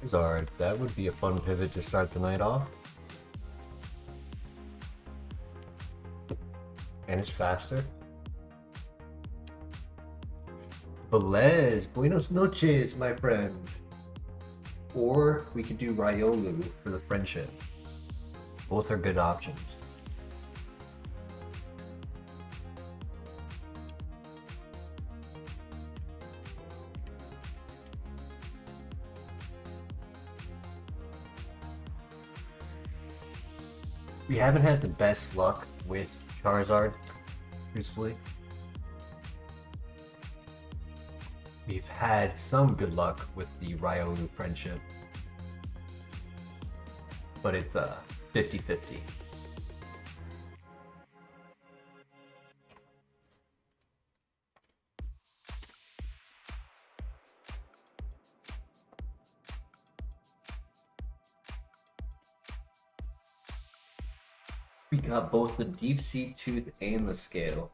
Charizard, that would be a fun pivot to start the night off. And it's faster. Velez, buenos noches, my friend. Or we could do Riolu for the friendship. Both are good options. We haven't had the best luck with Charizard, truthfully. We've had some good luck with the Riolu friendship, but it's a 50-50. We got both the Deep Sea Tooth and the Scale.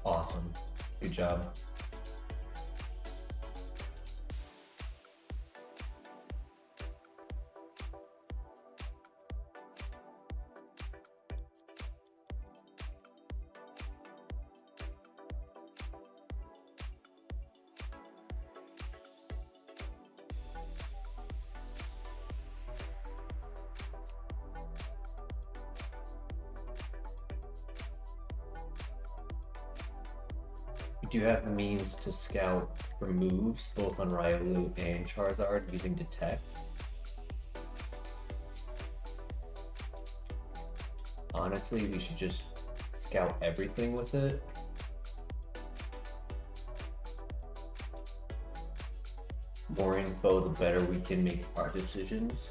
Awesome. Good job. We do have the means to scout for moves, both on Riolu and Charizard, using Detect. Honestly, we should just scout everything with it. More info, the better we can make our decisions.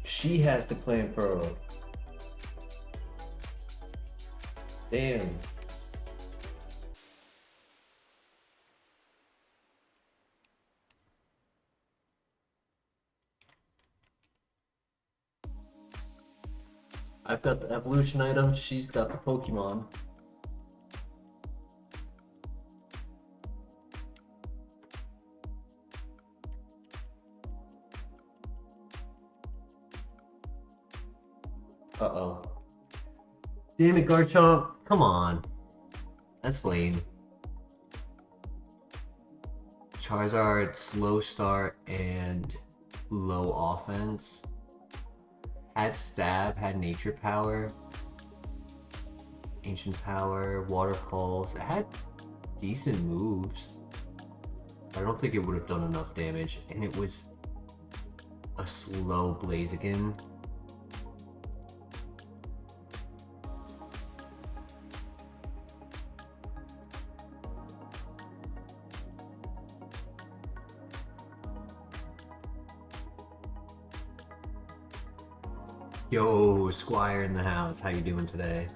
She has to plan Pearl. Damn. I've got the evolution item, she's got the Pokemon. Uh-oh. Damn it, Garchomp. Come on. That's lame. Charizard, slow start and low offense. Had Stab, had Nature Power. Ancient Power, Water Pulse. It had decent moves. I don't think it would have done enough damage. And it was a slow Blaziken. Yo, Squire in the house. How you doing today?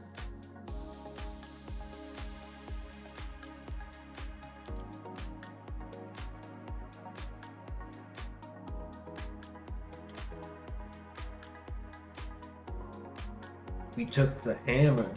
We took the hammer.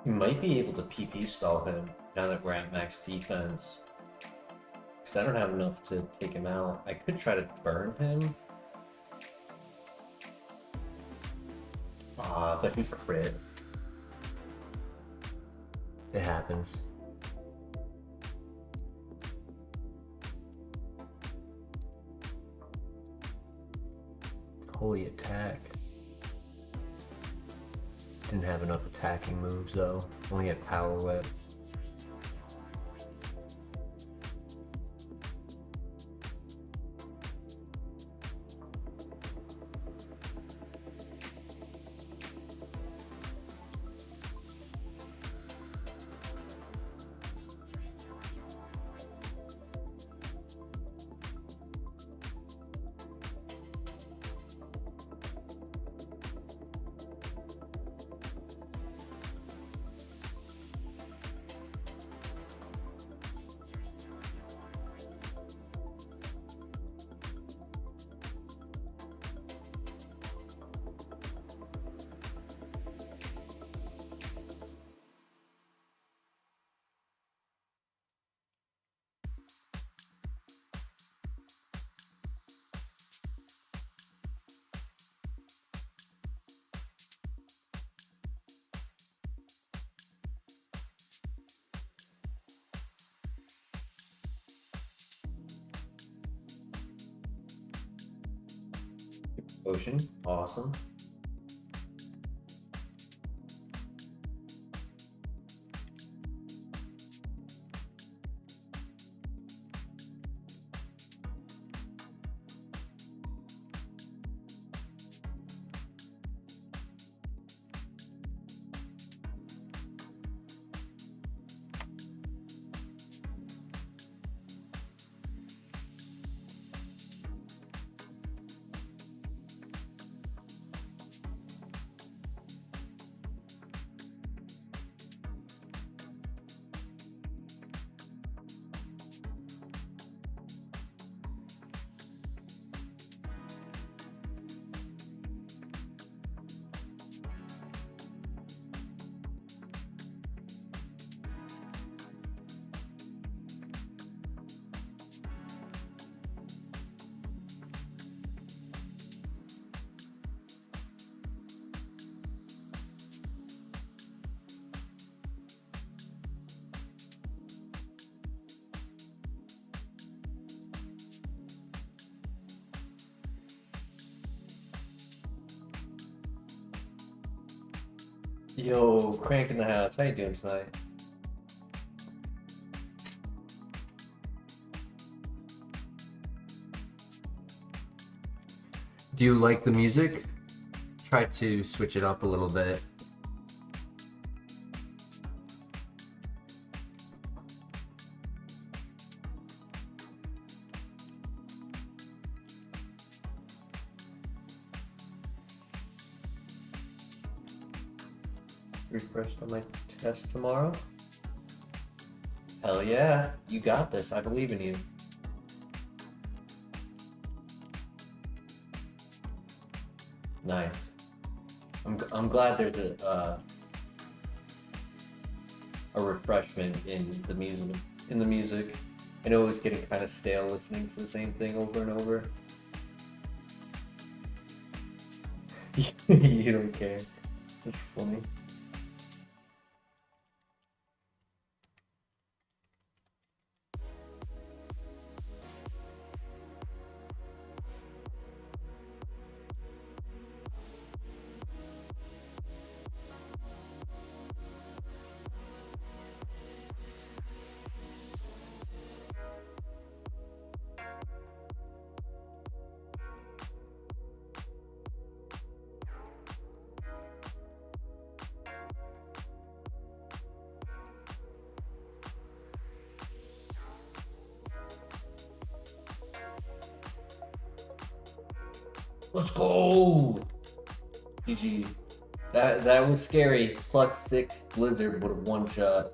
You might be able to PP stall him now that we're at max defense. Because I don't have enough to take him out. I could try to burn him. Ah, but he crit. It happens. Holy attack. Didn't have enough attacking moves though. Only had power whip. Ocean, awesome. Yo, Crank in the house. How you doing tonight? Do you like the music? Try to switch it up a little bit. Refresh on my test tomorrow? Hell yeah, you got this. I believe in you. Nice. I'm glad there's a refreshment in the music. I know it was getting kind of stale listening to the same thing over and over. You don't care. That's funny. Let's go! GG. That was scary. +6 Blizzard would have one shot.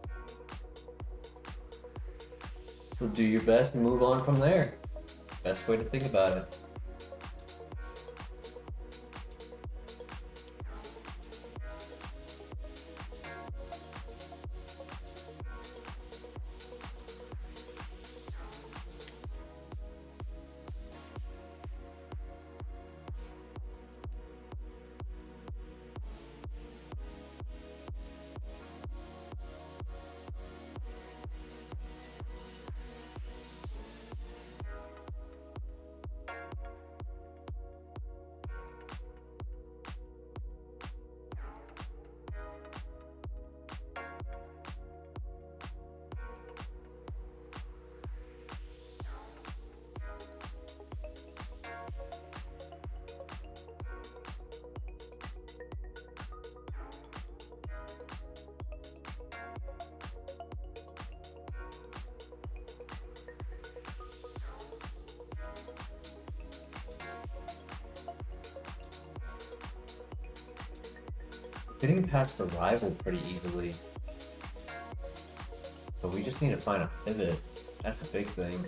So do your best and move on from there. Best way to think about it. Getting past the rival pretty easily. But we just need to find a pivot. That's the big thing.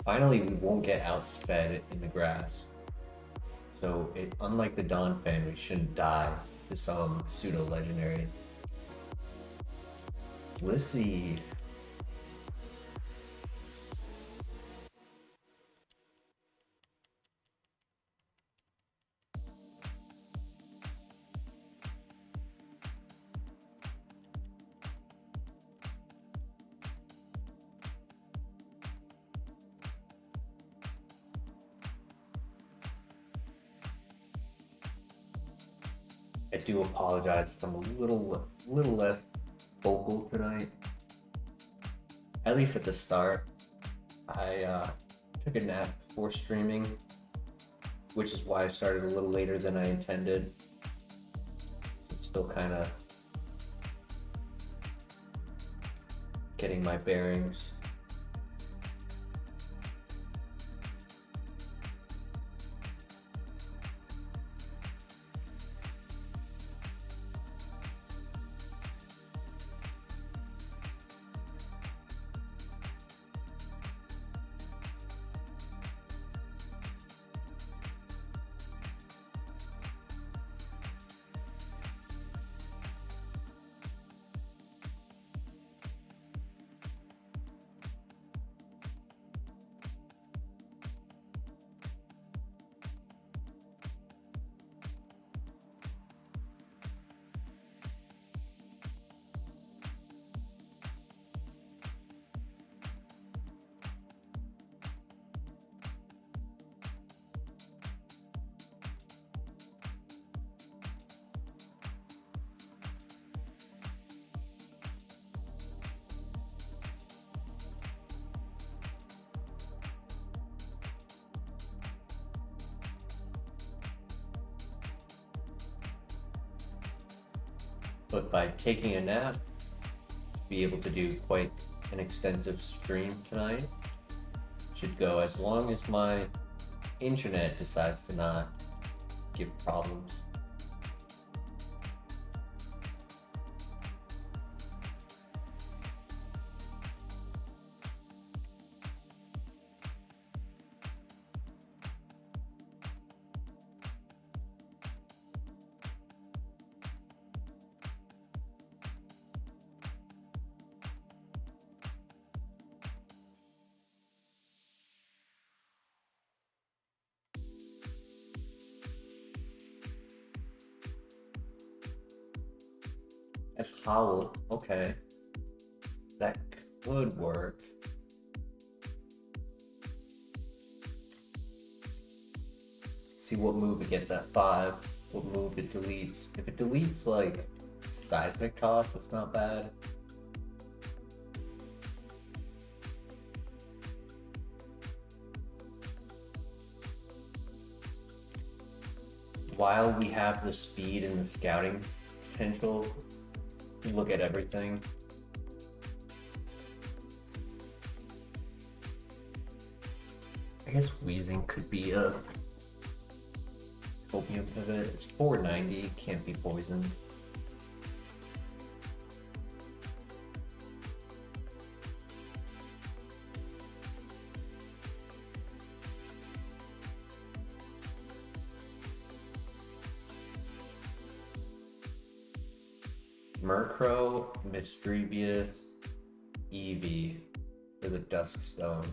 Finally, we won't get outsped in the grass. So, unlike the Dawn fan, we shouldn't die to some pseudo-legendary. Lissy. I do apologize if I'm a little less vocal tonight. At least at the start. I took a nap before streaming, which is why I started a little later than I intended. I'm still kind of getting my bearings. But by taking a nap, be able to do quite an extensive stream tonight. Should go as long as my internet decides to not give problems. As Howl, okay. That could work. See what move it gets at 5, what move it deletes. If it deletes like Seismic Toss, that's not bad. While we have the speed and the scouting potential, we look at everything. I guess Wheezing could be a Opium pivot. It's 490, can't be poisoned. Murkrow, Misdrevious, Eevee for the Duskstone.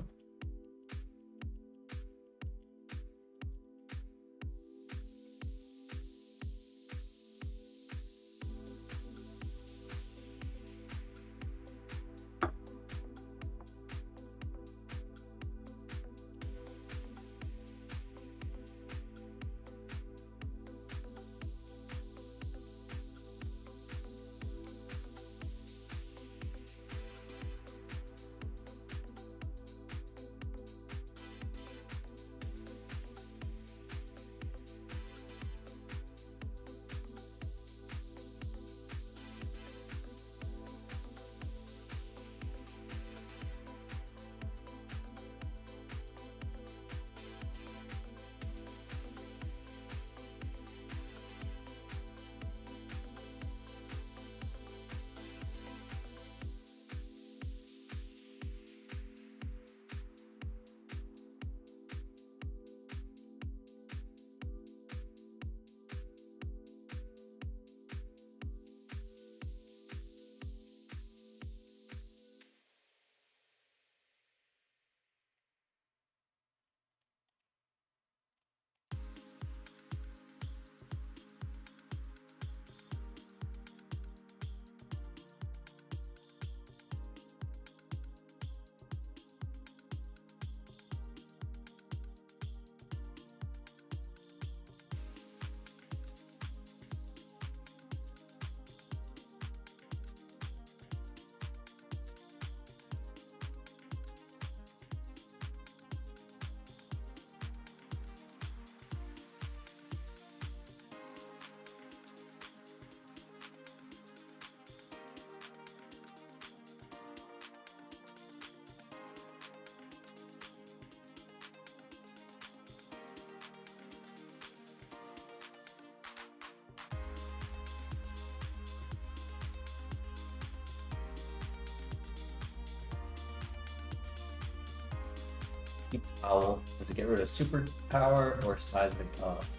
Keep Owl. Does it get rid of super power or seismic toss?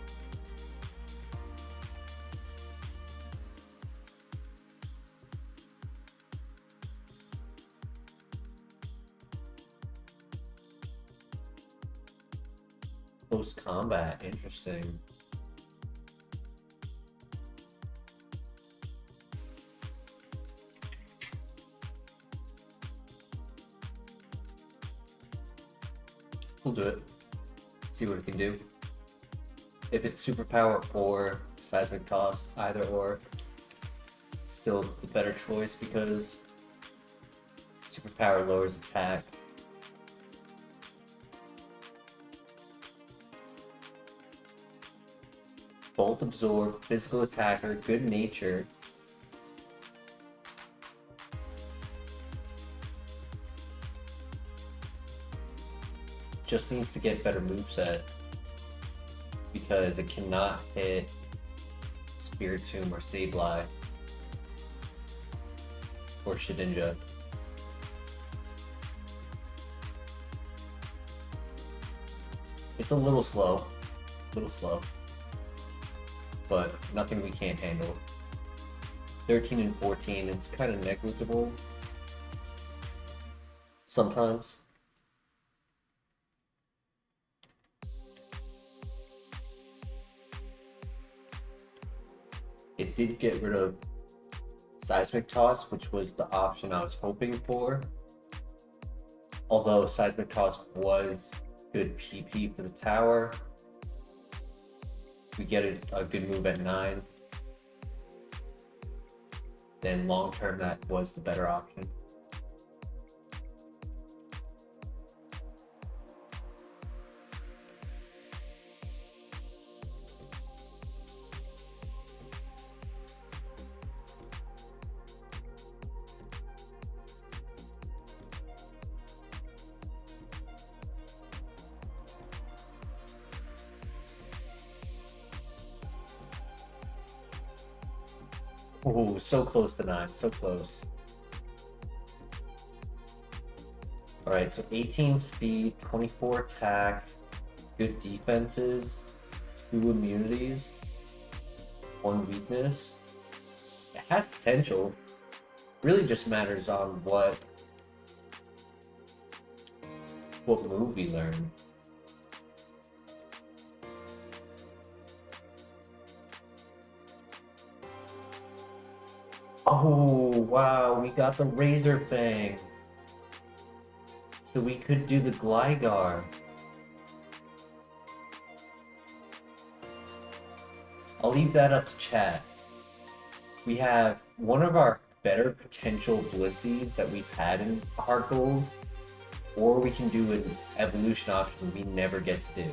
Close combat, interesting. We'll do it. See what it can do. If it's superpower or seismic toss, either or, it's still the better choice because superpower lowers attack. Bolt absorb, physical attacker, good nature. Just needs to get better moveset because it cannot hit Spiritomb or Sableye or Shedinja. It's a little slow, but nothing we can't handle. 13 and 14, it's kind of negligible sometimes. It did get rid of Seismic Toss, which was the option I was hoping for. Although Seismic Toss was good PP for the tower. We get a good move at 9. Then long term, that was the better option. Oh, so close to 9, so close. Alright, so 18 speed, 24 attack, good defenses, 2 immunities, 1 weakness. It has potential. Really just matters on what move we learn. Oh, wow, we got the Razor Fang. So we could do the Gligar. I'll leave that up to chat. We have one of our better potential Blissies that we've had in HeartGold, or we can do an evolution option we never get to do.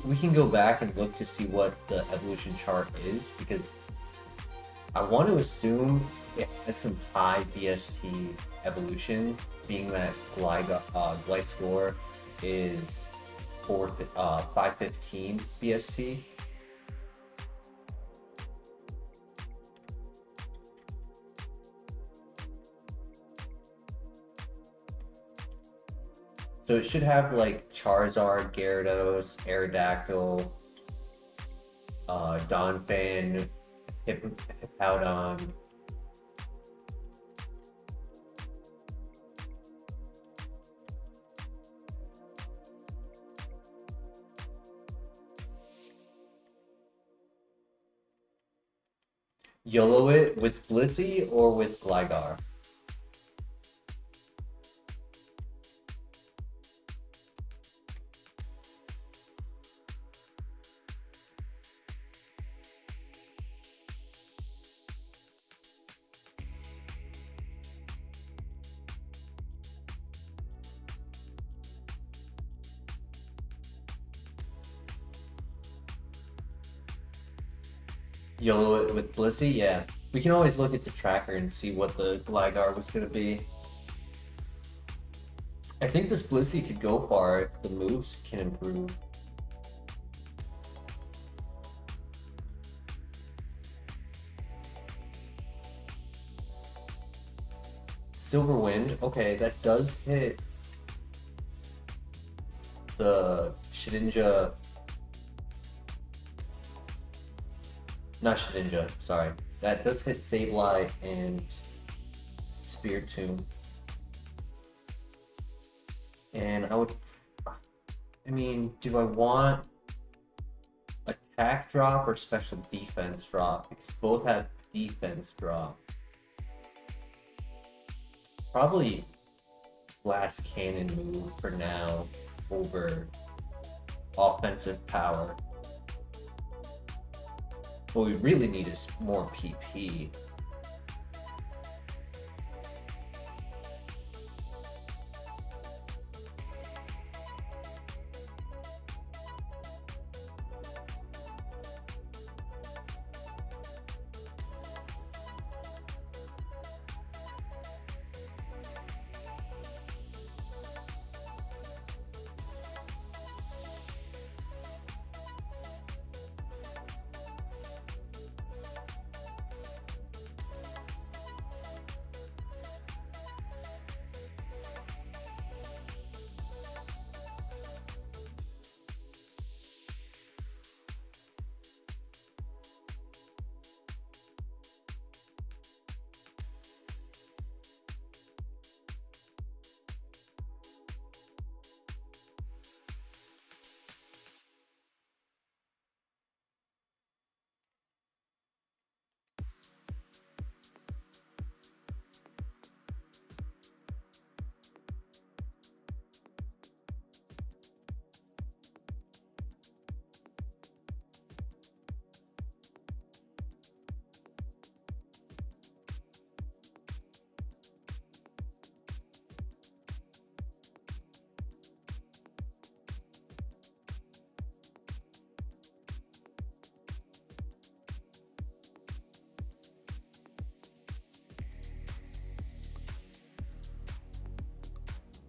We can go back and look to see what the evolution chart is, because I want to assume it has some high BST evolutions, being that Gliscor is 515 BST. So it should have like Charizard, Gyarados, Aerodactyl, Donphan, Hippowdon. YOLO it with Blissey or with Gligar? YOLO it with Blissey, yeah. We can always look at the tracker and see what the Gligar was going to be. I think this Blissey could go far if the moves can improve. Silver Wind. Okay, that does hit the Shedinja. Not Shedinja, sorry. That does hit Sableye and Spiritomb. And I mean, do I want attack drop or special defense drop? Because both have defense drop. Probably Blast Cannon move for now over offensive power. What we really need is more PP.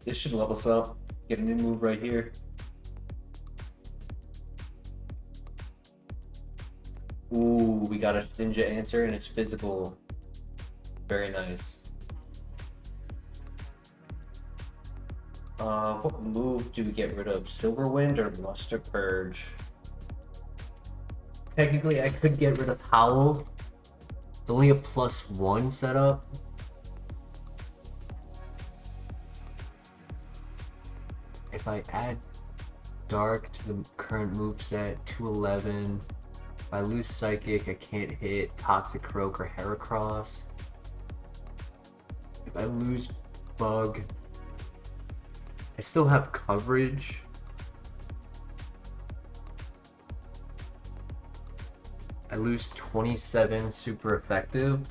This should level us up. Get a new move right here. Ooh, we got a ninja answer and it's physical. Very nice. What move do we get rid of? Silver Wind or Luster Purge? Technically, I could get rid of Howl. It's only a +1 setup. If I add Dark to the current moveset, 211. If I lose Psychic, I can't hit Toxic Croak or Heracross. If I lose Bug, I still have coverage. I lose 27 super effective.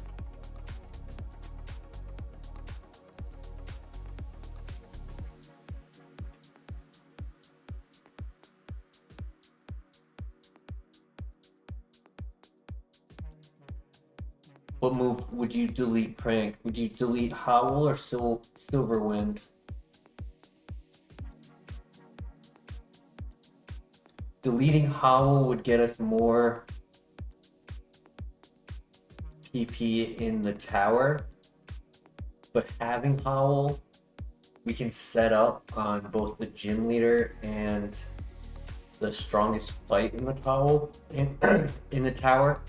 What move would you delete, Prank? Would you delete Howl or Silver Wind? Deleting Howl would get us more PP in the tower, but having Howl, we can set up on both the gym leader and the strongest fight in the tower. In the tower,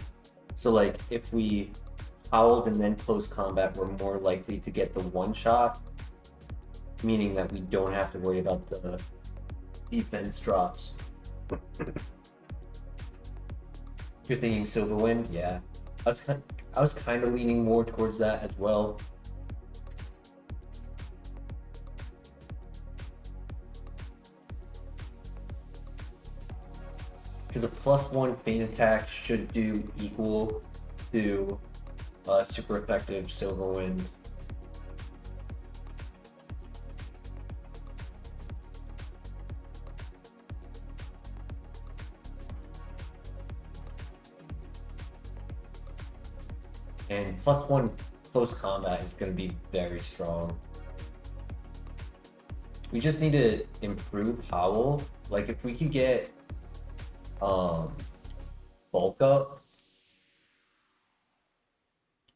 so like if we howled and then close combat, we're more likely to get the one shot, meaning that we don't have to worry about the defense drops. You're thinking Silver Wind? Yeah, I was kind of leaning more towards that as well. Because a +1 feint attack should do equal to super effective Silver Wind. And +1 close combat is going to be very strong. We just need to improve Howl. Like if we could get bulk up.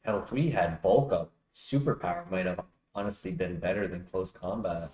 Hell, if we had bulk up, superpower might have honestly been better than close combat.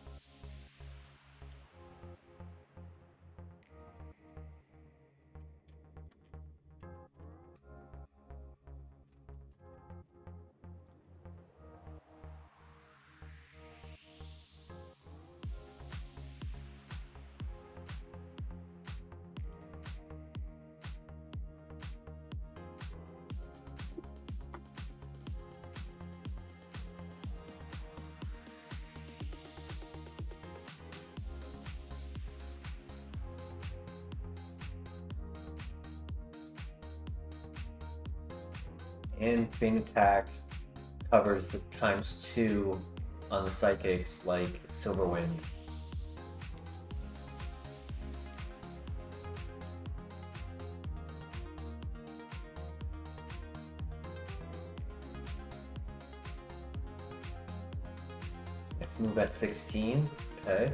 And Feint Attack covers the ×2 on the psychics like Silverwind. Next move at 16. Okay.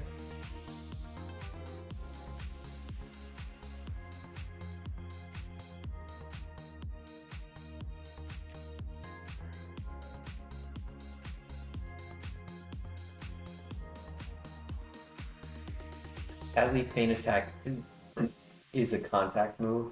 At least Feint Attack is a contact move.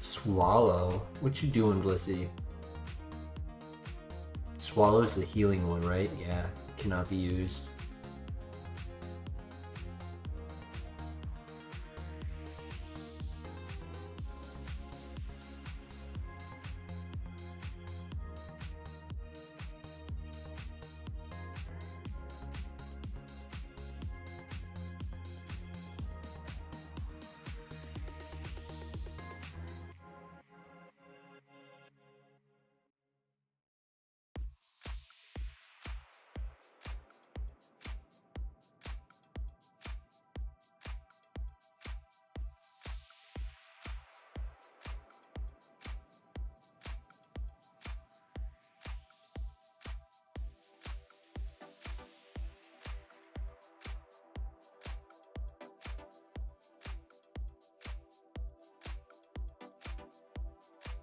Swallow? What you doing, Blissey? Swallow's the healing one, right? Yeah, cannot be used.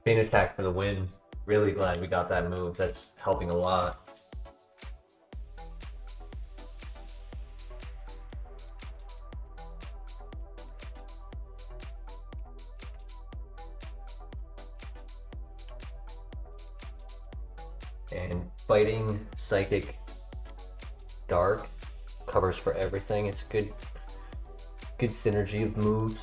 Feint Attack for the win. Really glad we got that move. That's helping a lot. And fighting Psychic Dark covers for everything. It's good synergy of moves.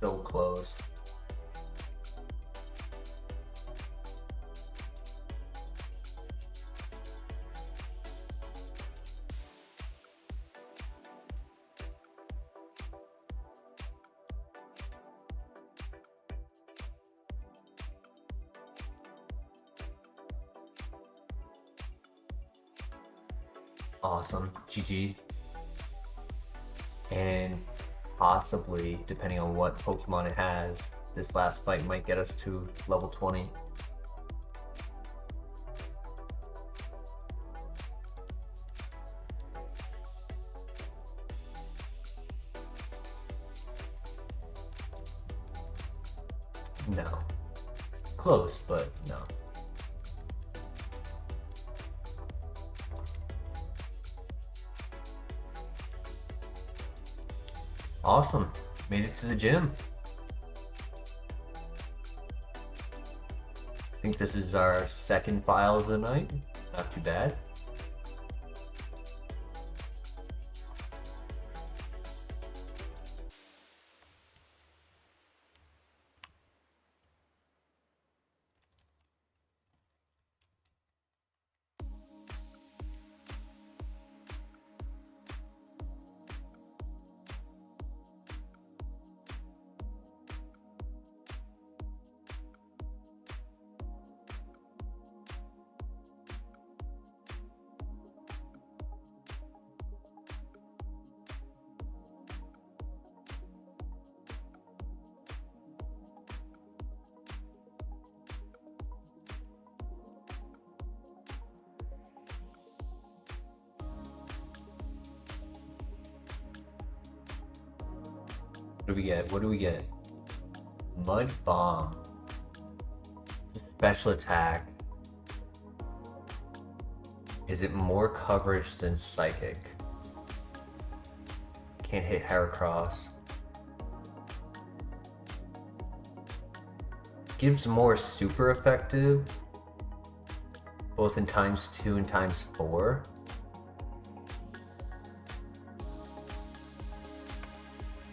So close. Awesome. GG. And possibly, depending on what Pokemon it has, this last fight might get us to level 20. No. Close, but no. Awesome. Made it to the gym. think this is our second file of the night. Not too bad. What do we get? What do we get? Mud Bomb. Special attack. Is it more coverage than Psychic? Can't hit Heracross. Gives more super effective, both in ×2 and ×4.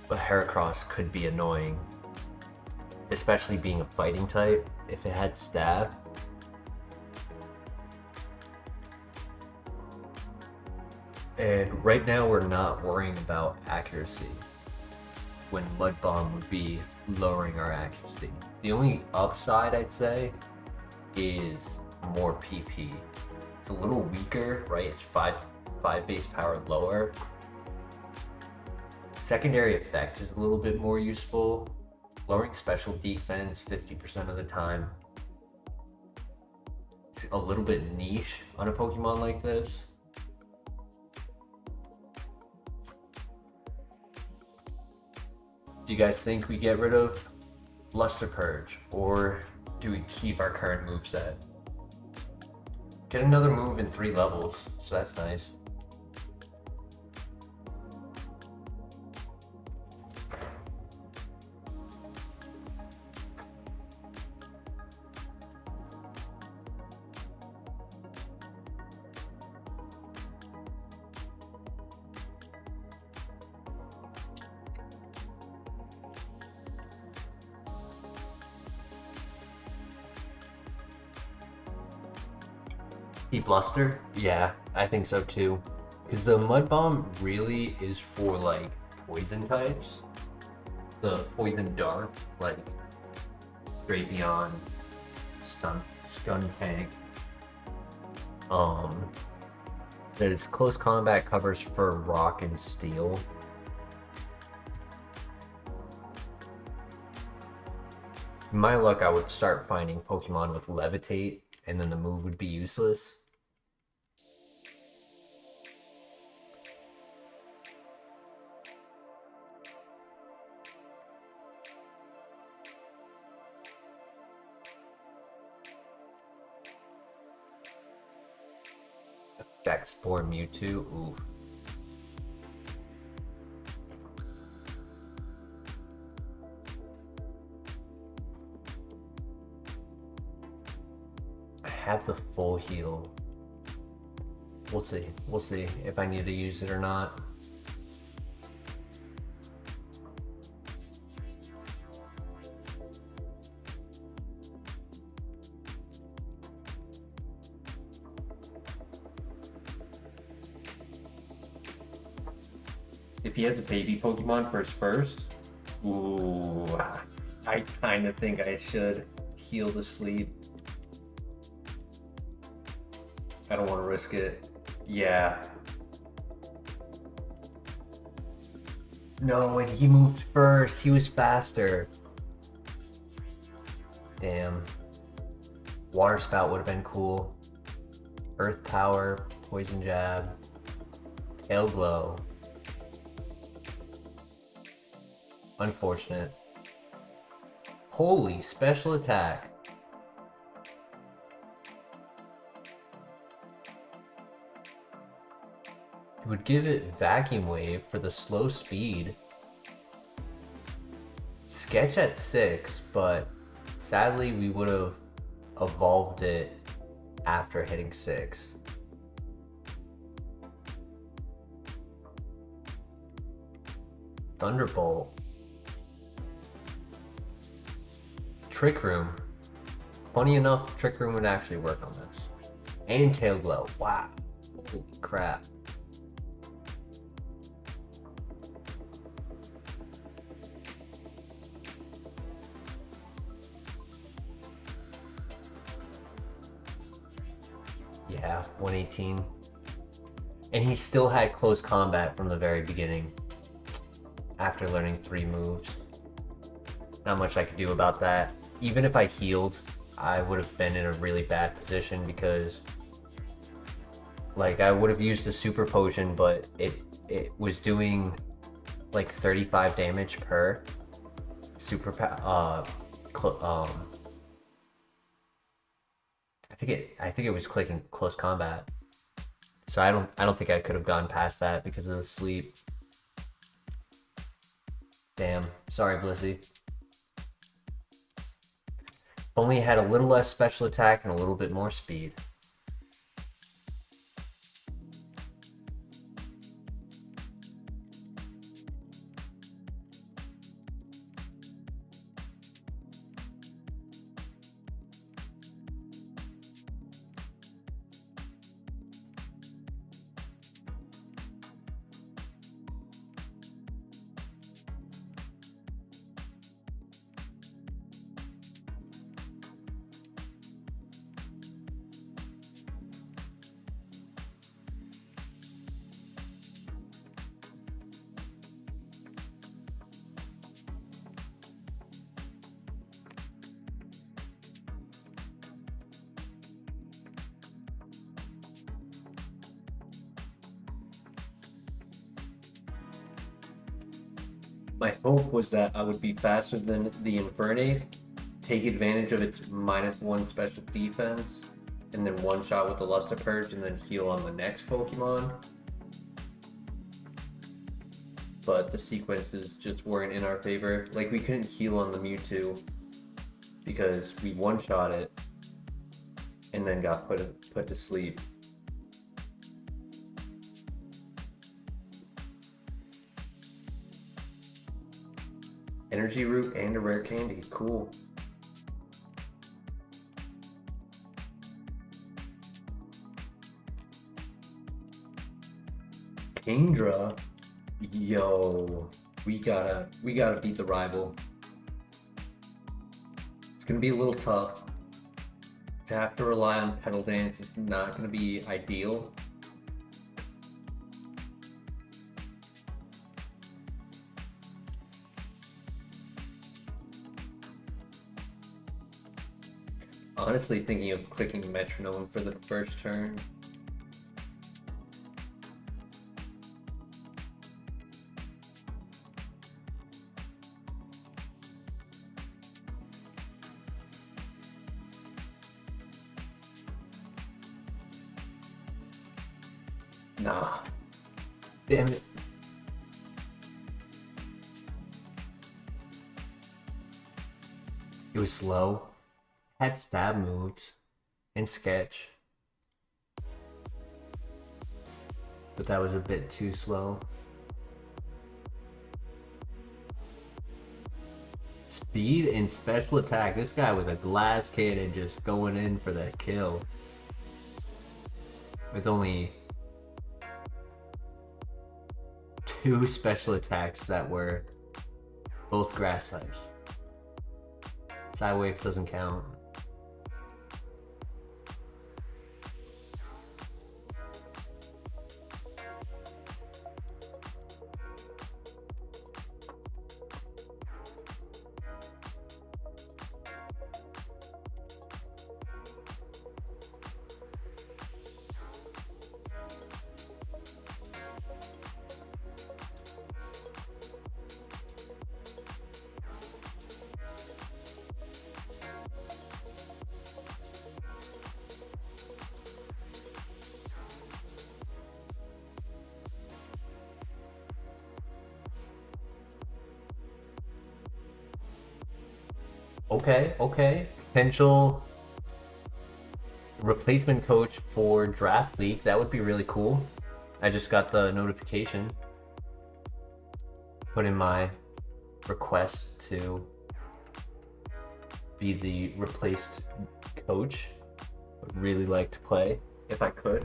But Heracross could be annoying, especially being a fighting type. If it had Stab, and right now we're not worrying about accuracy, when Mud Bomb would be lowering our accuracy. The only upside I'd say is more PP. It's a little weaker, right? It's 5 base power lower. Secondary effect is a little bit more useful. Lowering special defense 50% of the time. It's a little bit niche on a Pokemon like this. Do you guys think we get rid of Luster Purge, or do we keep our current moveset? Get another move in 3 levels, so that's nice. Keep Luster? Yeah, I think so too. Because the Mud Bomb really is for like poison types. The poison dart, like Drapion, Skuntank. There's close combat covers for Rock and Steel. In my luck, I would start finding Pokemon with Levitate, and then the move would be useless. Spore Mewtwo, ooh. I have the full heal. We'll see. We'll see if I need to use it or not. If he has a baby Pokemon for his first, ooh, I kind of think I should heal the sleep. I don't want to risk it. Yeah. No, when he moved first, he was faster. Damn. Water Spout would have been cool. Earth Power, Poison Jab, Tail Glow. Unfortunate. Holy special attack. It would give it Vacuum Wave for the slow speed. Sketch at 6, but sadly we would have evolved it after hitting 6. Thunderbolt. Trick Room. Funny enough, Trick Room would actually work on this. And Tail Glow. Wow. Holy crap. Yeah, 118. And he still had close combat from the very beginning after learning 3 moves. Not much I could do about that. Even if I healed, I would have been in a really bad position because like I would have used a super potion, but it was doing like 35 damage per super I think it was clicking close combat. So I don't think I could have gone past that because of the sleep. Damn. Sorry, Blissey. Only had a little less special attack and a little bit more speed. My hope was that I would be faster than the Infernape, take advantage of its -1 special defense, and then one shot with the Luster Purge and then heal on the next Pokemon. But the sequences just weren't in our favor. Like we couldn't heal on the Mewtwo because we one-shot it and then got put to sleep. Energy Root and a rare candy, cool. Kingdra, yo, we gotta beat the rival. It's gonna be a little tough. To have to rely on Petal Dance is not gonna be ideal. Honestly thinking of clicking Metronome for the first turn. Nah. Damn it. It was slow. Had stab moves and sketch, but that was a bit too slow. Speed and special attack. This guy was a glass cannon just going in for that kill with only 2 special attacks that were both grass types. Sidewave doesn't count. Okay. Potential replacement coach for Draft League. That would be really cool. I just got the notification. Put in my request to be the replaced coach. Would really like to play if I could.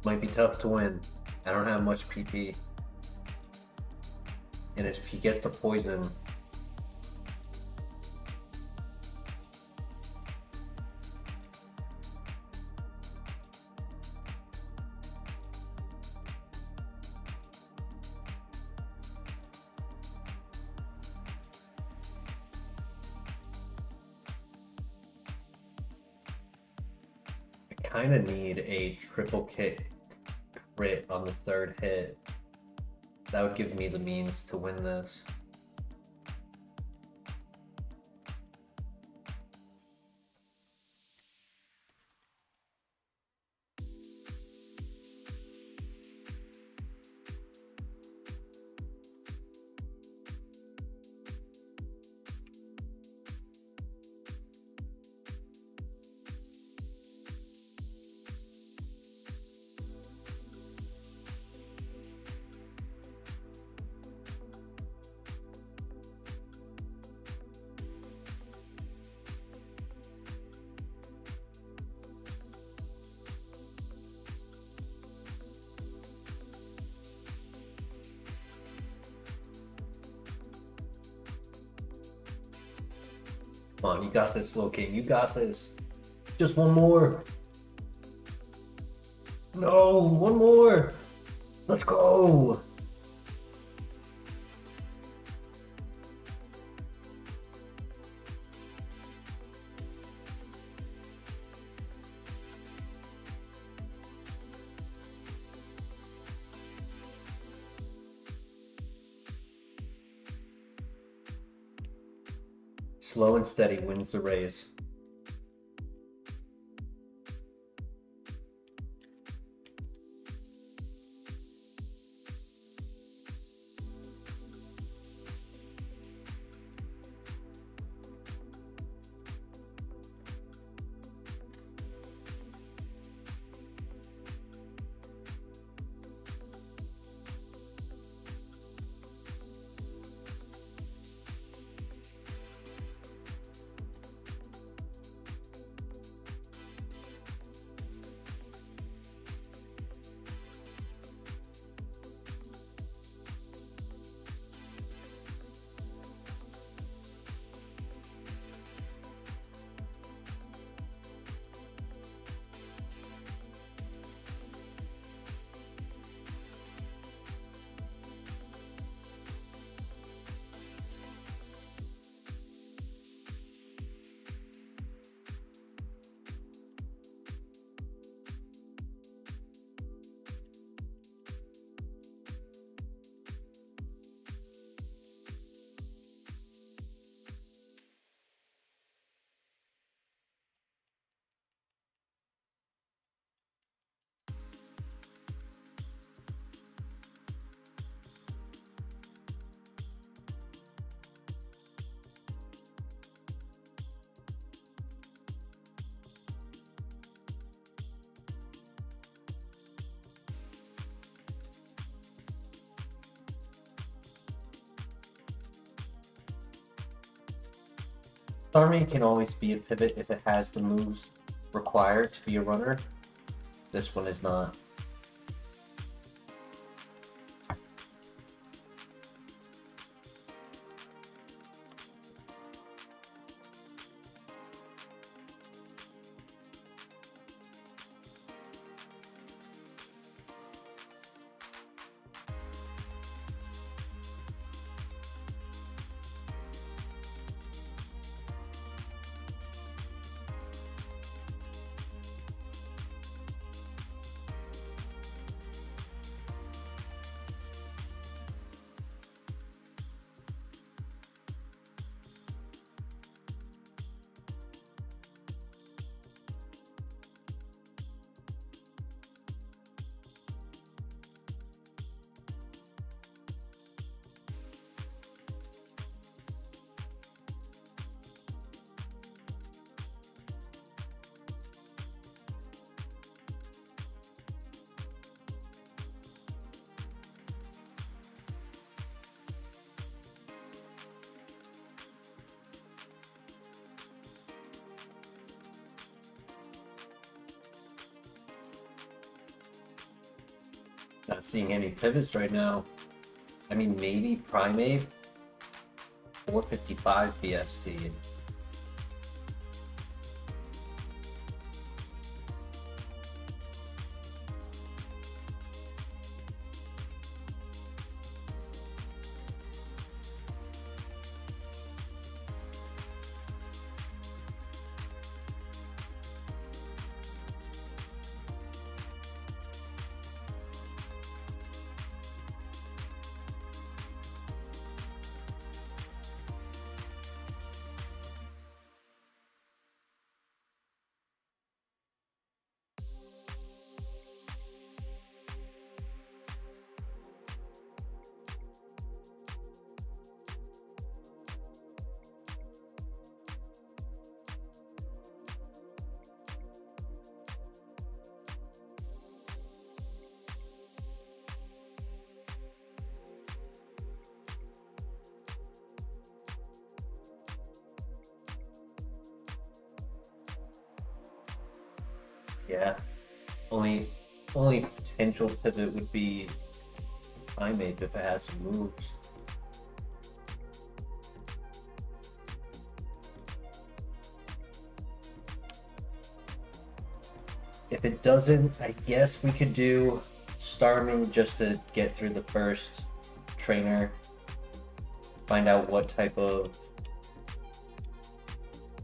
Might be tough to win. I don't have much PP. And if he gets the poison, I kind of need a triple kick crit on the third hit. That would give me the means to win this. Come on, you got this, little king. You got this. Just one more. No, one more. Let's go. Slow and steady wins the race. Farming can always be a pivot if it has the moves required to be a runner. This one is not. Not seeing any pivots right now. I mean, maybe Primate, 455 BST. Yeah, only potential pivot would be Primate if it has some moves. If it doesn't, I guess we could do Starming just to get through the first trainer, find out what type of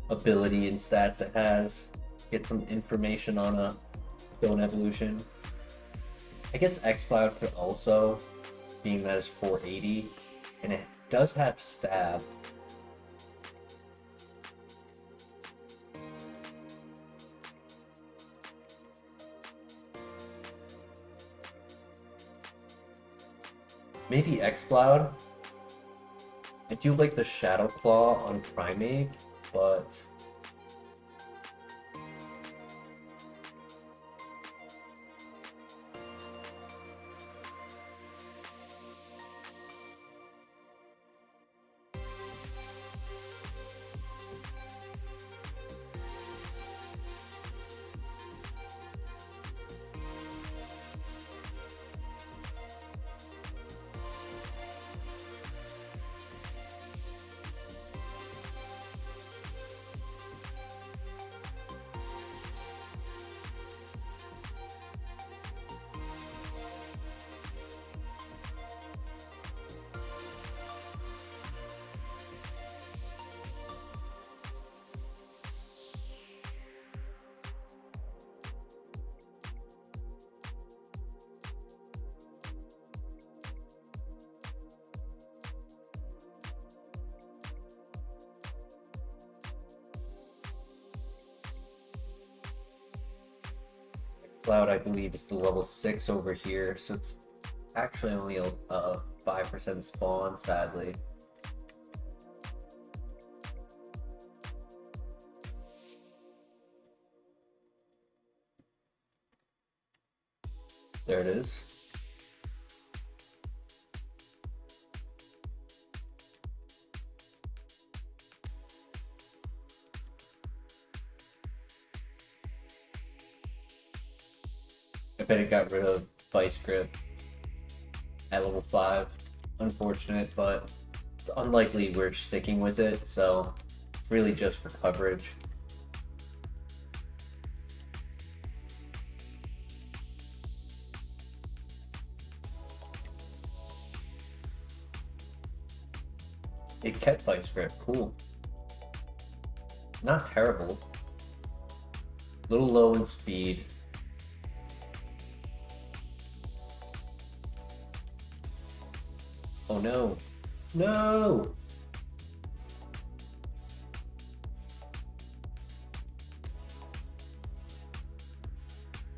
ability and stats it has, get some information on a Stone Evolution. I guess X-Cloud could also, being that it's 480, and it does have Stab. Maybe X-Cloud. I do like the Shadow Claw on Primate, but Cloud, I believe, is the level 6 over here, so it's actually only a 5% spawn, sadly. There it is. I bet it got rid of Vice Grip at level 5. Unfortunate, but it's unlikely we're sticking with it, so it's really just for coverage. It kept Vice Grip, cool. Not terrible. Little low in speed. Oh no. No!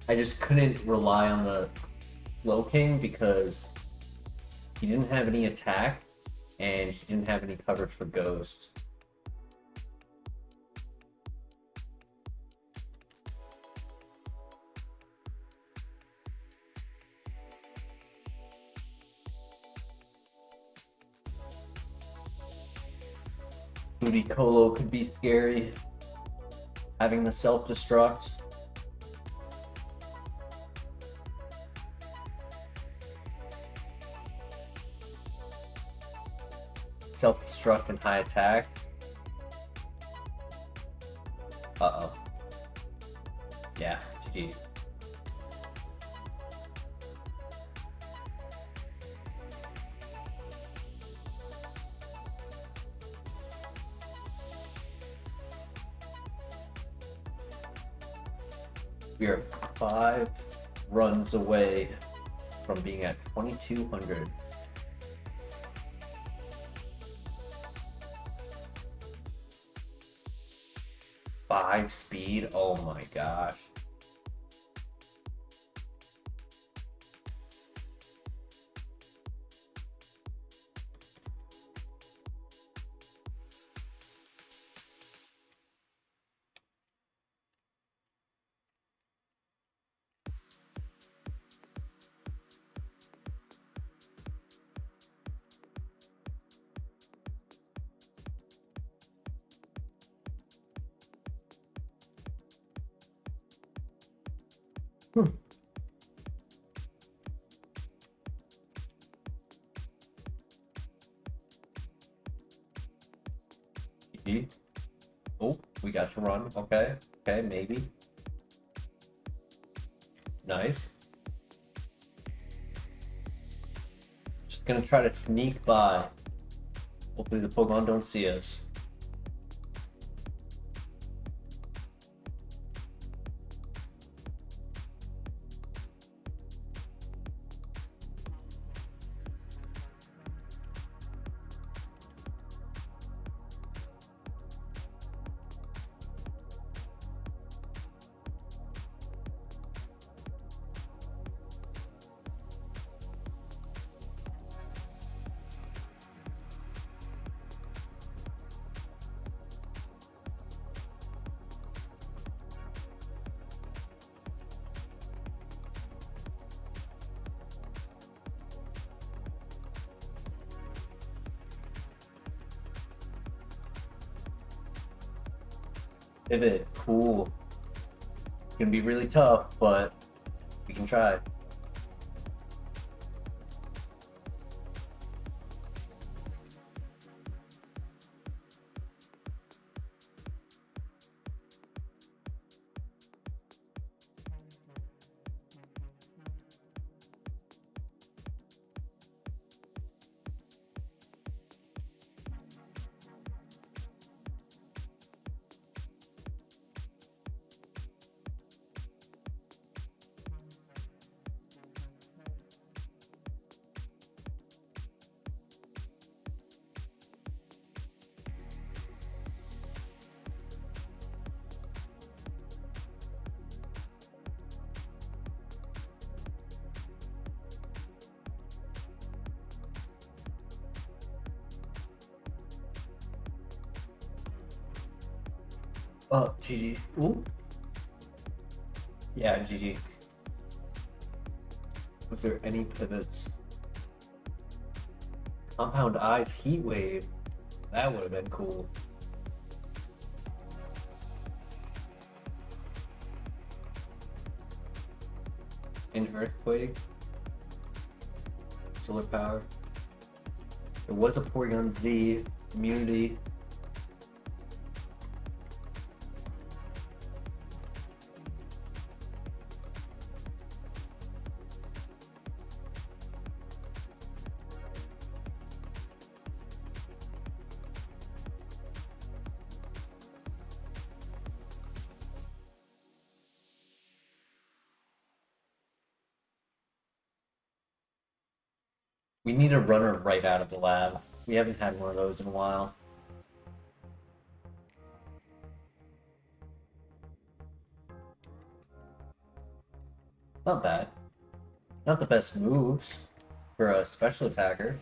I just couldn't rely on the Slowking because he didn't have any attack and he didn't have any coverage for Ghost. Ludicolo could be scary. Having the self-destruct. Self-destruct and high attack. Uh-oh. Yeah, GG. We are 5 runs away from being at 2200. Five speed? Oh my gosh. Oh, we got to run. Okay, okay, maybe. Nice. Just gonna try to sneak by. Hopefully the Pokemon don't see us. Pivot, cool. It's gonna be really tough, but we can try. Oh, GG. Ooh. Yeah, GG. Was there any pivots? Compound Eyes Heat Wave. That would have been cool. in Earthquake. Solar Power. It was a Porygon Z immunity. We need a runner right out of the lab. We haven't had one of those in a while. Not bad. Not the best moves for a special attacker.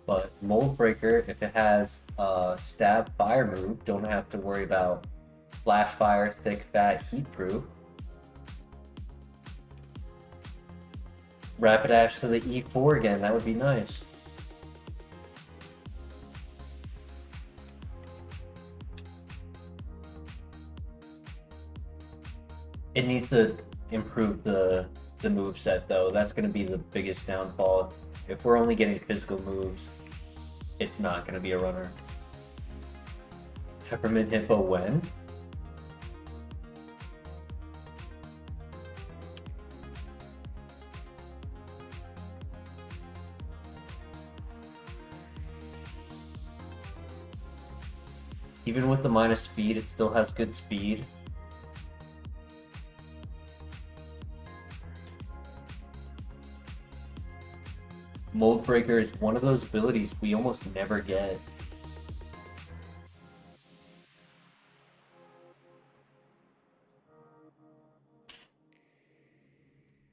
But Mold Breaker, if it has a stab fire move, don't have to worry about flash fire, thick, fat, heat proof. Rapidash to the E4 again, that would be nice. It needs to improve the move set though. That's going to be the biggest downfall. If we're only getting physical moves, it's not going to be a runner. Peppermint Hippo when? Even with the minus speed, it still has good speed. Mold Breaker is one of those abilities we almost never get.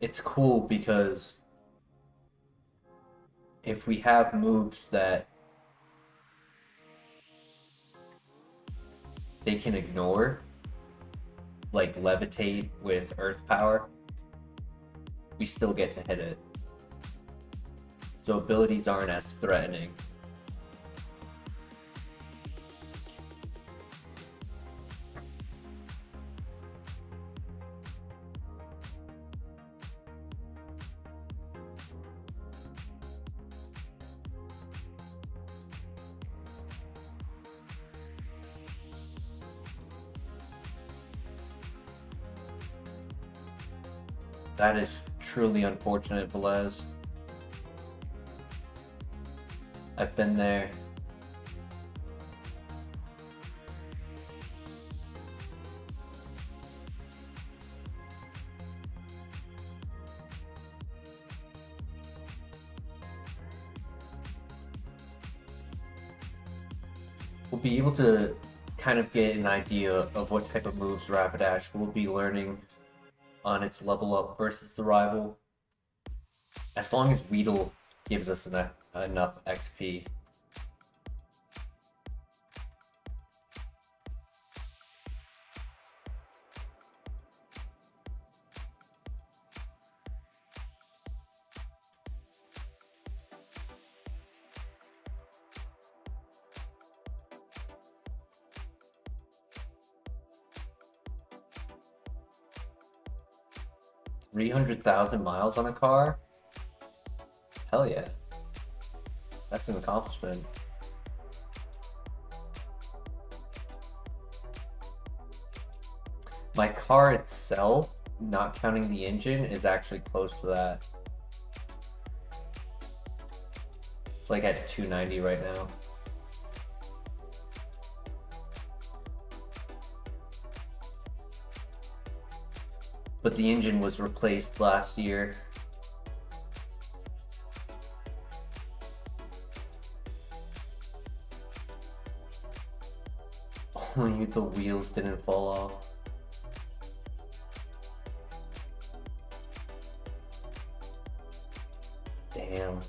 It's cool because if we have moves that they can ignore, like Levitate with Earth Power, we still get to hit it. So abilities aren't as threatening. That is truly unfortunate, Velez. I've been there. We'll be able to kind of get an idea of what type of moves Rapidash will be learning on its level up versus the rival. As long as Weedle gives us enough XP. $300,000 miles on a car? Hell yeah. That's an accomplishment. My car itself, not counting the engine, is actually close to that. It's like at 290 right now. But the engine was replaced last year. Only the wheels didn't fall off. Damn.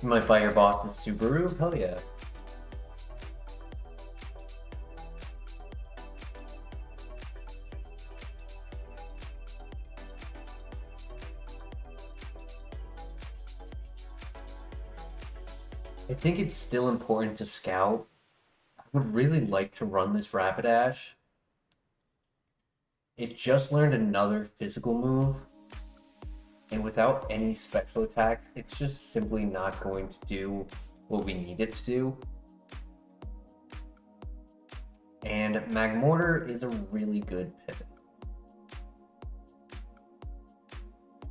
My fire boss is Subaru? Hell yeah. I think it's still important to scout. I would really like to run this Rapidash. It just learned another physical move, and without any special attacks, it's just simply not going to do what we need it to do. And Magmortar is a really good pivot.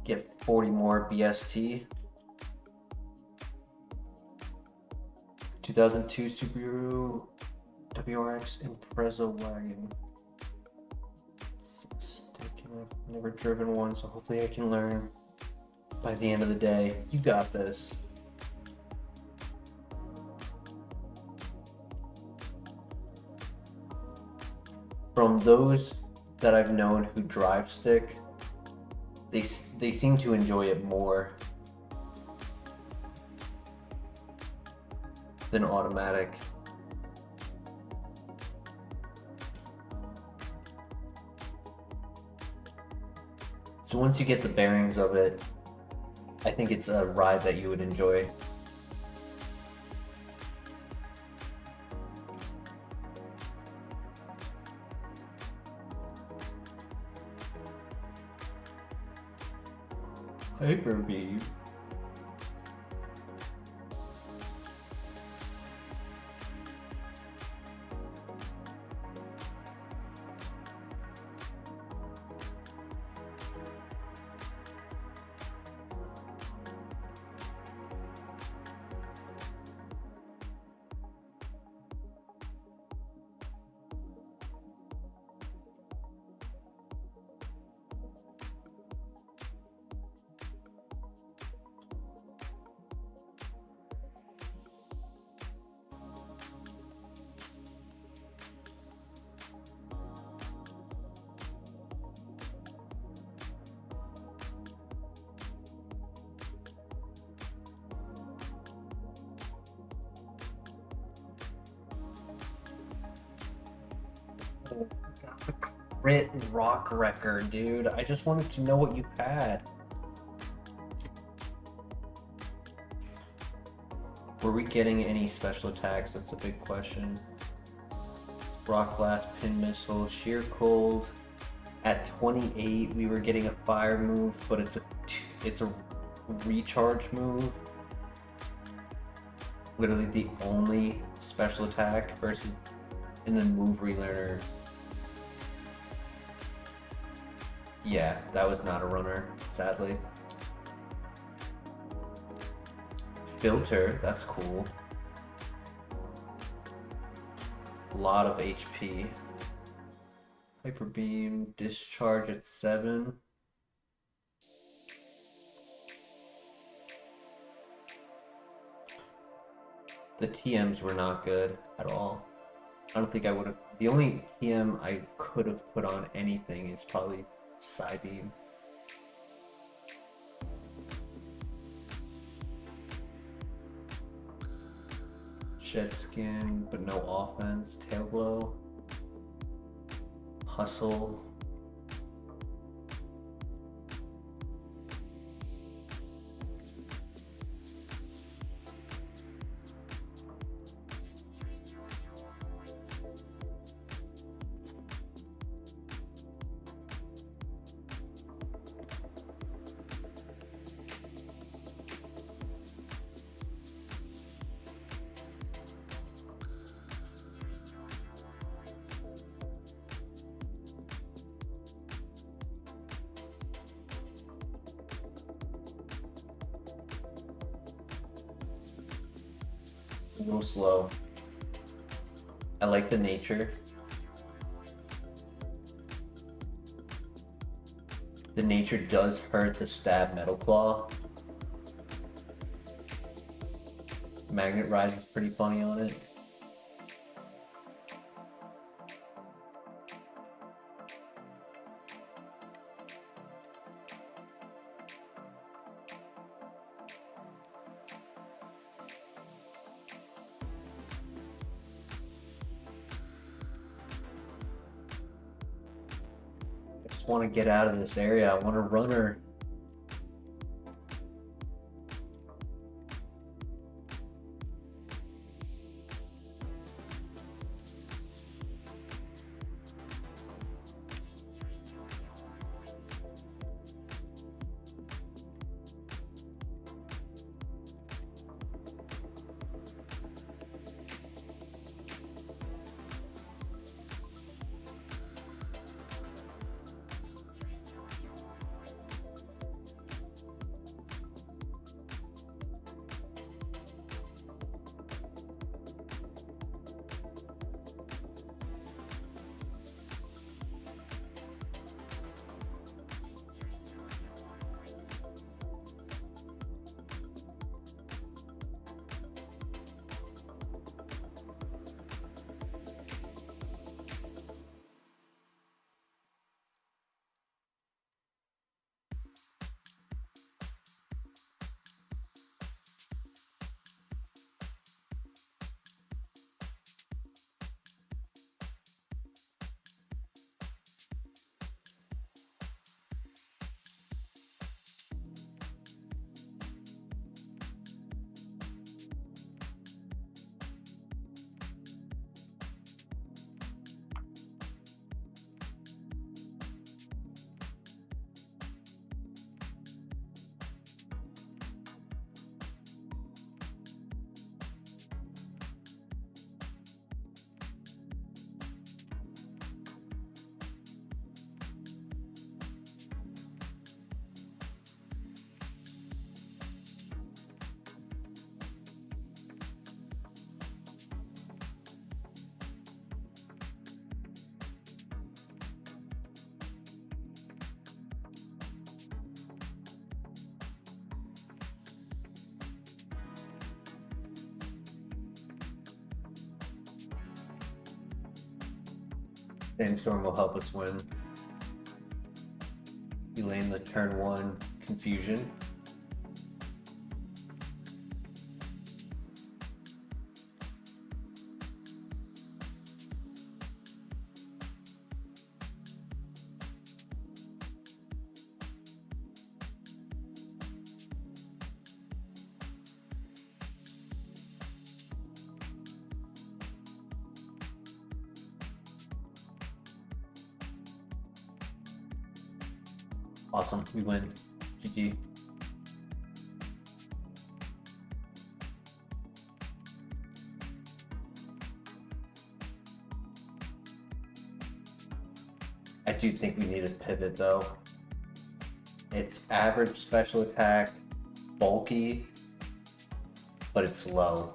Get 40 more BST. 2002 Subaru WRX Impreza wagon. I've never driven one, so hopefully I can learn by the end of the day. You got this. From those that I've known who drive stick, they seem to enjoy it more than automatic. So once you get the bearings of it, I think it's a ride that you would enjoy. Hyper Beam. Crit rock record, dude. I just wanted to know what you had. Were we getting any special attacks? That's a big question. Rock Blast, Pin Missile, Sheer Cold. At 28, we were getting a fire move, but it's a recharge move. Literally the only special attack versus, and then move relearner. Yeah, that was not a runner, sadly. Filter, that's cool. A lot of HP. Hyper Beam, Discharge at 7. The TMs were not good at all. I don't think I would have. The only TM I could have put on anything is probably Psybeam. Shed Skin, but no offense. Tail Blow. Hustle. A little slow. I like the nature. The nature does hurt the stab Metal Claw. Magnet Rise is pretty funny on it. just want to get out of this area. I want a runner. Sandstorm will help us win. Elaine the turn 1 confusion. Awesome, we win. GG. I do think we need a pivot though. It's average special attack, bulky, but it's low.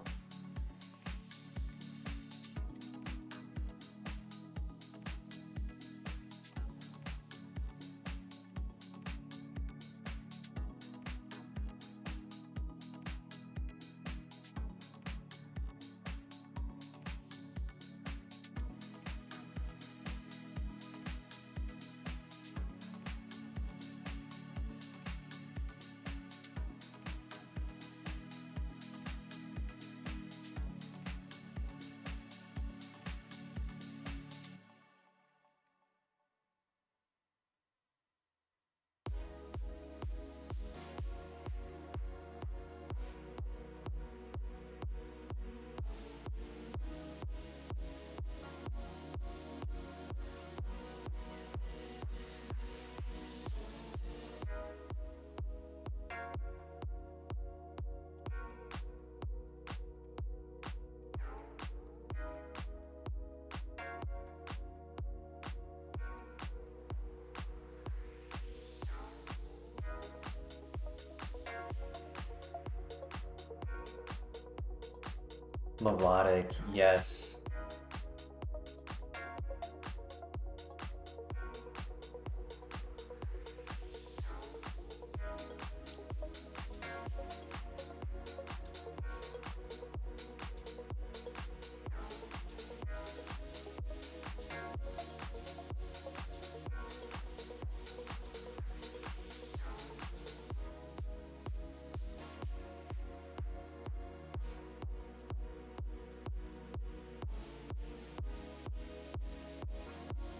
Melodic, yes.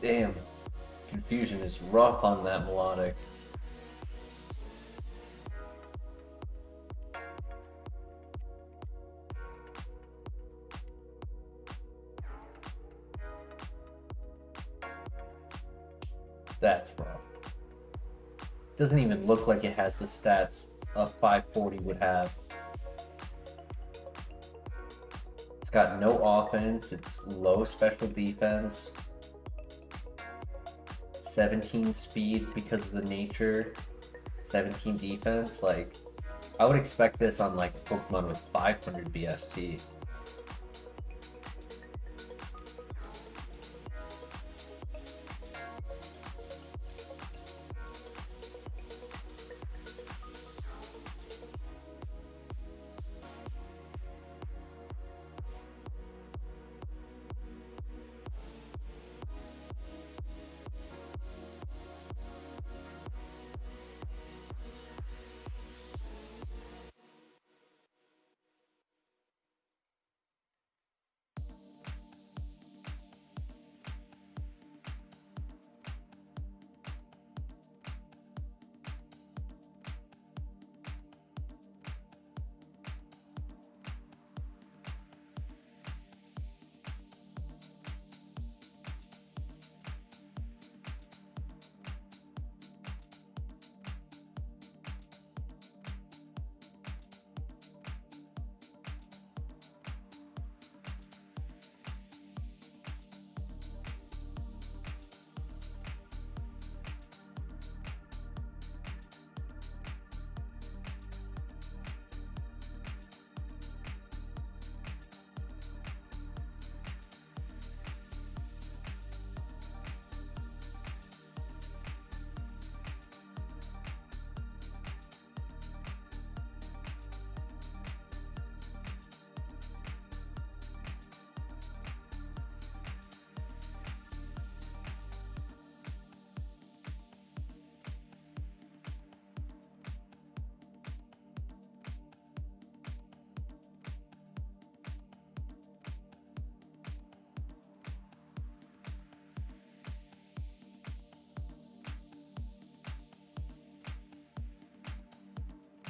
Damn. Confusion is rough on that melodic. That's rough. Doesn't even look like it has the stats a 540 would have. It's got no offense, it's low special defense, 17 speed because of the nature, 17 defense. Like, I would expect this on like a Pokemon with 500 BST.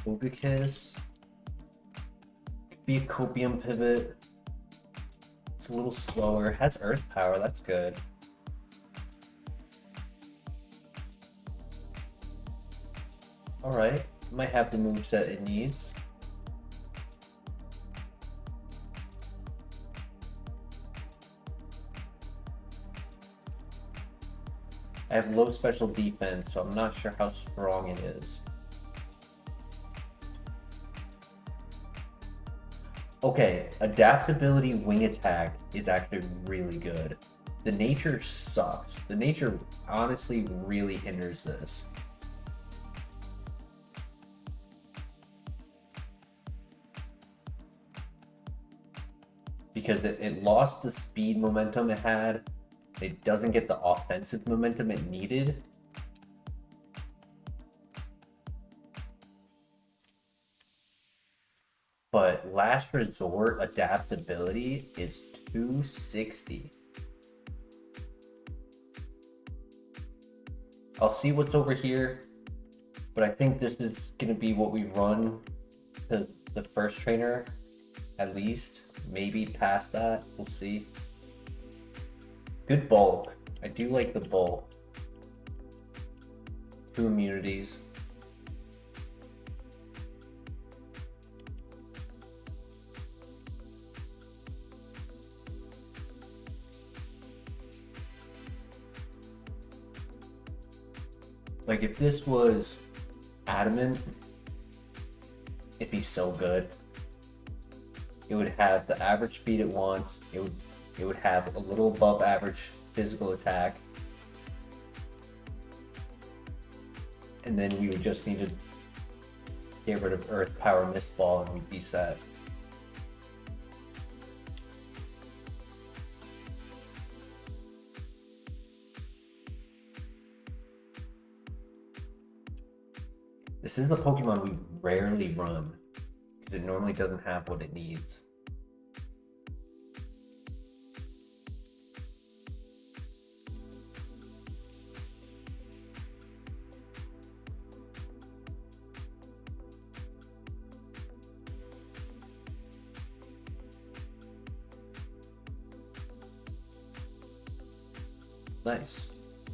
Togekiss. Could be a Copium pivot. It's a little slower. Has Earth Power, that's good. Alright, might have the moveset it needs. I have low special defense, so I'm not sure how strong it is. Okay, adaptability wing attack is actually really good. The nature sucks. The nature honestly really hinders this. Because it lost the speed momentum it had. It doesn't get the offensive momentum it needed. But last resort adaptability is 260. I'll see what's over here, but I think this is going to be what we run to the first trainer, at least. Maybe past that, we'll see. Good bulk. I do like the bulk. 2 immunities. Like, if this was adamant, it'd be so good. It would have the average speed it wants. It would have a little above average physical attack. And then we would just need to get rid of Earth Power Mist Ball and we'd be set. This is a Pokemon we rarely run, because it normally doesn't have what it needs. Nice.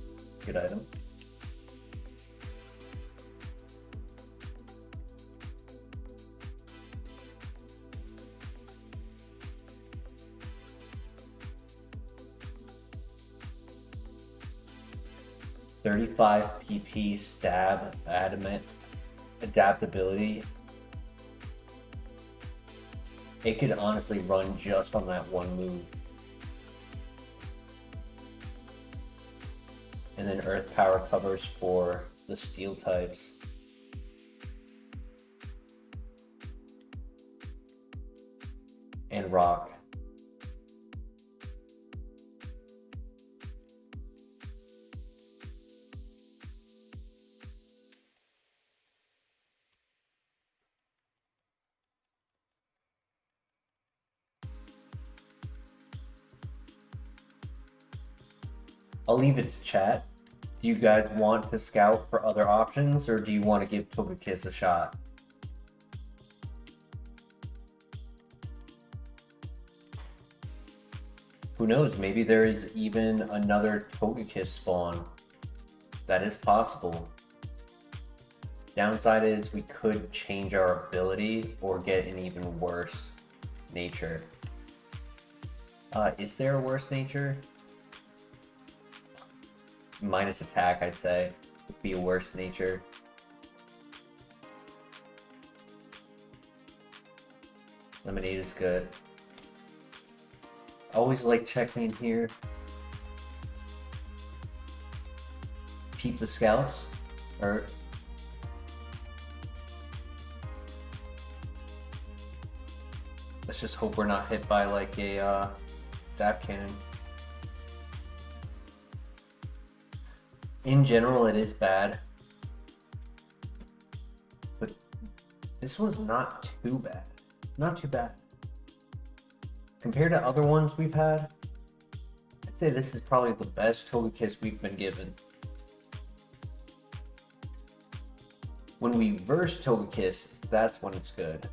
Good item. $35 PP stab adamant adaptability. It could honestly run just on that one move. And then Earth Power covers for the Steel types. And Rock. I'll leave it to chat. Do you guys want to scout for other options, or do you want to give Togekiss a shot? Who knows, maybe there is even another Togekiss spawn. That is possible. Downside is we could change our ability or get an even worse nature. Is there a worse nature? Minus attack, I'd say, would be a worse nature. Lemonade is good. Always like checking in here. Peep the scouts. Or let's just hope we're not hit by like a sap cannon. In general, it is bad, but this one's not too bad. Not too bad. Compared to other ones we've had, I'd say this is probably the best Togekiss we've been given. When we verse Togekiss, that's when it's good.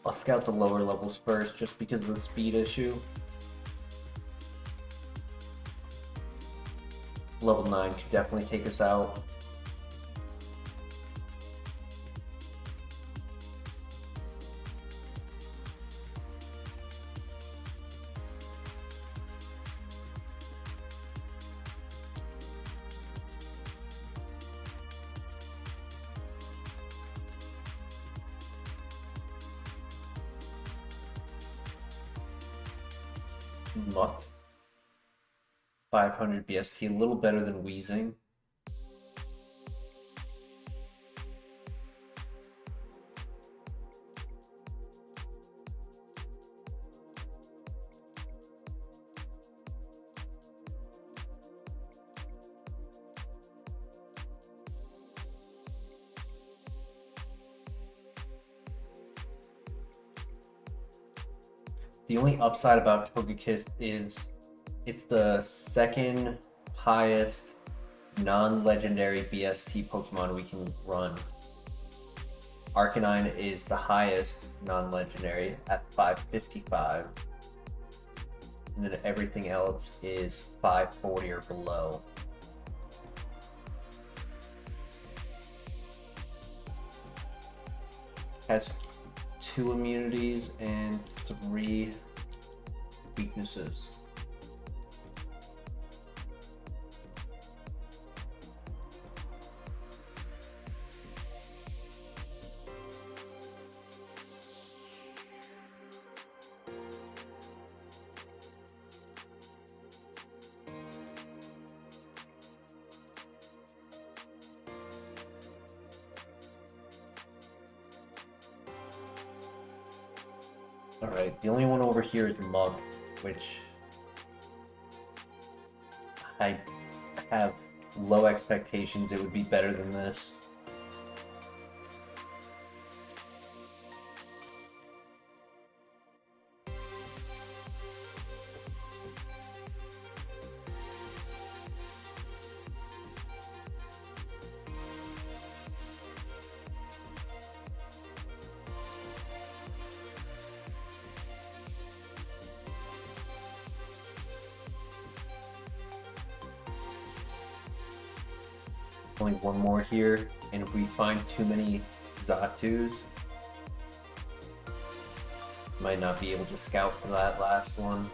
I'll scout the lower levels first, just because of the speed issue. Level 9 could definitely take us out. Muck. 500 BST, a little better than Wheezing. The only upside about Togekiss is it's the second highest non-legendary BST Pokemon we can run. Arcanine is the highest non-legendary at 555. And then everything else is 540 or below. Has 2 immunities and 3 weaknesses. Alright, the only one over here is Mug, which I have low expectations it would be better than this. Only one more here, and if we find too many Zatus, might not be able to scout for that last one.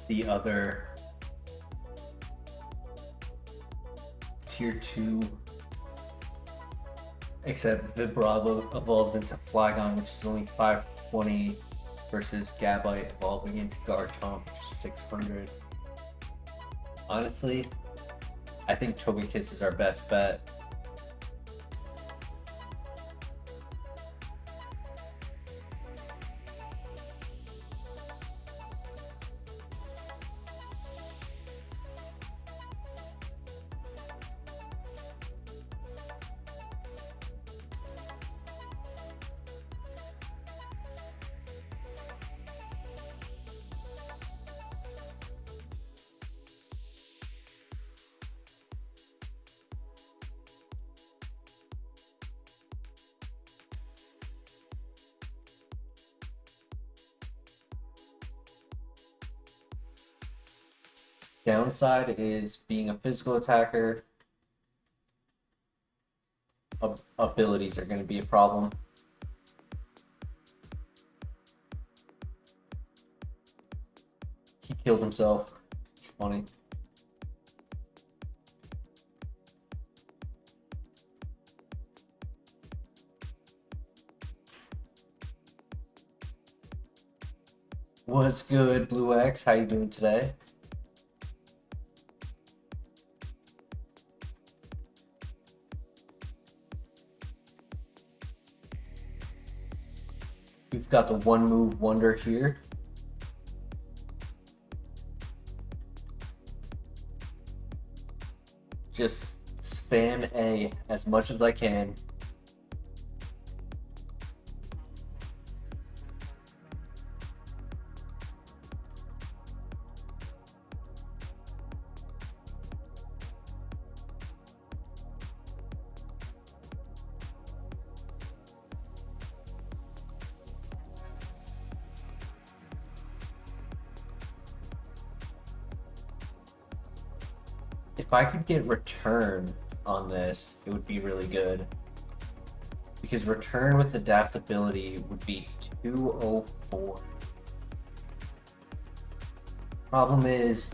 The other tier 2, except Vibrava evolves into Flygon, which is only 520, versus Gabite evolving into Garchomp, which is 600. Honestly, I think Togekiss is our best bet. Downside is being a physical attacker. Abilities are going to be a problem. He killed himself. It's funny. What's good, Blue X? How you doing today? We've got the one move wonder here. Just spam A as much as I can. If I could get return on this, it would be really good. Because return with adaptability would be 204. Problem is,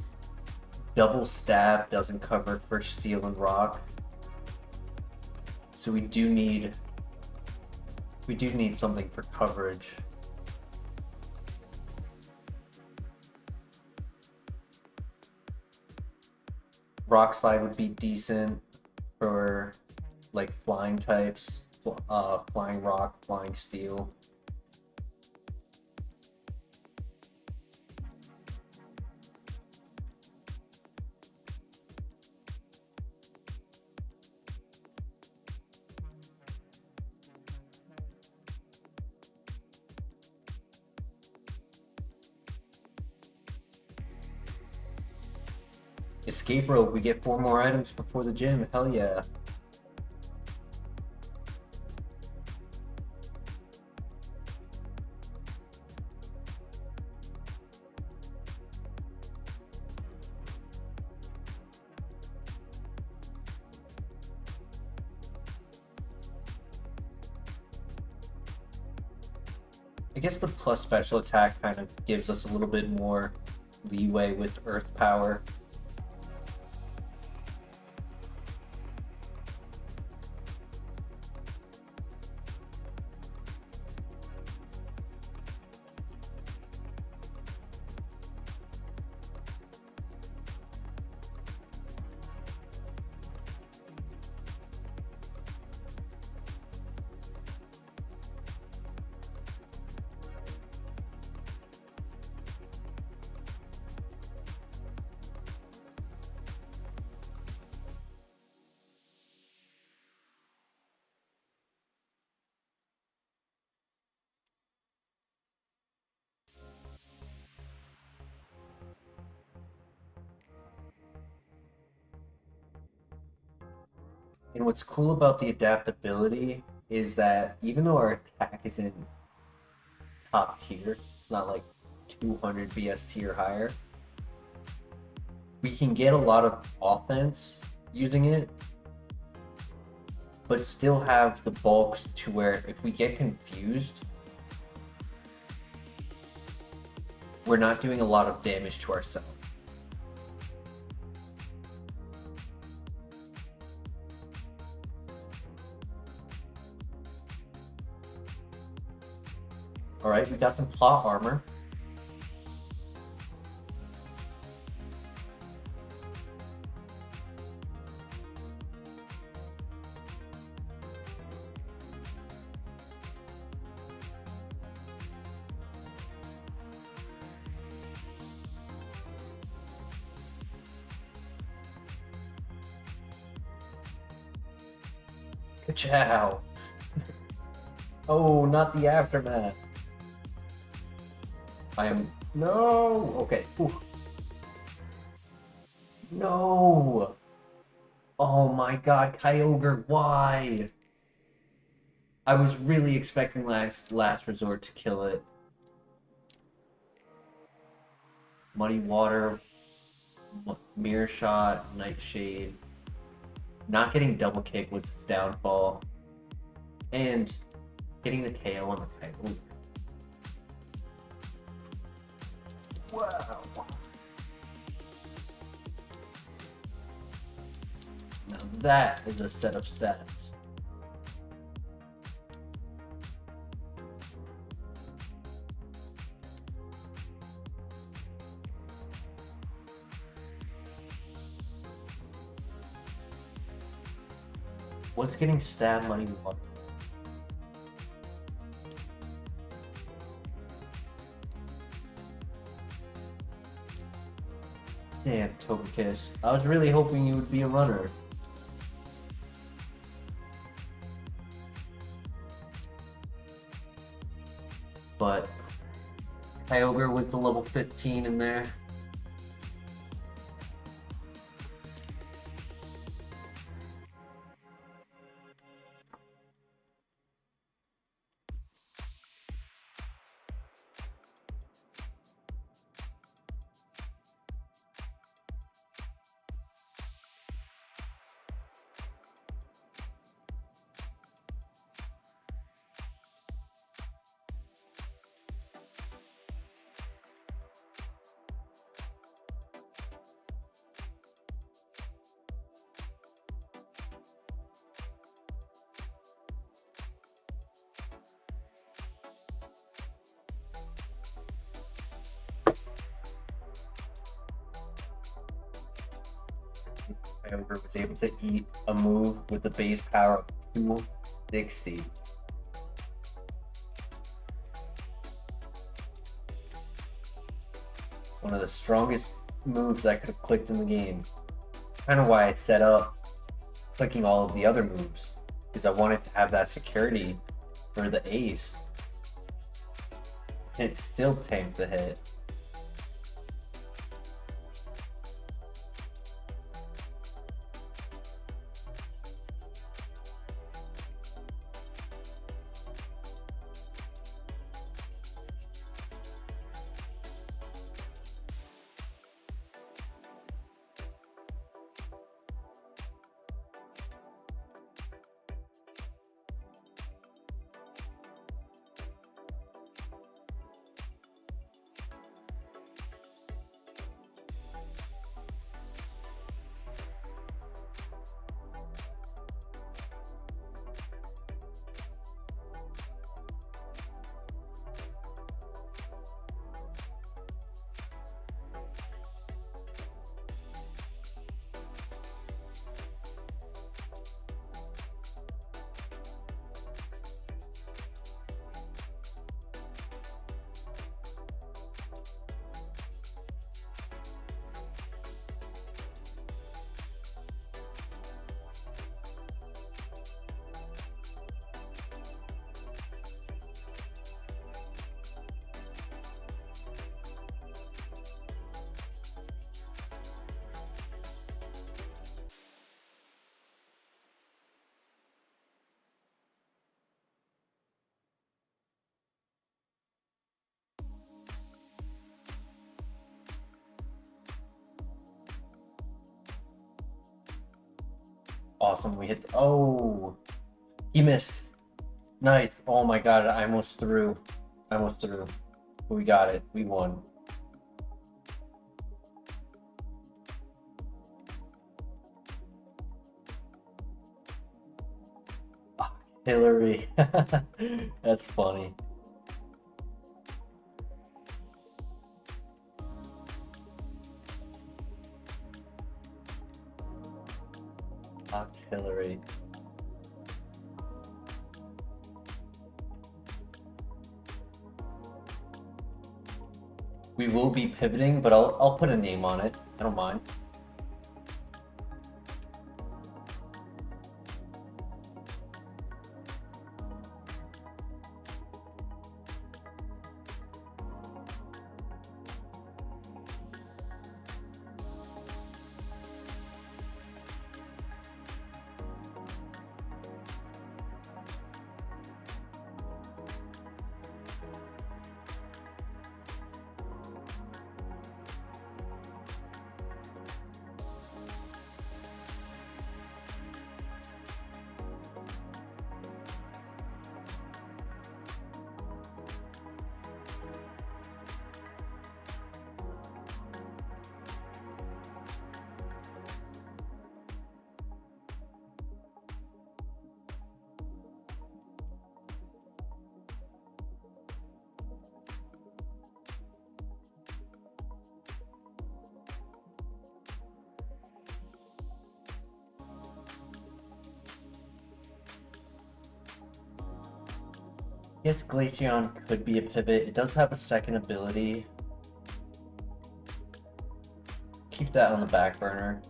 double stab doesn't cover for steel and rock. So we do need something for coverage. Rock slide would be decent for like flying types, flying rock, flying steel. Escape rope, we get 4 more items before the gym. Hell yeah. I guess the plus special attack kind of gives us a little bit more leeway with earth power. And what's cool about the adaptability is that even though our attack isn't top tier, it's not like 200 BST or higher, we can get a lot of offense using it, but still have the bulk to where if we get confused, we're not doing a lot of damage to ourselves. Alright, we got some plot armor. Ka-chow! Oh, not the aftermath. I am... No! Okay. Ooh. No! Oh my god, Kyogre, why? I was really expecting last resort to kill it. Muddy Water, Mirror Shot, Nightshade. Not getting Double Kick was its downfall. And getting the KO on the Kyogre. Wow. Now that is a set of stats. What's getting stabbed Muddy Water? Damn, Togekiss. I was really hoping you would be a runner. But Kyogre was the level 15 in there. Kyogre was able to eat a move with the base power of 260. One of the strongest moves I could have clicked in the game. Kind of why I set up clicking all of the other moves, because I wanted to have that security for the ace. It still tanked the hit. Awesome, we hit. Oh, he missed. Nice. Oh my god, I almost threw. We got it. We won. Hillary. That's funny. Hillary. We will be pivoting, but I'll put a name on it. I don't mind. Yes, Glaceon could be a pivot. It does have a second ability. Keep that on the back burner.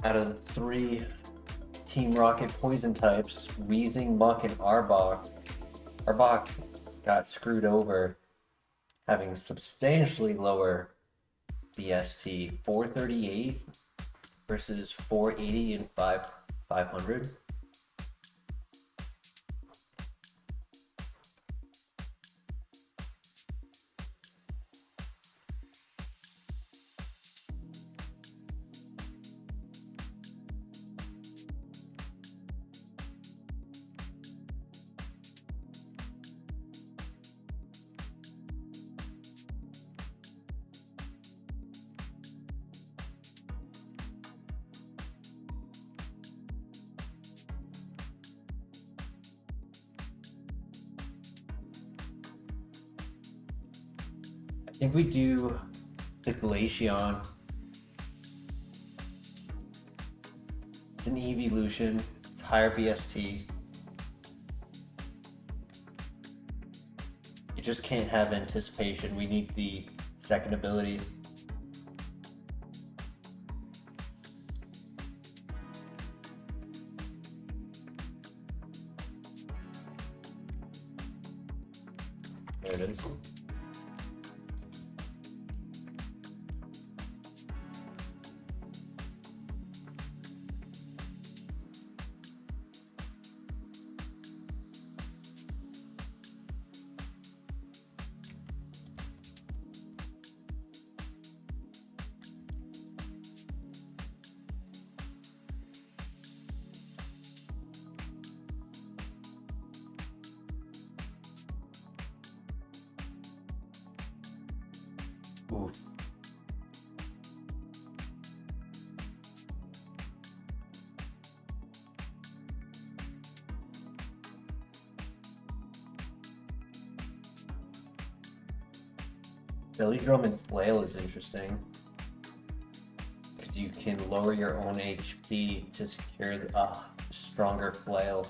Out of the 3 Team Rocket poison types, Weezing, Muck, and Arbok, Arbok got screwed over, having substantially lower BST, 438 versus 480 and 500. I think we do the Glaceon. It's an evolution. It's higher BST. You just can't have anticipation. We need the second ability. There it is. Ooh. Belly Drum and Flail is interesting because you can lower your own HP to secure a stronger flail.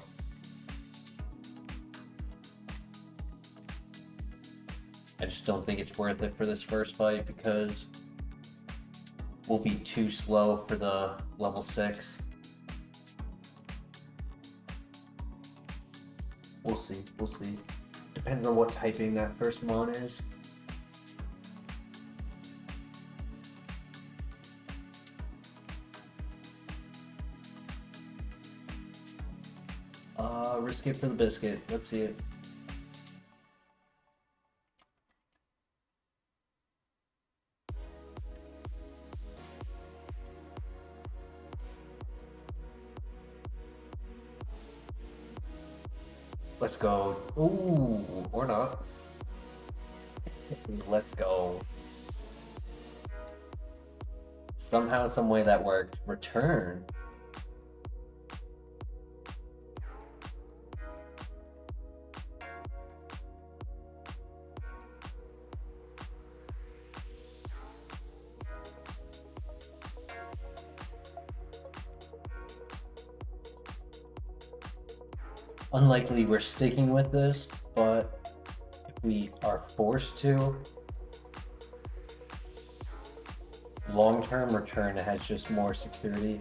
I just don't think it's worth it for this first fight because we'll be too slow for the level 6. We'll see, we'll see. Depends on what typing that first mon is. Risk it for the biscuit. Let's see it. Let's go. Ooh, or not. Let's go. Somehow, some way that worked. Return. Unlikely we're sticking with this, but if we are forced to, long-term return has just more security.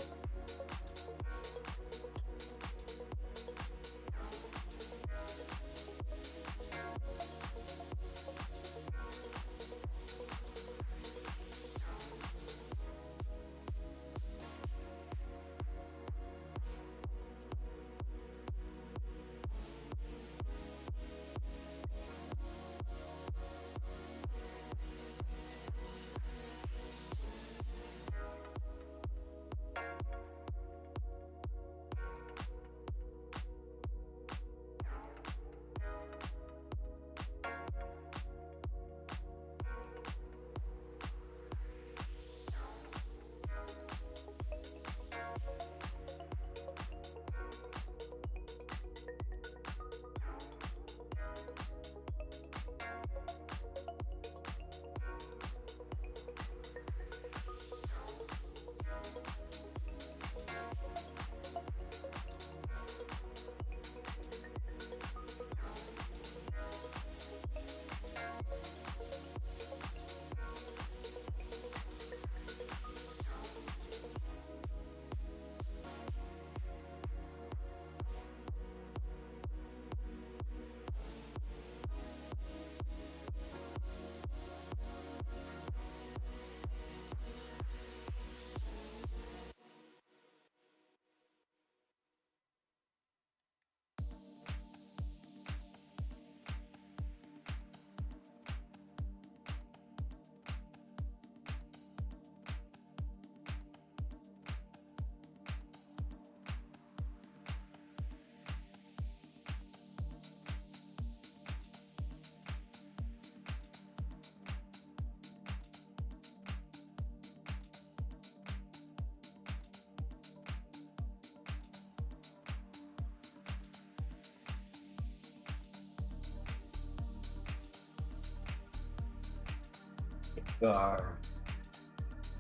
Gengar.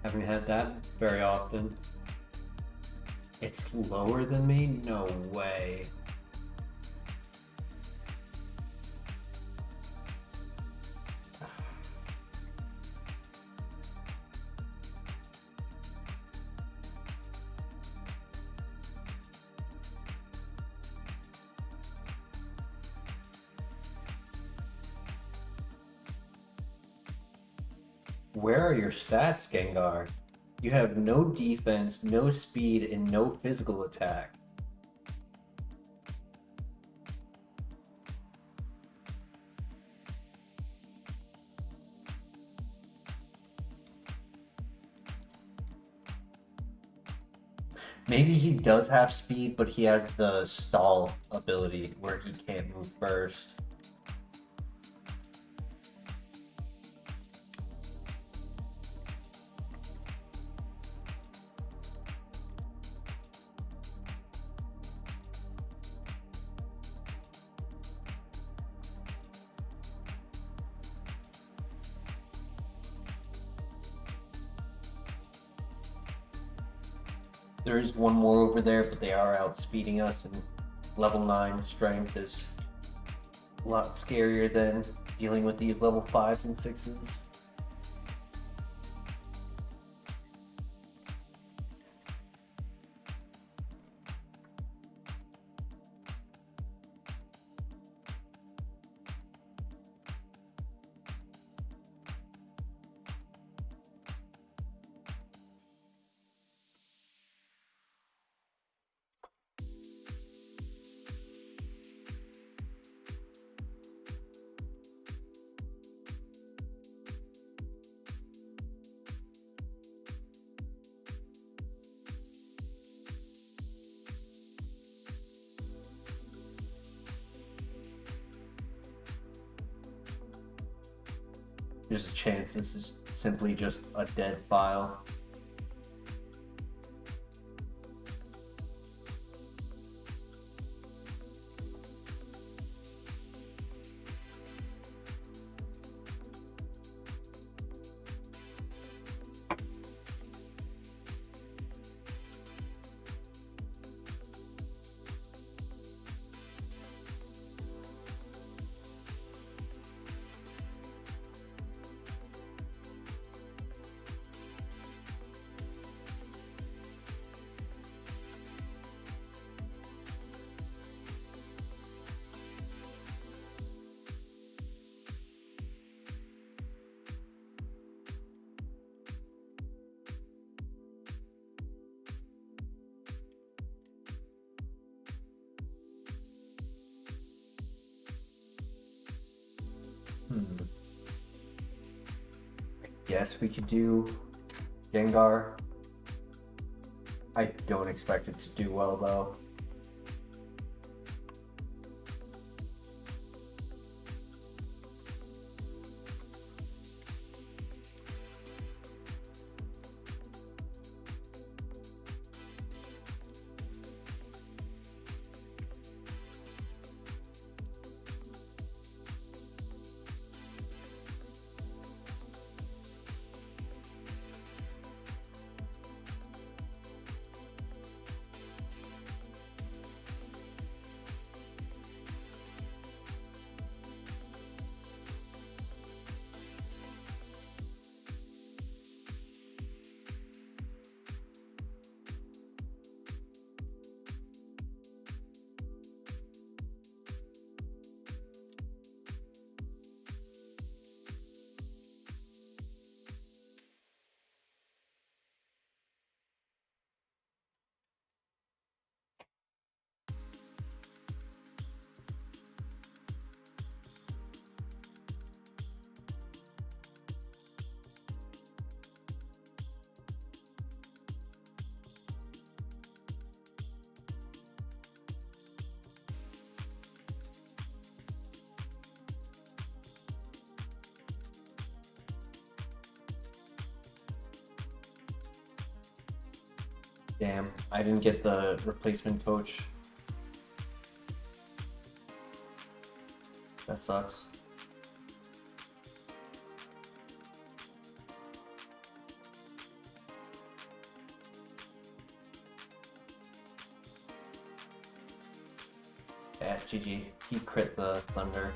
Haven't had that very often. It's lower than me? No way. Where are your stats, Gengar? You have no defense, no speed, and no physical attack. Maybe he does have speed, but he has the stall ability where he can't move first. There is one more over there, but they are outspeeding us, and level 9 strength is a lot scarier than dealing with these level 5s and 6s. There's a chance this is simply just a dead file. Yes, we could do Gengar. I don't expect it to do well though. Damn, I didn't get the replacement coach. That sucks. FGG. He crit the thunder.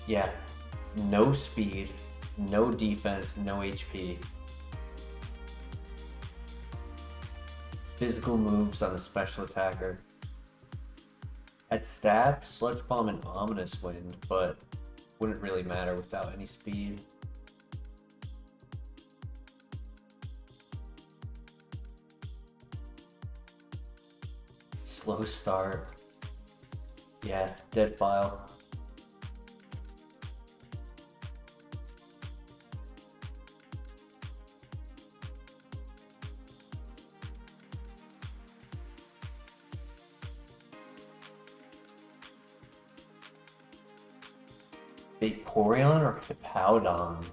Yeah, no speed, no defense, no HP. Physical moves on a special attacker. At stab, Sludge Bomb and Ominous Wind, but wouldn't really matter without any speed. Slow start. Yeah, dead file. Vaporeon or Hippowdon?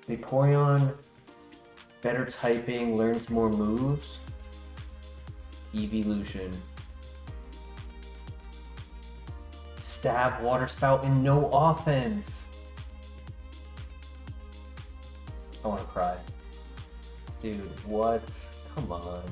Vaporeon, better typing, learns more moves. Evolution. Stab, Water Spout, and no offense. I wanna cry. Dude, what? Come on.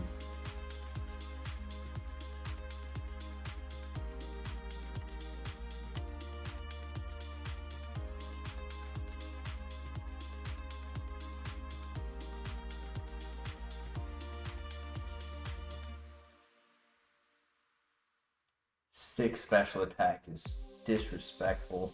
Six special attack is disrespectful.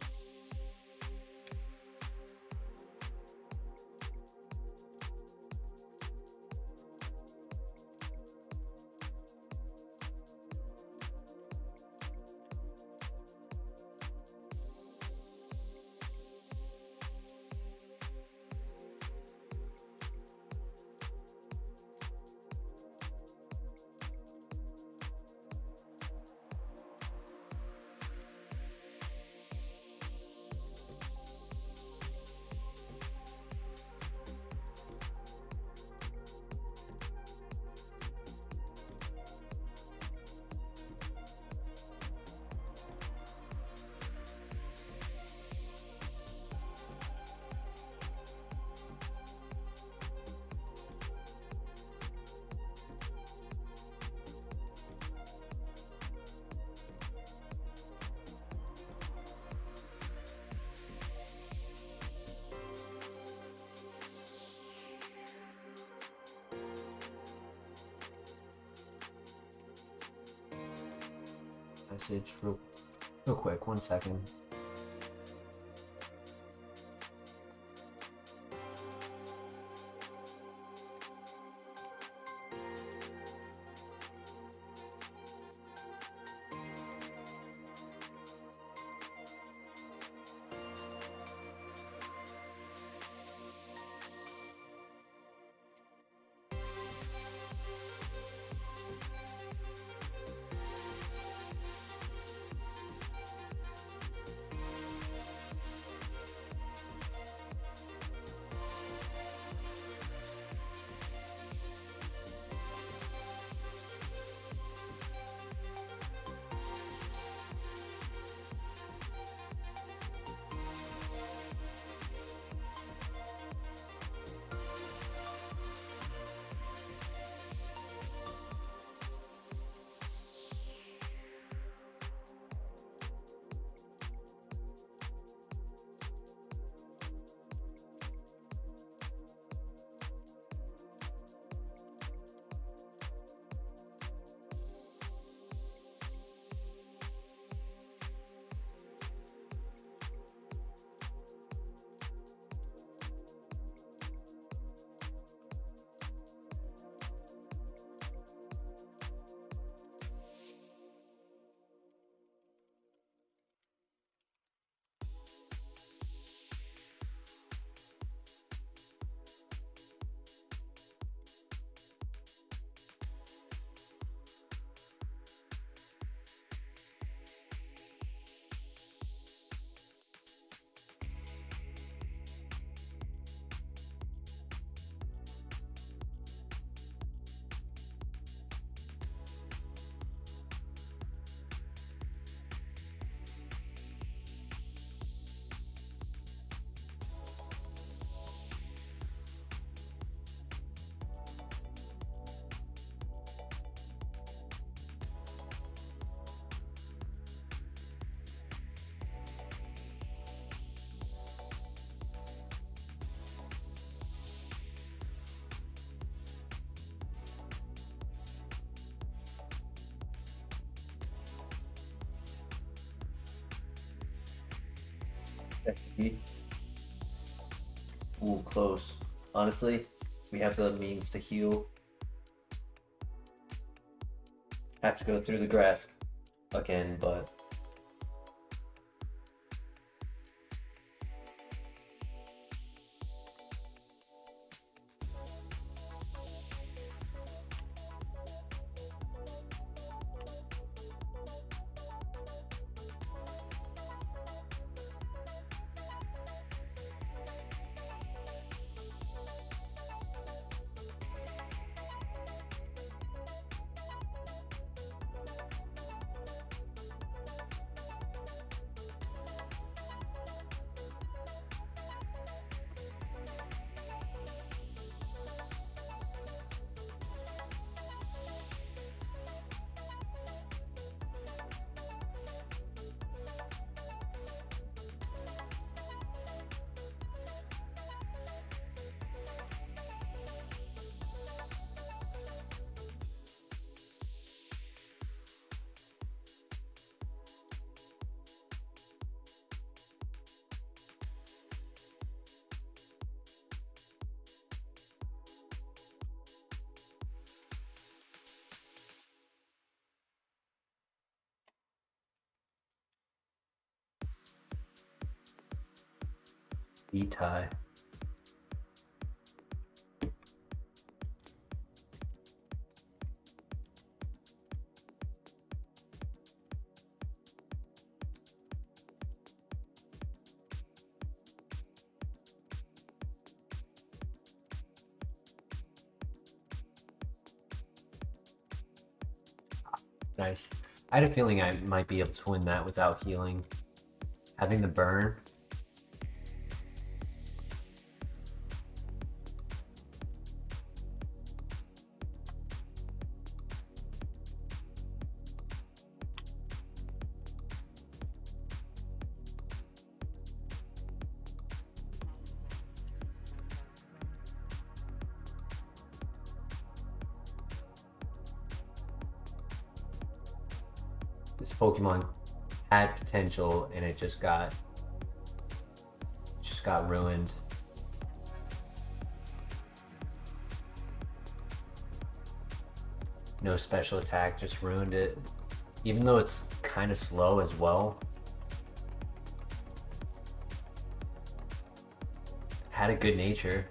Message real quick, 1 second. FTP. Ooh, close. Honestly, we have the means to heal. Have to go through the grass again, but E-tie. Nice. I had a feeling I might be able to win that without healing. Having the burn. This Pokemon had potential and it just got ruined. No special attack, just ruined it. Even though it's kind of slow as well. Had a good nature.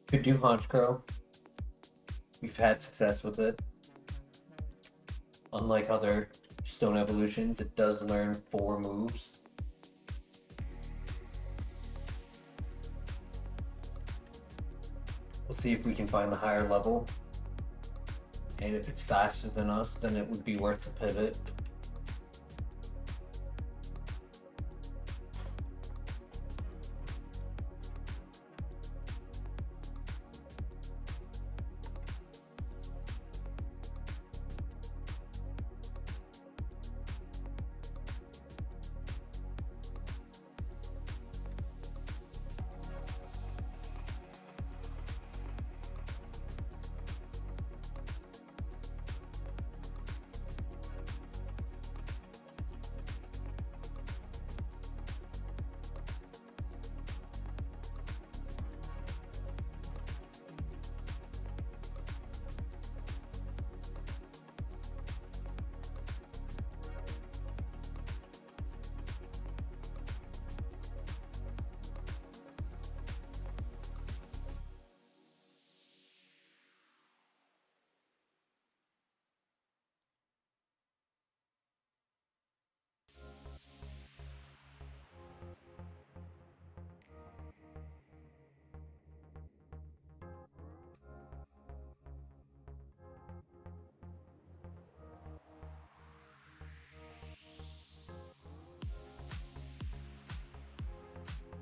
Could do Honchkrow. We've had success with it. Unlike other stone evolutions, it does learn 4 moves. We'll see if we can find the higher level. And if it's faster than us, then it would be worth the pivot.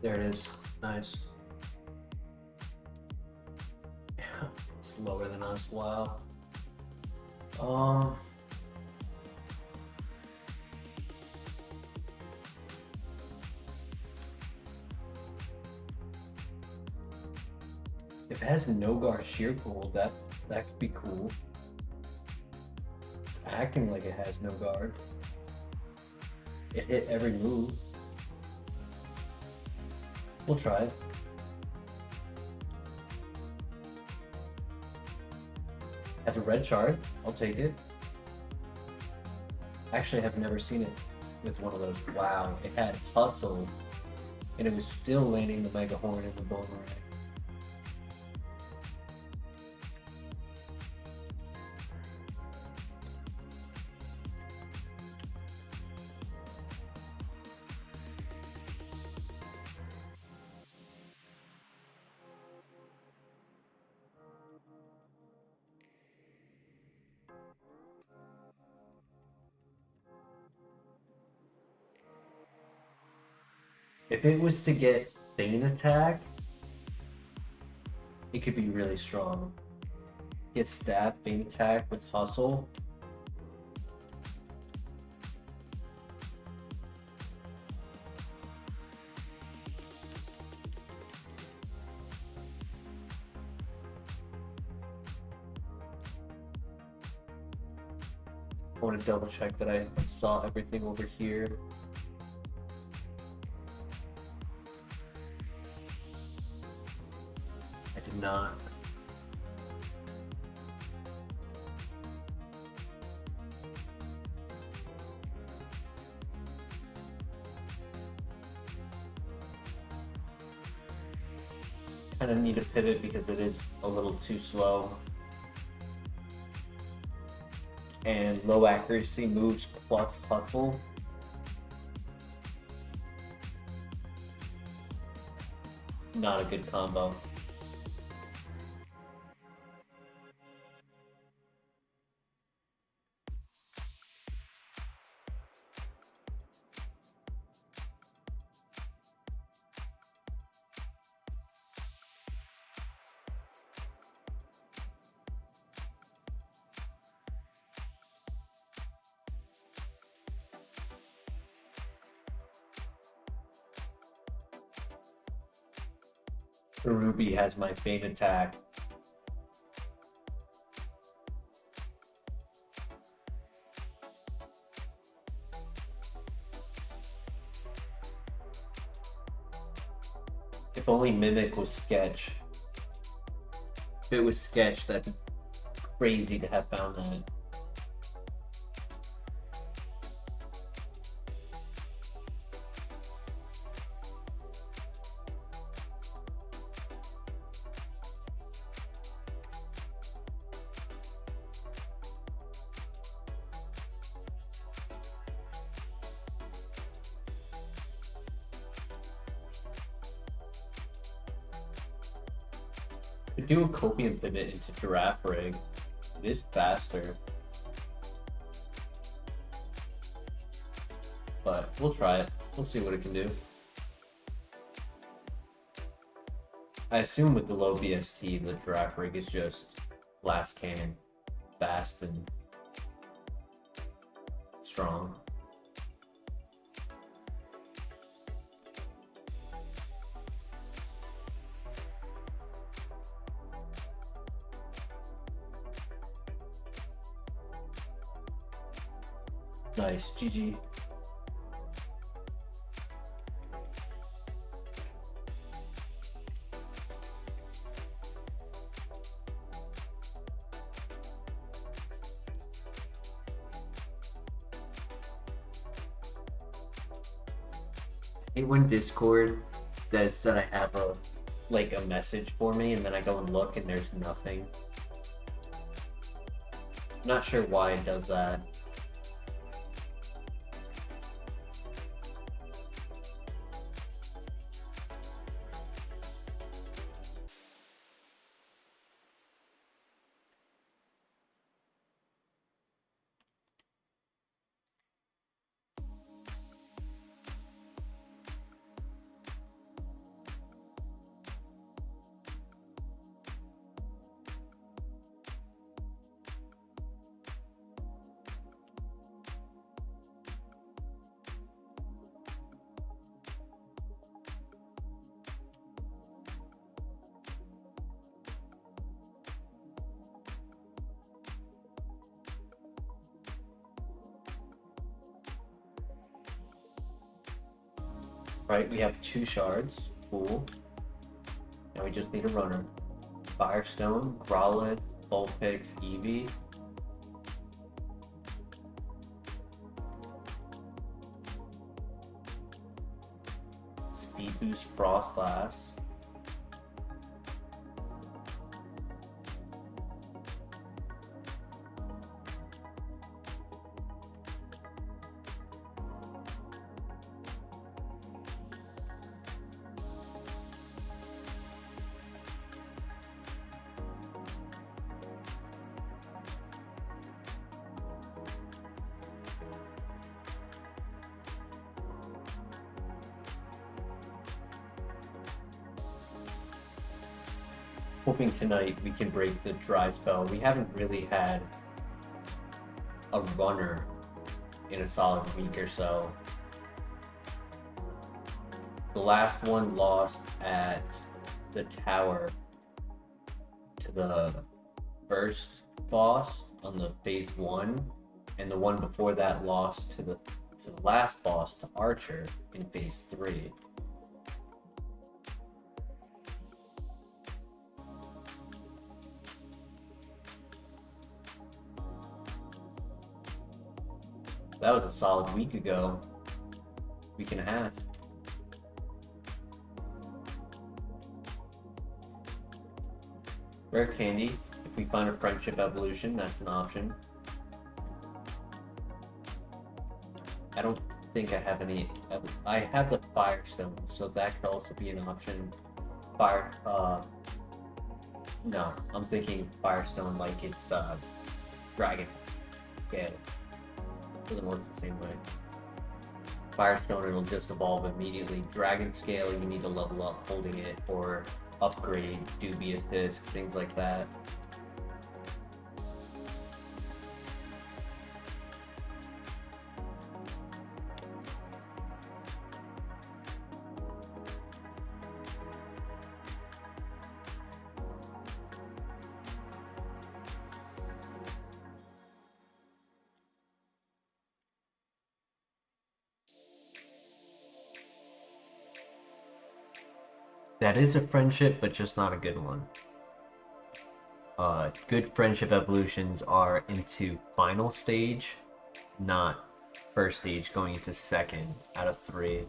There it is. Nice. It's slower than us. Wow. If it has no guard sheer pull, that could be cool. It's acting like it has no guard. It hit every move. We'll try it. Has a red shard. I'll take it. Actually, I've never seen it with one of those. Wow, it had hustle, and it was still landing the Mega Horn in the Boomerang. If it was to get Feint Attack, it could be really strong. Get Stab, Feint Attack with Hustle. I want to double check that I saw everything over here. I did not. Kind of need a pivot because it is a little too slow. And low accuracy moves plus hustle. Not a good combo. The Ruby has my Feint Attack. If only Mimic was Sketch. If it was Sketch, that'd be crazy to have found that. Could do a Copium pivot into Giraffe Rig. It is faster. But we'll try it. We'll see what it can do. I assume with the low BST, the Giraffe Rig is just Blast Cannon. Fast and strong. Nice, GG. I hate when Discord says that I have a message for me and then I go and look and there's nothing. I'm not sure why it does that. Right, we have 2 shards. Cool. Now we just need a runner. Firestone, Growlithe, Vulpix, Eevee. Speed Boost, Frostlass. Hoping tonight we can break the dry spell. We haven't really had a runner in a solid week or so. The last one lost at the tower to the first boss on the phase 1, and the one before that lost to the last boss, to Archer, in phase 3. That was a solid week ago. Week and a half. Rare candy. If we find a friendship evolution, that's an option. I don't think I have any. I have the Firestone, so that could also be an option. No, I'm thinking Firestone like it's Dragon Gale. Doesn't work the same way. Firestone, it'll just evolve immediately. Dragon Scale, you need to level up holding it, or upgrade Dubious Disc, things like that. That is a friendship, but just not a good one. Good friendship evolutions are into final stage, not first stage going into second out of 3.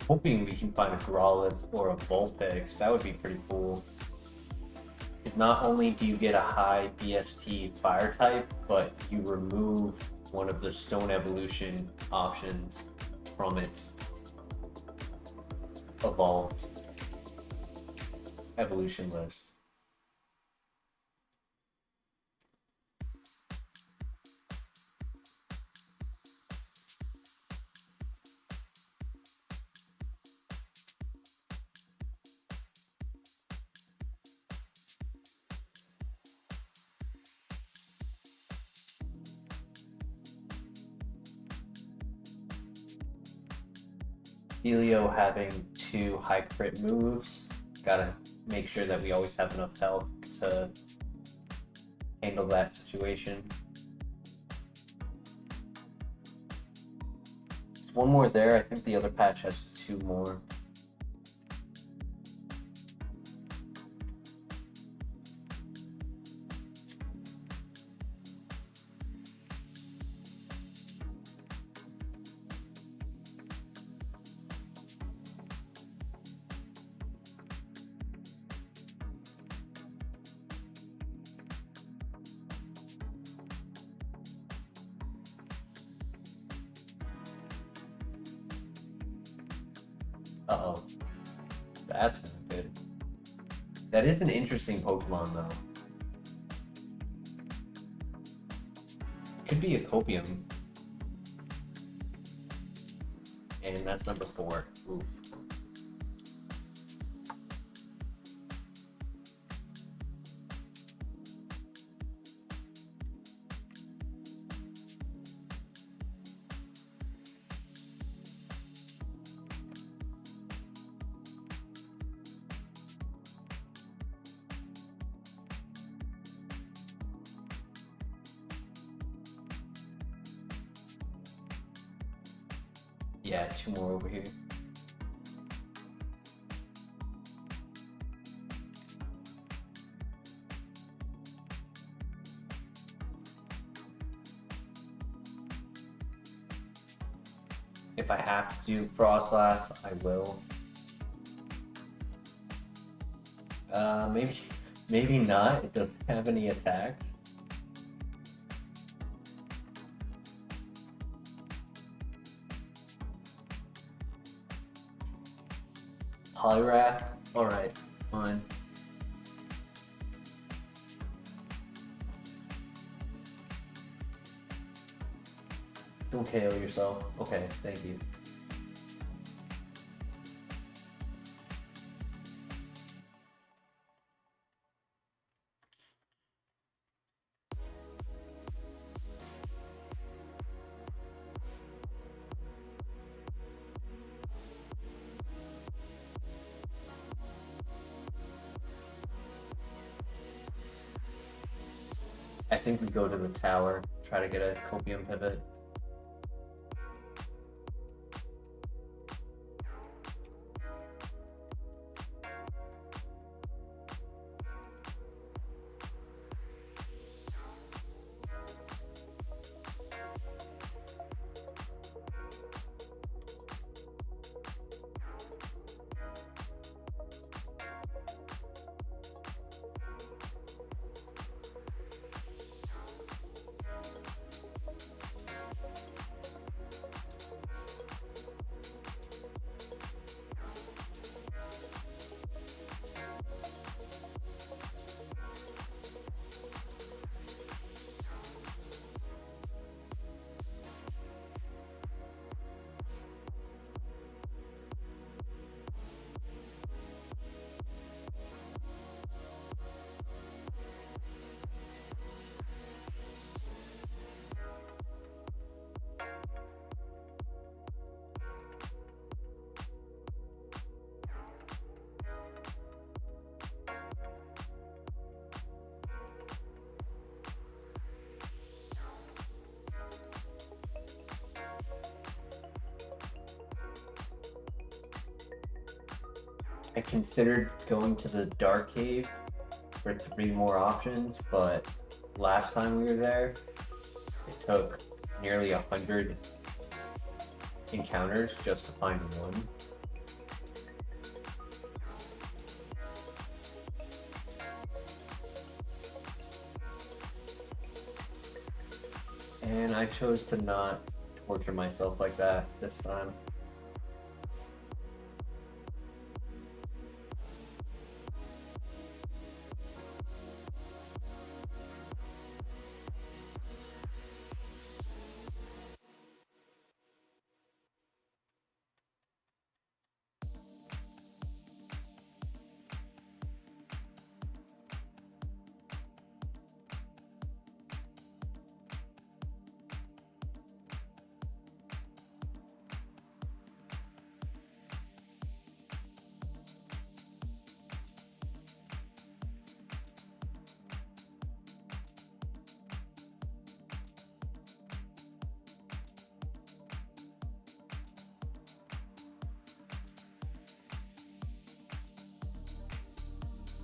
Hoping we can find a Growlithe or a Vulpix. That would be pretty cool. Because not only do you get a high BST fire type, but you remove one of the stone evolution options from its evolved evolution list. Helio having 2 high crit moves, gotta make sure that we always have enough health to handle that situation. There's 1 more there, I think the other patch has 2 more. Uh-oh. That's not good. That is an interesting Pokemon, though. Could be a Copium. And that's number 4. Oof. Yeah, 2 more over here. If I have to do Frostlass, I will. Maybe not. It doesn't have any attacks. Poliwrath? Alright, fine. Don't KO yourself. Okay, thank you. I think we go to the tower, try to get a Copium pivot. I considered going to the Dark Cave for 3 more options, but last time we were there, it took nearly 100 encounters just to find 1. And I chose to not torture myself like that this time.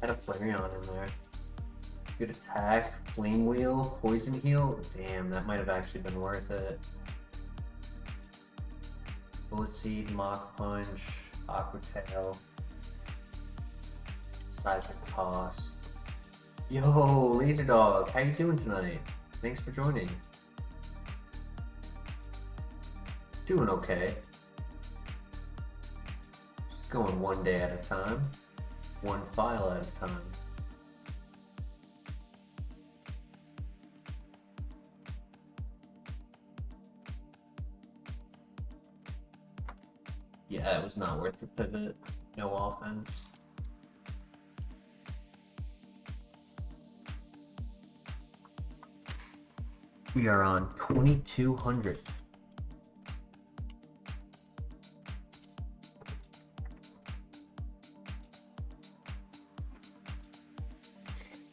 Had a Flareon in there. Good attack, Flame Wheel, Poison Heal. Damn, that might have actually been worth it. Bullet Seed, Mach Punch, Aqua Tail, Seismic Toss. Yo, Laser Dog, how you doing tonight? Thanks for joining. Doing okay. Just going one day at a time. One file at a time. Yeah, it was not worth the pivot. No offense. We are on 2200.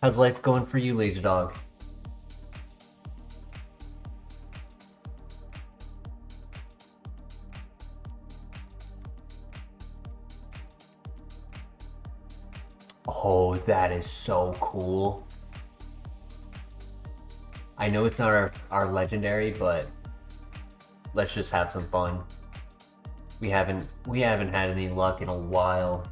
How's life going for you, Laser Dog? Oh, that is so cool. I know it's not our legendary, but let's just have some fun. We haven't had any luck in a while.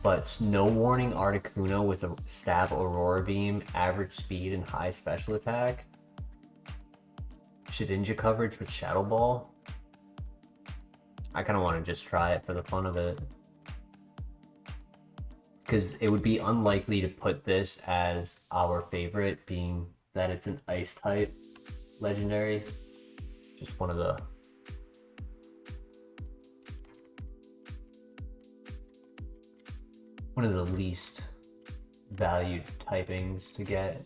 But Snow Warning Articuno with a Stab Aurora Beam, average speed and high special attack. Shedinja coverage with Shadow Ball. I kind of want to just try it for the fun of it. Because it would be unlikely to put this as our favorite, being that it's an Ice type legendary. Just one of the least valued typings to get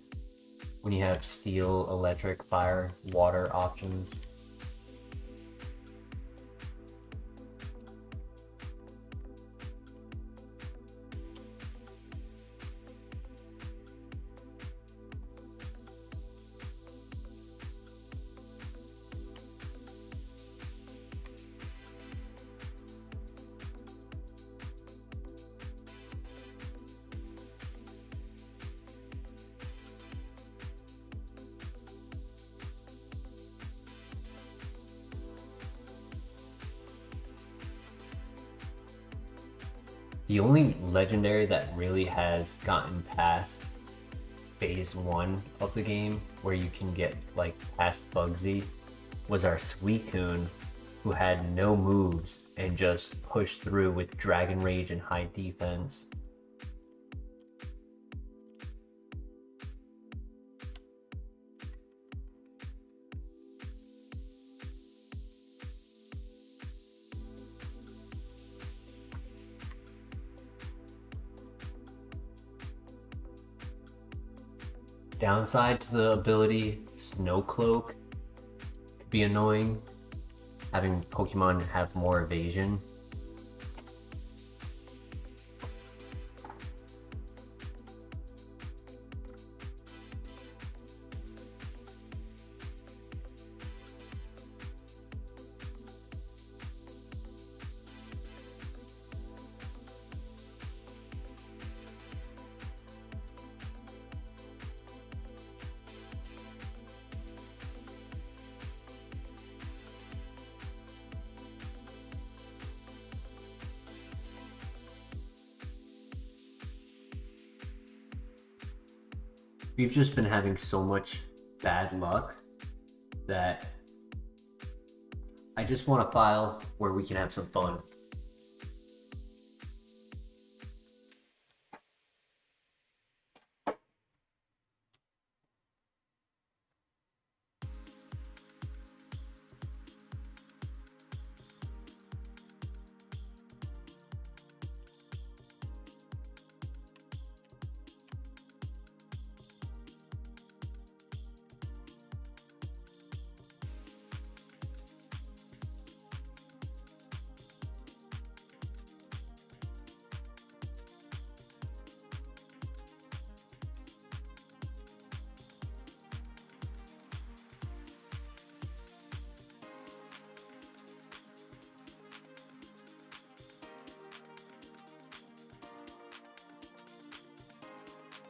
when you have steel, electric, fire, water options. The only legendary that really has gotten past phase 1 of the game, where you can get like past Bugsy, was our Suicune, who had no moves and just pushed through with Dragon Rage and high defense. Downside to the ability, Snow Cloak could be annoying, having Pokemon have more evasion. we've just been having so much bad luck that I just want a file where we can have some fun.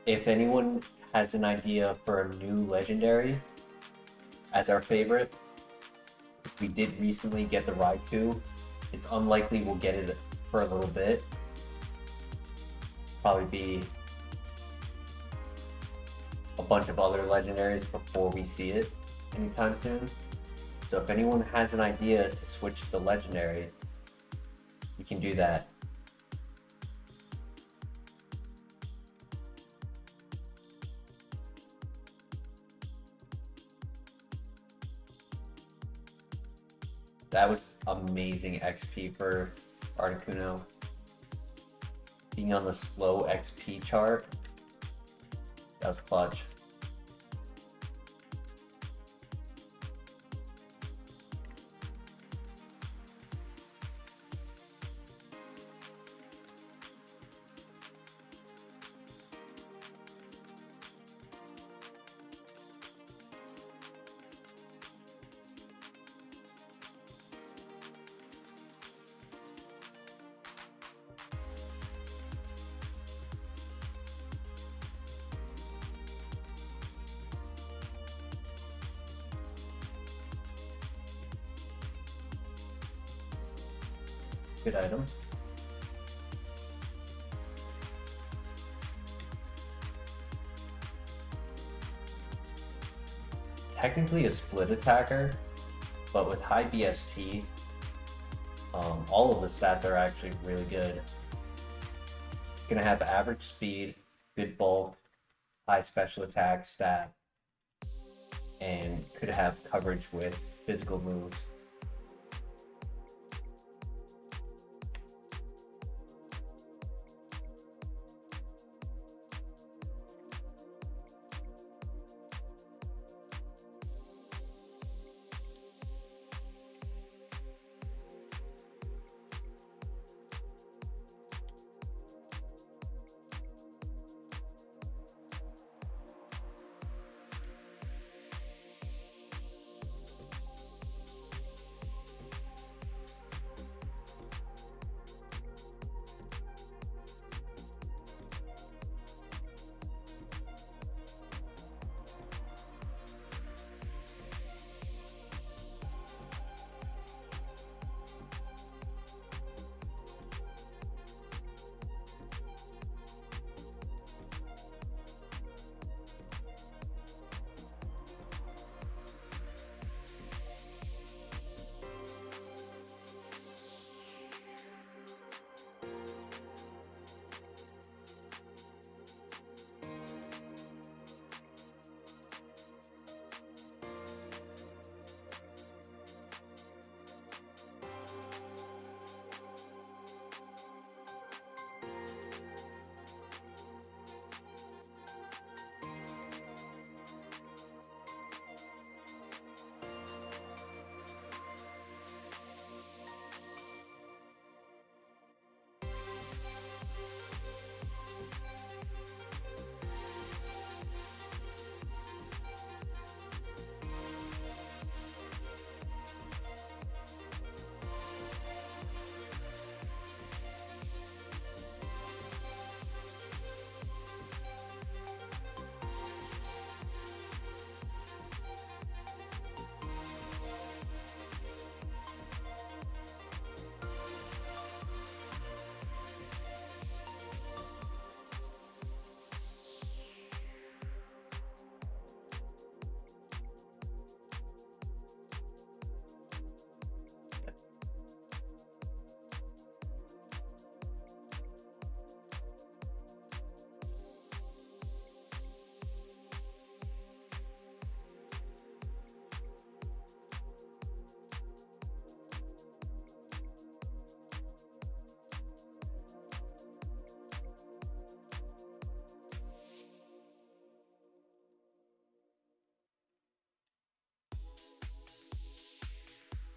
If anyone has an idea for a new legendary as our favorite, we did recently get the Raikou. It's unlikely we'll get it for a little bit. Probably be a bunch of other legendaries before we see it anytime soon. So if anyone has an idea to switch to legendary, we can do that. That was amazing XP for Articuno. Being on the slow XP chart, that was clutch. Good item. Technically a split attacker, but with high BST, all of the stats are actually really good. Gonna have average speed, good bulk, high special attack stat, and could have coverage with physical moves.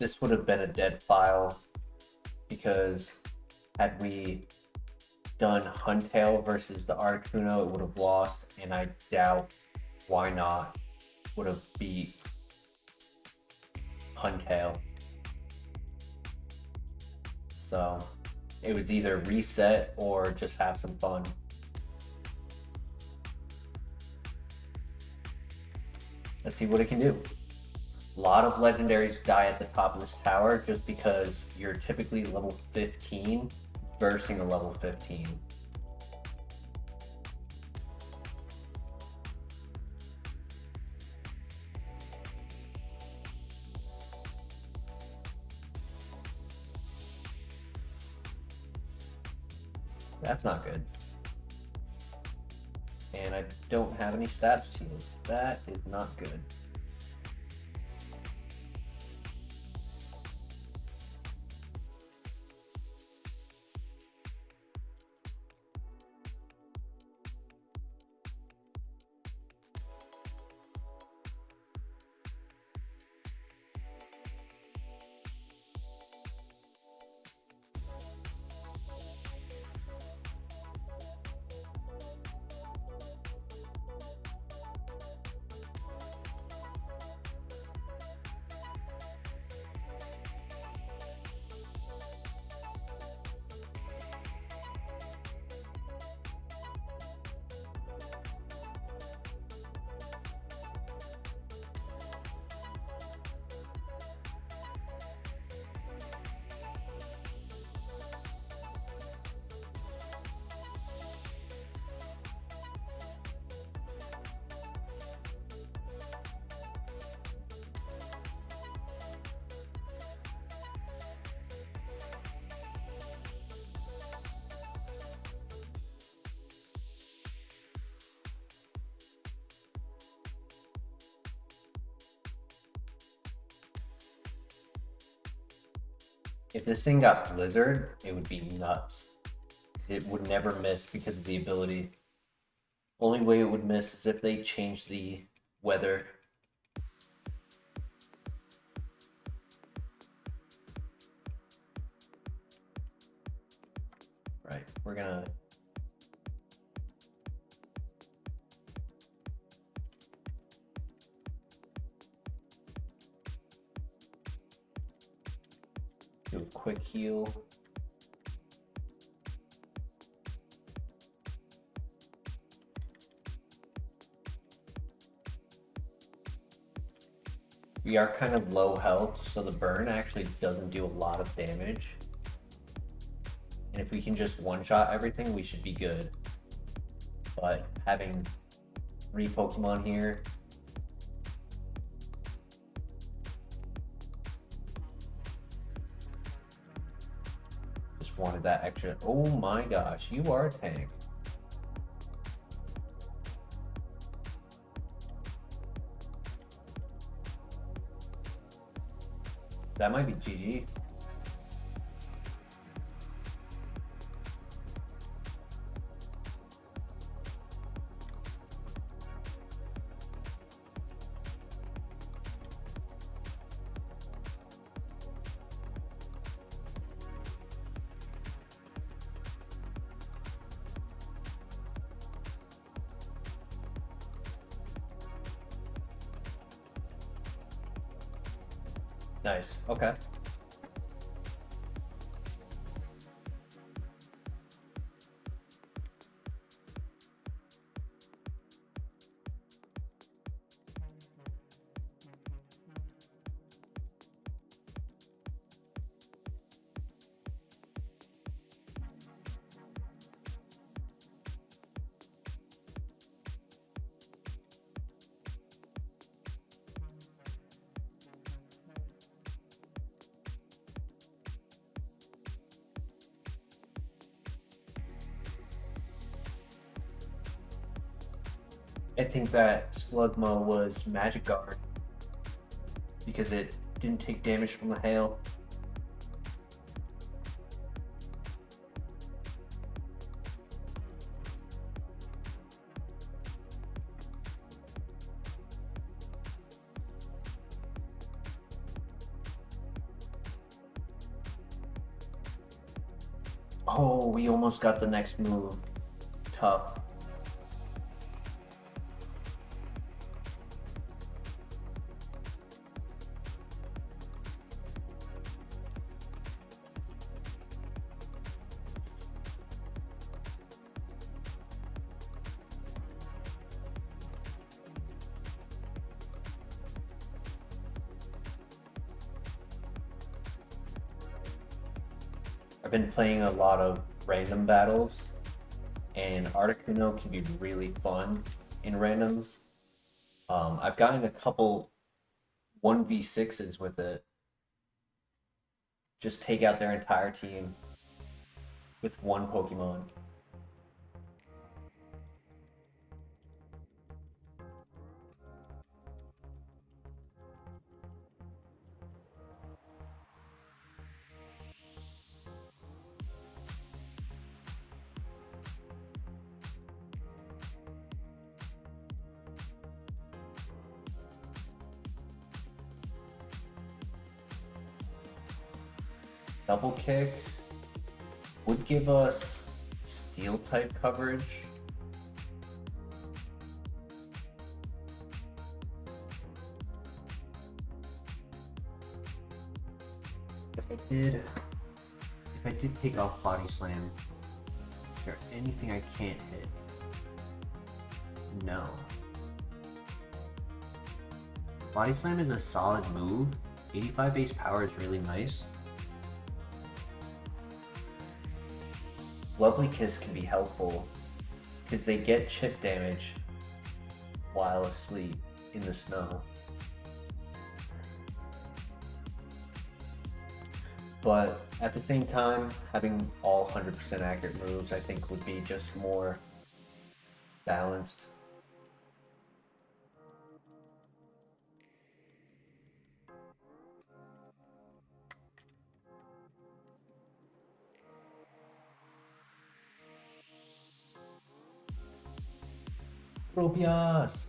this would have been a dead file, because had we done Huntail versus the Articuno, it would have lost, and I doubt Why Not would have beat Huntail. So it was either reset or just have some fun. Let's see what it can do. A lot of legendaries die at the top of this tower just because you're typically level 15 versing a level 15. That's not good. And I don't have any status heals. That is not good. If this thing got Blizzard, it would be nuts. It would never miss because of the ability. Only way it would miss is if they change the weather. Right, we're gonna... do a quick heal. We are kind of low health, so the burn actually doesn't do a lot of damage. And if we can just one-shot everything, we should be good. But having 3 Pokemon here, just wanted that extra. Oh my gosh, you are a tank. That might be GG. Nice, okay. I think that Slugma was Magic Guard because it didn't take damage from the hail. Oh, we almost got the next move. Tough. I've been playing a lot of random battles, and Articuno can be really fun in randoms. I've gotten a couple 1v6s with it. Just take out their entire team with one Pokemon. Double kick would give us steel type coverage. If I did take off Body Slam, is there anything I can't hit? No. Body Slam is a solid move. 85 base power is really nice. Lovely Kiss can be helpful because they get chip damage while asleep in the snow. But at the same time, having all 100% accurate moves I think would be just more balanced. Tropius!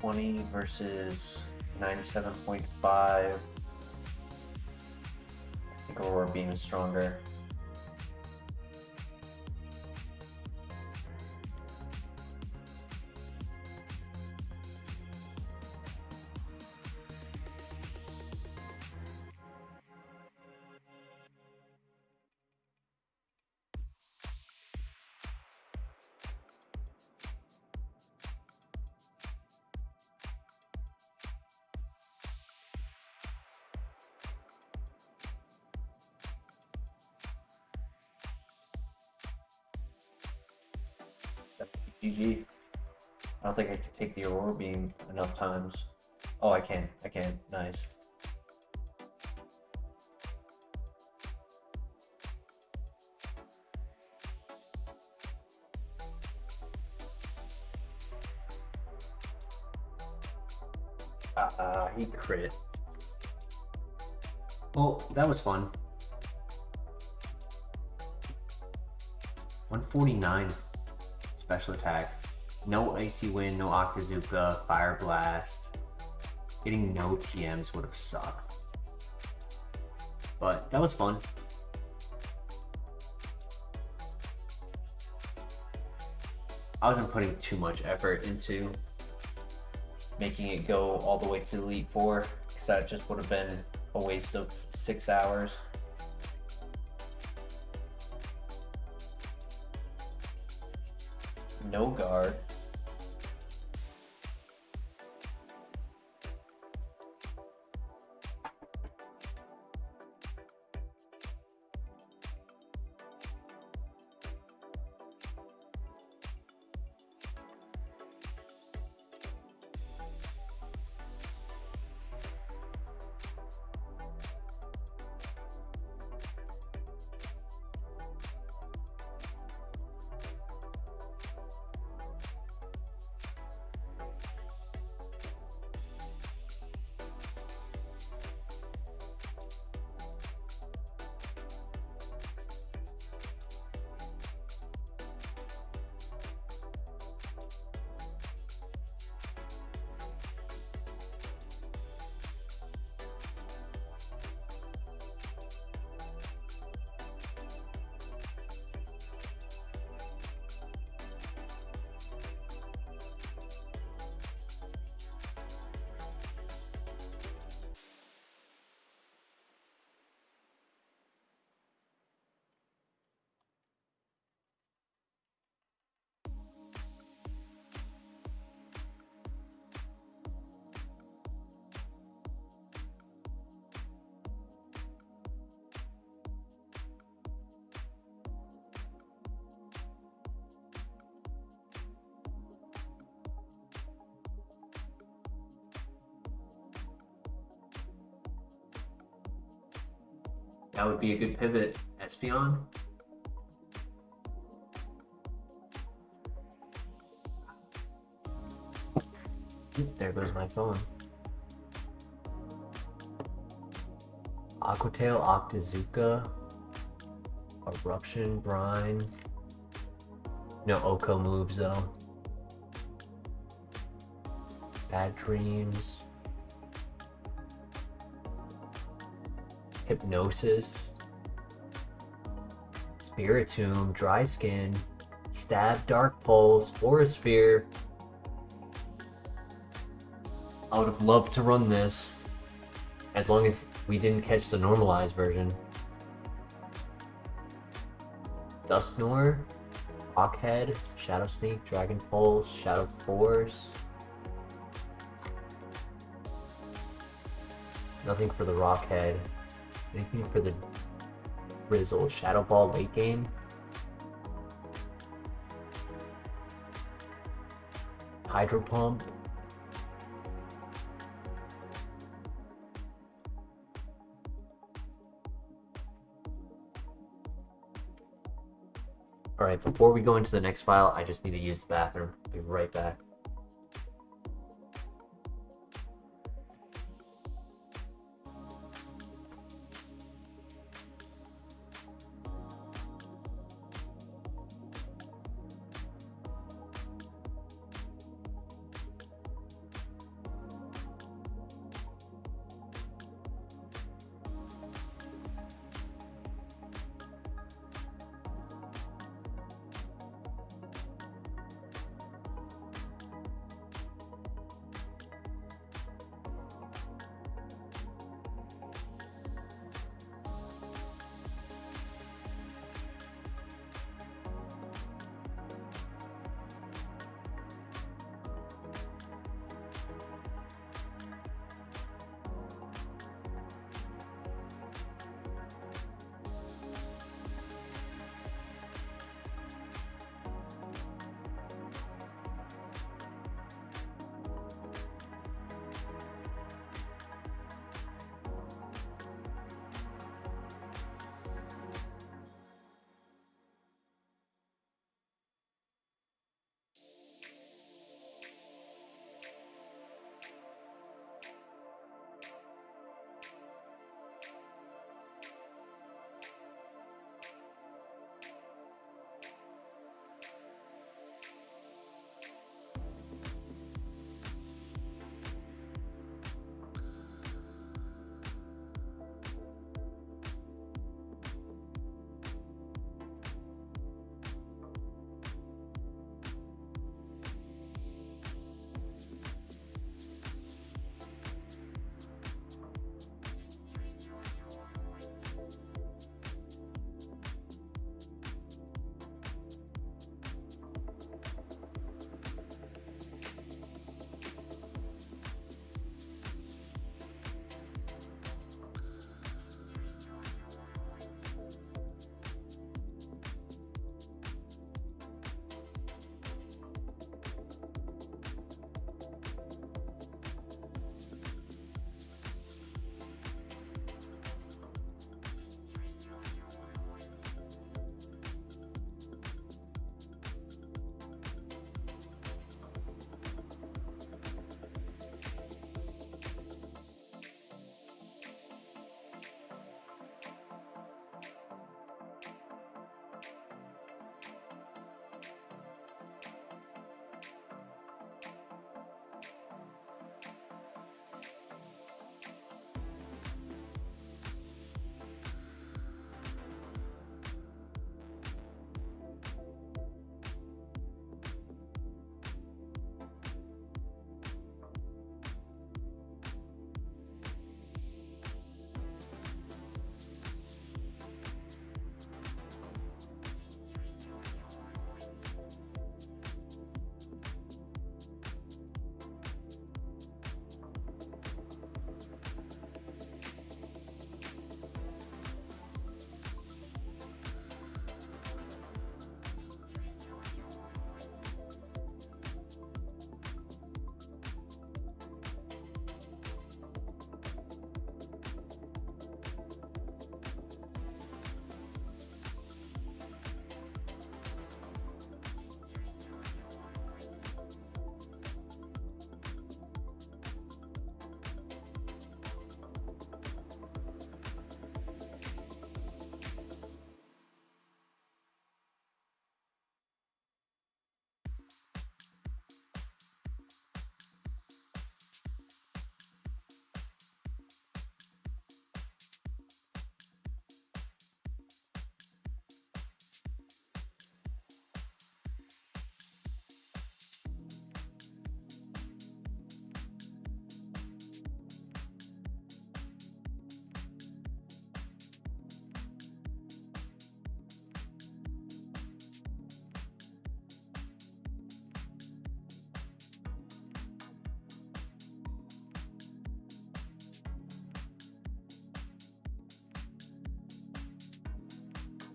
$120 versus 97.5. I think Aurora Beam is stronger. GG. I don't think I can take the Aurora Beam enough times. Oh, I can. I can. Nice. He crit. Well, that was fun. 149 special attack. No Icy Wind, no Octazooka, Fire Blast. Getting no TMs would have sucked. But that was fun. I wasn't putting too much effort into making it go all the way to Elite Four, because that just would have been a waste of 6 hours. No guard. That would be a good pivot. Espeon. There goes my phone. Aquatail, Octazooka, Eruption, Brine. No Oko moves though. Bad Dreams. Hypnosis. Spiritomb, Dry Skin, Stab, Dark Pulse, Aura Sphere. I would have loved to run this, as long as we didn't catch the normalized version. Dusknoir, Rockhead, Shadow Sneak, Dragon Pulse, Shadow Force. Nothing for the Rockhead. Anything for the Rizzle, Shadow Ball late game. Hydro Pump. Alright, before we go into the next file, I just need to use the bathroom. Be right back.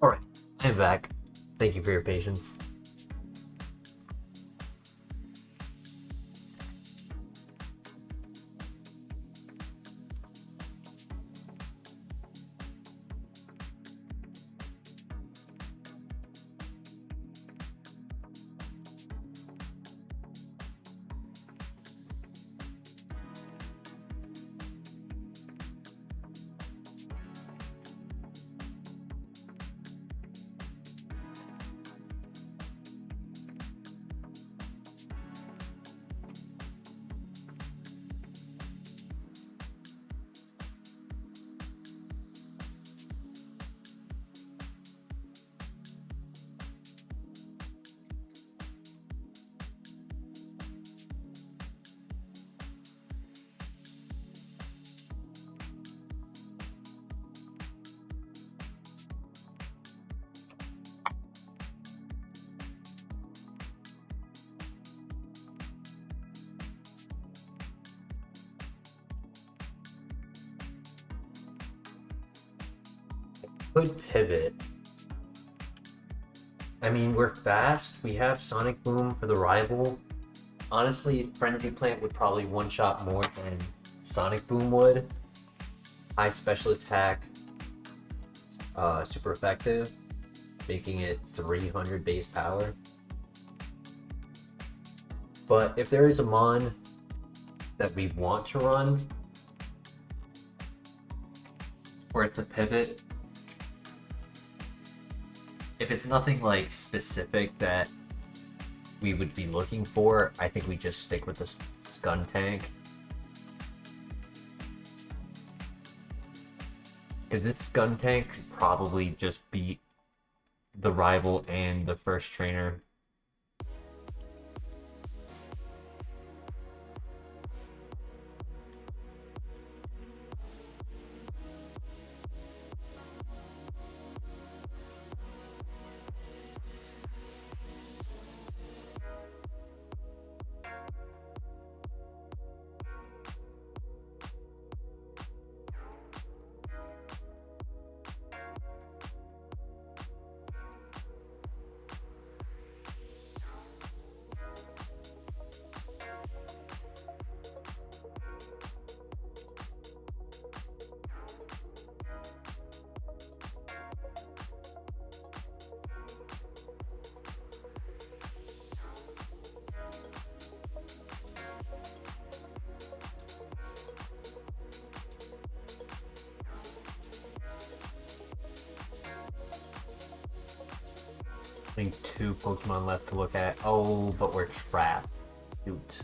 Alright, I am back. Thank you for your patience. Could pivot. I mean, we're fast. We have Sonic Boom for the rival. Honestly, Frenzy Plant would probably one-shot more than Sonic Boom would. High special attack, super effective, making it 300 base power. But if there is a Mon that we want to run, or it's a pivot, if it's nothing like specific that we would be looking for, I think we just stick with the Scun Tank. Because this Scun Tank could probably just beat the rival and the first trainer. I think 2 Pokemon left to look at. Oh, but we're trapped. Shoot.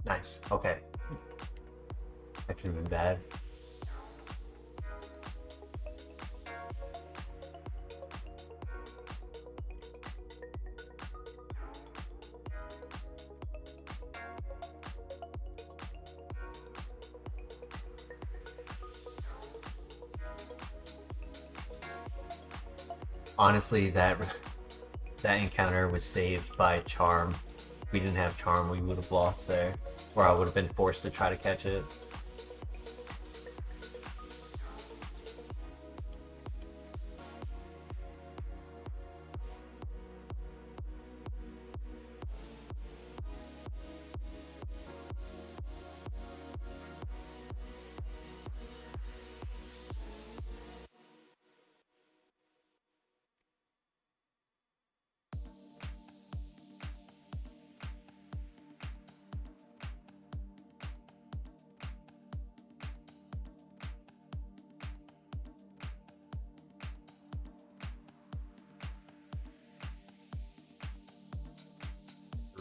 Nice. Okay. That could have been bad. Honestly, that encounter was saved by Charm. If we didn't have Charm, we would have lost there. Or I would have been forced to try to catch it.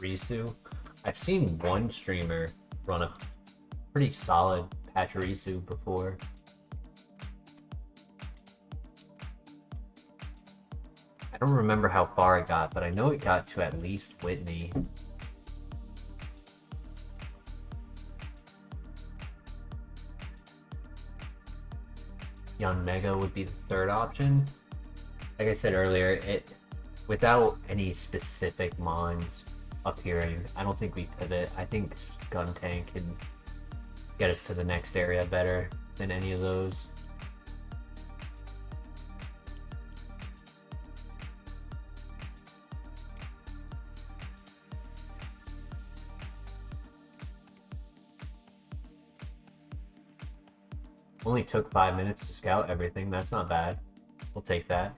Pachirisu. I've seen one streamer run a pretty solid Pachirisu before. I don't remember how far it got, but I know it got to at least Whitney. Yanmega would be the third option. Like I said earlier, it without any specific mons appearing, I don't think we pivot. I think Skuntank can get us to the next area better than any of those. Only took 5 minutes to scout everything. That's not bad. We'll take that.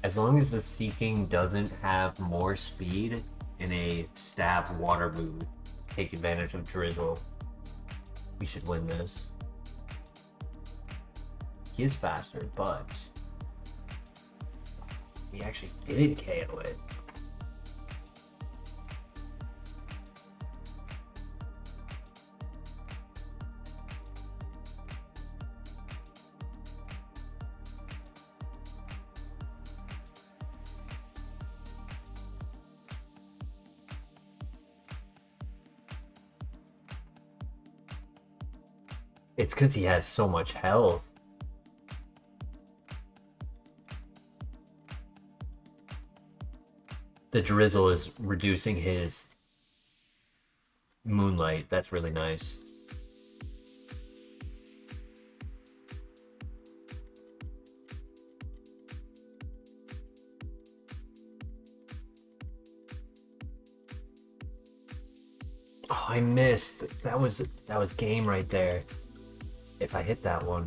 As long as the Seeking doesn't have more speed in a stab water mood, take advantage of Drizzle, we should win this. He is faster, but we actually did KO it. It's because he has so much health. The Drizzle is reducing his Moonlight. That's really nice. Oh, I missed. That was game right there. If I hit that one.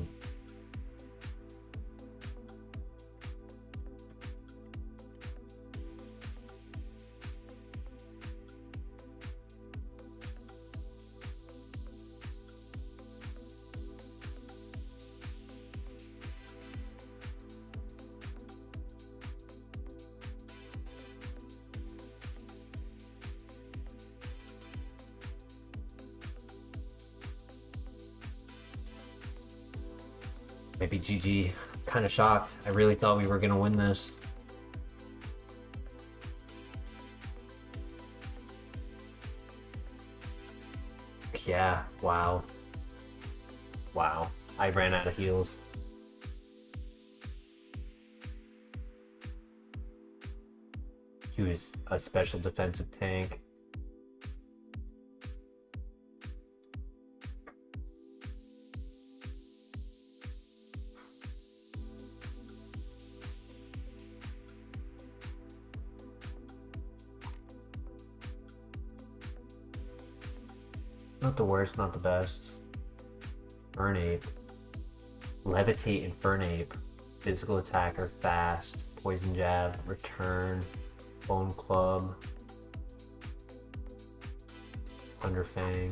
Maybe GG. Kind of shocked. I really thought we were going to win this. Yeah, wow. Wow. I ran out of heals. He was a special defensive tank. Not the worst, not the best. Fernape. Levitate and Fernape. Physical attacker, fast. Poison jab, return. Bone club. Thunderfang.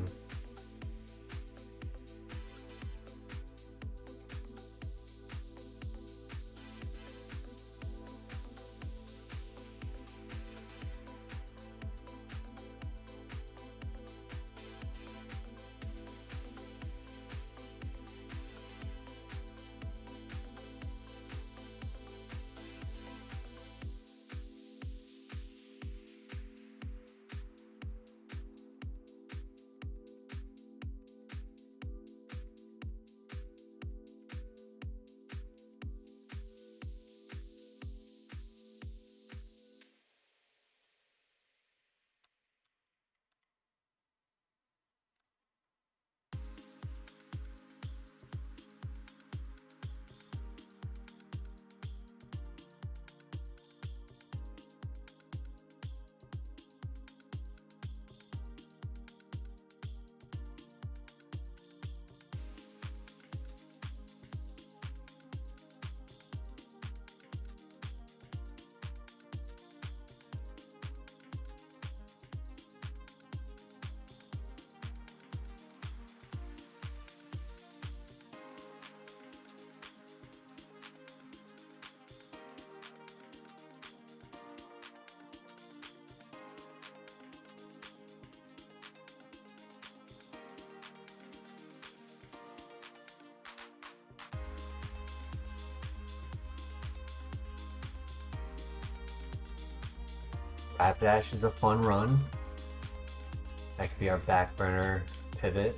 Rapidash is a fun run. That could be our back burner pivot.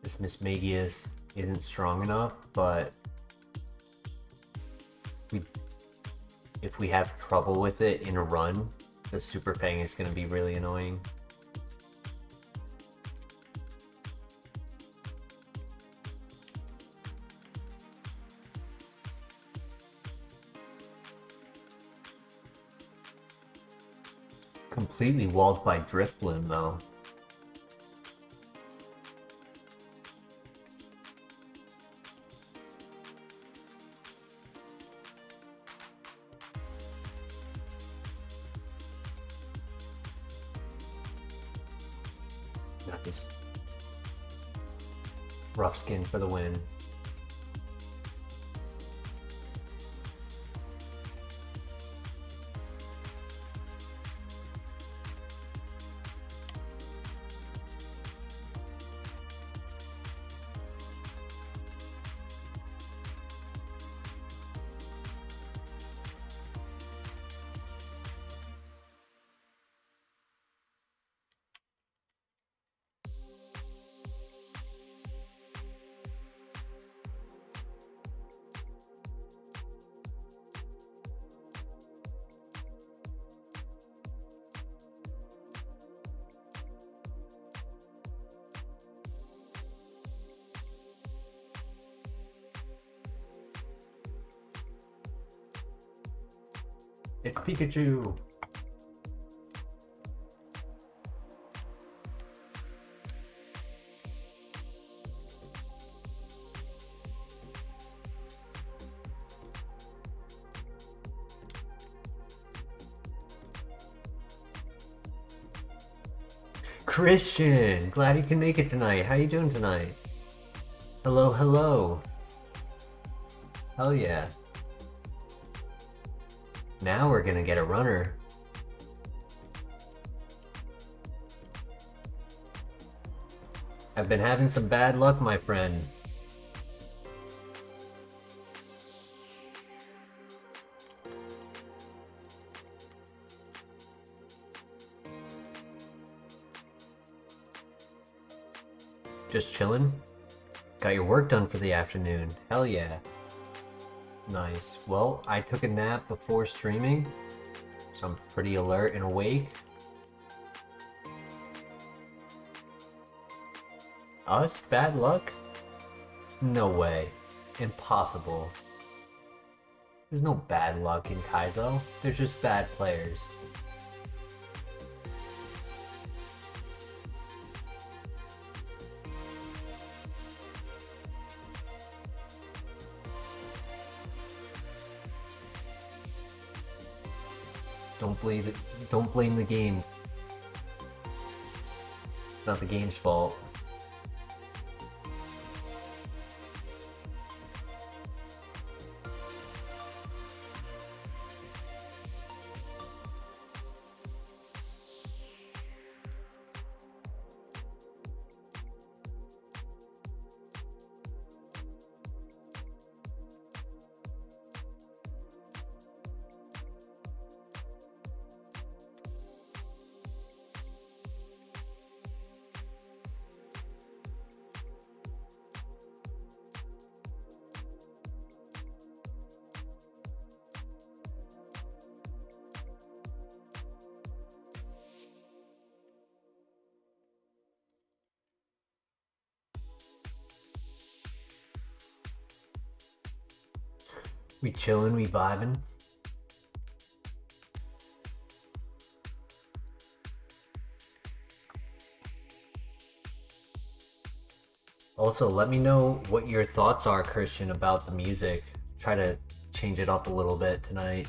This Miss Magius isn't strong enough, but if we have trouble with it in a run, the Super Fang is going to be really annoying. Completely walled by Drift Bloom though. Nice. Rough Skin for the win. It's Pikachu! Christian! Glad you can make it tonight. How you doing tonight? Hello, hello. Hell yeah. Now we're gonna get a runner. I've been having some bad luck, my friend. Just chillin'? Got your work done for the afternoon. Hell yeah. Nice. Well, I took a nap before streaming, so I'm pretty alert and awake. Us? Bad luck? No way. Impossible. There's no bad luck in Kaizo. There's just bad players. Don't blame the game. It's not the game's fault. We chillin', we vibin'. Also, let me know what your thoughts are, Christian, about the music. Try to change it up a little bit tonight.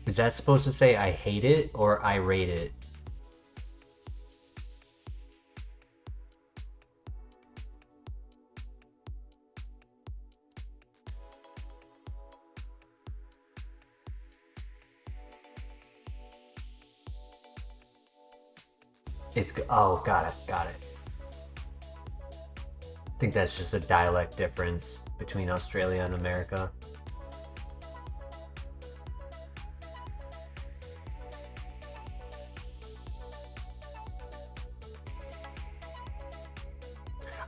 Is that supposed to say I hate it or I rate it? Oh, got it, got it. I think that's just a dialect difference between Australia and America.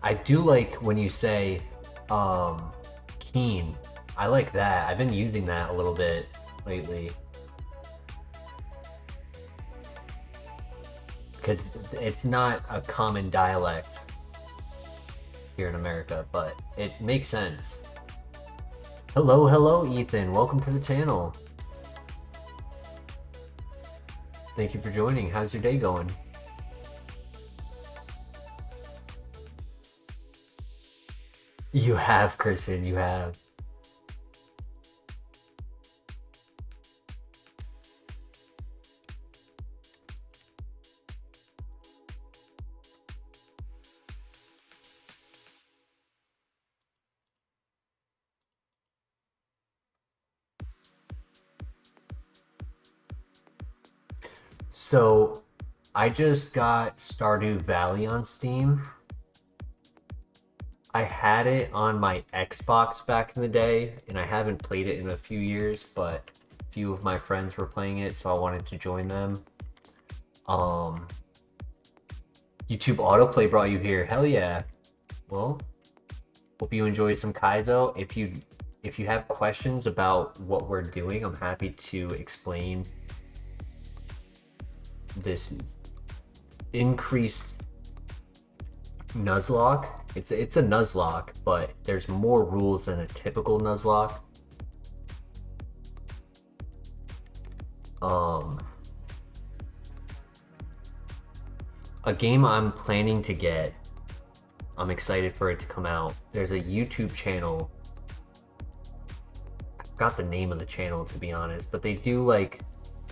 I do like when you say keen. I like that. I've been using that a little bit lately. Because it's not a common dialect here in America, but it makes sense. Hello, hello, Ethan. Welcome to the channel. Thank you for joining. How's your day going? You have, Christian, you have. So, I just got Stardew Valley on Steam. I had it on my Xbox back in the day, and I haven't played it in a few years, but a few of my friends were playing it, so I wanted to join them. YouTube autoplay brought you here. Hell yeah. Well, hope you enjoy some Kaizo. If you have questions about what we're doing, I'm happy to explain this increased Nuzlocke. It's a Nuzlocke, but there's more rules than a typical Nuzlocke. A game I'm planning to get, I'm excited for it to come out. There's a YouTube channel. I forgot the name of the channel, to be honest, but they do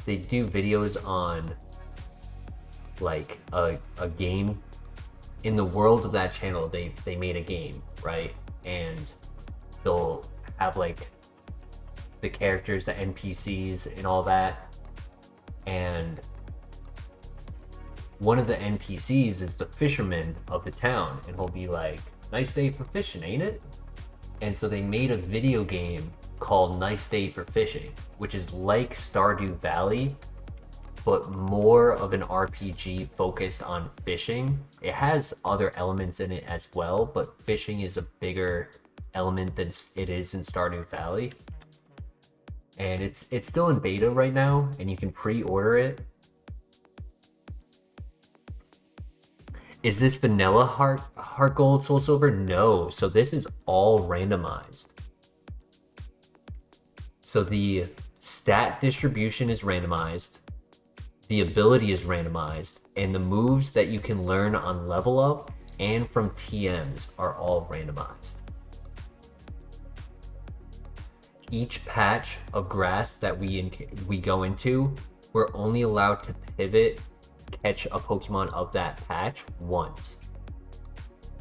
videos on like a game. In the world of that channel, they made a game, right? And they'll have like the characters, the NPCs and all that. And one of the NPCs is the fisherman of the town, and he'll be like, "Nice day for fishing, ain't it?" And so they made a video game called Nice Day for Fishing, which is like Stardew Valley, but more of an RPG focused on fishing. It has other elements in it as well, but fishing is a bigger element than it is in Stardew Valley. And it's still in beta right now, and you can pre-order it. Is this vanilla heart gold, soul silver? No. So this is all randomized. So the stat distribution is randomized. The ability is randomized, and the moves that you can learn on level up and from TMs are all randomized. Each patch of grass that we go into, we're only allowed to pivot, catch a Pokemon of that patch once.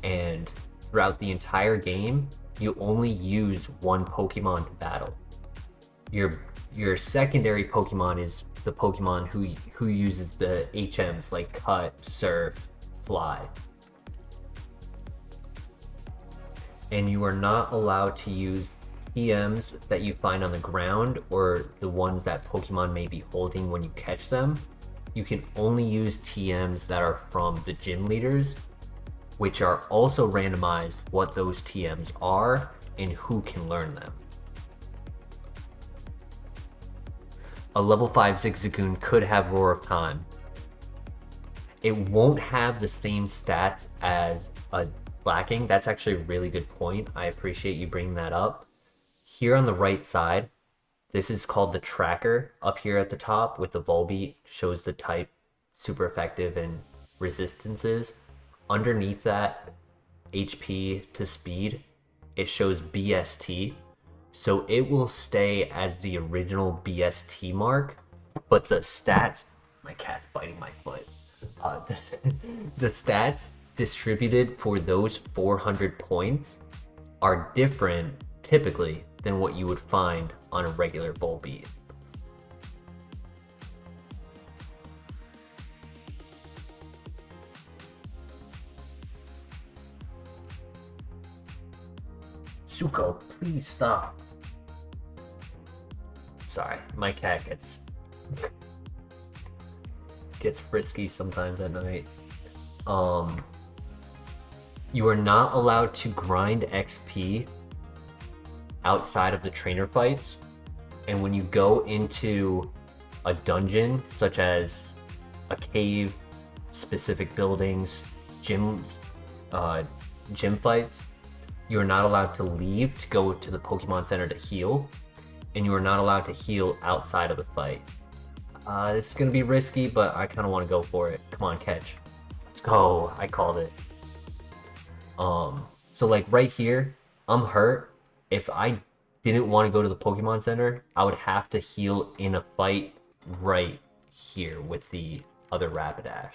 And throughout the entire game, you only use one Pokemon to battle. Your secondary Pokemon is the Pokemon who uses the HMs like Cut, Surf, Fly. And you are not allowed to use TMs that you find on the ground or the ones that Pokemon may be holding when you catch them. You can only use TMs that are from the gym leaders, which are also randomized what those TMs are and who can learn them. A level 5 Zigzagoon could have Roar of Time. It won't have the same stats as a Slacking. That's actually a really good point. I appreciate you bringing that up. Here on the right side, this is called the tracker. Up here at the top with the Volbeat shows the type, super effective, and resistances. Underneath that, HP to speed, it shows BST, So it will stay as the original BST mark, but the stats, my cat's biting my foot. The stats distributed for those 400 points are different typically than what you would find on a regular Volbeat. Suko, please stop. Sorry, my cat gets frisky sometimes at night. You are not allowed to grind XP outside of the trainer fights, and when you go into a dungeon such as a cave, specific buildings, gym fights, you are not allowed to leave to go to the Pokemon Center to heal, and you are not allowed to heal outside of the fight. This is gonna be risky, but I kind of want to go for it. Come on, catch. Let's go. I called it. So like right here, I'm hurt. If I didn't want to go to the Pokemon Center, I would have to heal in a fight right here with the other Rapidash.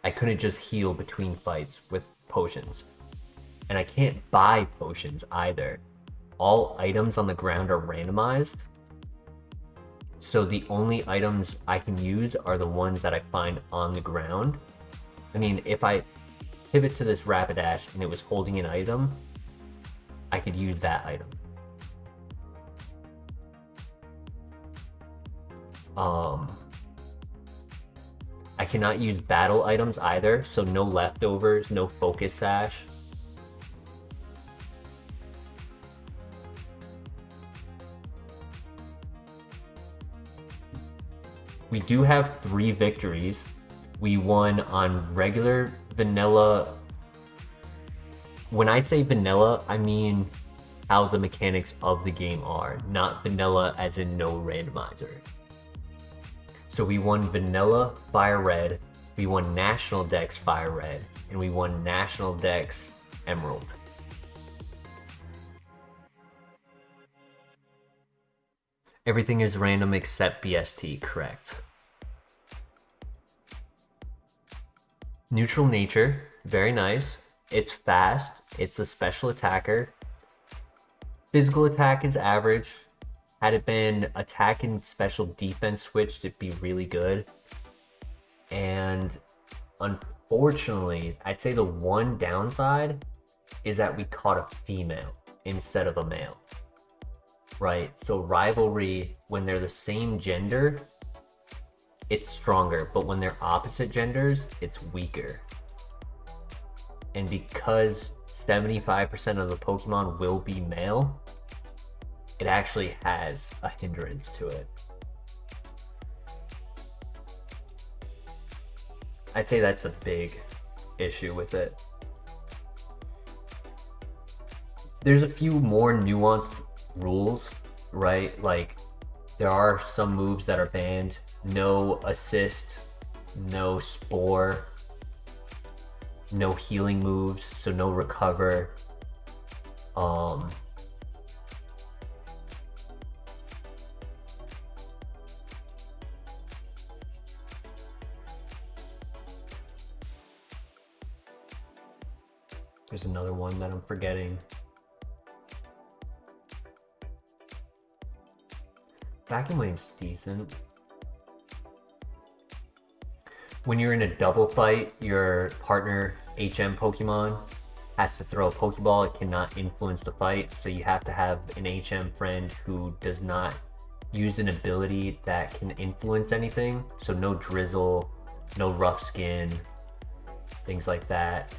I couldn't just heal between fights with potions. And I can't buy potions either. All items on the ground are randomized. So the only items I can use are the ones that I find on the ground. I mean, if I pivot to this Rapidash and it was holding an item, I could use that item. I cannot use battle items either, so no leftovers, no focus sash. We do have 3 victories. We won on regular vanilla. When I say vanilla, I mean how the mechanics of the game are, not vanilla as in no randomizer. So we won vanilla FireRed, we won National Dex FireRed, and we won National Dex Emerald. Everything is random except BST, correct. Neutral nature, very nice. It's fast, it's a special attacker. Physical attack is average. Had it been attack and special defense switched, it'd be really good. And unfortunately, I'd say the one downside is that we caught a female instead of a male. Right, so rivalry, when they're the same gender, it's stronger, but when they're opposite genders, it's weaker. And because 75% of the Pokemon will be male, it actually has a hindrance to it. I'd say that's a big issue with it. There's a few more nuanced rules, right? Like there are some moves that are banned. No assist, no spore, no healing moves, so no recover. There's another one that I'm forgetting. Vacuum Wave's decent. When you're in a double fight, your partner HM Pokemon has to throw a Pokeball. It cannot influence the fight, so you have to have an HM friend who does not use an ability that can influence anything. So no Drizzle, no Rough Skin, things like that.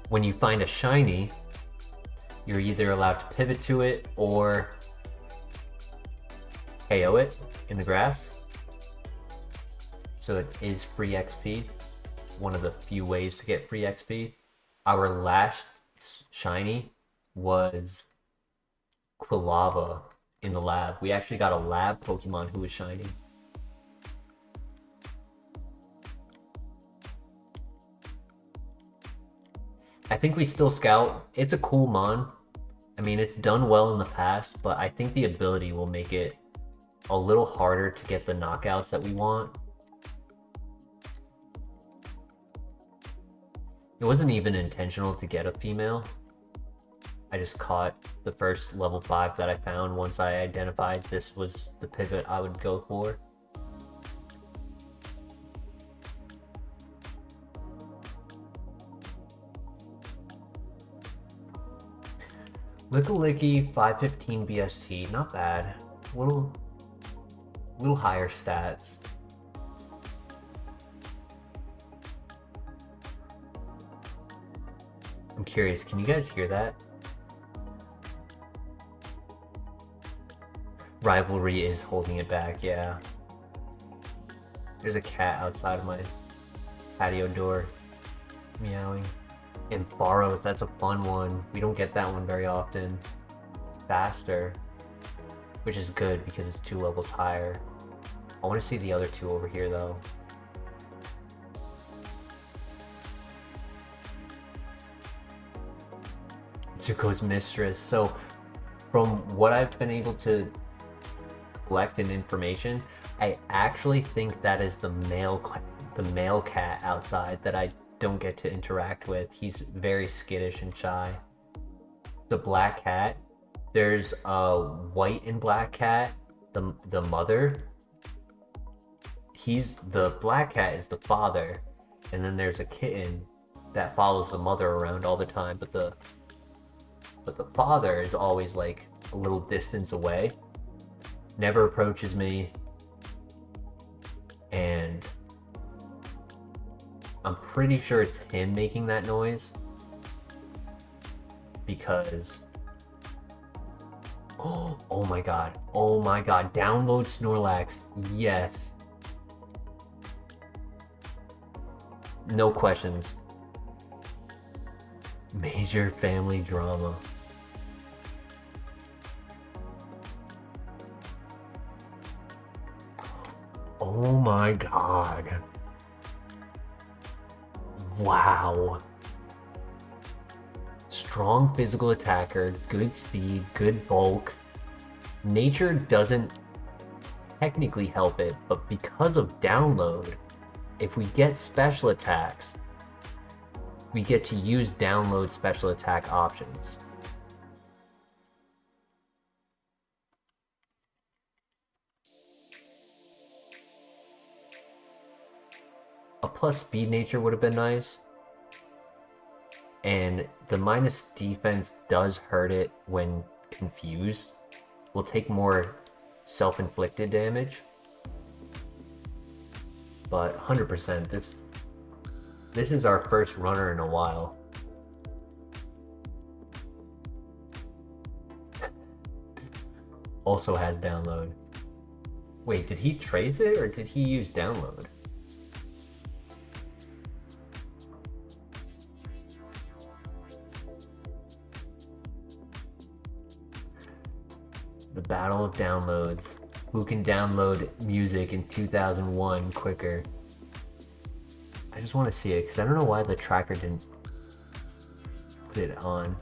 When you find a shiny, you're either allowed to pivot to it or KO it in the grass. So it is free XP. One of the few ways to get free XP. our last shiny was Quilava in the lab. We actually got a lab Pokemon who was shiny. I think we still scout. It's a cool mon. I mean, it's done well in the past, but I think the ability will make it a little harder to get the knockouts that we want. It wasn't even intentional to get a female. I just caught the first level 5 that I found once I identified this was the pivot I would go for. Lickilicky 515 BST, not bad. A little higher stats. I'm curious, can you guys hear that? Rivalry is holding it back, yeah. There's a cat outside of my patio door meowing. And Faros, that's a fun one. We don't get that one very often. Faster, which is good because it's 2 levels higher. I want to see the other 2 over here though. Zuko's mistress. So from what I've been able to collect in information, I actually think that is the male cat outside that I don't get to interact with. He's very skittish and shy. The black cat. There's a white and black cat, the mother. The black cat is the father, and then there's a kitten that follows the mother around all the time, but the father is always like a little distance away, never approaches me, and I'm pretty sure it's him making that noise because oh my god, download Snorlax, yes, no questions. Major family drama. Oh my god. Wow. Strong physical attacker, good speed, good bulk. Nature doesn't technically help it, but because of download, if we get special attacks, we get to use download special attack options. A plus speed nature would have been nice. And the minus defense does hurt it when confused. We'll take more self-inflicted damage. But 100%, this is our first runner in a while. Also has download. Wait, did he trace it or did he use download? The battle of downloads. Who can download music in 2001 quicker? I just want to see it because I don't know why the tracker didn't put it on.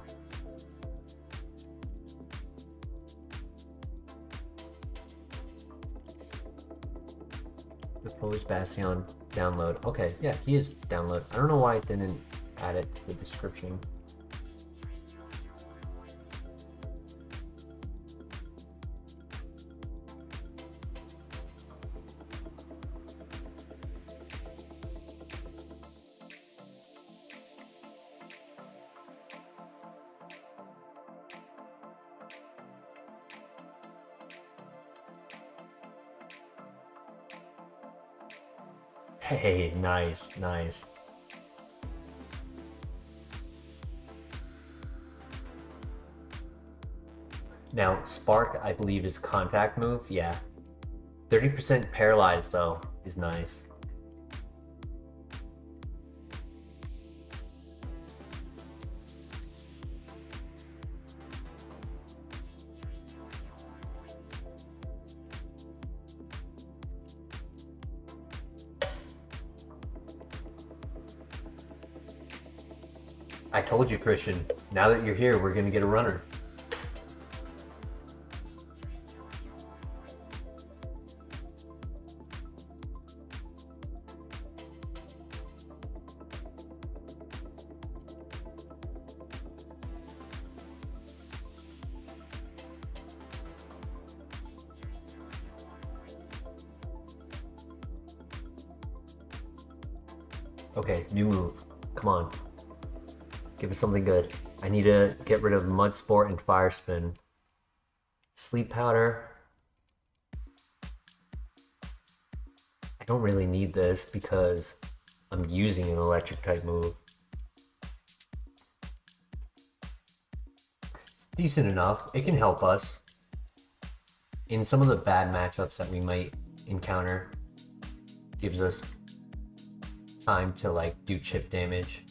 The Polish Bastion download. Okay, yeah, he is download. I don't know why it didn't add it to the description. Hey, nice, nice. Now, Spark, I believe, is contact move. Yeah. 30% paralyzed, though, is nice. I told you, Christian. Now that you're here, we're gonna get a runner. Okay, new move. Come on. Give us something good. I need to get rid of Mud Sport and Fire Spin. Sleep Powder. I don't really need this because I'm using an electric type move. It's decent enough. It can help us in some of the bad matchups that we might encounter. Gives us time to like do chip damage.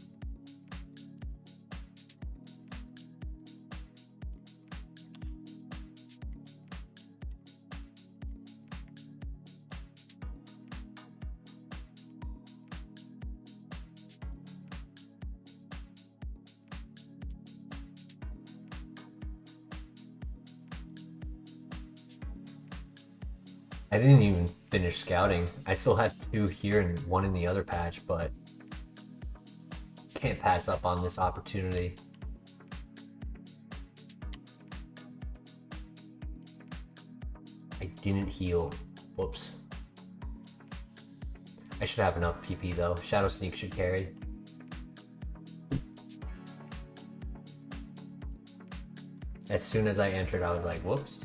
I didn't even finish scouting. I still had 2 here and 1 in the other patch, but can't pass up on this opportunity. I didn't heal. Whoops. I should have enough PP though. Shadow Sneak should carry. As soon as I entered, I was like, whoops.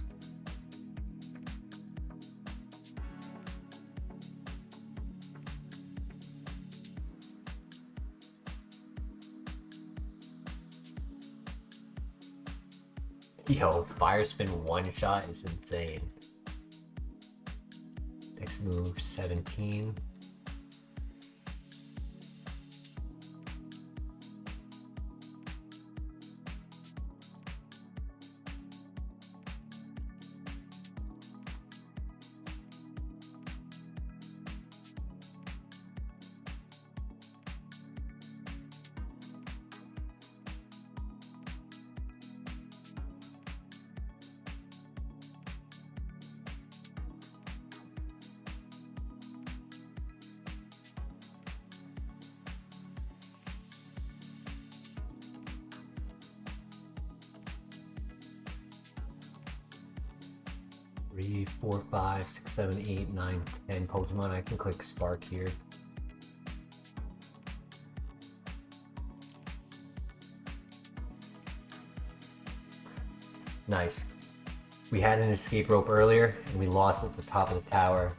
Yo, Fire Spin 1-shot is insane. Next move, 17. Three, 4, 5, 6, 7, 8, 9, 10 Pokemon. I can click Spark here. Nice. We had an escape rope earlier and we lost at the top of the tower.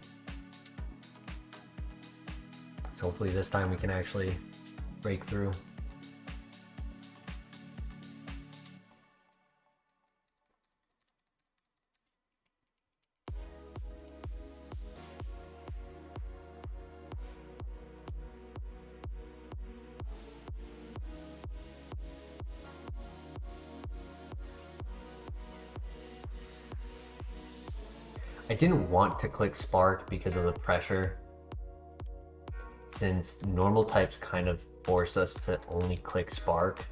So hopefully this time we can actually break through. I didn't want to click Spark because of the pressure, since normal types kind of force us to only click Spark.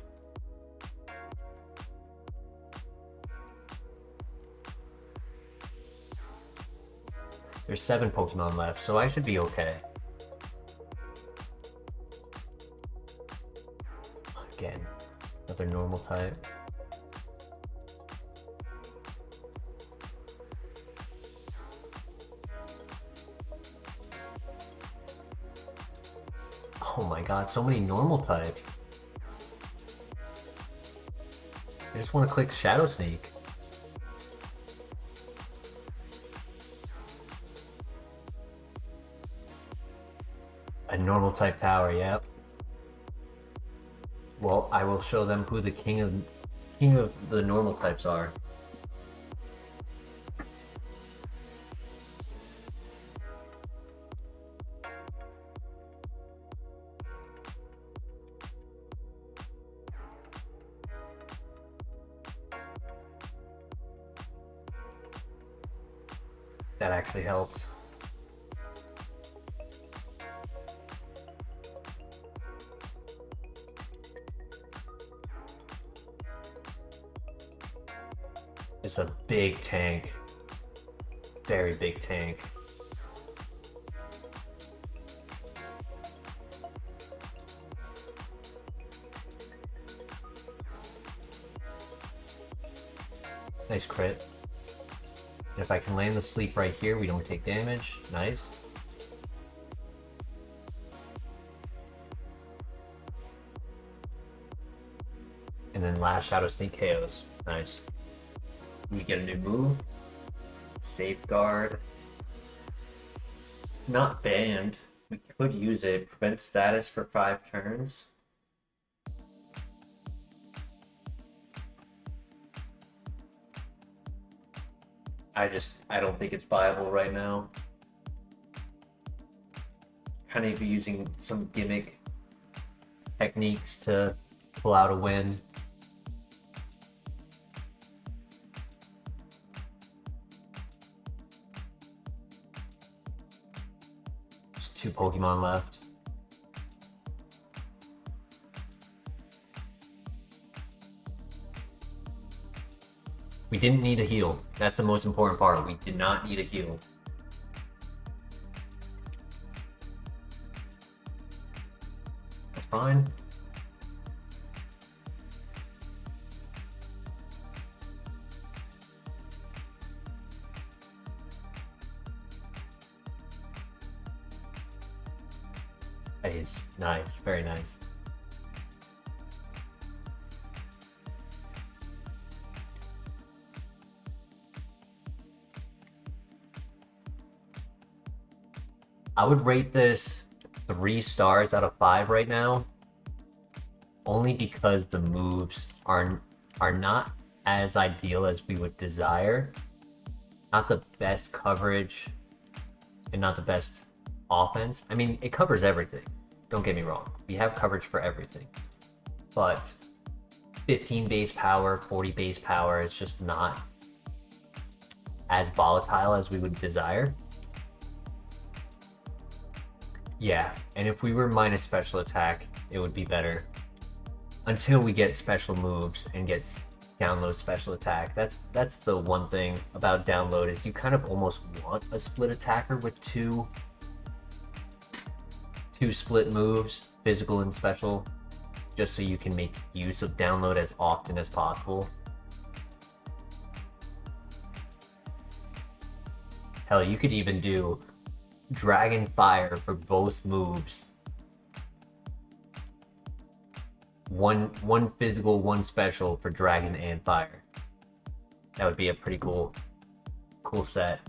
There's 7 Pokemon left, so I should be okay. Again, another normal type. Oh my god, so many normal types. I just want to click Shadow Sneak. A normal type power, yep. Well, I will show them who the king of the normal types are. That actually helps. It's a big tank. Very big tank. Nice crit. And if I can land the sleep right here, we don't take damage. Nice. And then last Shadow Sneak KOs. Nice. We get a new move. Safeguard. Not banned. We could use it. Prevent status for 5 turns. I don't think it's viable right now. Kind of using some gimmick techniques to pull out a win. Just 2 Pokemon left. We didn't need a heal. That's the most important part. We did not need a heal. That's fine. That is nice. Very nice. I would rate this 3 stars out of 5 right now, only because the moves are not as ideal as we would desire. Not the best coverage and not the best offense. I mean, it covers everything. Don't get me wrong. We have coverage for everything. But 15 base power, 40 base power is just not as volatile as we would desire. Yeah, and if we were minus special attack, it would be better. Until we get special moves and get download special attack. That's the one thing about download is you kind of almost want a split attacker with two split moves, physical and special, just so you can make use of download as often as possible. Hell, you could even do Dragon Fire for both moves. One physical, one special for Dragon and Fire. That would be a pretty cool set.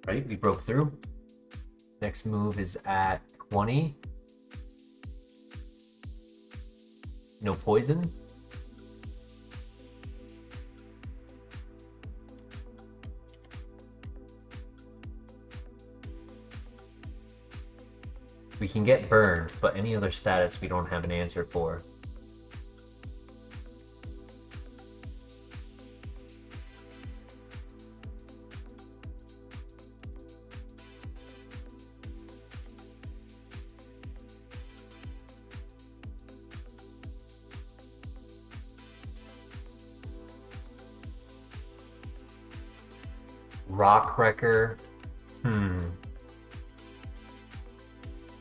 Right, we broke through. Next move is at 20. No poison. We can get burned, but any other status we don't have an answer for. Rock Wrecker.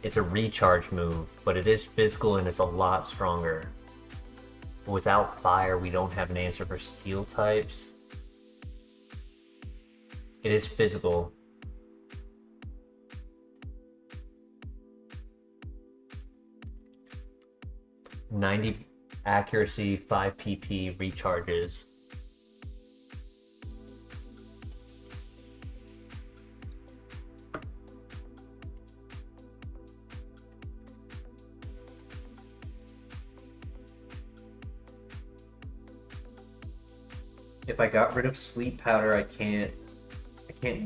It's a recharge move, but it is physical and it's a lot stronger. Without fire, we don't have an answer for steel types. It is physical. .90 accuracy, 5 PP recharges. If I got rid of sleep powder, I can't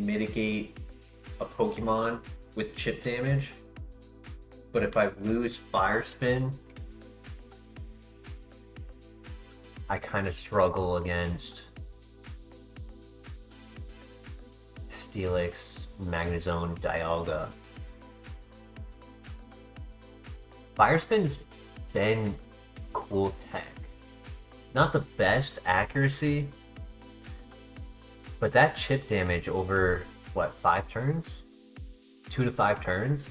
mitigate a Pokemon with chip damage. But if I lose Fire Spin, I kind of struggle against Felix, Magnezone, Dialga. Fire Spin's been cool tech. Not the best accuracy, but that chip damage over, what, 5 turns? 2 to 5 turns?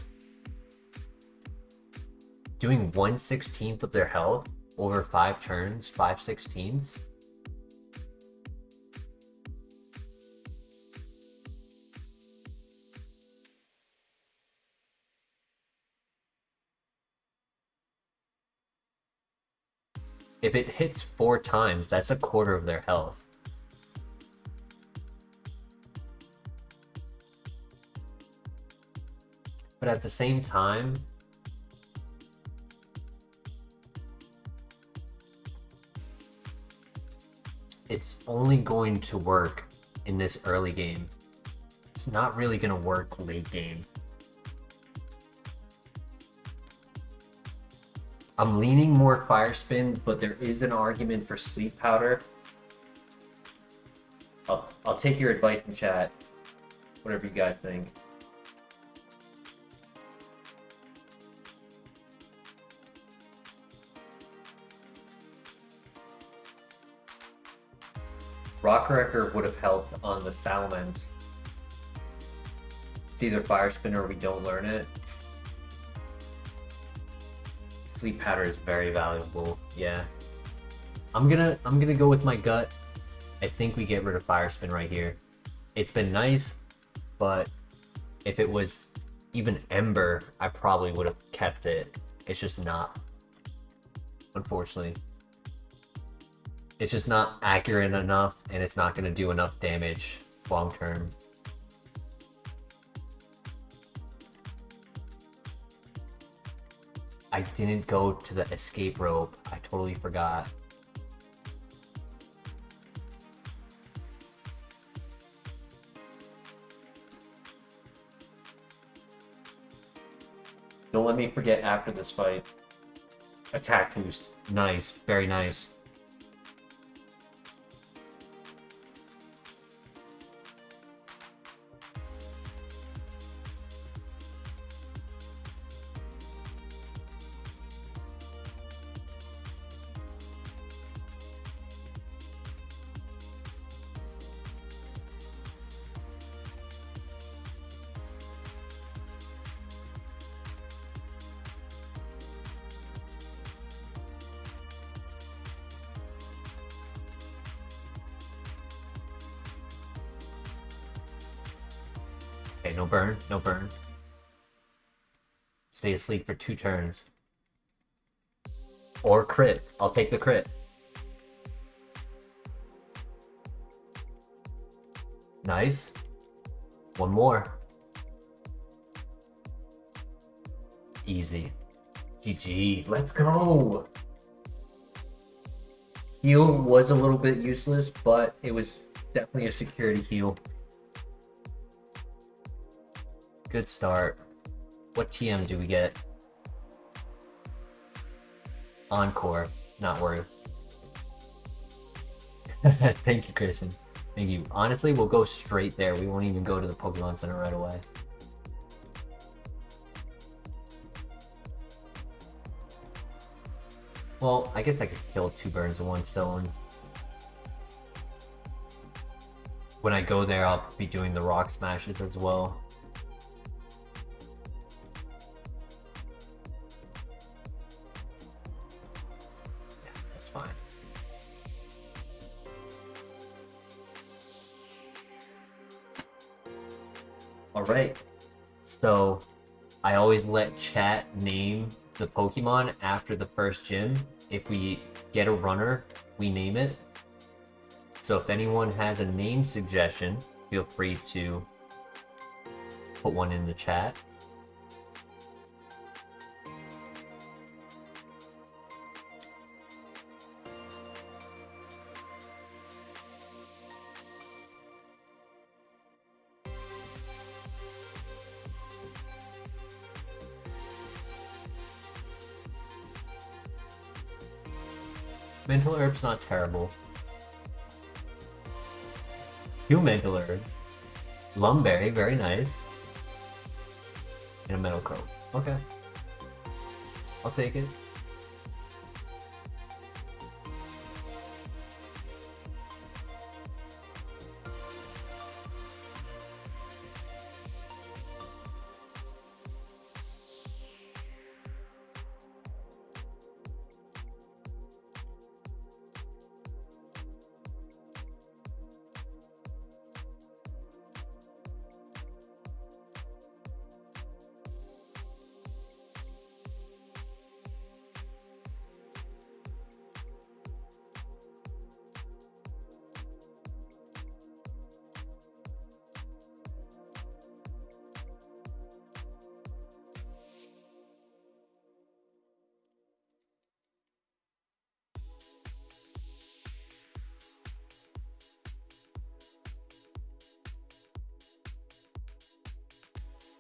Doing 1/16 of their health over 5 turns, 5/16. If it hits 4 times, that's a quarter of their health. But at the same time, it's only going to work in this early game. It's not really going to work late game. I'm leaning more Fire Spin, but there is an argument for Sleep Powder. I'll take your advice in chat, whatever you guys think. Rock Wrecker would have helped on the Salamence. It's either Fire Spin or we don't learn it. Sleep Powder is very valuable, yeah. I'm gonna go with my gut. I think we get rid of Fire Spin right here. It's been nice, but if it was even Ember, I probably would have kept it. It's just not, unfortunately. It's just not accurate enough, and it's not gonna do enough damage long term. I didn't go to the escape rope. I totally forgot. Don't let me forget after this fight. Attack boost. Nice. Very nice. Okay, no burn, no burn. Stay asleep for 2 turns. Or crit. I'll take the crit. Nice. One more. Easy. GG. Let's go. Heal was a little bit useless, but it was definitely a security heal. Good start. What TM do we get? Encore. Not worth. Thank you, Christian. Thank you. Honestly, we'll go straight there. We won't even go to the Pokemon Center right away. Well, I guess I could kill 2 birds with 1 stone. When I go there, I'll be doing the rock smashes as well. Alright, so I always let chat name the Pokemon after the first gym. If we get a runner, we name it. So if anyone has a name suggestion, feel free to put one in the chat. Mental Herb's not terrible. 2 Mental Herbs. Lumberry, very nice. And a Metal Crow. Okay. I'll take it.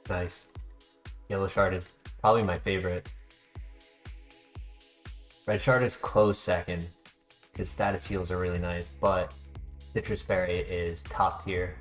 Nice. Yellow Shard is probably my favorite. Red Shard is close second. His status heals are really nice, but Citrus Berry is top tier.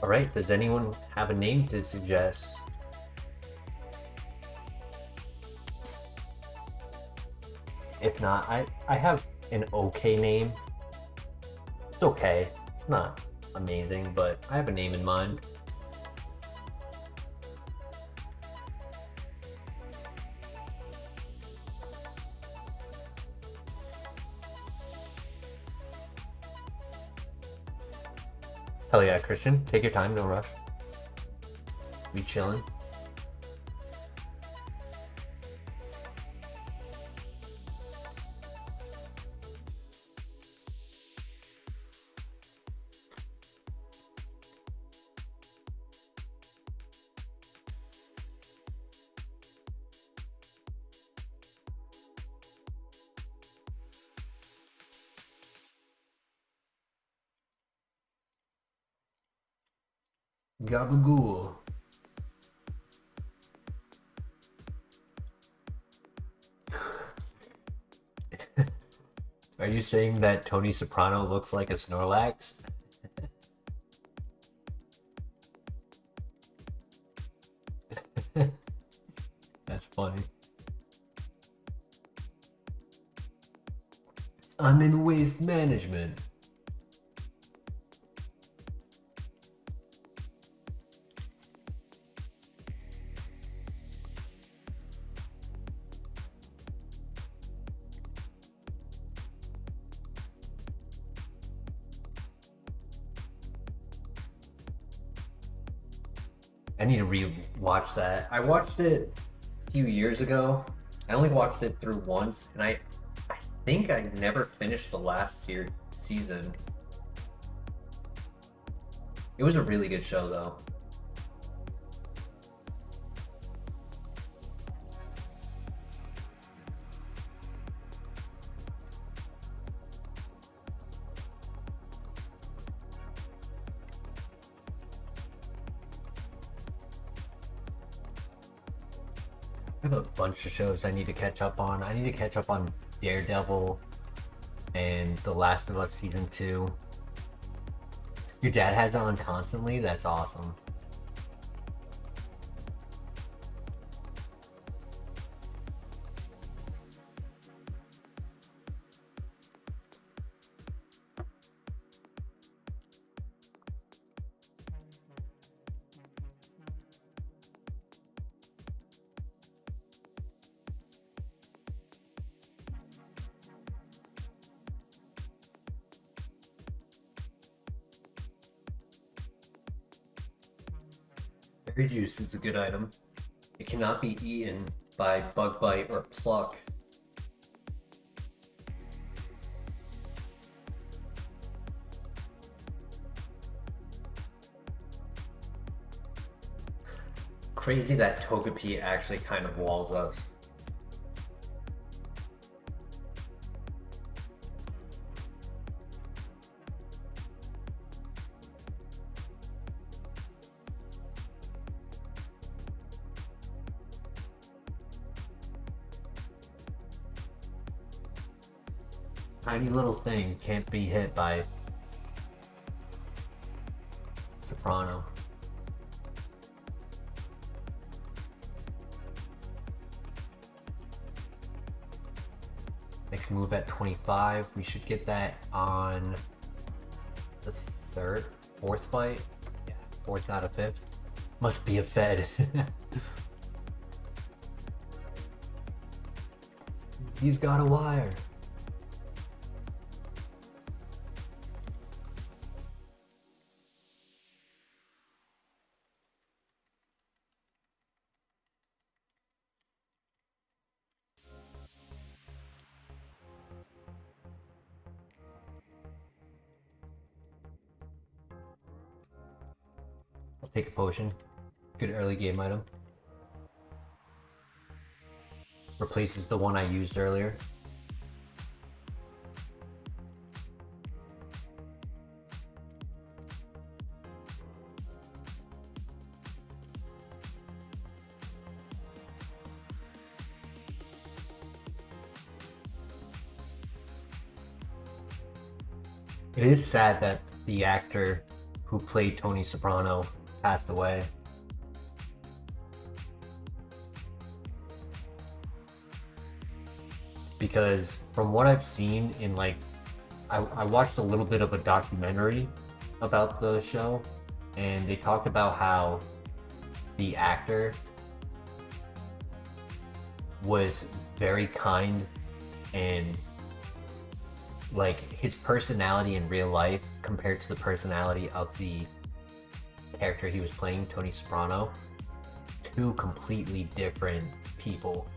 Alright, does anyone have a name to suggest? If not, I have an okay name. It's okay. It's not amazing, but I have a name in mind. Hell yeah, Christian. Take your time, no rush. Be chilling. Gabagool. Are you saying that Tony Soprano looks like a Snorlax? That's funny. I'm in waste management. I need to re-watch that. I watched it a few years ago. I only watched it through once, and I think I never finished the last season. It was a really good show, though. I have a bunch of shows I need to catch up on. I need to catch up on Daredevil and The Last of Us Season 2. Your dad has it on constantly? That's awesome. Berry juice is a good item. It cannot be eaten by bug bite or pluck. Crazy that Togepi actually kind of walls us. Tiny little thing can't be hit by Soprano. Next move at 25. We should get that on the fourth fight. Yeah, fourth out of fifth. Must be a Fed. He's got a wire. I'll take a potion. Good early game item. Replaces the one I used earlier. It is sad that the actor who played Tony Soprano passed away. Because from what I've seen in I watched a little bit of a documentary about the show, and they talked about how the actor was very kind, and his personality in real life compared to the personality of the character he was playing, Tony Soprano, two completely different people.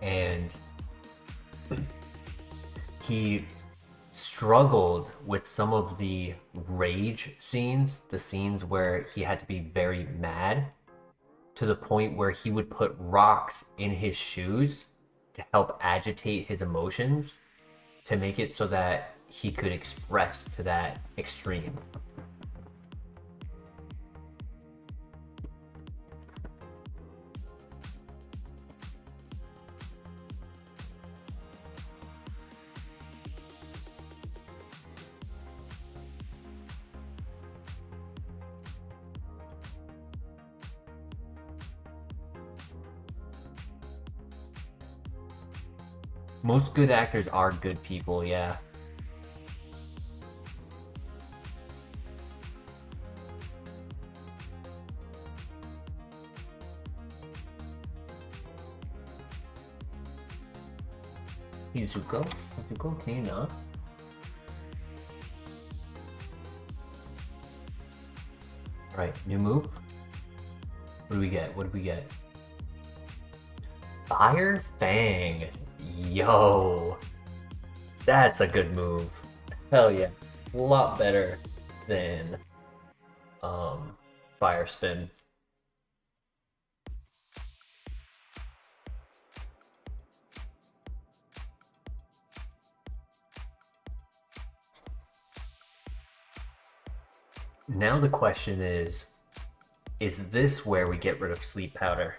And he struggled with some of the rage scenes, the scenes where he had to be very mad, to the point where he would put rocks in his shoes to help agitate his emotions, to make it so that he could express to that extreme. Most good actors are good people, yeah. Izuko, can you not? Alright, new move. What do we get? Fire Fang. Yo, that's a good move. Hell yeah, a lot better than Fire Spin. Now the question is this where we get rid of Sleep Powder?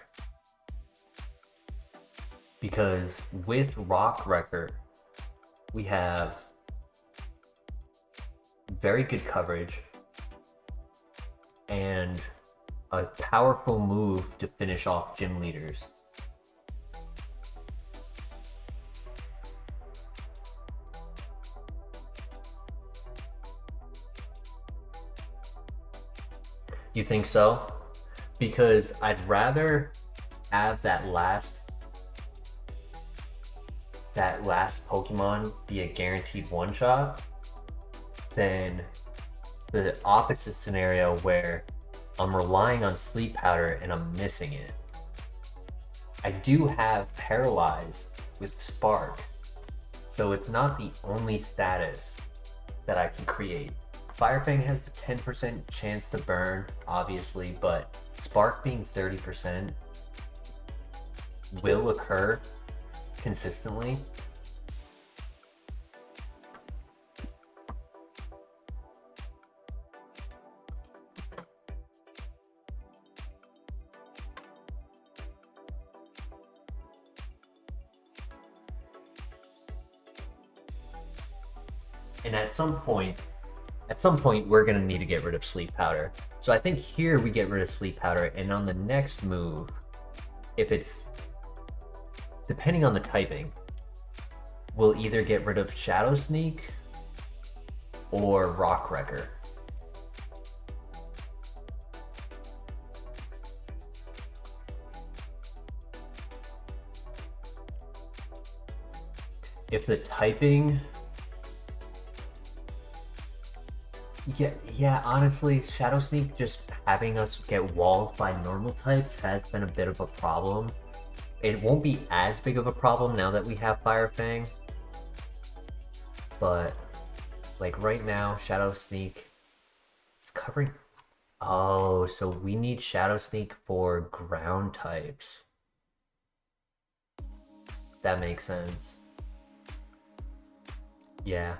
Because with Rock Wrecker, we have very good coverage and a powerful move to finish off gym leaders. You think so? Because I'd rather have that last Pokemon be a guaranteed one-shot than the opposite scenario where I'm relying on sleep powder and I'm missing it. I do have paralyze with spark, so it's not the only status that I can create. Fire Fang has the 10% chance to burn, obviously, but spark being 30% will occur consistently. And at some point we're gonna need to get rid of sleep powder. So I think here we get rid of sleep powder, and on the next move, if it's depending on the typing, we'll either get rid of Shadow Sneak or Rock Wrecker. If the typing, yeah, honestly, Shadow Sneak just having us get walled by normal types has been a bit of a problem. It won't be as big of a problem now that we have Fire Fang, but like right now, Shadow Sneak is covering. Oh, so we need Shadow Sneak for ground types. That makes sense. Yeah.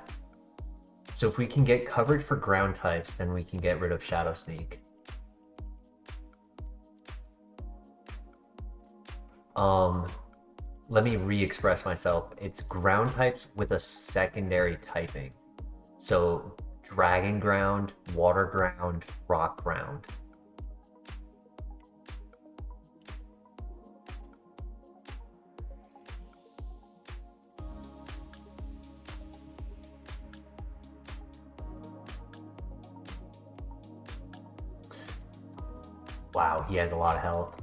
So if we can get coverage for ground types, then we can get rid of Shadow Sneak. Let me re-express myself. It's ground types with a secondary typing. So Dragon Ground, Water Ground, Rock Ground. Wow, he has a lot of health.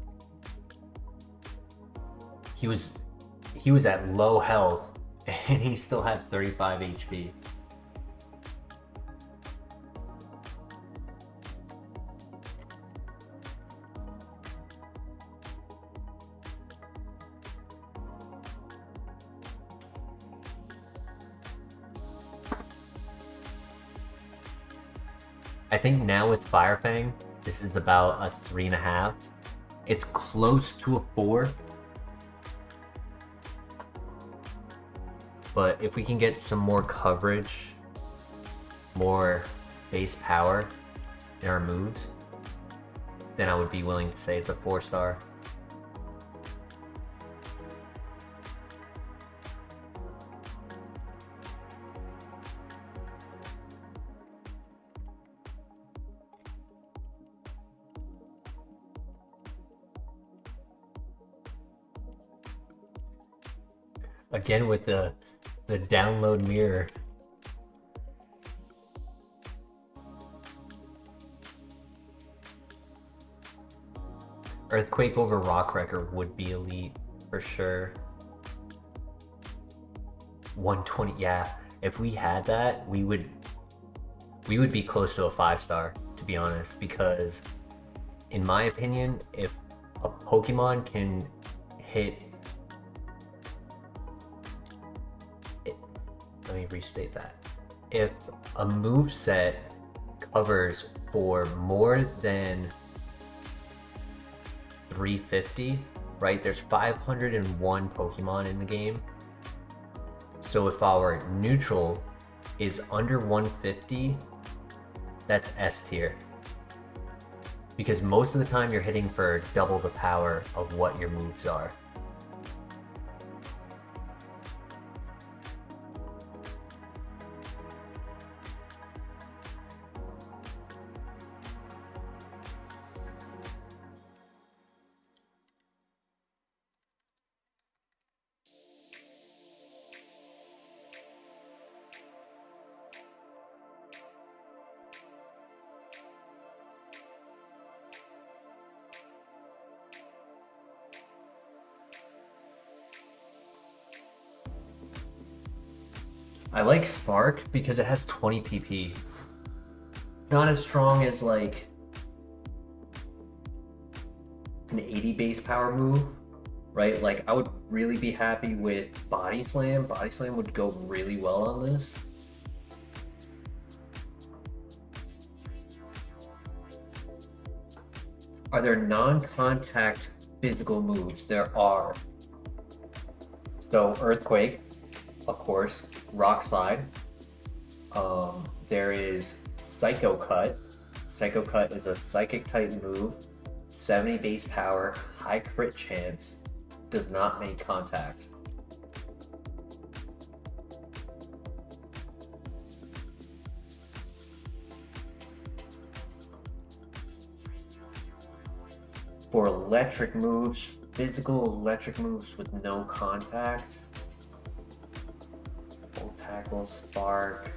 He was at low health and he still had 35 HP. I think now with Fire Fang, this is about a 3.5. It's close to a 4. But if we can get some more coverage, more base power in our moves, then I would be willing to say it's a 4-star. Again with the download mirror. Earthquake over Rock Wrecker would be elite for sure. 120, yeah. If we had that, we would be close to a 5-star, to be honest, because in my opinion, if a Pokemon can hit, let me restate that. If a moveset covers for more than 350, right? There's 501 Pokemon in the game. So if our neutral is under 150, that's S tier. Because most of the time you're hitting for double the power of what your moves are. I like Spark because it has 20 PP. Not as strong as like an 80 base power move, right? Like I would really be happy with Body Slam. Body Slam would go really well on this. Are there non-contact physical moves? There are. So Earthquake, of course, Rock Slide. There is Psycho Cut. Psycho Cut is a Psychic type move, 70 base power, high crit chance, does not make contact. For electric moves, physical electric moves with no contact, full tackle, spark.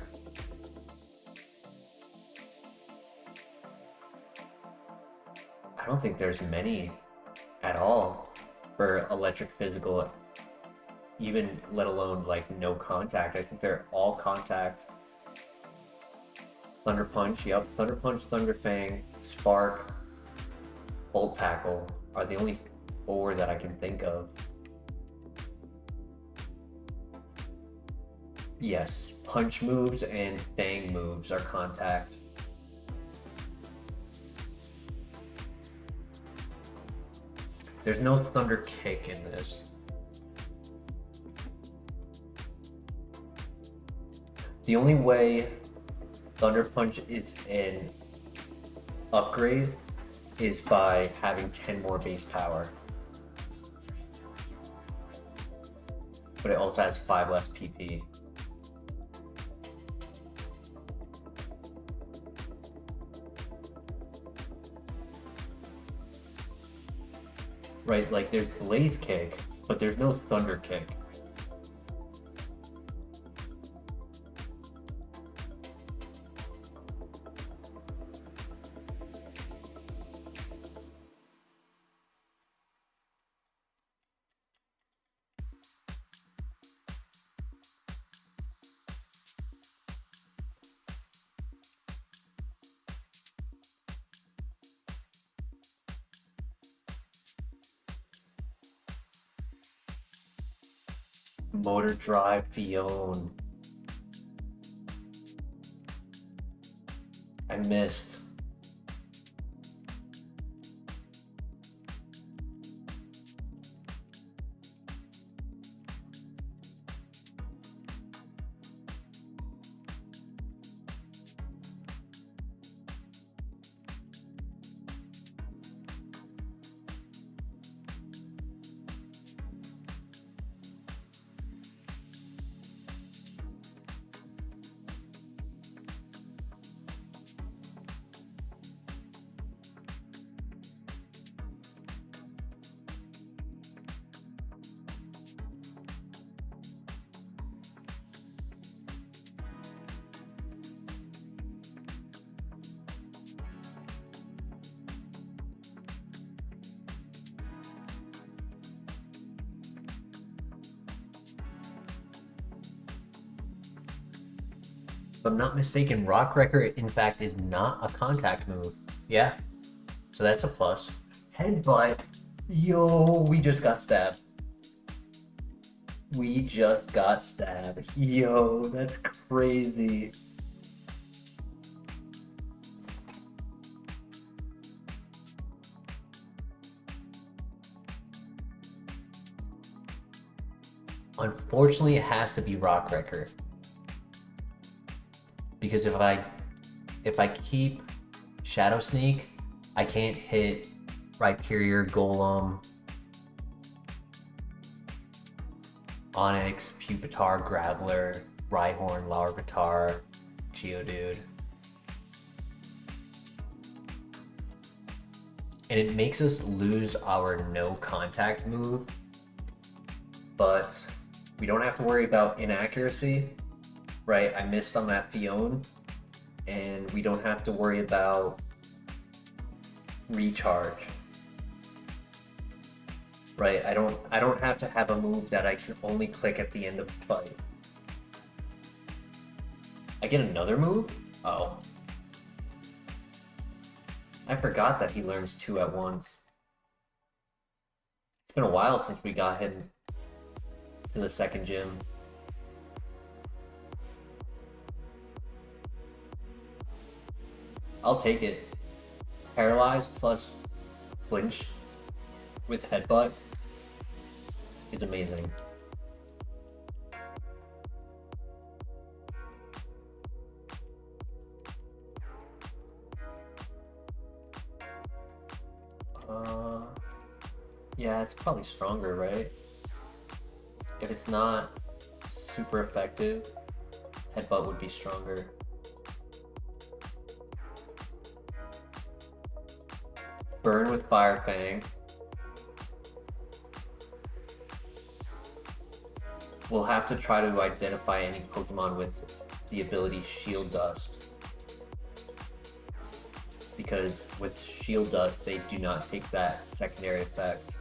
I don't think there's many at all for electric physical, even let alone like no contact. I think they're all contact. Thunder Punch, yep, Thunder Punch, Thunder Fang, Spark, Bolt Tackle are the only 4 that I can think of. Yes, punch moves and fang moves are contact. There's no Thunder Kick in this. The only way Thunder Punch is an upgrade is by having 10 more base power. But it also has 5 less PP. Right, like there's Blaze Kick, but there's no Thunder Kick. Motor Drive Fion. I missed. If I'm not mistaken, Rock Wrecker, in fact, is not a contact move. Yeah, so that's a plus. Headbutt. Yo, we just got stabbed. We just got stabbed. Yo, that's crazy. Unfortunately, it has to be Rock Wrecker. Because if I keep Shadow Sneak, I can't hit Rhyperior, Golem, Onyx, Pupitar, Graveler, Rhyhorn, Larvitar, Geodude. And it makes us lose our no contact move, but we don't have to worry about inaccuracy. Right, I missed on that Fion, and we don't have to worry about recharge. Right, I don't have to have a move that I can only click at the end of the fight. I get another move? Oh. I forgot that he learns 2 at once. been a while since we got him to the second gym. I'll take it. Paralyzed plus flinch with headbutt is amazing. Yeah, it's probably stronger, right? If it's not super effective, headbutt would be stronger. Burn with Fire Fang. We'll have to try to identify any Pokemon with the ability Shield Dust. Because with Shield Dust, they do not take that secondary effect.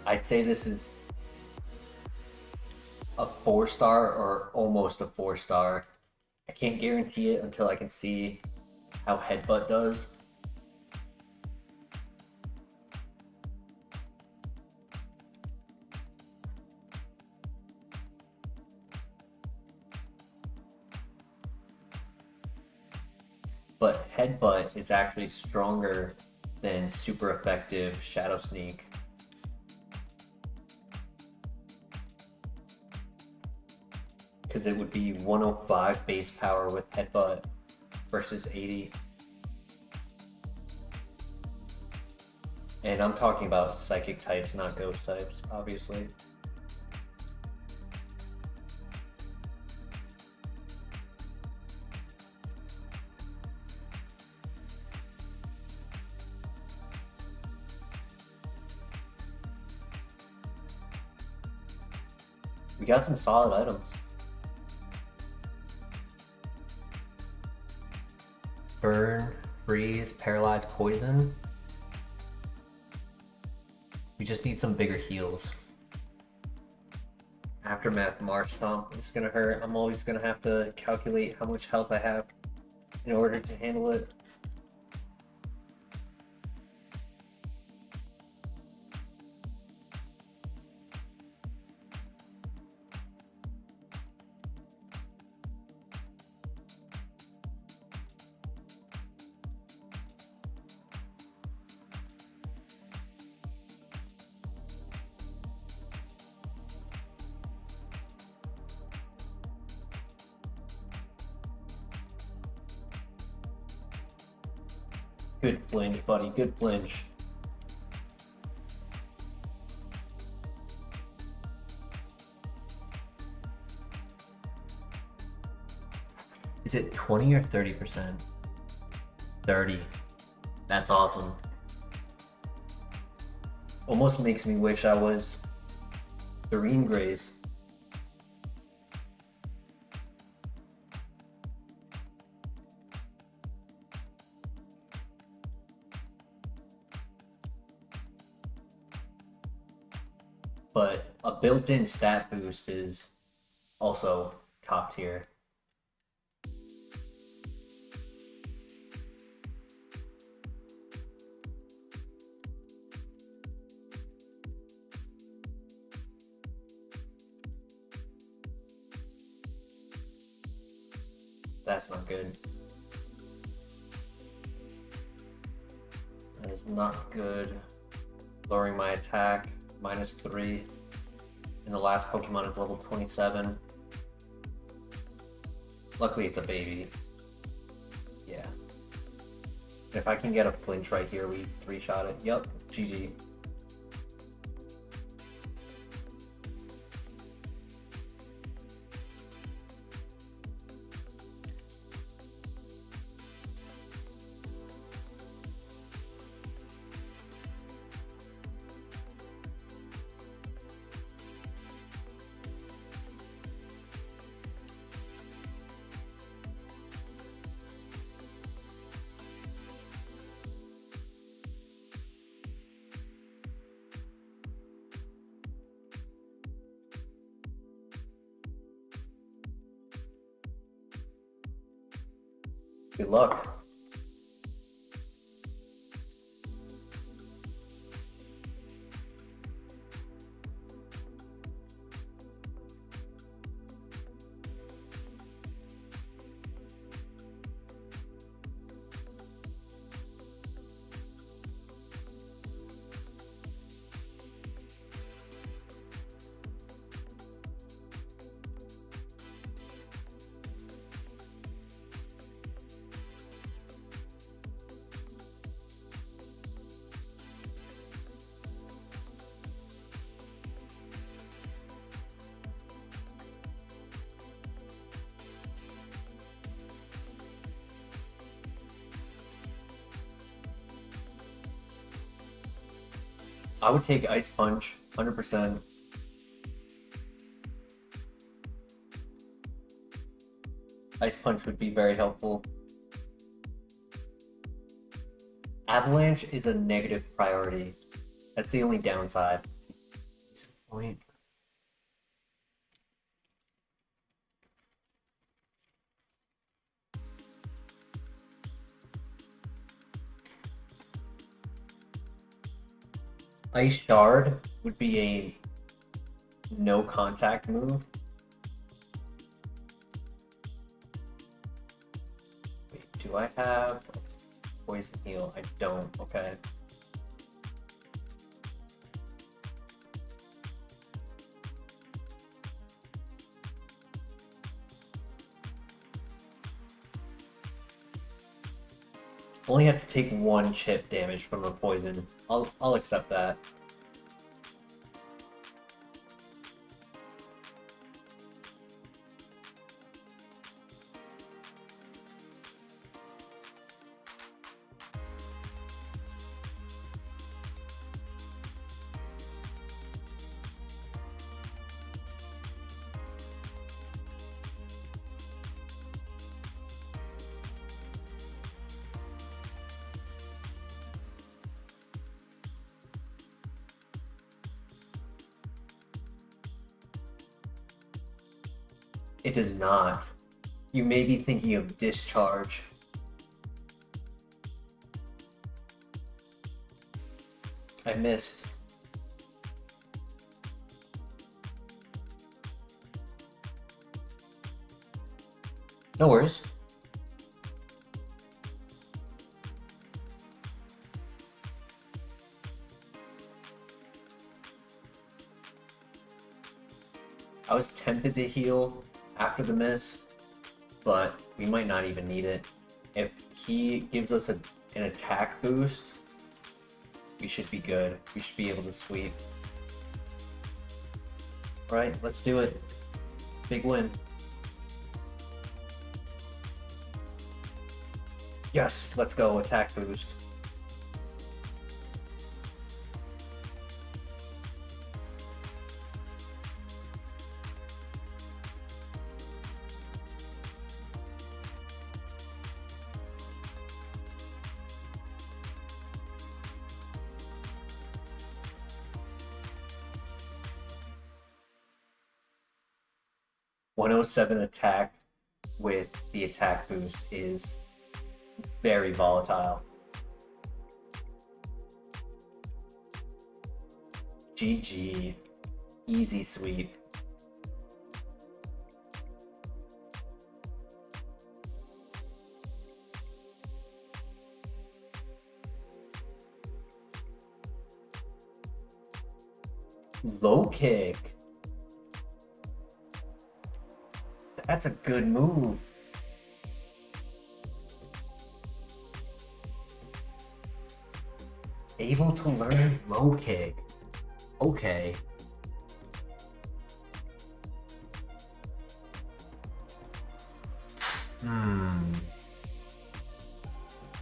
I'd say this is a 4-star or almost a 4-star. I can't guarantee it until I can see how Headbutt does. But Headbutt is actually stronger than super effective Shadow Sneak. Because it would be 105 base power with Headbutt versus 80. And I'm talking about psychic types, not ghost types, obviously. We got some solid items. Burn, freeze, paralyze, poison. We just need some bigger heals. Aftermath, Marsh Stomp. It's gonna hurt. I'm always gonna have to calculate how much health I have in order to handle it. Good flinch, buddy. Good flinch. Is it 20 or 30%? 30. That's awesome. Almost makes me wish I was Serene Grace. But a built-in stat boost is also top tier. That's not good. That is not good. Lowering my attack, -3. And the last Pokemon is level 27. Luckily it's a baby. Yeah. If I can get a flinch right here, we 3-shot it. Yup, GG. Good luck. I would take Ice Punch, 100%. Ice Punch would be very helpful. Avalanche is a negative priority. That's the only downside. Point. Ice Shard would be a no contact move. Wait, do I have Poison Heal? I don't, okay. Only have to take 1 chip damage from a poison. I'll accept that. It is not. You may be thinking of Discharge. I missed. No worries. I was tempted to heal after the miss, but we might not even need it. If he gives us an attack boost, we should be good. We should be able to sweep. Alright, let's do it. Big win. Yes, let's go, attack boost. .107 attack with the attack boost is very volatile. GG. Easy sweep. Low kick. That's a good move. Able to learn low kick. Okay.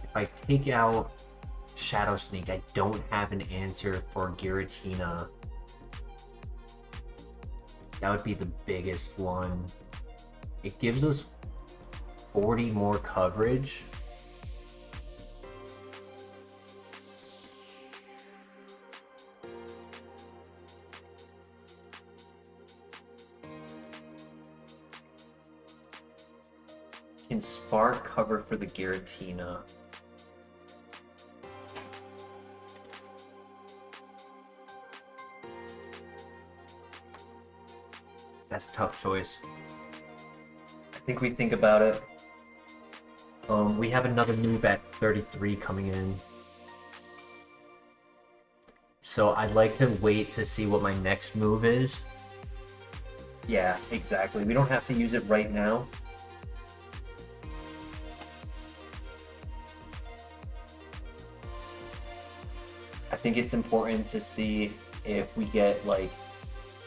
If I take out Shadow Sneak, I don't have an answer for Giratina. That would be the biggest one. It gives us 40 more coverage. Can Spark cover for the Giratina? That's a tough choice. I think we think about it. We have another move at 33 coming in. So I'd like to wait to see what my next move is. Yeah, exactly. We don't have to use it right now. I think it's important to see if we get like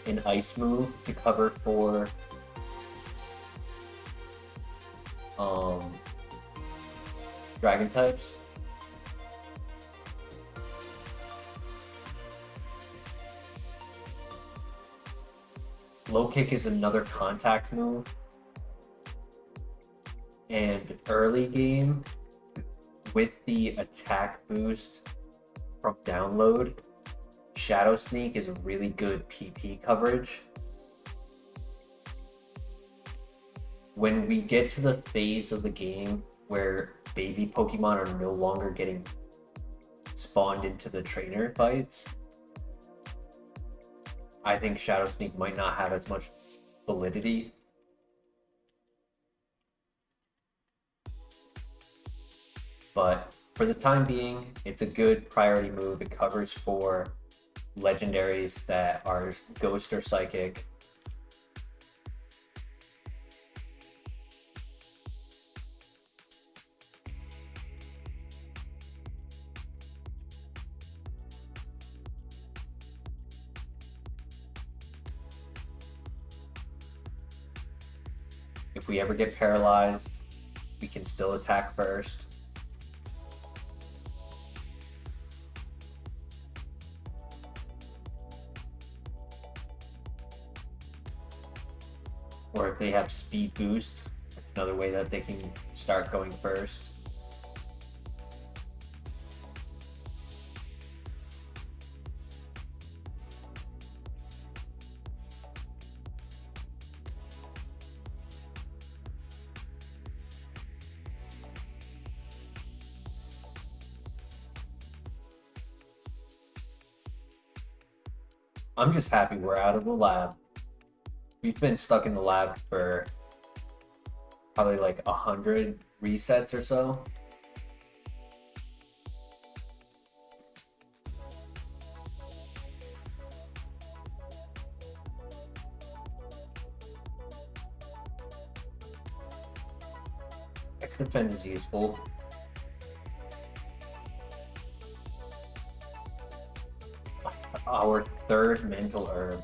an ice move to cover for dragon types. Low kick is another contact move. And early game with the attack boost from download, Shadow Sneak is a really good PP coverage. When we get to the phase of the game where baby Pokemon are no longer getting spawned into the trainer fights, I think Shadow Sneak might not have as much validity. But for the time being, it's a good priority move. It covers for legendaries that are Ghost or Psychic. If we ever get paralyzed, we can still attack first. Or if they have speed boost, that's another way that they can start going first. I'm just happy we're out of the lab. We've been stuck in the lab for probably like 100 resets or so. X defense is useful. Our third mental herb.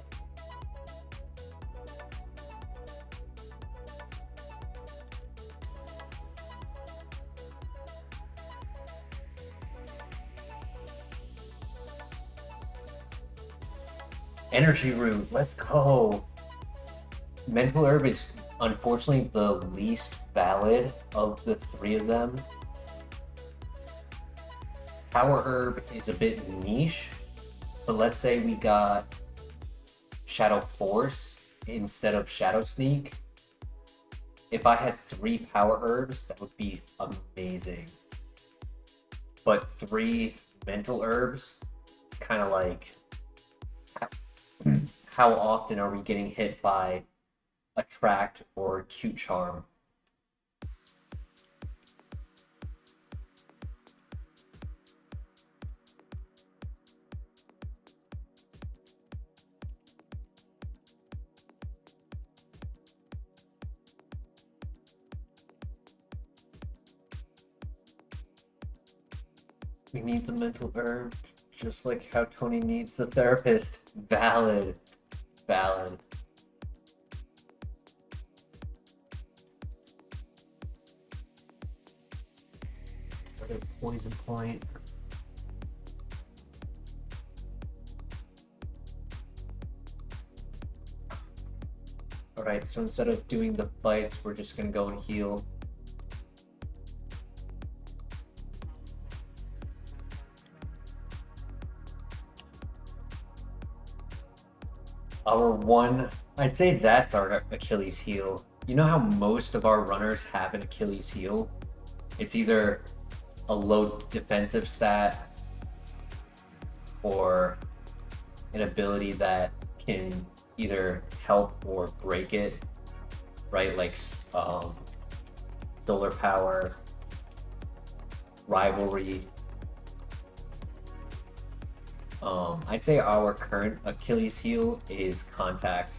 Energy root, let's go. Mental herb is unfortunately the least valid of the three of them. Power herb is a bit niche, but let's say we got Shadow Force instead of Shadow Sneak. If I had 3 power herbs, that would be amazing. But 3 mental herbs, it's kind of like, how often are we getting hit by Attract or Cute Charm? We need the mental herb, just like how Tony needs the therapist. Valid. Valid. Another poison point. Alright, so instead of doing the fights, we're just gonna go and heal. I'd say that's our Achilles heel. You know how most of our runners have an Achilles heel? It's either a low defensive stat or an ability that can either help or break it, right? Like solar power, rivalry. I'd say our current Achilles heel is contact.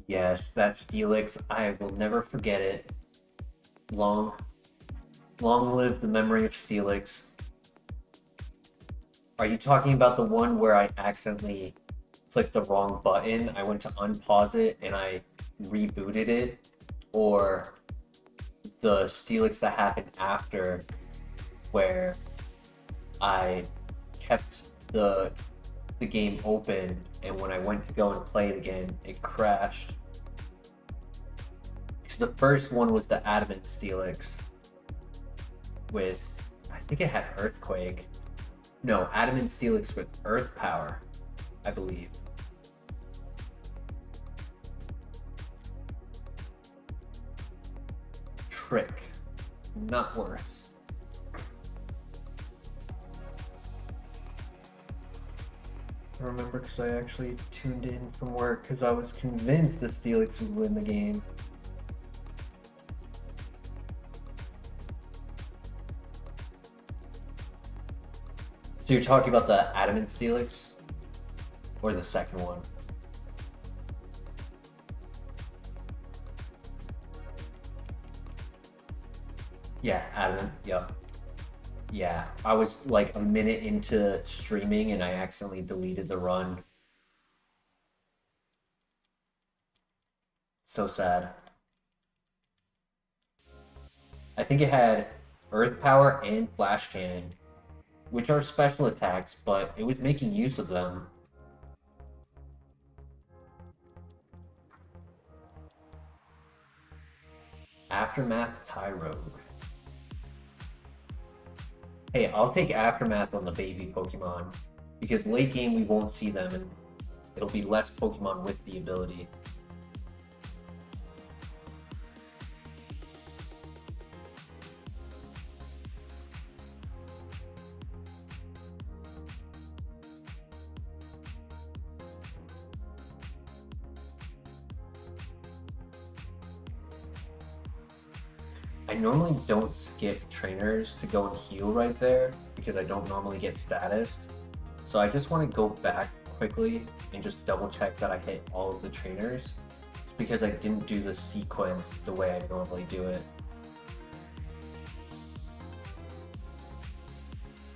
Yes, that Steelix, I will never forget it. Long live the memory of Steelix. Are you talking about the one where I accidentally clicked the wrong button? I went to unpause it and I rebooted it? Or the Steelix that happened after where I kept the game open and when I went to go and play it again, it crashed? So the first one was the Adamant Steelix with, I think it had Earthquake. No, Adamant Steelix with Earth Power, I believe. Trick, not worth. I remember because I actually tuned in from work because I was convinced the Steelix would win the game. So you're talking about the Adamant Steelix? Or the second one? Yeah, Adamant, yep. Yeah, I was like a minute into streaming and I accidentally deleted the run. So sad. I think it had Earth Power and Flash Cannon, which are special attacks, but it was making use of them. Aftermath Tyrogue. Hey, I'll take Aftermath on the baby Pokemon, because late game we won't see them and it'll be less Pokemon with the ability. I normally don't skip trainers to go and heal right there because I don't normally get status. So I just want to go back quickly and just double check that I hit all of the trainers because I didn't do the sequence the way I normally do it.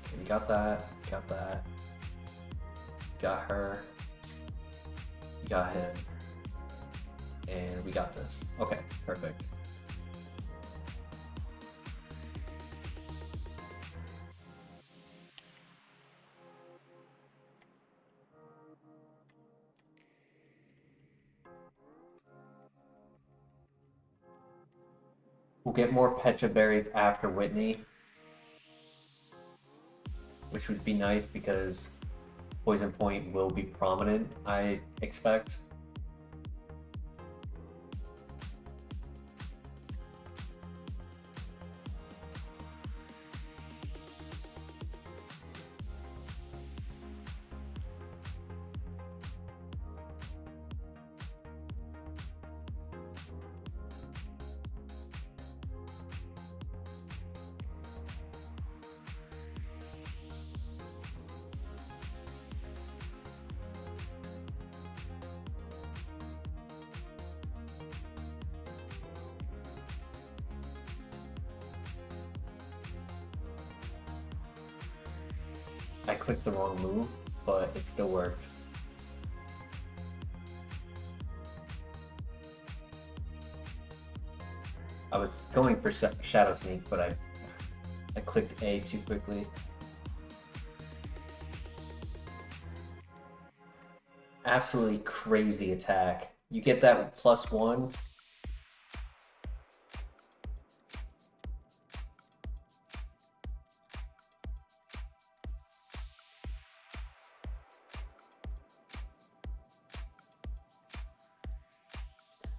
Okay, we got that, got her, got him, and we got this. Okay, perfect. We'll get more Pecha Berries after Whitney, which would be nice because Poison Point will be prominent, I expect. I clicked the wrong move, but it still worked. I was going for Shadow Sneak, but I clicked A too quickly. Absolutely crazy attack. You get that +1.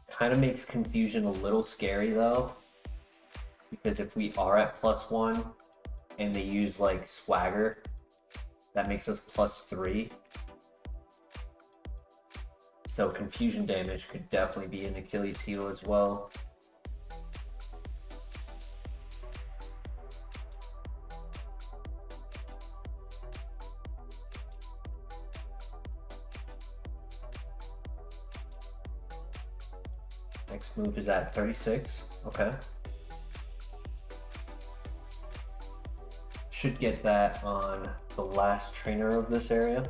Kind of makes Confusion a little scary though, because if we are at +1 and they use like Swagger, that makes us +3. So Confusion damage could definitely be an Achilles heel as well. Next move is at 36. Okay. Should get that on the last trainer of this area.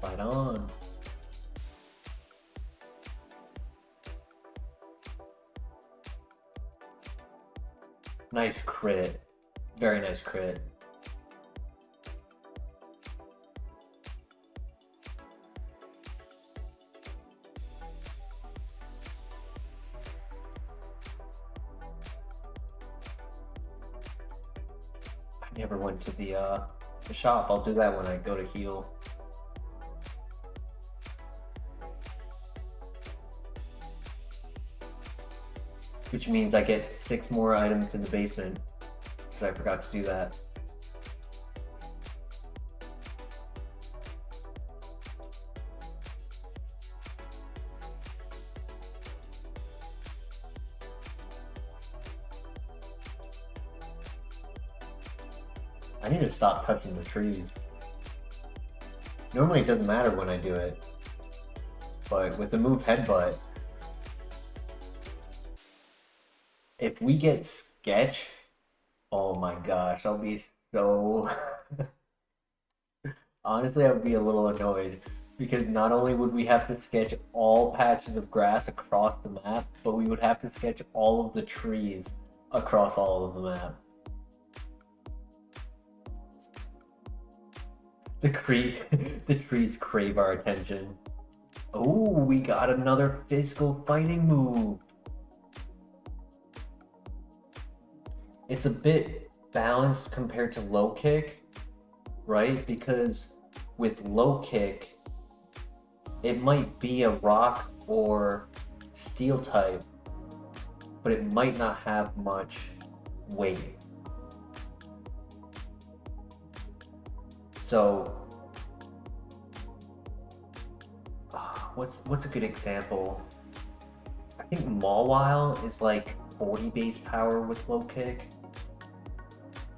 Right on. Nice crit. Very nice crit. I never went to the shop. I'll do that when I go to heal. Which means I get 6 more items in the basement, because I forgot to do that. I need to stop touching the trees. Normally it doesn't matter when I do it, but with the move Headbutt, if we get Sketch, oh my gosh, I'll be so... Honestly, I would be a little annoyed, because not only would we have to sketch all patches of grass across the map, but we would have to sketch all of the trees across all of the map. The trees crave our attention. Oh, we got another physical fighting move. It's a bit balanced compared to low kick, right? Because with low kick, it might be a rock or steel type, but it might not have much weight. So, what's a good example? I think Mawile is like 40 base power with low kick.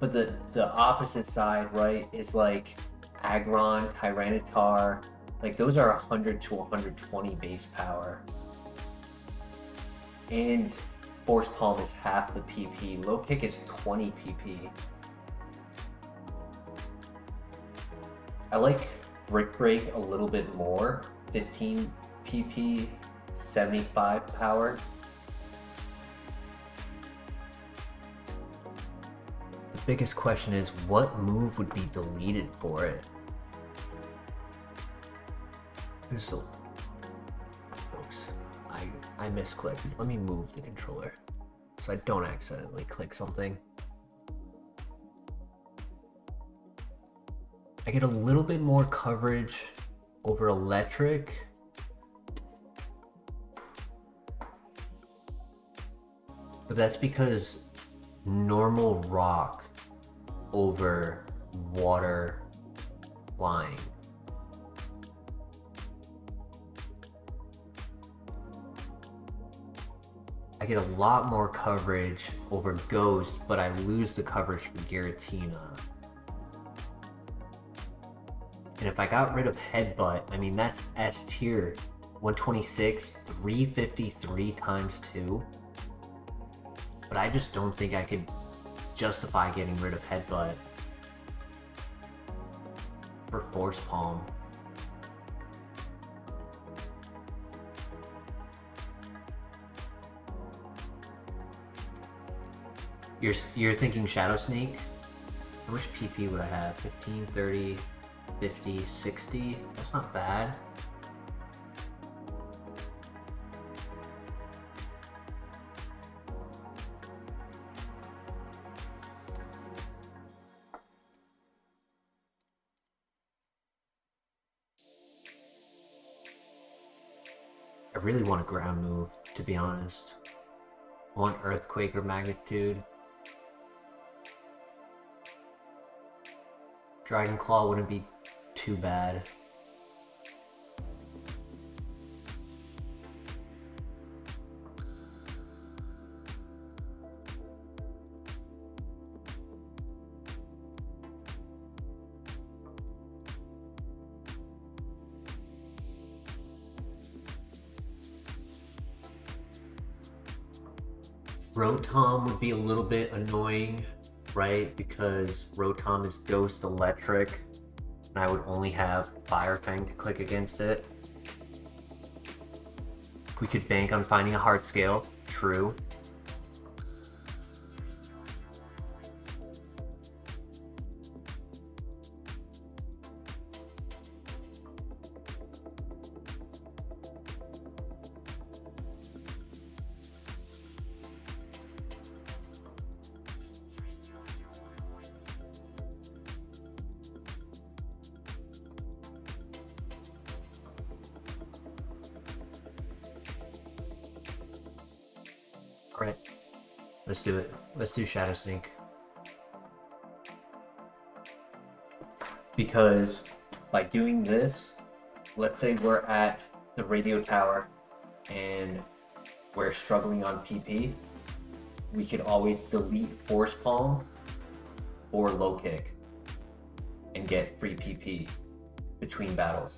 But the opposite side, right, is like Aggron, Tyranitar. Like those are 100 to 120 base power. And Force Palm is half the PP. Low kick is 20 PP. I like Brick Break a little bit more. 15 PP, 75 power. The biggest question is, what move would be deleted for it? So, oops, I misclicked. Let me move the controller so I don't accidentally click something. I get a little bit more coverage over electric. But that's because normal rock over water flying. I get a lot more coverage over Ghost, but I lose the coverage for Giratina. And if I got rid of Headbutt, I mean, that's S tier. 126, 353 times 2. But I just don't think I could justify getting rid of Headbutt for Force Palm. You're thinking Shadow Sneak? How much PP would I have? 15, 30, 50, 60? That's not bad. I really want a ground move, to be honest. I want Earthquake or Magnitude. Dragon Claw wouldn't be too bad. Rotom would be a little bit annoying, right? Because Rotom is Ghost Electric, and I would only have Fire Fang to click against it. We could bank on finding a Heart Scale, true. Alright, let's do it. Let's do Shadow Sneak. Because by doing this, let's say we're at the radio tower and we're struggling on PP, we could always delete Force Palm or Low Kick and get free PP between battles.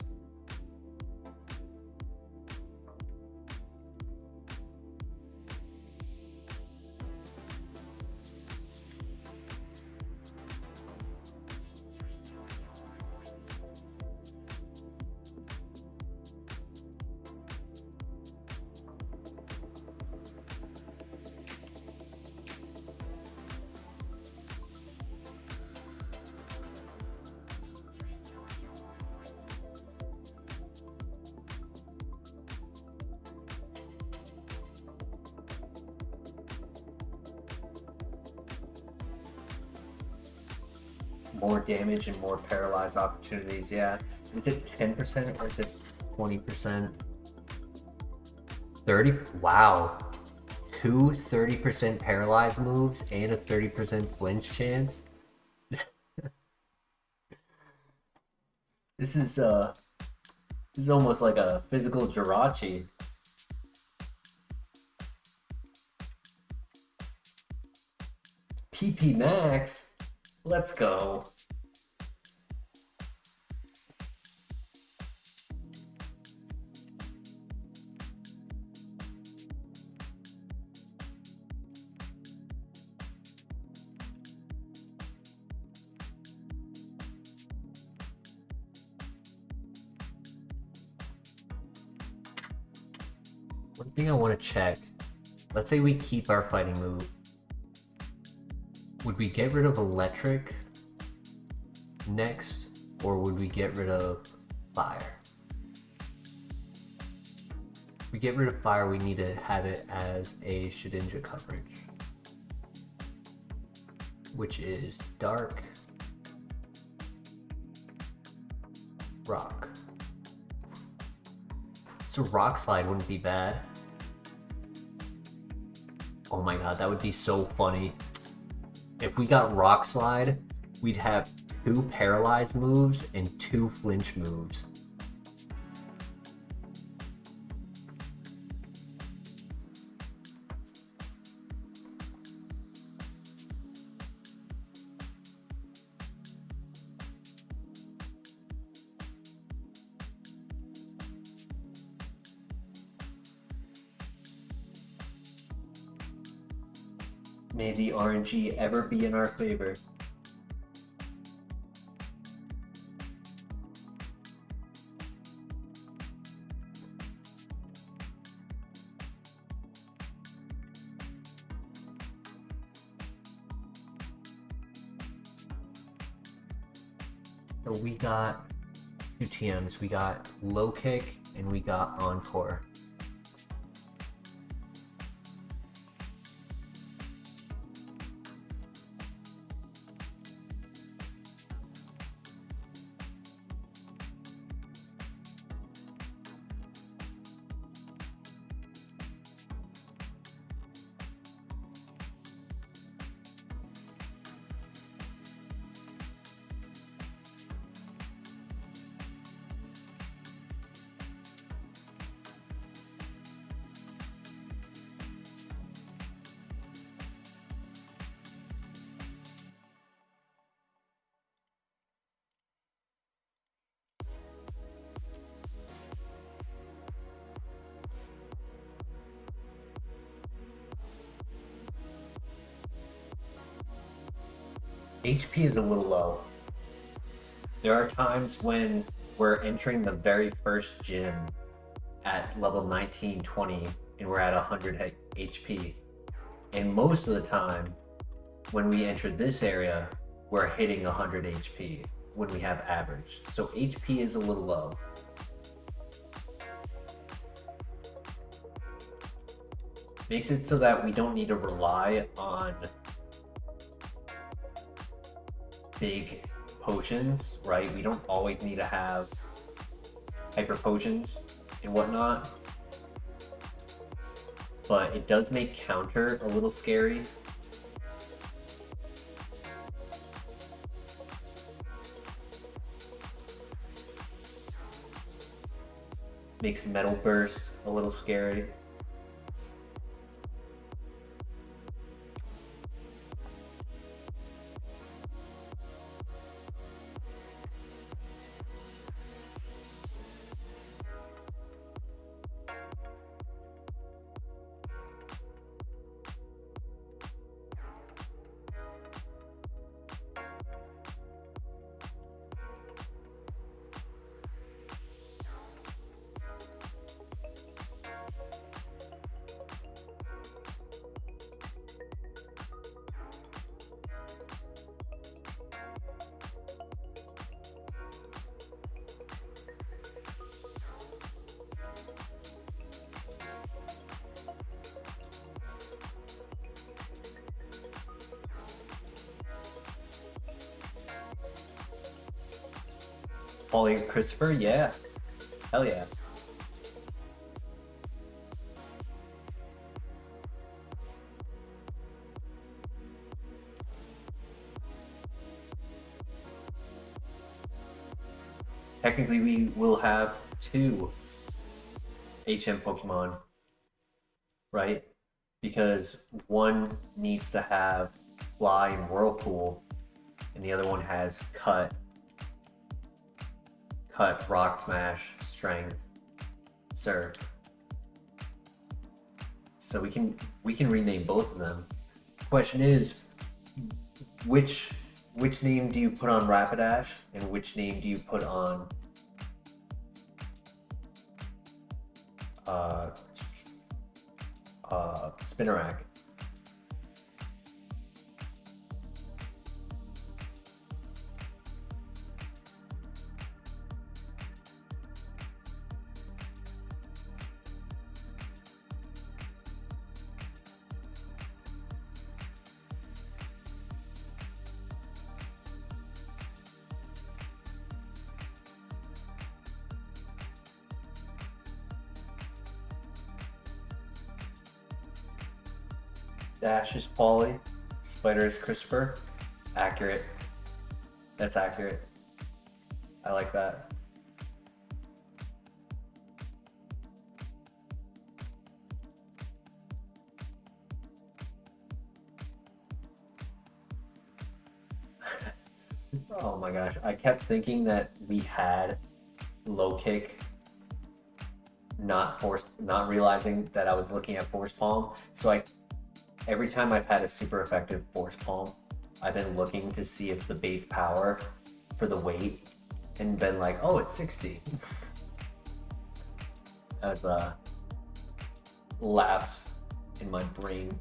More damage and more paralyzed opportunities, yeah. Is it 10% or is it 20%? 30? Wow. Two 30% paralyzed moves and a 30% flinch chance? This is almost like a physical Jirachi. PP Max? Let's go. One thing I want to check. Let's say we keep our fighting move. Would we get rid of Electric next, or would we get rid of Fire? If we get rid of Fire, we need to have it as a Shedinja coverage, which is Dark, Rock. So Rock Slide wouldn't be bad. Oh my god, that would be so funny. If we got Rock Slide, we'd have 2 paralyzed moves and 2 flinch moves. May the RNG ever be in our favor. So we got 2 TMs. We got low kick and we got encore. HP is a little low. There are times when we're entering the very first gym at level 19, 20, and we're at 100 HP. And most of the time, when we enter this area, we're hitting 100 HP when we have average. So HP is a little low. Makes it so that we don't need to rely on big potions, right? We don't always need to have hyper potions and whatnot. But it does make counter a little scary. Makes metal burst a little scary. Ollie Christopher, yeah. Hell yeah. Technically, we will have 2 HM Pokemon, right? Because one needs to have Fly and Whirlpool, and the other one has Cut, Rock Smash, Strength, Surf. So we can rename both of them. Question is, which name do you put on Rapidash and which name do you put on Spinarak? Dash is Polly, Spider is Christopher. Accurate. That's accurate. I like that. Oh my gosh, I kept thinking that we had low kick, not realizing that I was looking at Force Palm. So every time I've had a super effective Force Palm, I've been looking to see if the base power for the weight and been like, oh, it's 60. As a lapse in my brain.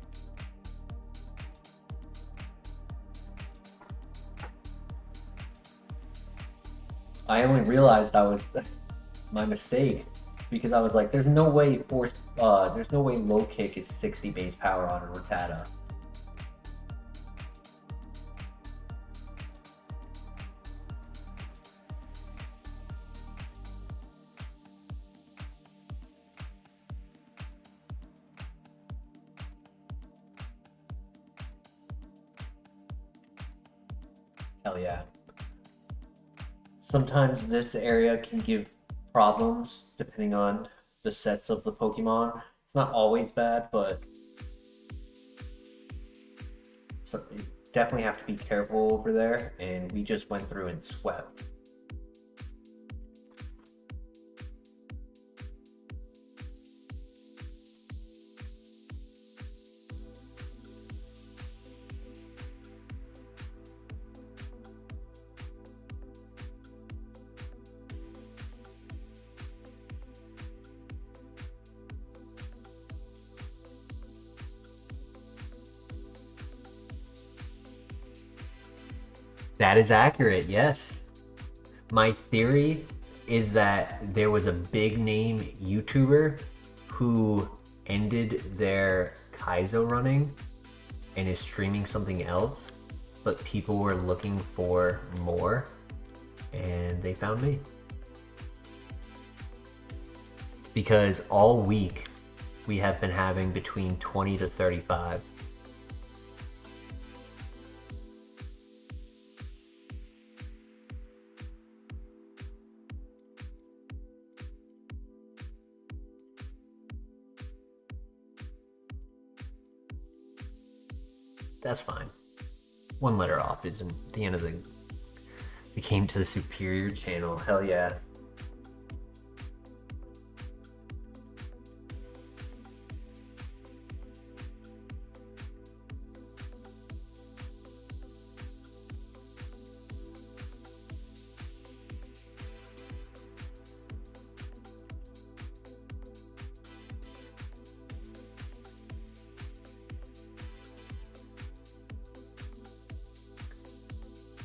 I only realized that was my mistake because I was like, there's no way low kick is 60 base power on a Rattata. Hell yeah. Sometimes this area can give problems depending on the sets of the Pokemon. It's not always bad, but so you definitely have to be careful over there, and we just went through and swept. That is accurate, yes. My theory is that there was a big name YouTuber who ended their Kaizo running and is streaming something else, but people were looking for more and they found me. Because all week we have been having between 20 to 35. That's fine. One letter off isn't the end of the... We came to the superior channel. Hell yeah.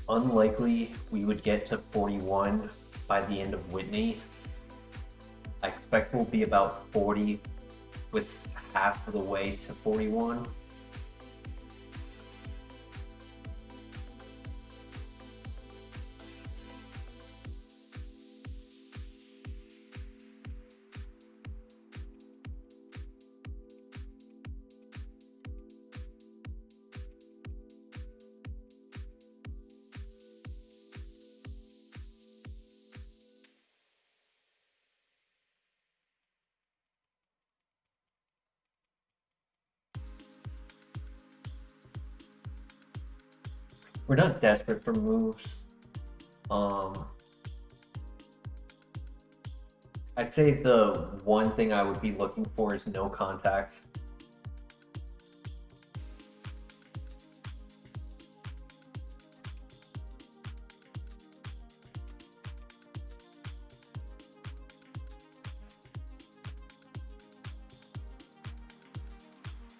Unlikely we would get to 41 by the end of Whitney. I expect we'll be about 40 with half of the way to 41. We're not desperate for moves. I'd say the one thing I would be looking for is no contact.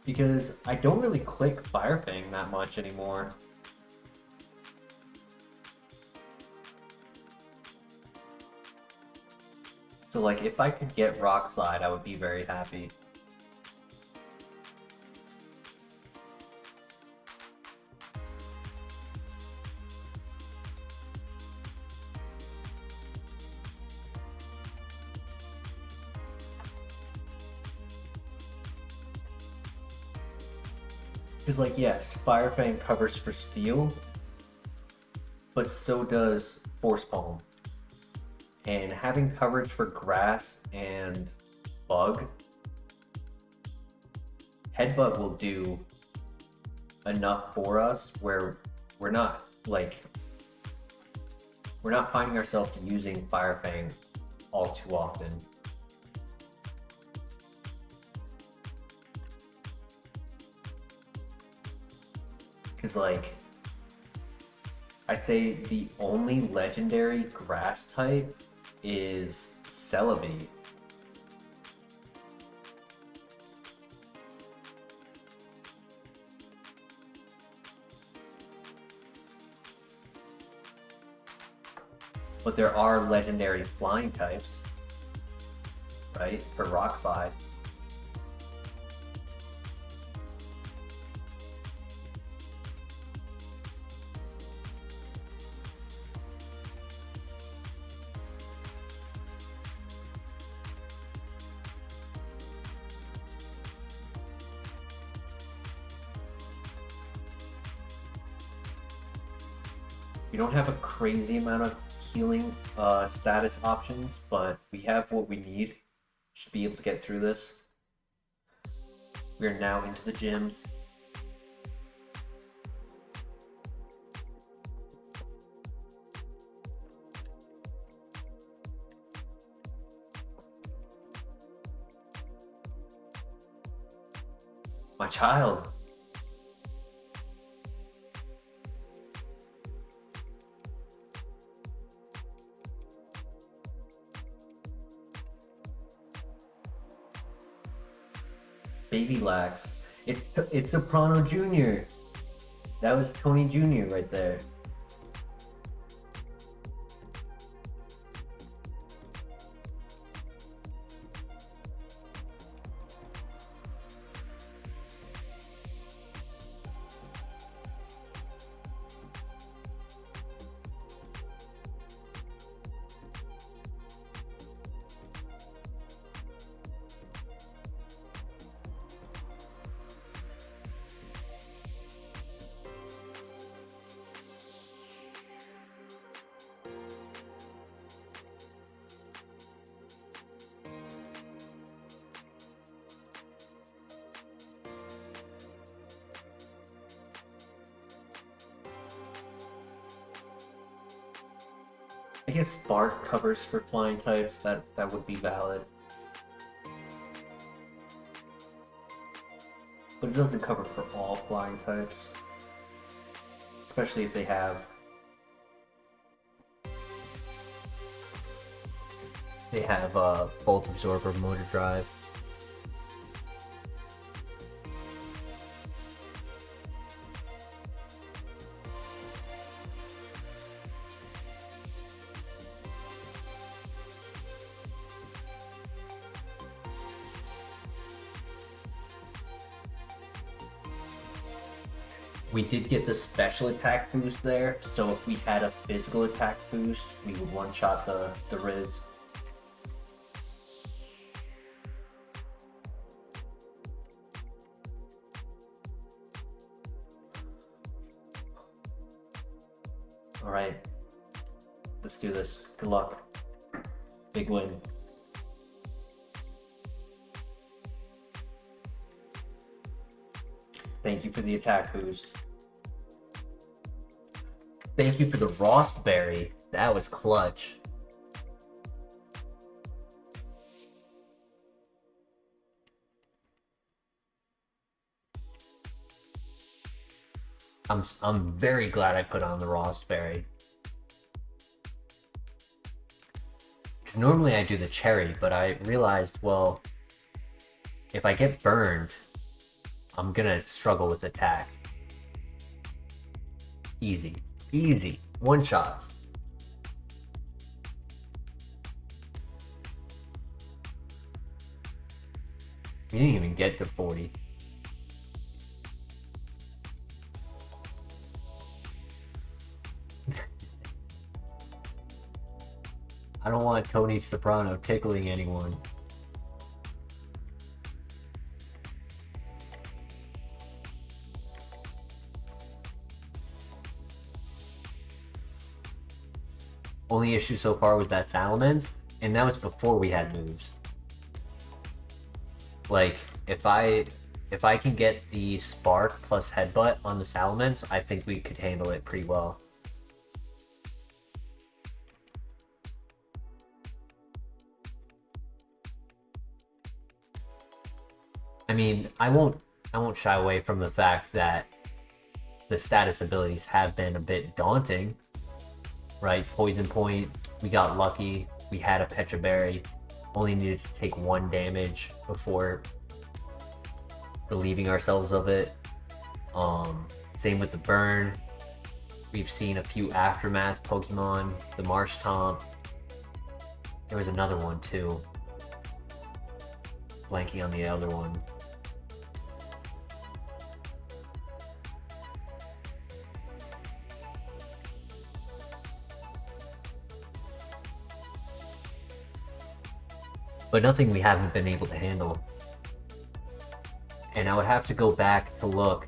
Because I don't really click Fire Fang that much anymore. So like, if I could get Rock Slide, I would be very happy. Because like, yes, Fire Fang covers for Steel, but so does Force Palm. And having coverage for Grass and Bug, Headbutt will do enough for us where we're not finding ourselves using Fire Fang all too often. things like, I'd say the only legendary grass type is Celebi. But there are legendary flying types, right, for Rock Slide. We don't have a crazy amount of healing status options, but we have what we need. Should be able to get through this. We are now into the gym. My child. Baby Lax. It's Soprano Jr. That was Tony Jr. right there. I guess Spark covers for flying types, that would be valid. But it doesn't cover for all flying types. Especially if they have Bolt Absorber, Motor Drive. We did get the special attack boost there, so if we had a physical attack boost, we would one-shot the Riz. Alright, let's do this. Good luck. Big win. Thank you for the attack boost. Thank you for the Rostberry. That was clutch. I'm very glad I put on the Rostberry. Because normally I do the cherry, but I realized, well, if I get burned, I'm gonna struggle with attack. Easy. Easy. One shots. You didn't even get to 40. I don't want Tony Soprano tickling anyone. Only issue so far was that Salamence, and that was before we had moves. Like, if I can get the Spark plus Headbutt on the Salamence, I think we could handle it pretty well. I mean, I won't shy away from the fact that the status abilities have been a bit daunting, right? Poison Point, we got lucky. We had a Petra Berry, only needed to take 1 damage before relieving ourselves of it. Same with the Burn. We've seen a few Aftermath Pokemon, the Marshtomp. There was another one too. Blanking on the other one. But nothing we haven't been able to handle. And I would have to go back to look.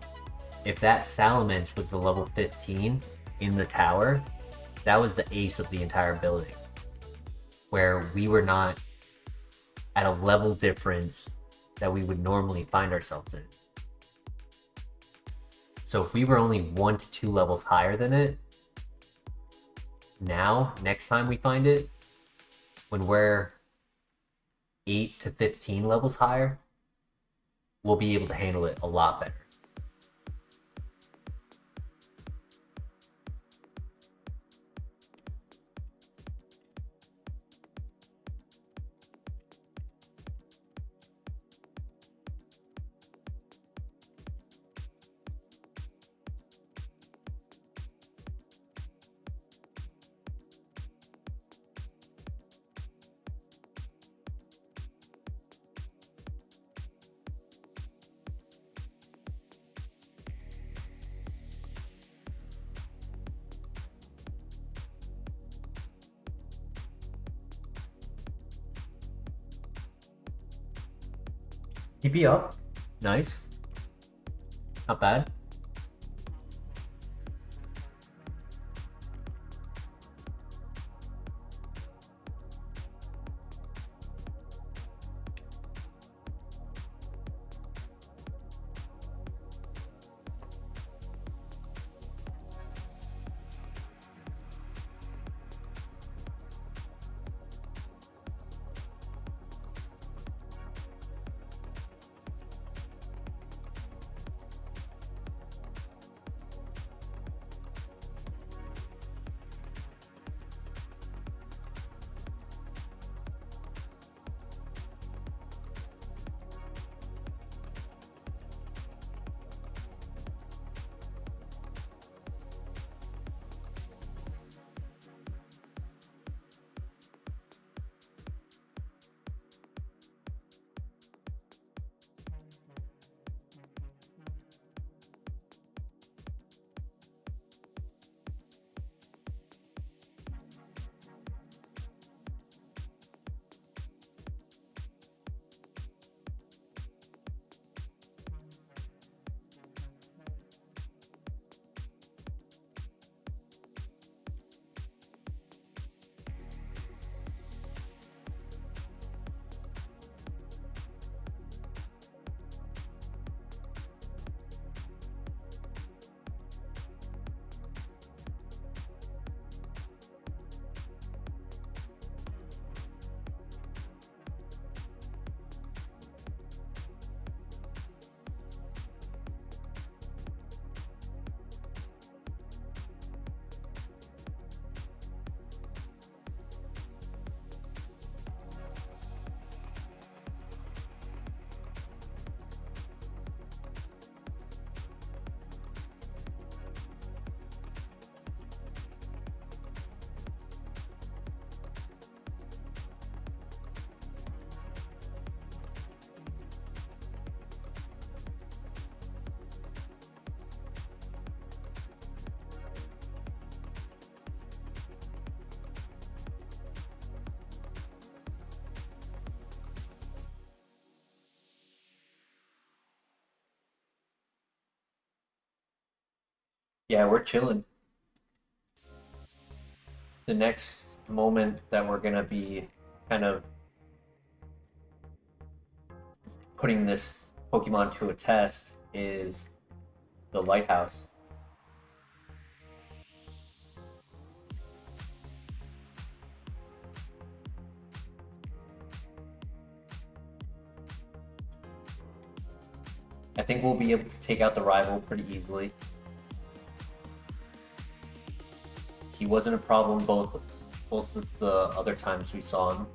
If that Salamence was the level 15 in the tower, that was the ace of the entire building. Where we were not at a level difference that we would normally find ourselves in. So if we were only 1 to 2 levels higher than it, now, next time we find it, when we're 8 to 15 levels higher, we'll be able to handle it a lot better. TP up. Nice. Not bad. Yeah, we're chilling. The next moment that we're gonna be kind of putting this Pokemon to a test is the lighthouse. I think we'll be able to take out the rival pretty easily. He wasn't a problem both of the other times we saw him.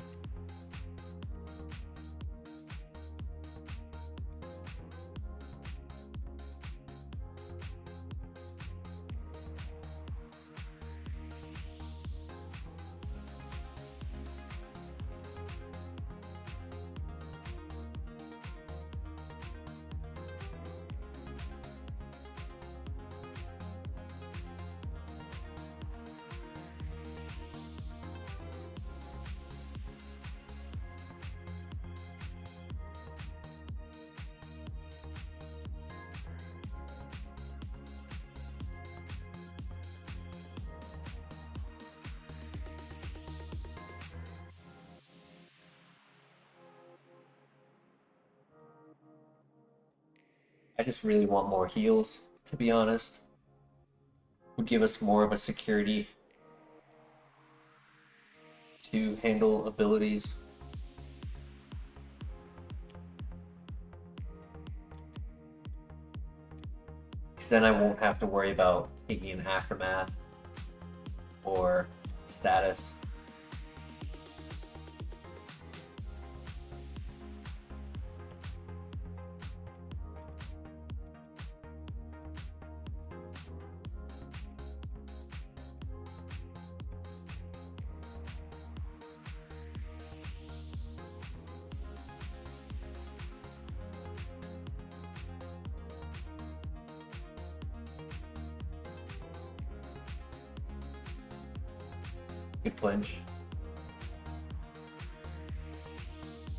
I just really want more heals, to be honest. Would give us more of a security to handle abilities. Because then I won't have to worry about taking an aftermath or status. Good flinch.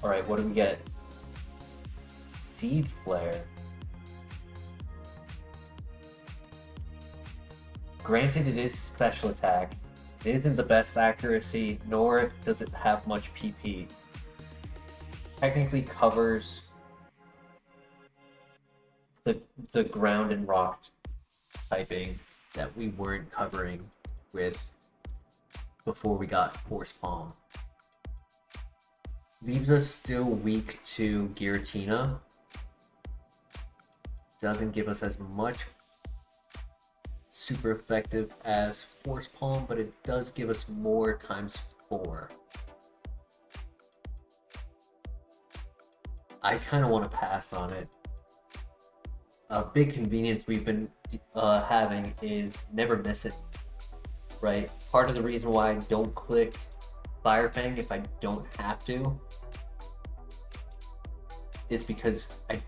Alright, what do we get? Seed Flare. Granted, it is special attack. It isn't the best accuracy, nor does it have much PP. Technically covers the ground and rock typing that we weren't covering with before we got Force Palm. Leaves us still weak to Giratina. Doesn't give us as much super effective as Force Palm, but it does give us more ×4. I kind of want to pass on it. A big convenience we've been having is never miss it, right? Part of the reason why I don't click Fire Fang if I don't have to is because I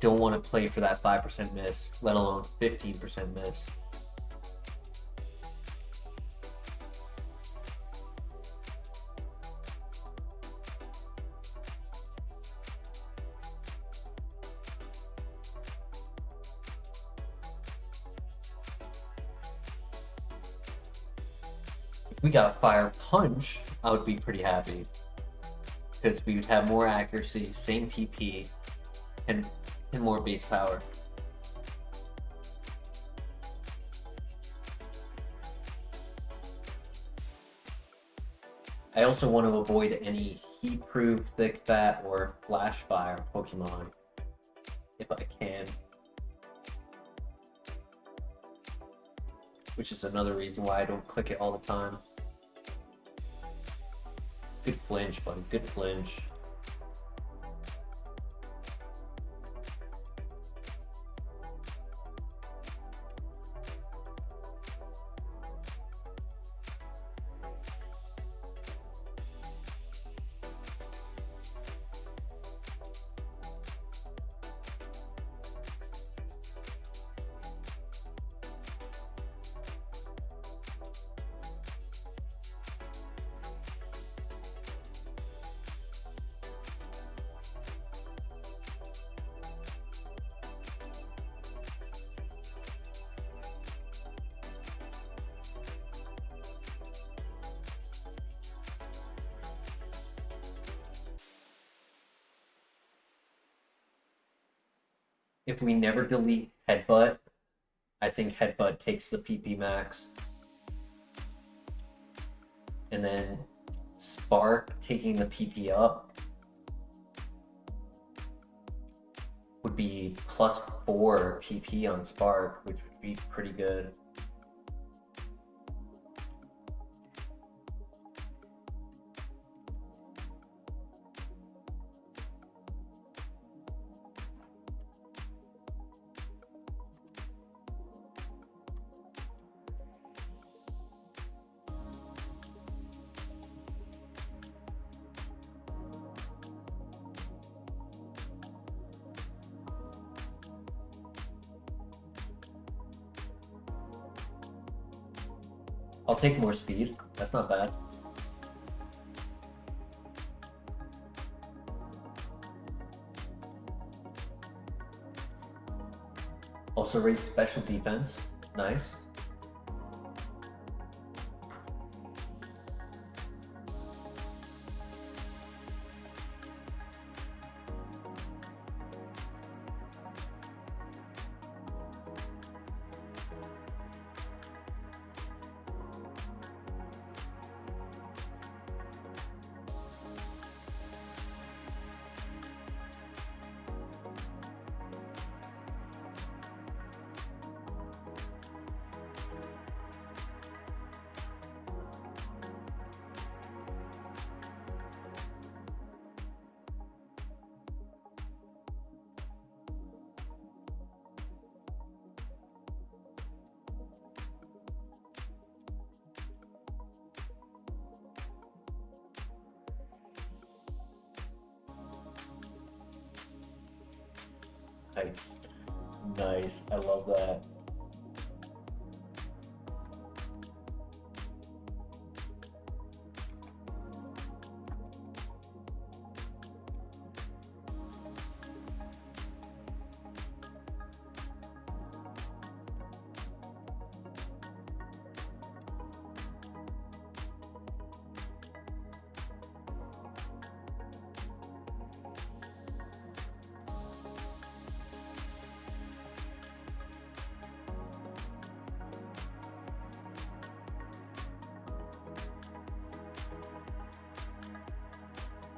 don't want to play for that 5% miss, let alone 15% miss. If we got Fire Punch, I would be pretty happy, because we would have more accuracy, same PP, and more base power. I also want to avoid any heat-proof, thick fat, or flash fire Pokemon if I can. Which is another reason why I don't click it all the time. Good flinch, buddy. Good flinch. If we never delete Headbutt, I think Headbutt takes the PP max. And then Spark taking the PP up would be +4 PP on Spark, which would be pretty good. I'll take more speed. That's not bad. Also raise special defense. Nice. Nice. Nice. I love that.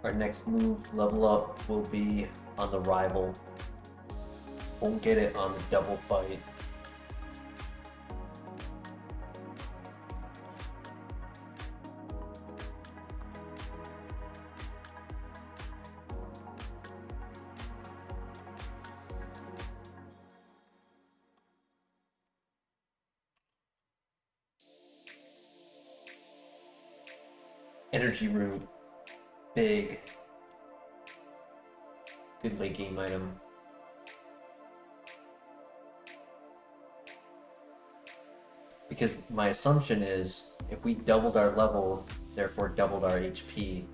Our next move, level up, will be on the rival. Won't get it on the double fight. Energy root. Big. Good late game item. Because my assumption is if we doubled our level, therefore doubled our HP,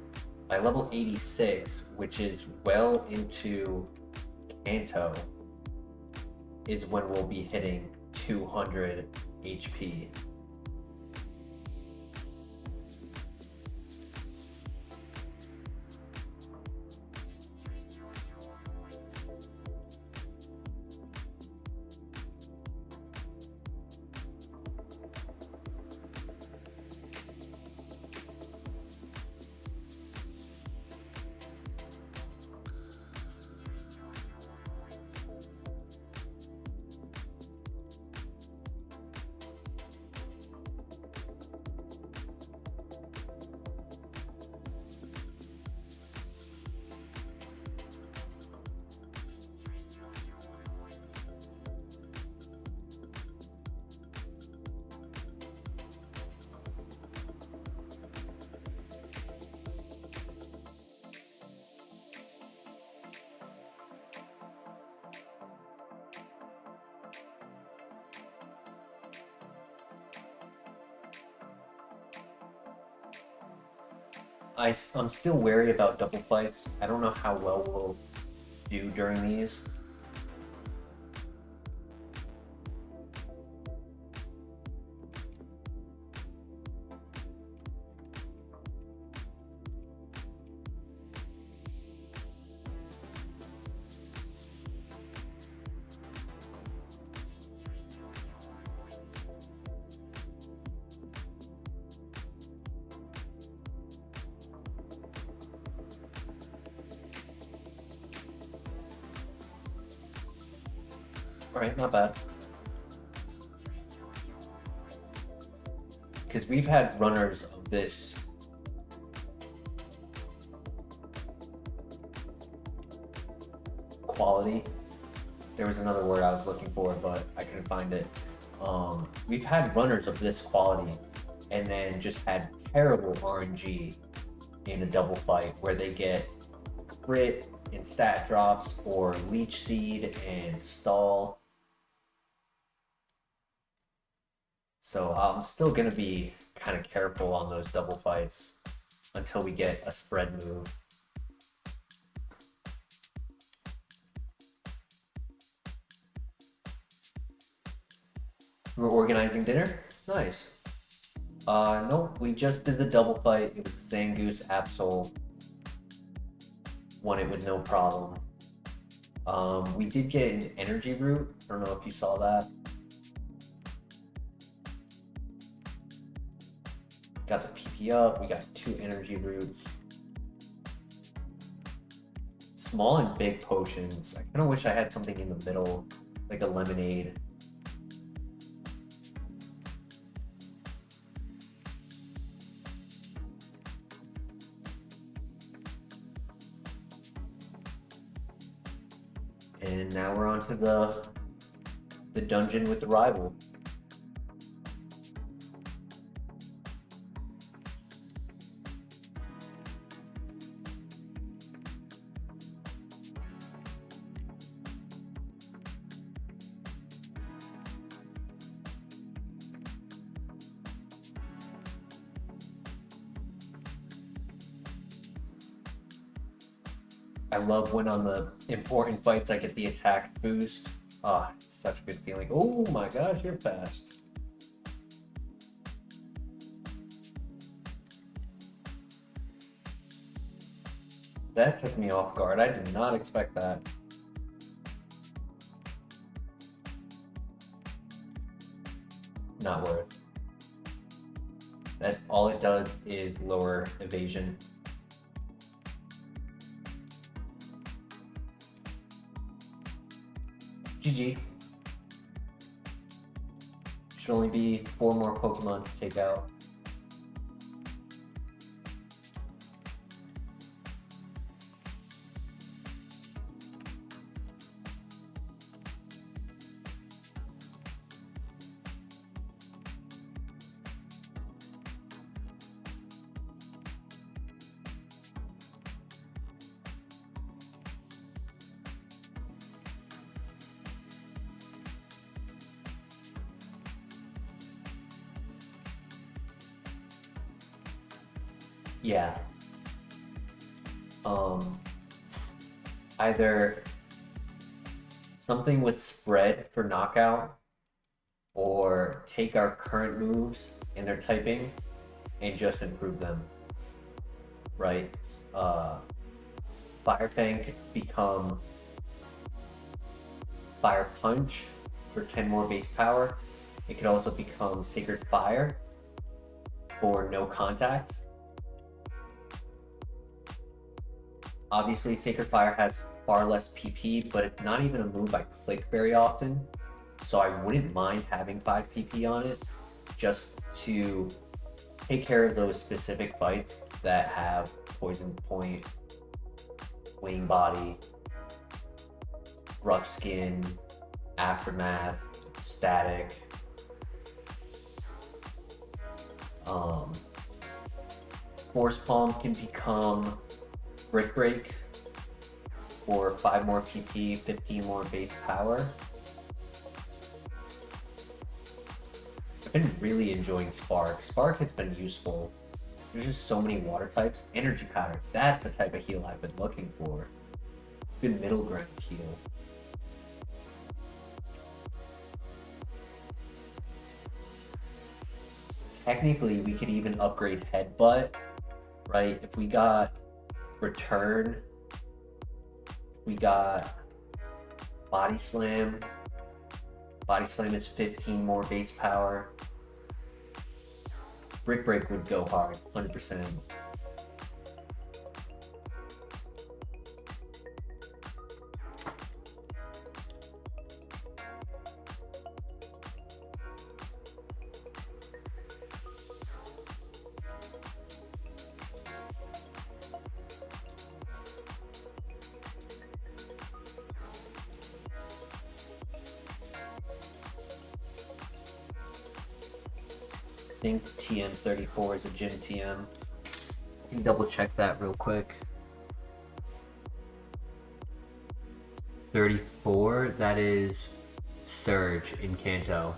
by level 86, which is well into Kanto, is when we'll be hitting 200 HP. I'm still wary about double fights. I don't know how well we'll do during these. Alright, not bad. Because we've had runners of this quality. There was another word I was looking for, but I couldn't find it. We've had runners of this quality and then just had terrible RNG in a double fight where they get crit and stat drops or leech seed and stall. So I'm still gonna be kind of careful on those double fights until we get a spread move. We're organizing dinner? Nice. Nope, we just did the double fight. It was Zangoose Absol. Won it with no problem. We did get an energy root. I don't know if you saw that. Got the PP up. We got 2 energy roots. Small and big potions. I kind of wish I had something in the middle, like a lemonade. And now we're on to the dungeon with the rival. I love when on the important fights I get the attack boost. Ah, it's such a good feeling. Oh my gosh, you're fast. That took me off guard. I did not expect that. Not worth. That all it does is lower evasion. GG. Should only be 4 more Pokemon to take out. Yeah. Either something with spread for knockout, or take our current moves and their typing and just improve them. Right? Fire Fang could become Fire Punch for 10 more base power. It could also become Sacred Fire for no contact. Obviously, Sacred Fire has far less PP, but it's not even a move I click very often. So I wouldn't mind having 5 PP on it just to take care of those specific fights that have Poison Point, Wing Body, Rough Skin, Aftermath, Static. Force Palm can become Brick Break for 5 more PP, 15 more base power. I've been really enjoying Spark. Spark has been useful. There's just so many water types. Energy Powder, that's the type of heal I've been looking for. Good middle ground heal. Technically, we could even upgrade Headbutt, right? If we got Return, we got Body Slam. Body Slam is 15 more base power. Brick Break would go hard, 100%. I think TM34 is a gym TM. I can double check that real quick. 34, that is Surge in Kanto.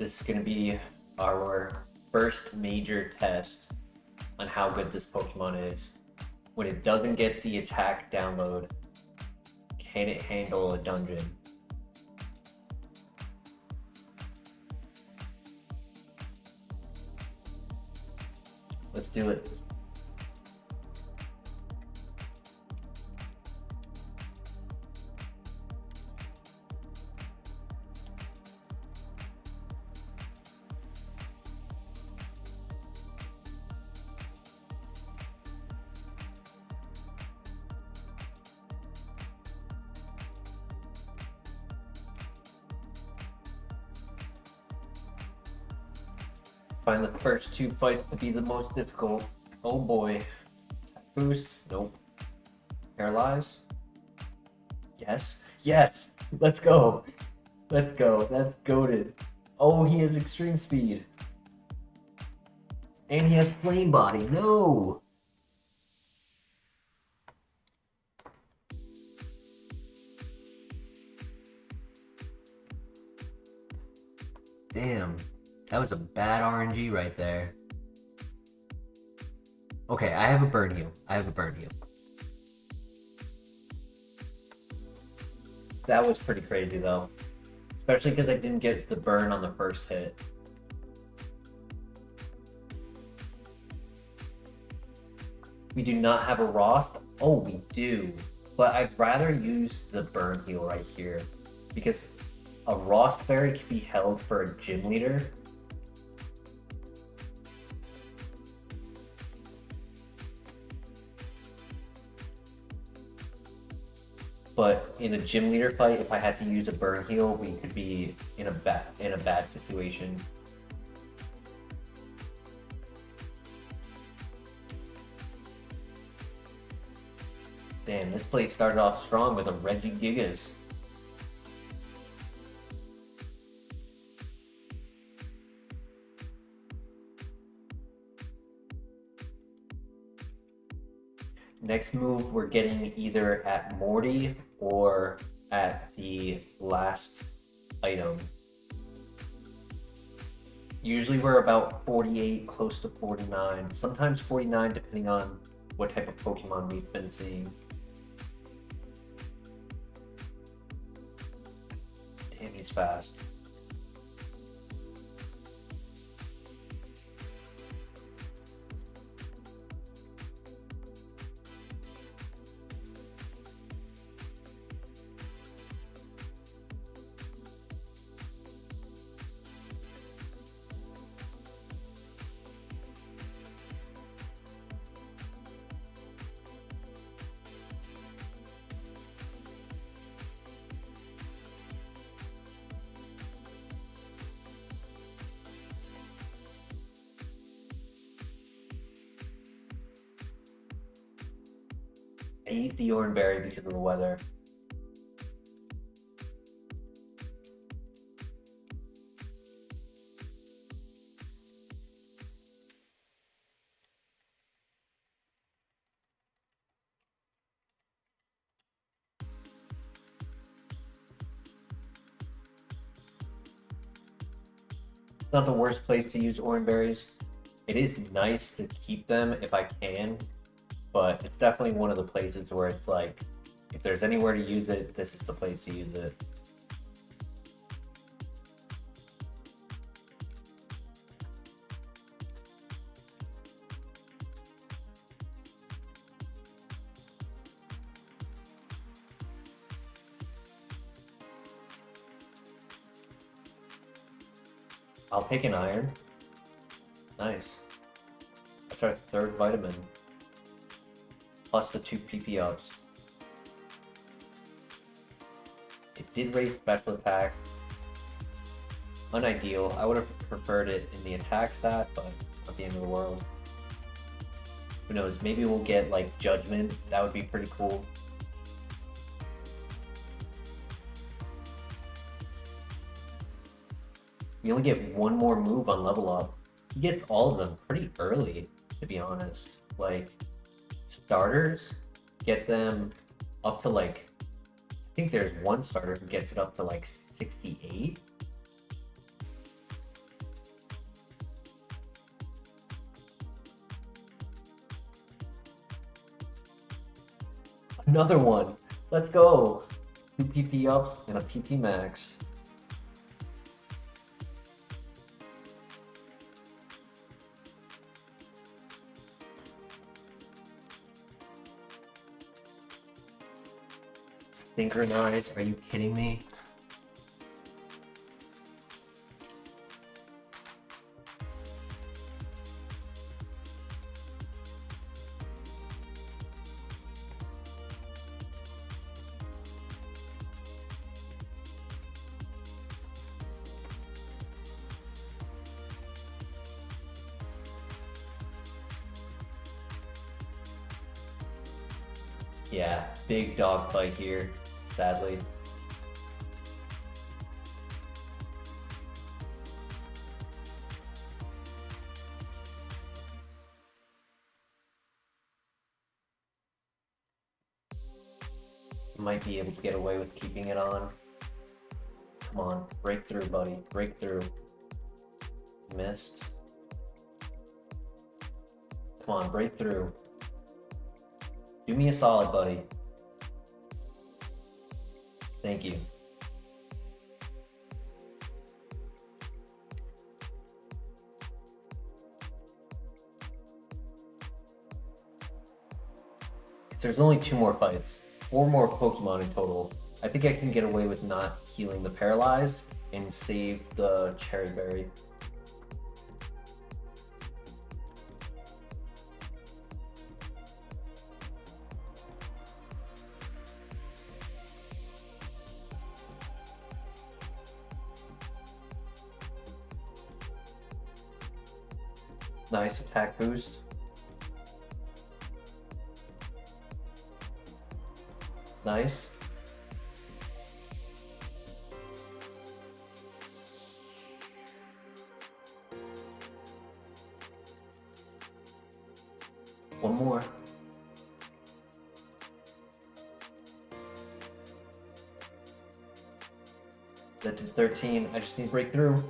This is going to be our first major test on how good this Pokemon is. When it doesn't get the attack download, can it handle a dungeon? Let's do it. Find the first 2 fights to be the most difficult. Oh boy. Boost? Nope. Paralyze? Yes. Yes! Let's go! Let's go. That's goated. Oh, he has extreme speed. And he has flame body. No! Damn. That was a bad RNG right there. Okay, I have a burn heal. That was pretty crazy though. Especially because I didn't get the burn on the first hit. We do not have a Rost. Oh, we do. But I'd rather use the burn heal right here. Because a Rost Berry can be held for a gym leader. But in a gym leader fight, if I had to use a burn heal, we could be in a bad situation. Damn, this play started off strong with a Regigigas. Next move, we're getting either at Morty or at the last item. Usually we're about 48, close to 49, sometimes 49 depending on what type of Pokemon we've been seeing. Damn, he's fast. I eat the Oran Berry because of the weather. It's not the worst place to use Oran Berries. It is nice to keep them if I can, but it's definitely one of the places where it's like, if there's anywhere to use it, this is the place to use it. I'll take an iron. Nice. That's our third vitamin. Plus the 2 PP ups. It did raise special attack. Unideal. I would have preferred it in the attack stat, but not the end of the world. Who knows? Maybe we'll get like Judgment. That would be pretty cool. We only get one more move on level up. He gets all of them pretty early, to be honest. Like, starters, get them up to like, I think there's one starter who gets it up to like 68. Another one. Let's go. 2 PP ups and a PP max. Synchronize? Are you kidding me? Yeah, big dog fight here, sadly. Might be able to get away with keeping it on. Come on, break through, buddy. Break through. Missed. Come on, break through. Do me a solid, buddy. Thank you. There's only 2 more fights. 4 more Pokemon in total. I think I can get away with not healing the Paralyze and save the Cherry Berry. Nice attack boost. Nice. One more. That did 13. I just need to break through.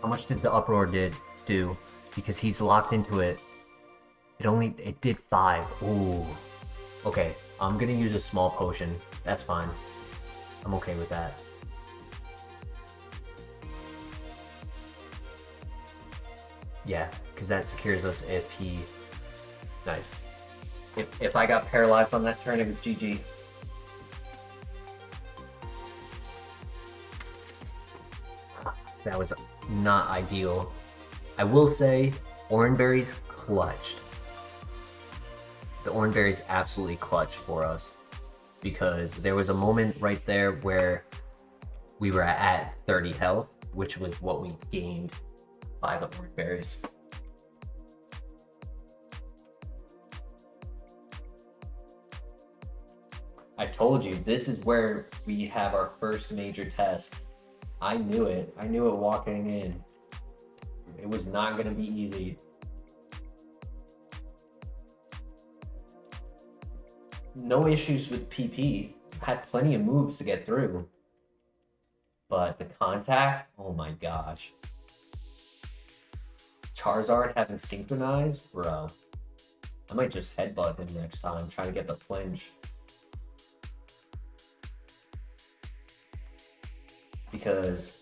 How much did the uproar do? Because he's locked into it. It did 5. Ooh. Okay, I'm gonna use a small potion. That's fine. I'm okay with that. Yeah, because that secures us if he... Nice. If I got paralyzed on that turn, it was GG. That was not ideal. I will say, Oranberry's clutched. The Oranberry's absolutely clutched for us. Because there was a moment right there where we were at 30 health, which was what we gained by the Oranberries. I told you, this is where we have our first major test. I knew it. I knew it walking in. It was not going to be easy. No issues with PP. Had plenty of moves to get through. But the contact, oh my gosh. Charizard having synchronized? Bro. I might just headbutt him next time, trying to get the flinch. Because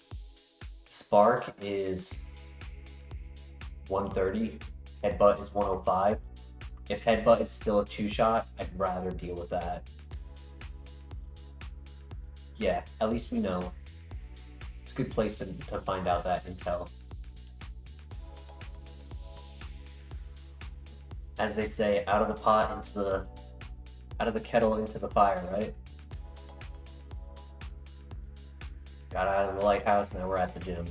Spark is 130, Headbutt is 105. If Headbutt is still a 2-shot, I'd rather deal with that. Yeah, at least we know. It's a good place to find out that intel. As they say, out of the pot into the... out of the kettle into the fire, right? Got out of the lighthouse, now we're at the gym.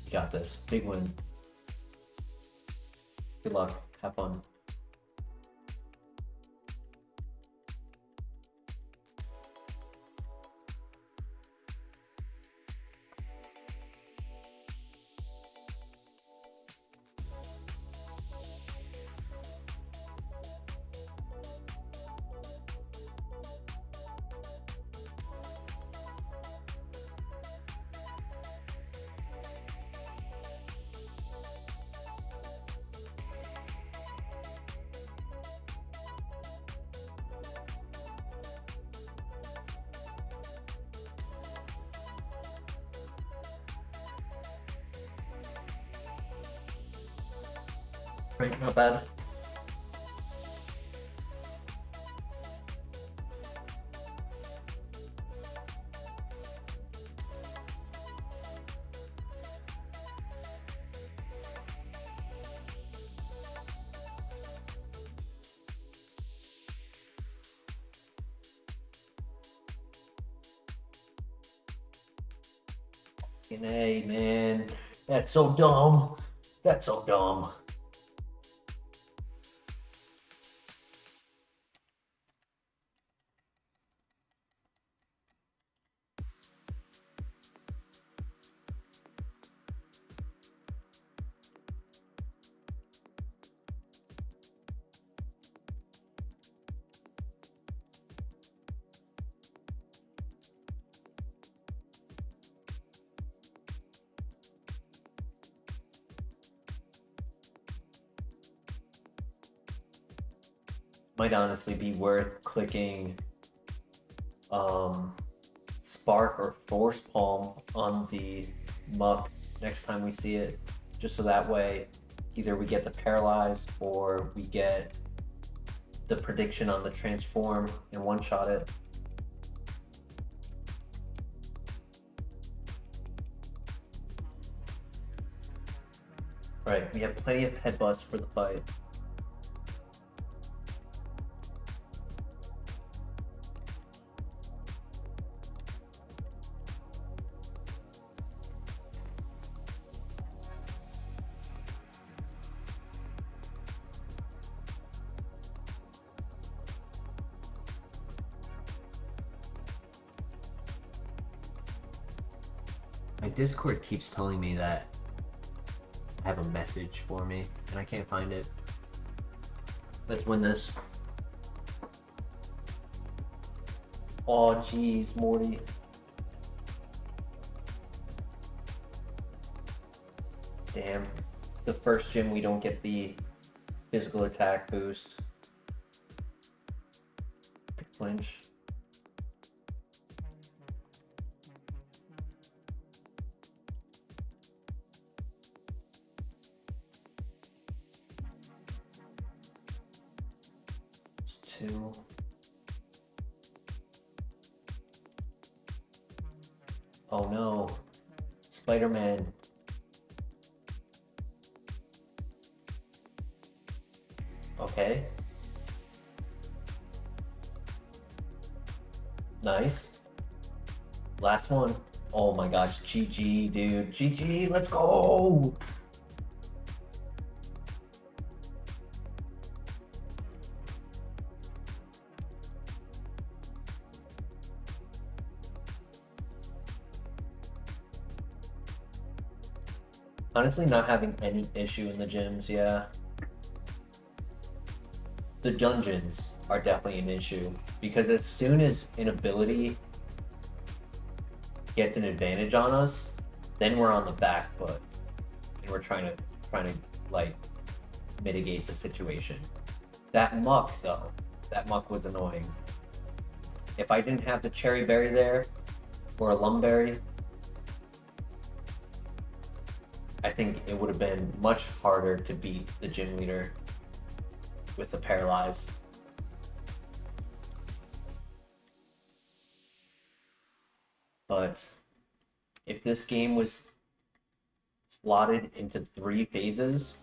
You got this. Big win. Good luck. Have fun. Right, not bad. Hey, man. That's so dumb. That's so dumb. Might honestly be worth clicking Spark or Force Palm on the muck next time we see it, just so that way either we get the paralyze or we get the prediction on the transform and one-shot it. Right, we have plenty of headbutts for the fight. My Discord keeps telling me that I have a message for me, and I can't find it. Let's win this. Oh, jeez, Morty. Damn. The first gym we don't get the physical attack boost. Good flinch. Two. Oh no. Spider-Man. Okay. Nice. Last one. Oh my gosh. GG, dude. GG. Let's go. Honestly, not having any issue in the gyms, yeah. The dungeons are definitely an issue because as soon as an ability gets an advantage on us, then we're on the back foot and we're trying to like mitigate the situation. That muck though, that muck was annoying. If I didn't have the cherry berry there or a lumberry, I think it would have been much harder to beat the gym leader with the paralyzed. But if this game was slotted into 3 phases,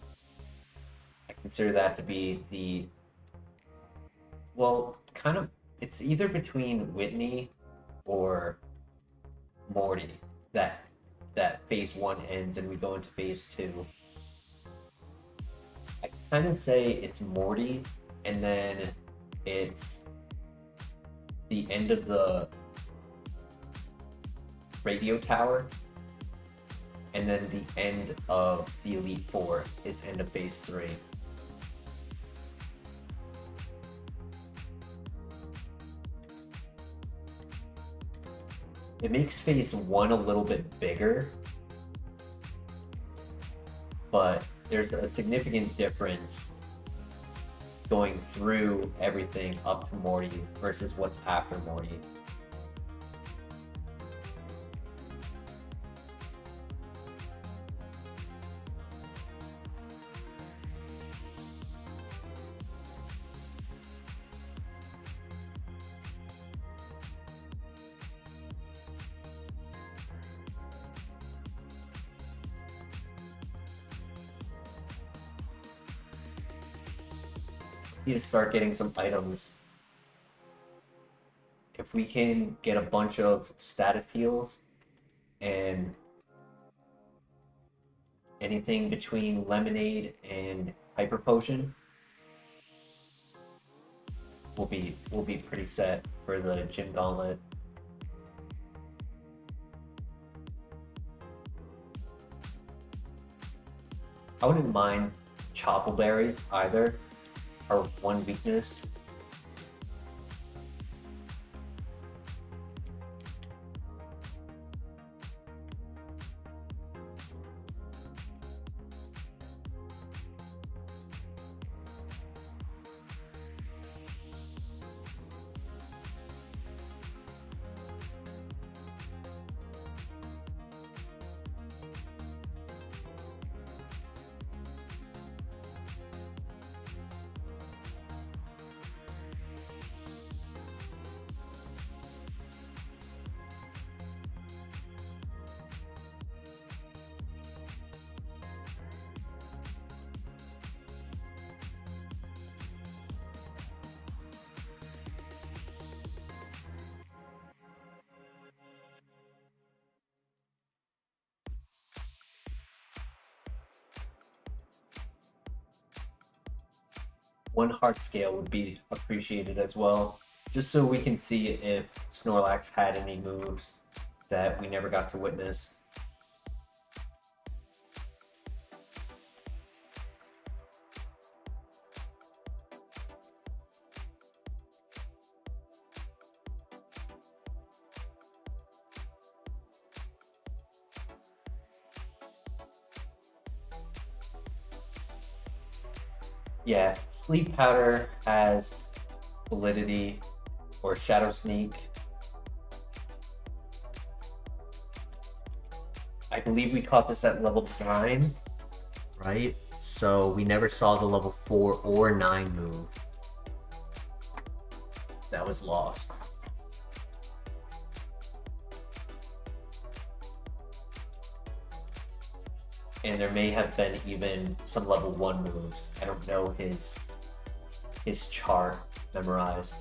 I consider that to be the, well, kind of, it's either between Whitney or Morty that phase 1 ends and we go into phase 2. I kind of say it's Morty, and then it's the end of the radio tower, and then the end of the Elite Four is end of phase 3. It makes phase 1 a little bit bigger, but there's a significant difference going through everything up to Morty versus what's after Morty. need to start getting some items. If we can get a bunch of status heals and anything between lemonade and hyper potion, we'll be pretty set for the gym gauntlet. I wouldn't mind chople berries either, or one weakness. One heart scale would be appreciated as well, just so we can see if Snorlax had any moves that we never got to witness. Yeah, Sleep Powder has Validity or Shadow Sneak. I believe we caught this at level 9, right? So we never saw the level 4 or 9 move. that was lost. And there may have been even some level 1 moves. I don't know his chart memorized.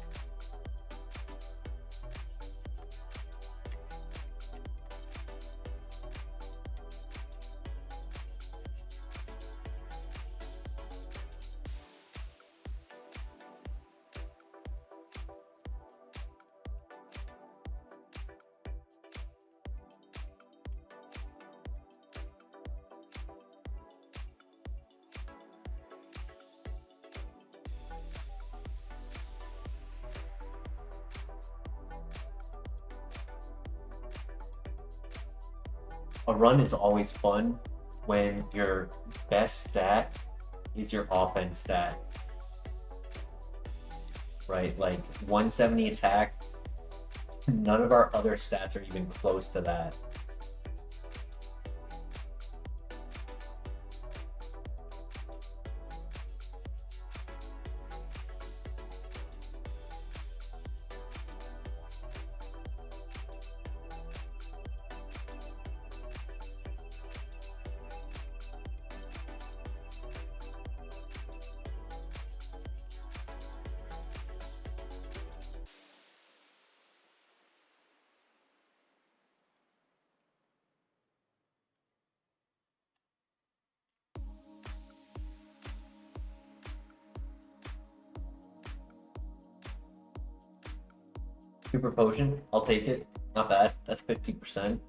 A run is always fun when your best stat is your offense stat. Right? Like 170 attack, none of our other stats are even close to that. Super potion, I'll take it. Not bad. That's 50%.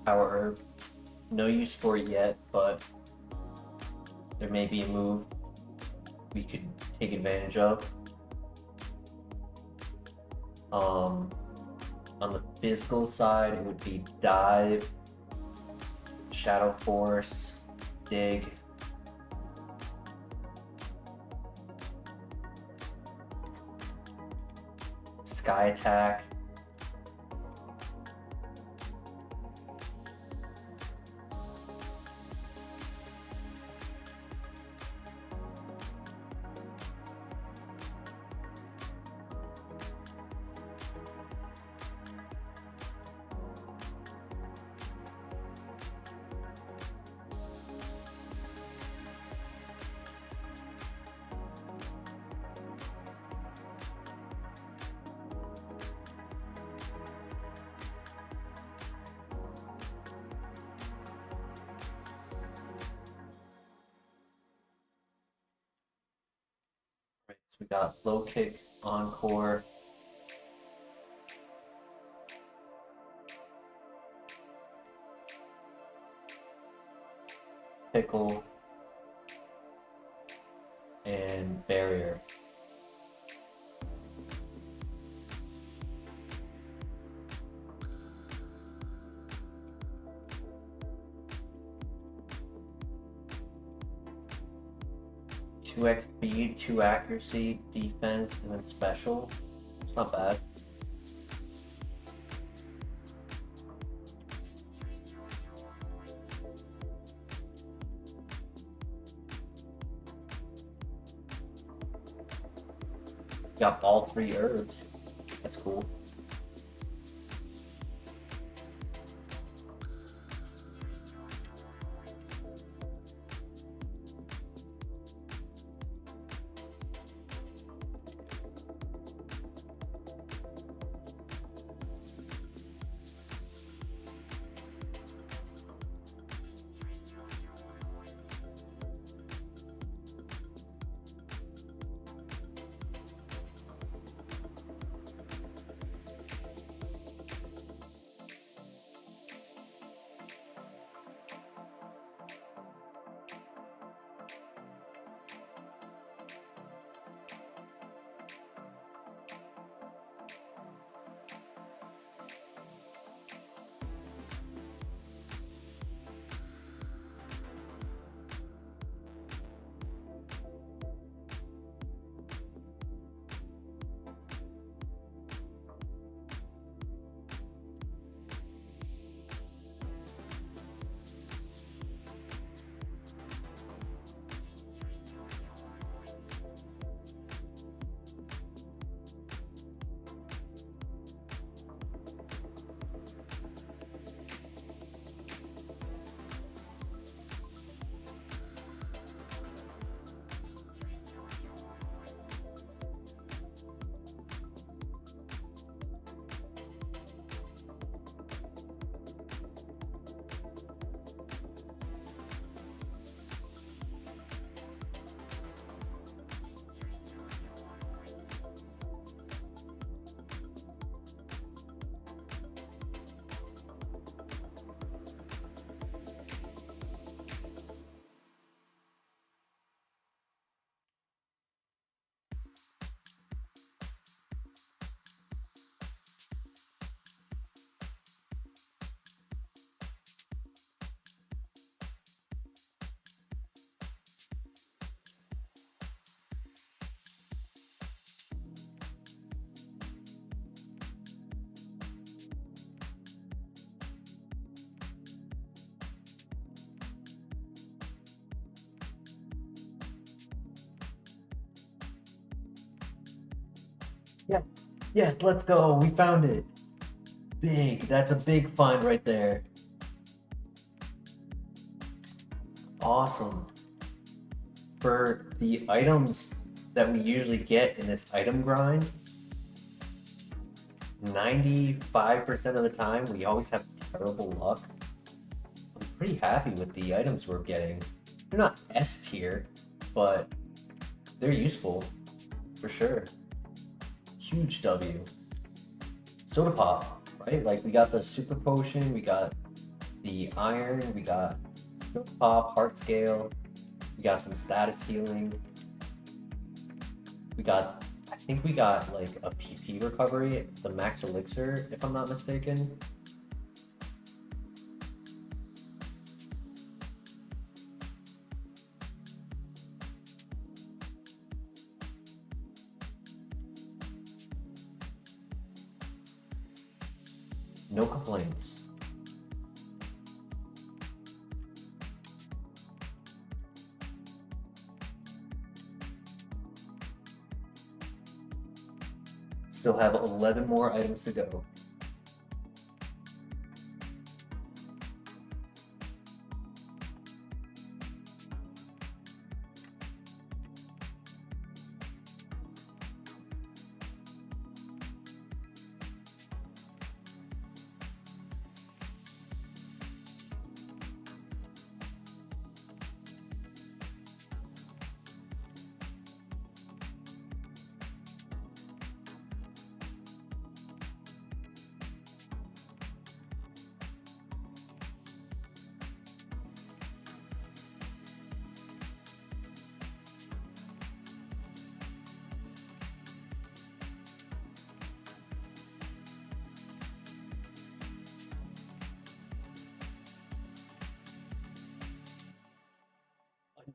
Power Herb. No use for it yet, but there may be a move we could take advantage of. On the physical side, it would be Dive, Shadow Force, Dig. Sky Attack. So we got Low Kick, Encore, Pickle, and Barrier. Two X speed, 2 accuracy, defense, and then special. It's not bad. Got all 3 herbs. That's cool. Yeah. Yes, let's go. We found it. Big. That's a big find right there. Awesome. For the items that we usually get in this item grind, 95% of the time we always have terrible luck. I'm pretty happy with the items we're getting. They're not S tier, but they're useful for sure. Huge W. Soda Pop, right? Like we got the Super Potion, we got the iron, we got skill pop, heart scale, we got some status healing. I think we got like a PP recovery, the max elixir, if I'm not mistaken. No complaints. Still have 11 more items to go.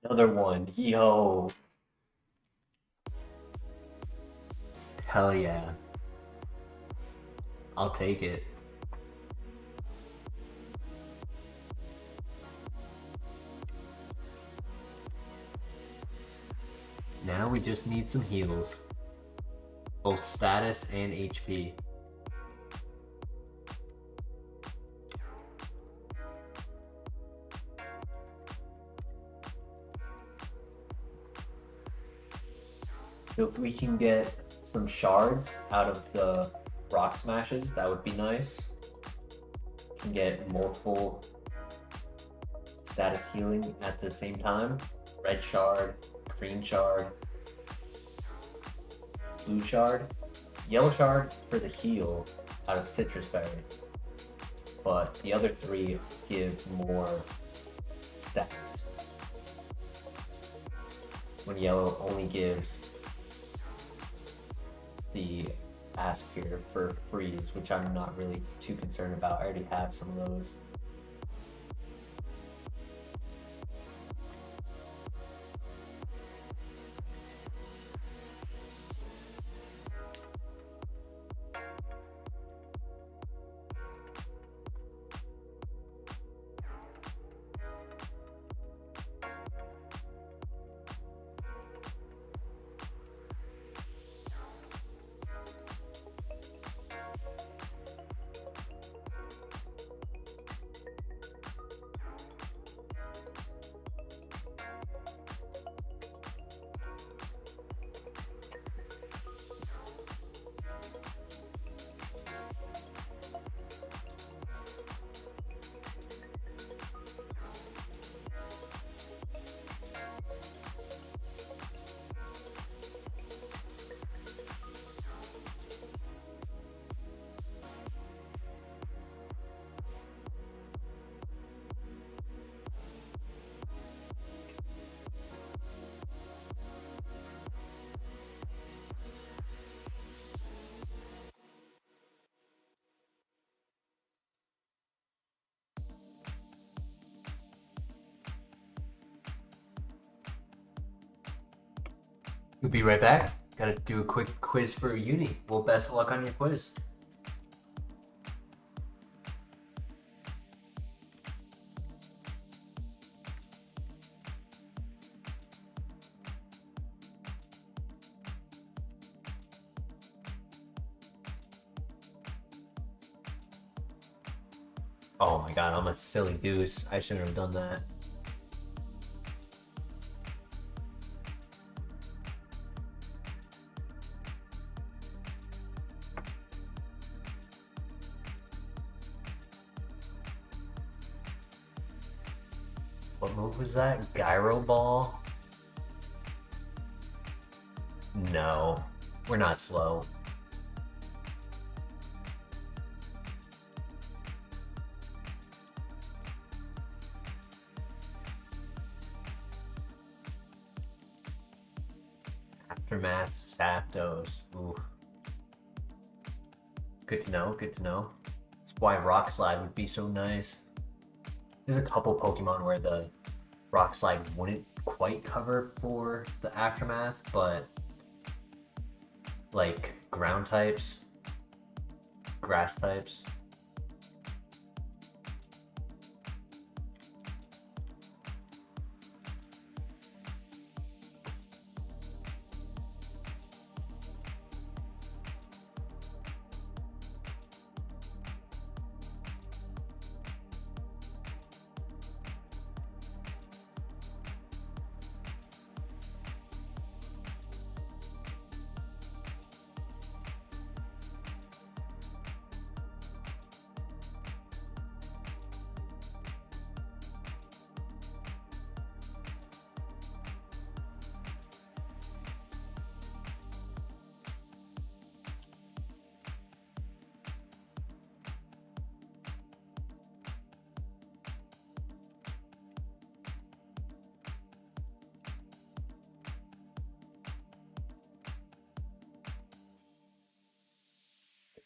Another one. Yo. Hell yeah. I'll take it. Now we just need some heals. Both status and HP. If we can get some shards out of the rock smashes, that would be nice. Can get multiple status healing at the same time. Red shard, green shard, blue shard, yellow shard for the heal out of citrus berry. But the other three give more stacks. When yellow only gives the Aspire for freeze, which I'm not really too concerned about. I already have some of those. We'll be right back. Gotta do a quick quiz for uni. Well, best of luck on your quiz. Oh my god, I'm a silly goose. I shouldn't have done that. What move was that? Gyro Ball? No, we're not slow. Aftermath Zapdos. Ooh. Good to know, good to know. That's why Rock Slide would be so nice. There's a couple Pokemon where the Rock Slide wouldn't quite cover for the Aftermath, but like ground types, grass types.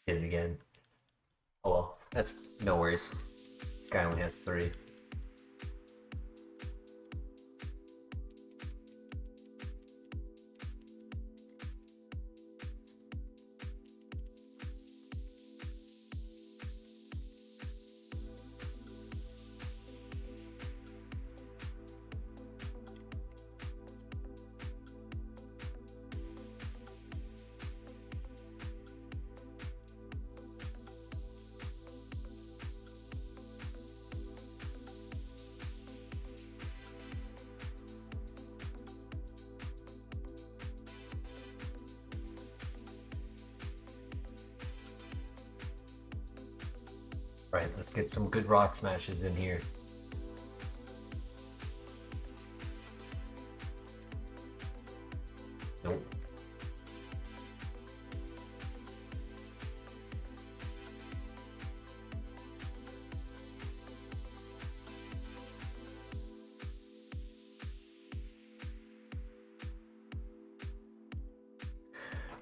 Did it again. Oh well, that's no worries. This guy only has 3. Right, let's get some good rock smashes in here. Nope.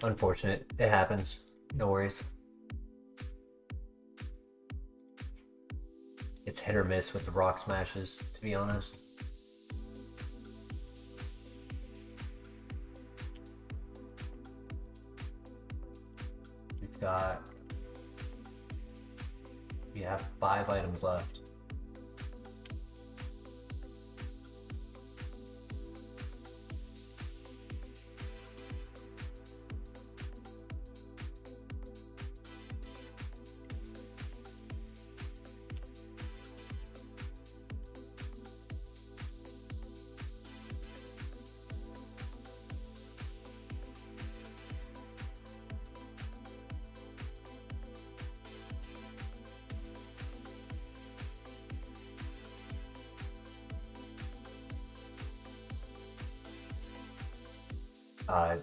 Unfortunate. It happens. No worries. It's hit or miss with the rock smashes, to be honest. We have 5 items left.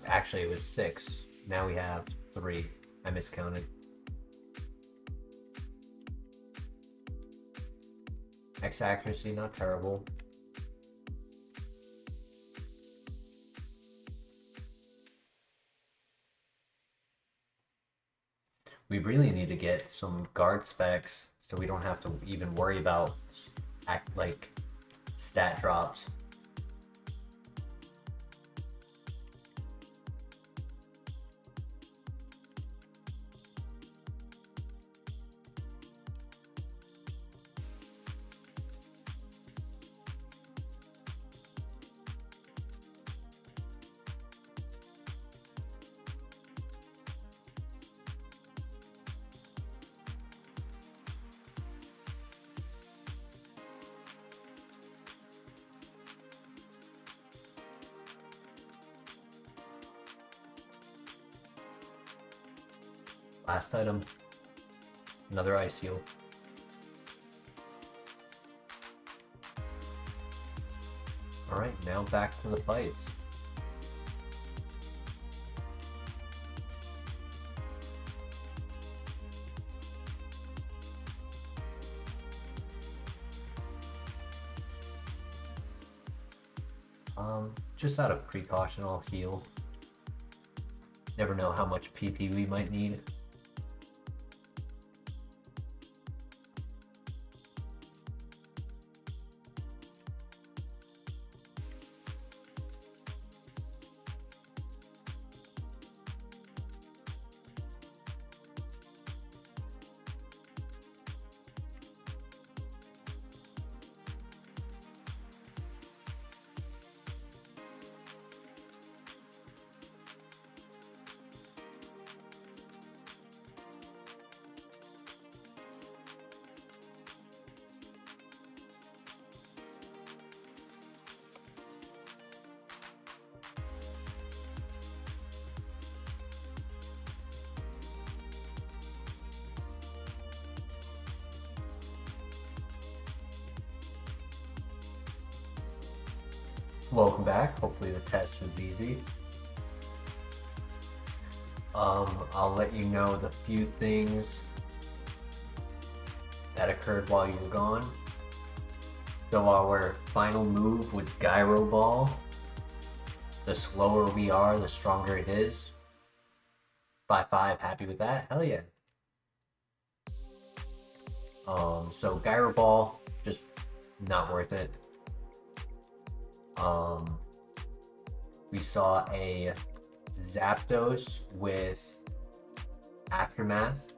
Actually, it was 6. Now we have 3. I miscounted. X accuracy, not terrible. We really need to get some guard specs so we don't have to even worry about stat drops. Last item, another ice heal. Alright, now back to the fights. Just out of precaution, I'll heal Never know how much PP we might need. Welcome back. Hopefully the test was easy. I'll let you know the few things that occurred while you were gone. So our final move was Gyro Ball. The slower we are, the stronger it is. 5-5, happy with that? Hell yeah. So Gyro Ball, just not worth it. We saw a Zapdos with Aftermath.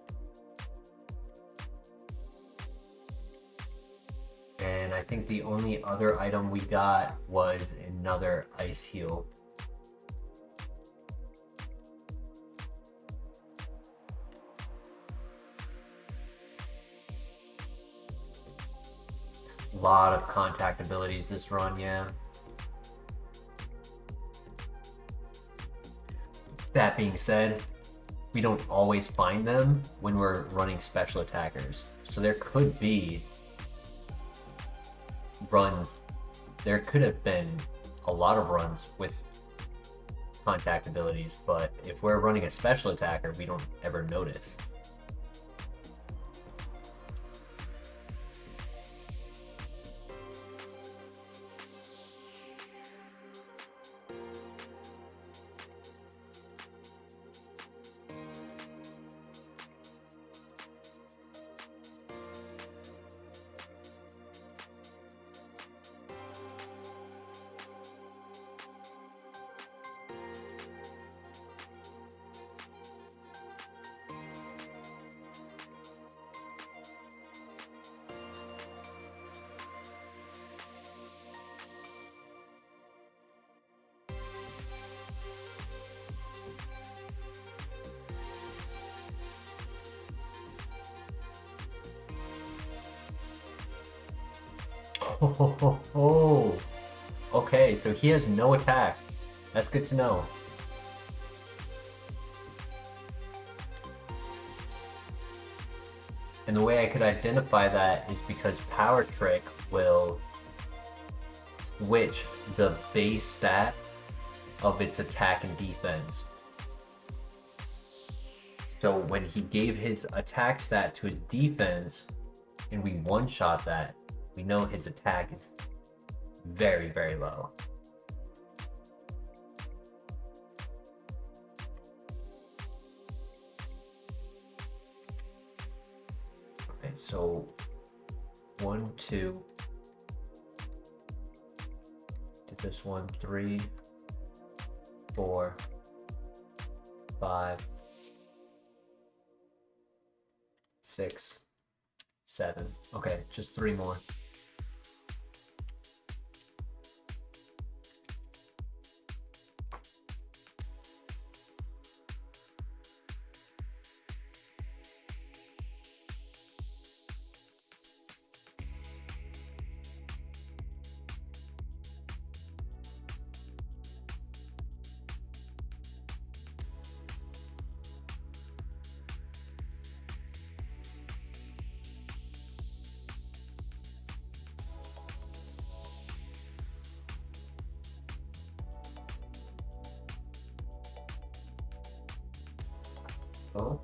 And I think the only other item we got was another Ice Heal. A lot of contact abilities this run, yeah. That being said, we don't always find them when we're running special attackers. So there could be runs, there could have been a lot of runs with contact abilities, but if we're running a special attacker, we don't ever notice. Oh, okay, so he has no attack. That's good to know. And the way I could identify that is because Power Trick will switch the base stat of its attack and defense. So when he gave his attack stat to his defense and we one-shot that, we know his attack is very, very low. Okay, so 1, 2. Did this one, 3, 4, 5, 6, 7. Okay, just 3 more. Oh.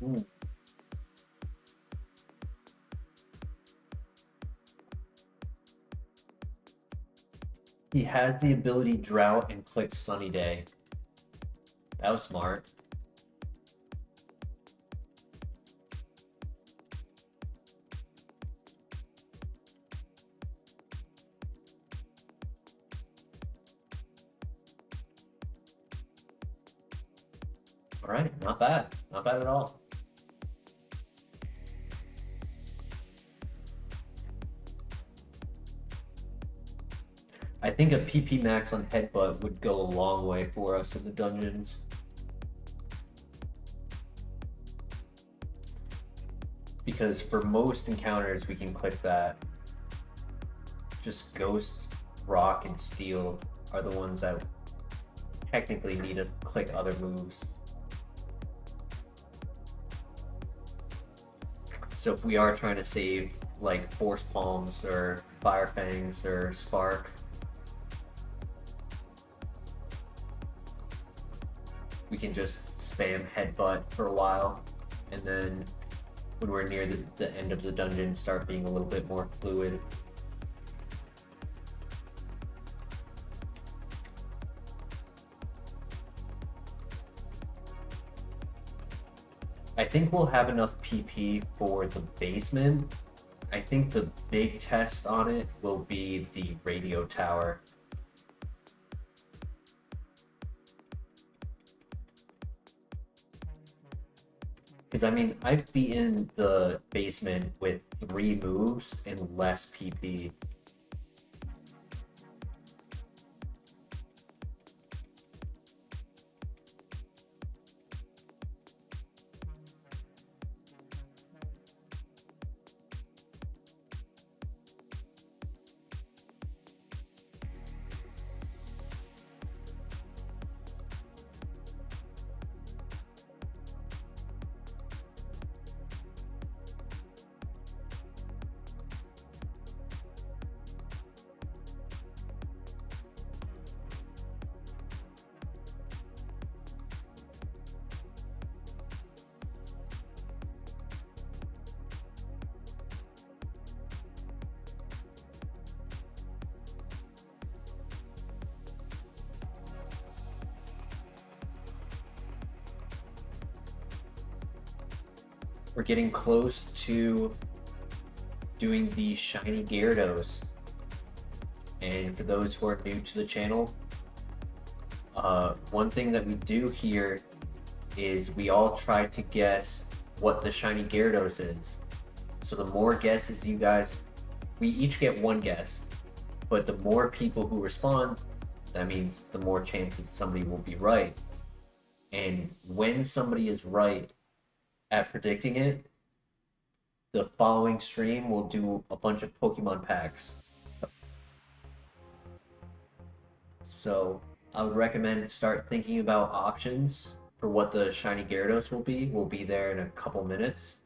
Ooh. He has the ability Drought and click Sunny Day. That was smart. All right, not bad. Not bad at all. I think a PP max on Headbutt would go a long way for us in the dungeons. Because for most encounters, we can click that. Just Ghost, Rock, and Steel are the ones that technically need to click other moves. So if we are trying to save like Force Palms or Fire Fangs or Spark, we can just spam Headbutt for a while, and then when we're near the end of the dungeon, start being a little bit more fluid. I think we'll have enough PP for the basement. I think the big test on it will be the radio tower. Because I mean, I've beaten the basement with 3 moves and less PP. We're getting close to doing the shiny Gyarados. And for those who are new to the channel, one thing that we do here is we all try to guess what the shiny Gyarados is. So the more guesses you guys, we each get 1 guess, but the more people who respond, that means the more chances somebody will be right. And when somebody is right at predicting it, the following stream will do a bunch of Pokemon packs. So I would recommend start thinking about options for what the shiny Gyarados will be. We'll be there in a couple minutes.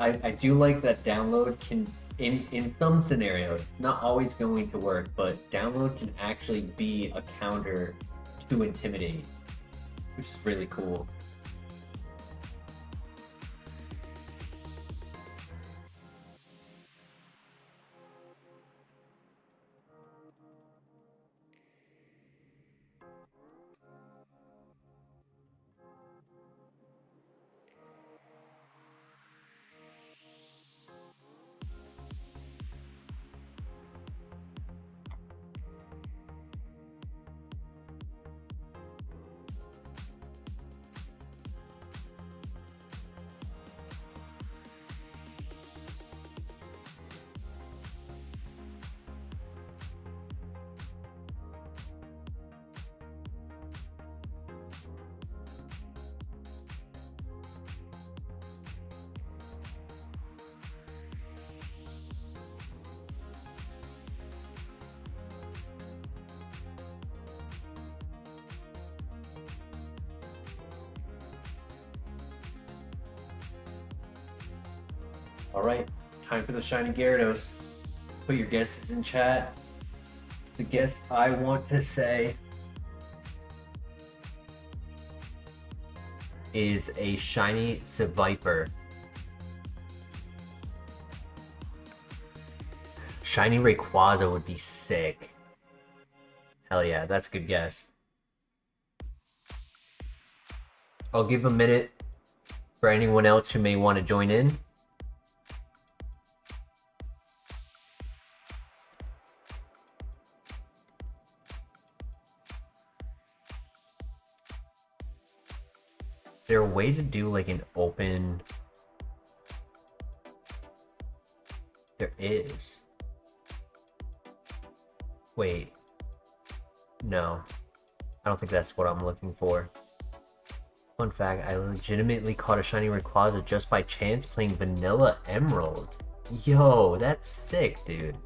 I do like that download can, in some scenarios, not always going to work, but download can actually be a counter to Intimidate, which is really cool. Alright, time for the shiny Gyarados. Put your guesses in chat. The guess I want to say is a shiny Seviper. Shiny Rayquaza would be sick. Hell yeah, that's a good guess. I'll give a minute for anyone else who may want to join in. Is there a way to do like an open? There is. Wait. No. I don't think that's what I'm looking for. Fun fact, I legitimately caught a shiny Rayquaza just by chance playing Vanilla Emerald. Yo, that's sick, dude.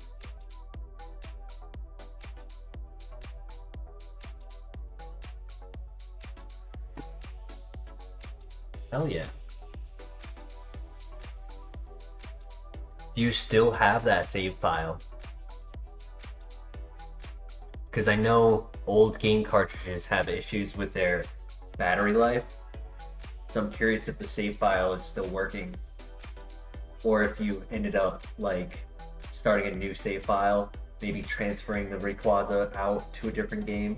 Hell yeah. Do you still have that save file? Because I know old game cartridges have issues with their battery life. So I'm curious if the save file is still working, or if you ended up like starting a new save file, maybe transferring the Rayquaza out to a different game.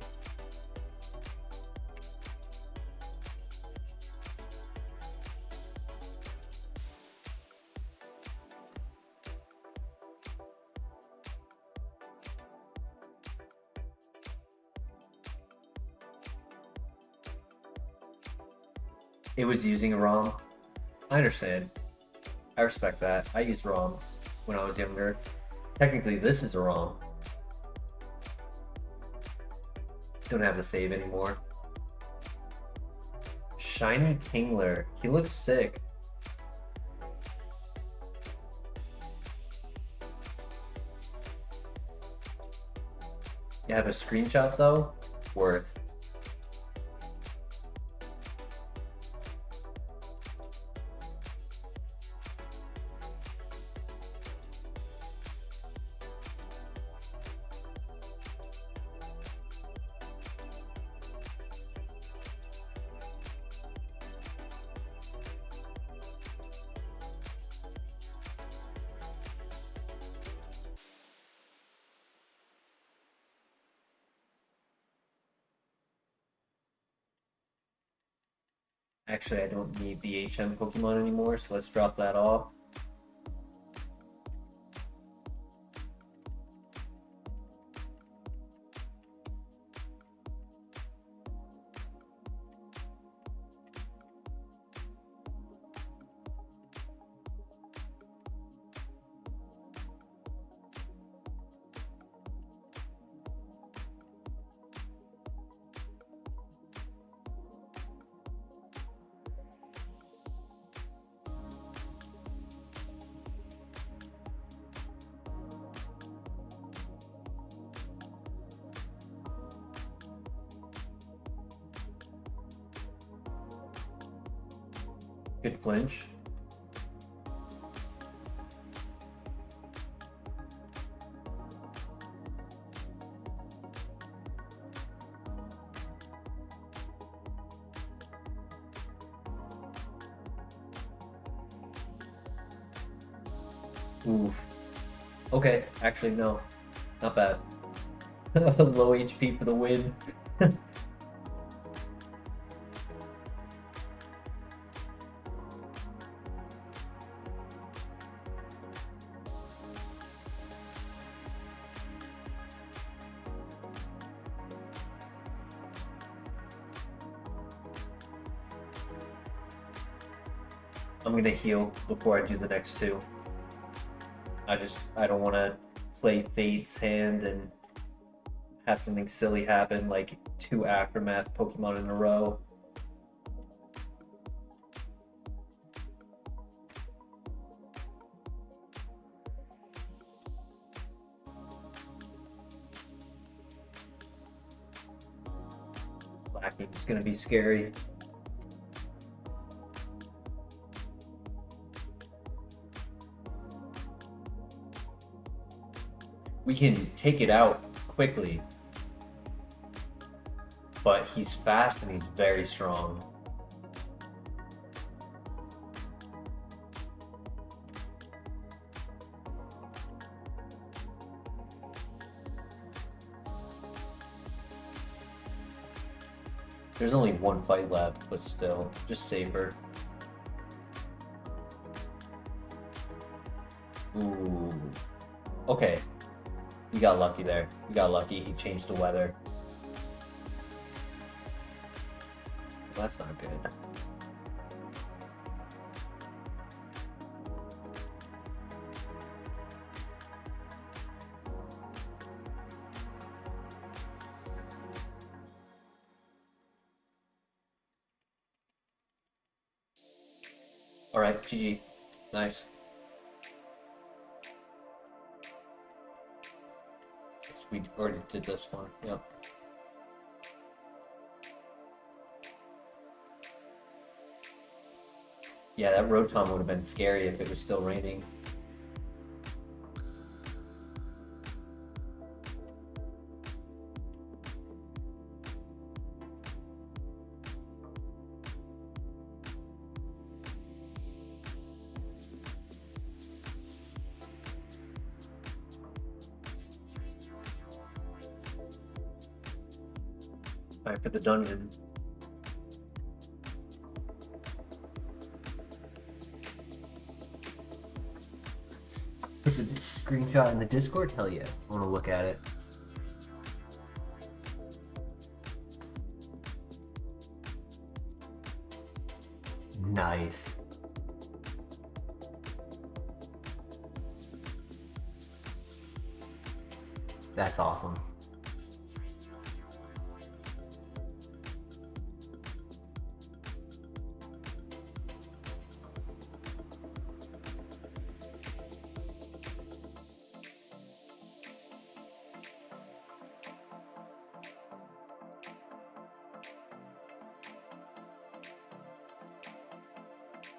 It was using a ROM. I understand. I respect that. I used ROMs when I was younger. Technically, this is a ROM. Don't have to save anymore. Shiny Kingler. He looks sick. You have a screenshot though? Worth. Actually, I don't need the HM Pokemon anymore, so let's drop that off. Good flinch. Oof. Okay, actually no. Not bad. Low HP for the win. I'm gonna heal before I do the next two. I don't want to play Fate's hand and have something silly happen like 2 Aftermath Pokemon in a row. Lacking's gonna be scary. we can take it out quickly. But he's fast and he's very strong. There's only one fight left, but still, just safer. Ooh. Okay. You got lucky there. You got lucky. He changed the weather. That's not good. All right, GG. Nice. We already did this one. Yep. Yeah, that Rotom would have been scary if it was still raining. Time for the dungeon. Put the screenshot in the Discord? Hell yeah. I want to look at it. Nice. That's awesome.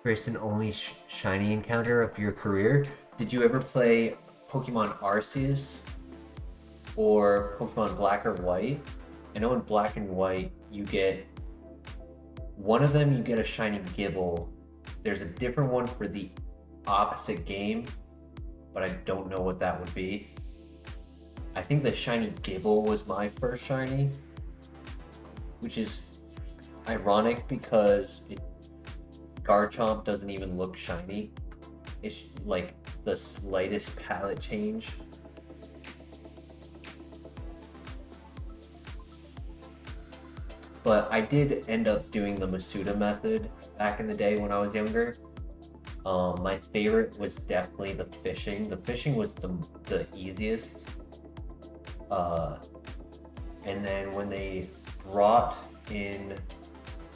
First and only shiny encounter of your career. Did you ever play Pokemon Arceus or Pokemon Black or White? I know in Black and White you get one of them, you get a shiny Gibble. There's a different one for the opposite game, but I don't know what that would be. I think the shiny Gibble was my first shiny, which is ironic because Garchomp doesn't even look shiny. It's like the slightest palette change. But I did end up doing the Masuda method back in the day when I was younger. My favorite was definitely the fishing. The fishing was the easiest. And then when they brought in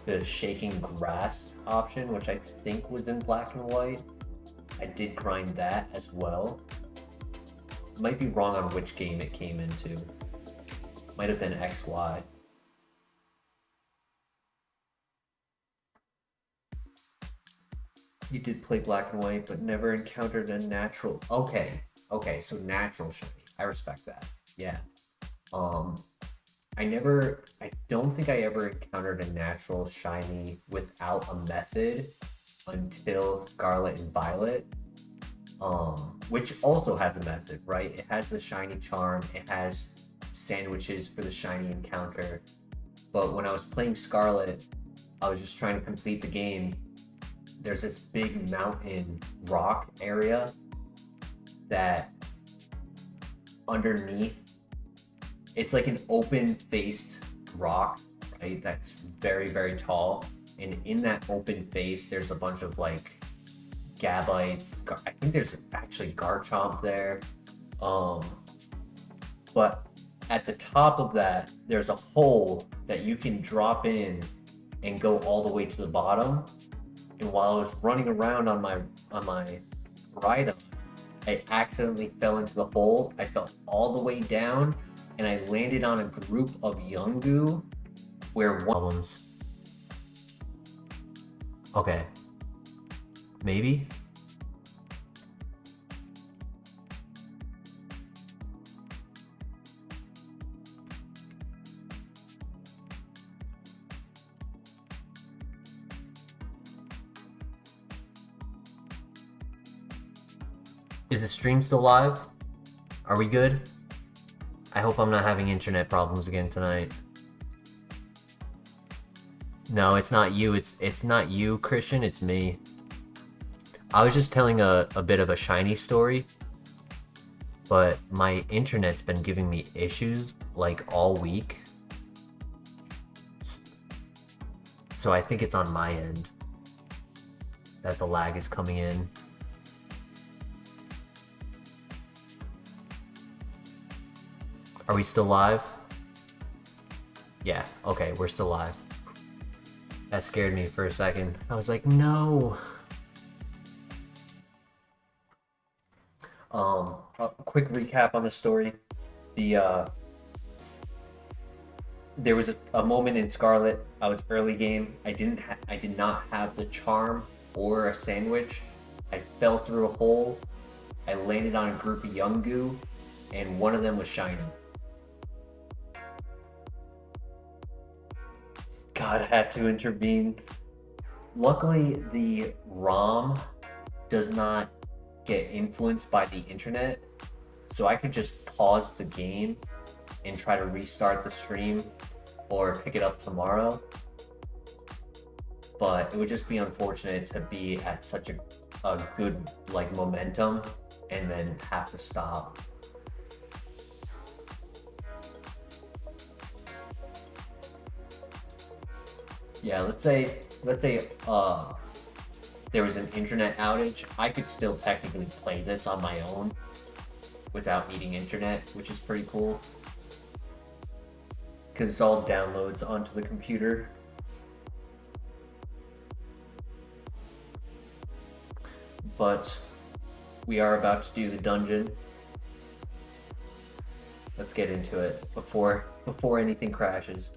the shaking grass option, which I think was in Black and White, I did grind that as well. Might be wrong on which game it came into. Might have been XY. You did play Black and White, but never encountered a natural. Okay, so natural shiny. I respect that. Yeah. I don't think I ever encountered a natural shiny without a method until Scarlet and Violet, which also has a method, right? It has the shiny charm, it has sandwiches for the shiny encounter. But when I was playing Scarlet, I was just trying to complete the game. There's this big mountain rock area that underneath, it's like an open faced rock, right? That's very, very tall. And in that open face, there's a bunch of like Gabites. I think there's actually Garchomp there. But at the top of that, there's a hole that you can drop in and go all the way to the bottom. And while I was running around on my Rhydon, I accidentally fell into the hole. I fell all the way down, and I landed on a group of Yungu where one... Okay. Maybe? Is the stream still live? Are we good? I hope I'm not having internet problems again tonight. No, it's not you. It's not you, Christian. It's me. I was just telling a bit of a shiny story, but my internet's been giving me issues like all week. So I think it's on my end that the lag is coming in. Are we still live? Yeah, okay, we're still live. That scared me for a second. I was like, no. A quick recap on the story. There was a moment in Scarlet. I was early game. I did not have the charm or a sandwich. I fell through a hole. I landed on a group of young goo, and one of them was shiny. God, I had to intervene. Luckily, the ROM does not get influenced by the internet, so I could just pause the game and try to restart the stream or pick it up tomorrow. But it would just be unfortunate to be at such a good like momentum and then have to stop. Yeah, let's say there was an internet outage, I could still technically play this on my own without needing internet, which is pretty cool. Because it's all downloads onto the computer. But we are about to do the dungeon. Let's get into it before anything crashes.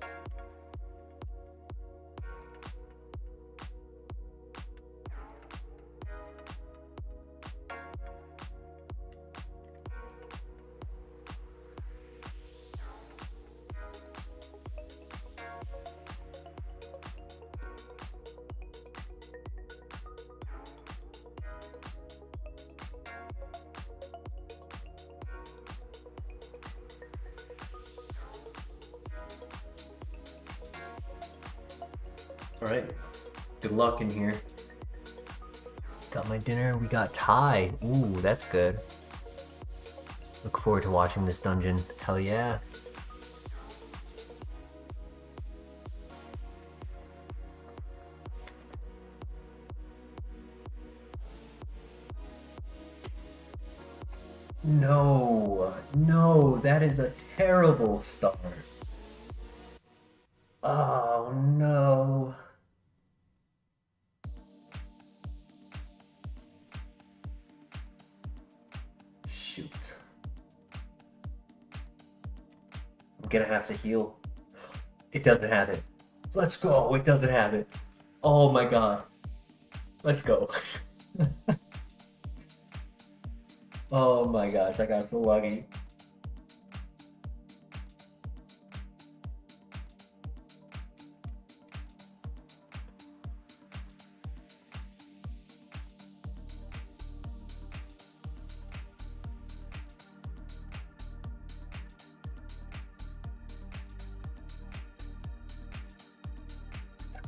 Alright, good luck in here. Got my dinner, we got Thai. Ooh, that's good. Look forward to watching this dungeon. Hell yeah. No, that is a terrible start. Oh no. Shoot. I'm gonna have to heal. It doesn't have it. Let's go. It doesn't have it. Oh my god. Let's go. Oh my gosh, I got so lucky.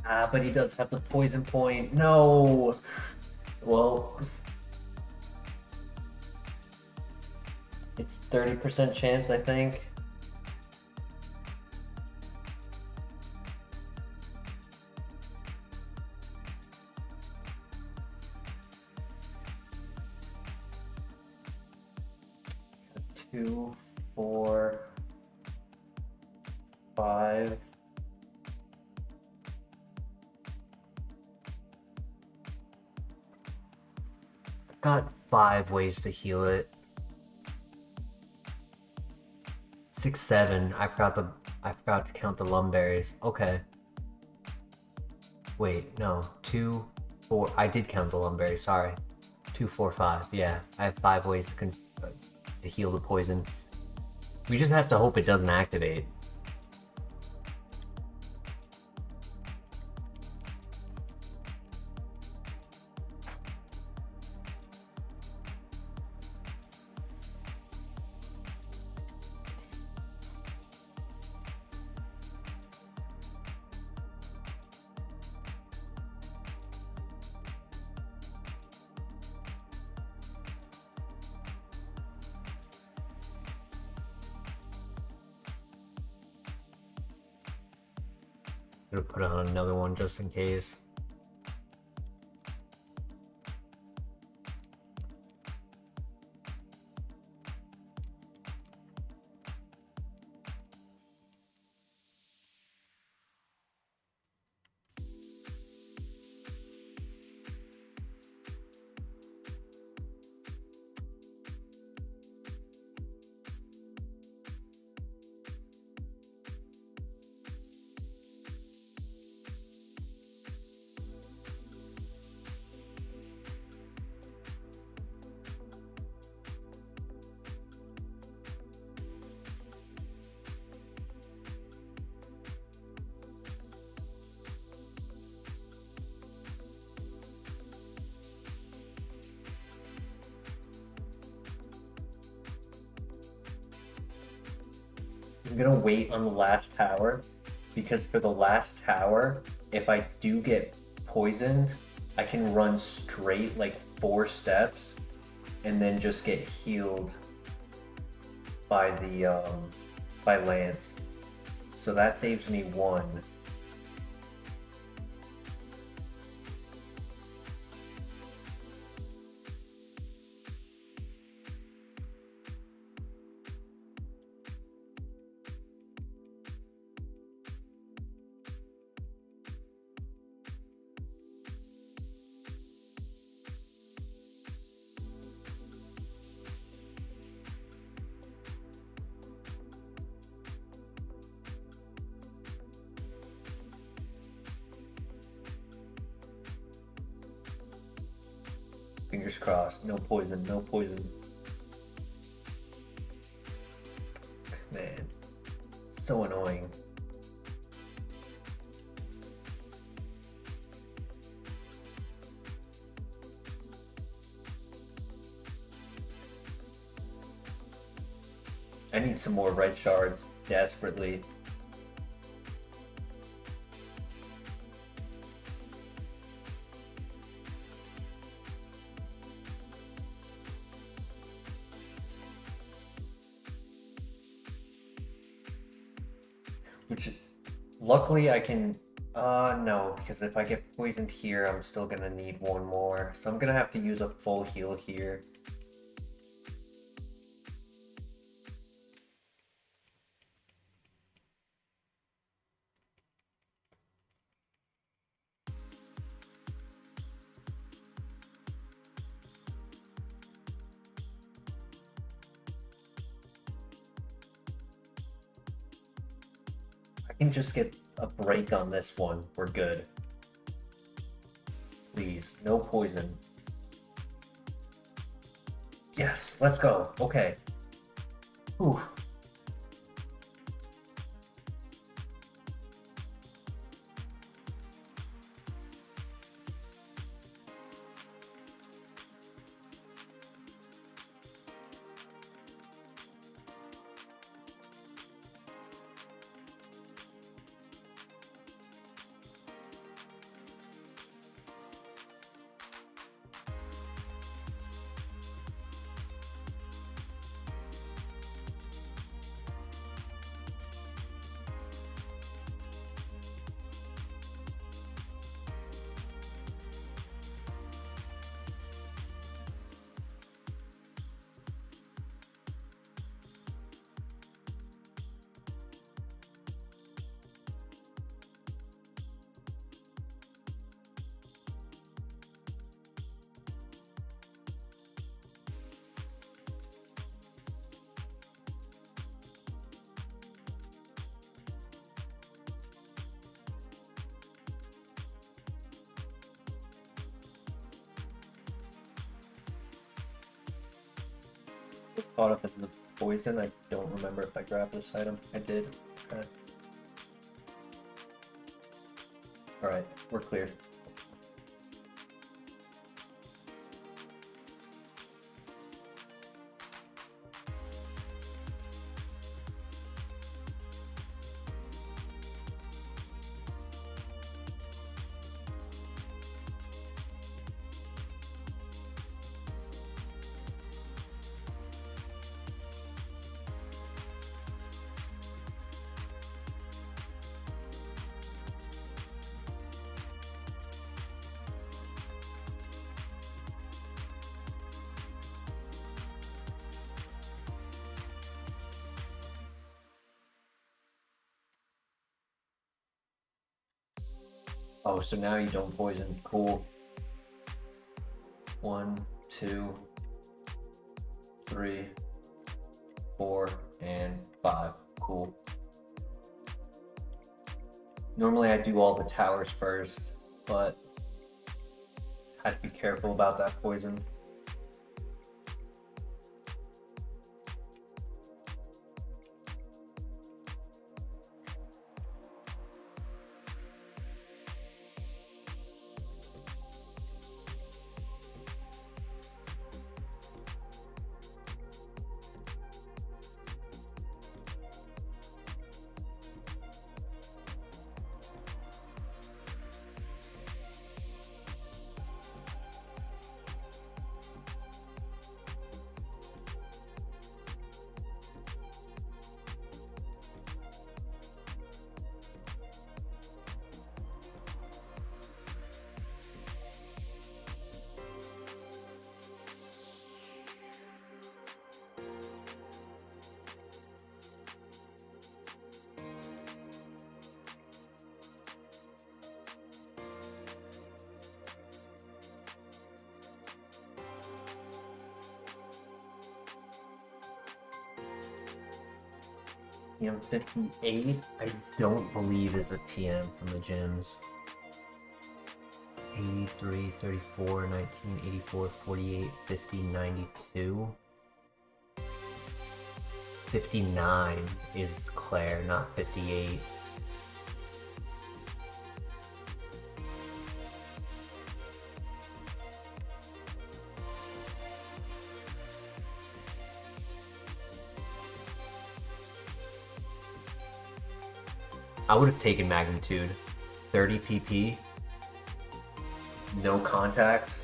Ah, but he does have the poison point. No. Well, it's 30% chance, I think. Two, 4, 5. Got 5 ways to heal it. 6, 7. I forgot to count the lumberries. Okay. Wait, no. 2, 4. I did count the lumberries. Sorry. 2, 4, 5. Yeah, I have 5 ways to heal the poison. We just have to hope it doesn't activate. Should have put on another one just in case. I'm gonna wait on the last tower because for the last tower, if I do get poisoned, I can run straight like 4 steps and then just get healed by the by Lance. So that saves me 1. Fingers crossed. No poison, no poison. Man, so annoying. I need some more red shards desperately. Which, luckily I can, no, because if I get poisoned here, I'm still gonna need 1 more. So I'm gonna have to use a full heal here. I can just get a break on this one. We're good. Please, no poison. Yes, let's go. Okay. Whew. Caught up in the poison. I don't remember if I grabbed this item. I did. Okay. Alright, we're clear. Oh, so now you don't poison. Cool. 1, 2, 3, 4, and 5. Cool. Normally I do all the towers first, but I have to be careful about that poison. PM 58, I don't believe is a TM from the gyms. 83, 34, 19, 84, 48, 50, 92. 59 is Claire, not 58. I would have taken magnitude. 30 PP. No contact.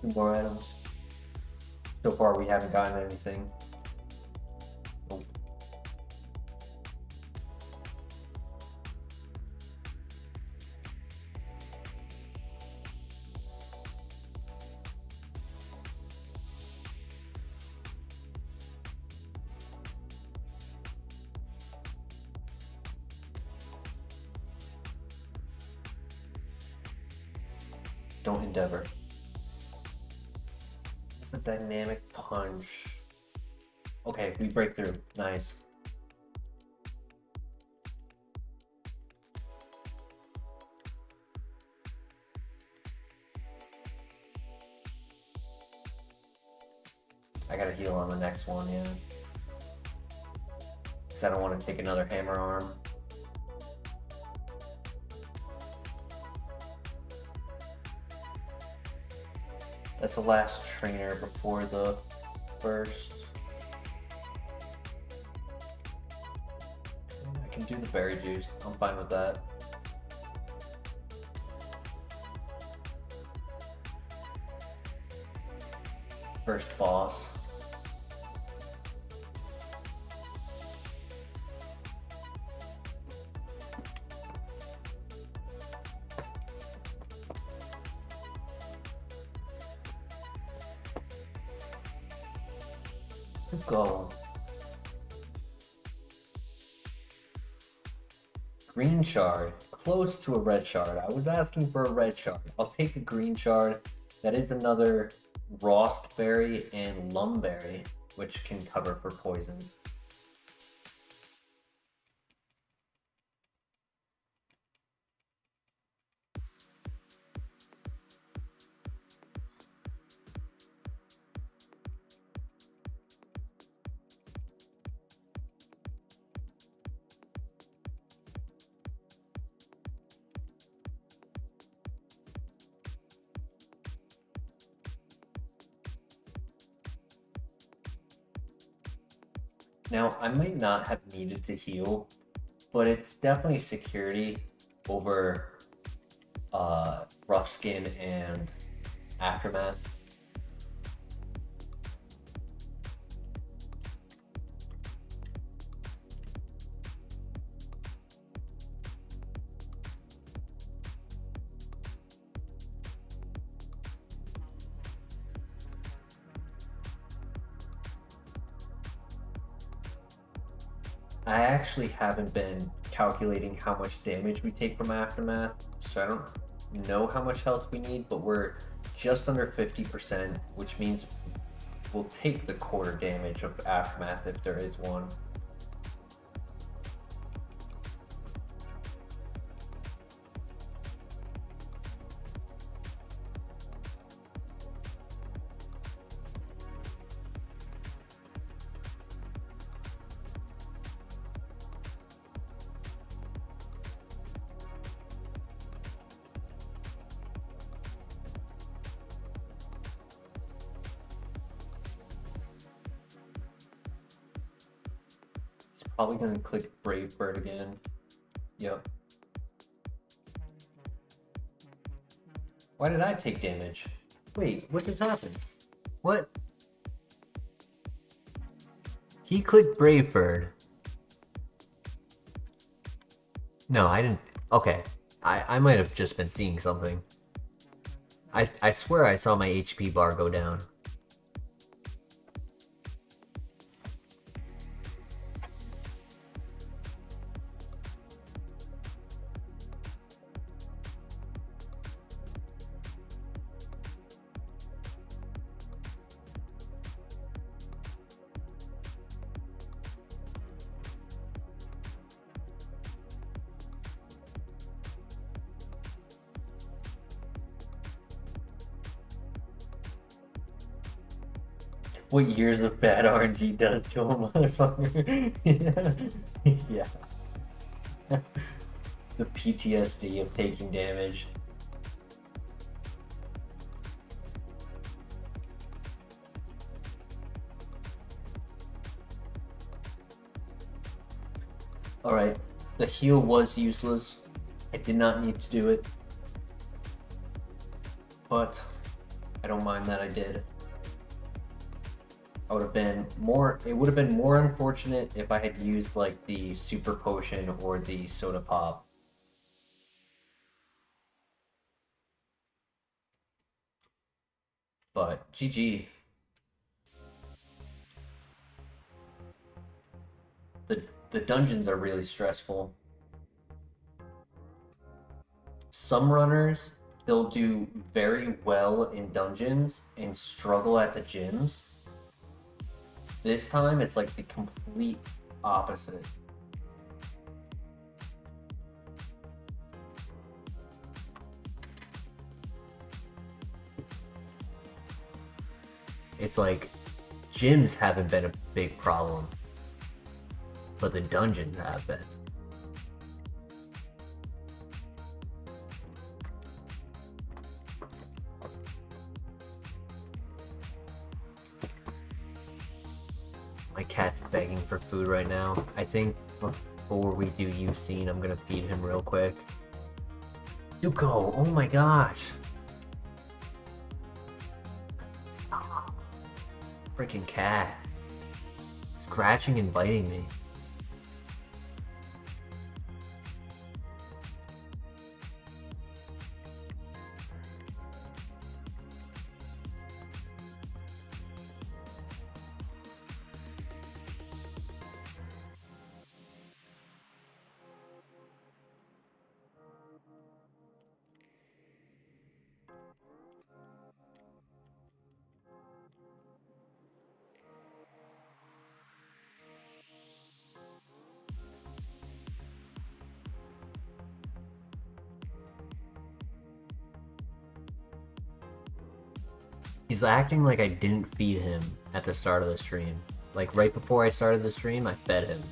Two more items. So far we haven't gotten anything. Nope. Don't endeavor. It's a dynamic punch. Okay, we break through. Nice. I gotta heal on the next one, yeah. Because I don't want to take another hammer arm. That's the last trainer before the first. I can do the berry juice. I'm fine with that. First boss. Go. Green shard, close to a red shard. I was asking for a red shard. I'll take a green shard. That is another Rost Berry and Lumberry, which can cover for poison. Now, I might not have needed to heal, but it's definitely security over Rough Skin and Aftermath. I actually haven't been calculating how much damage we take from Aftermath, so I don't know how much health we need, but we're just under 50%, which means we'll take the quarter damage of Aftermath if there is one. Probably gonna click Brave Bird again. Yep. Why did I take damage? Wait, what just happened? What? He clicked Brave Bird. No, I didn't. Okay. I might have just been seeing something. I swear I saw my HP bar go down. What years of bad RNG does to a motherfucker? Yeah. The PTSD of taking damage. Alright, the heal was useless. I did not need to do it. But I don't mind that I did. It would have been more unfortunate if I had used like the super potion or the soda pop. But GG. The dungeons are really stressful. Some runners, they'll do very well in dungeons and struggle at the gyms. This time, it's like the complete opposite. It's like gyms haven't been a big problem, but the dungeons have been. My cat's begging for food right now. I think before we do Ucene, I'm gonna feed him real quick. Zuko, oh my gosh. Stop. Freaking cat. Scratching and biting me. He's acting like I didn't feed him at the start of the stream. Like right before I started the stream, I fed him.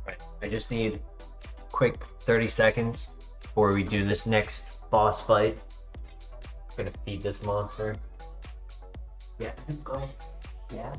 Right. I just need quick 30 seconds before we do this next boss fight. I'm gonna feed this monster. Yeah, go. Yeah.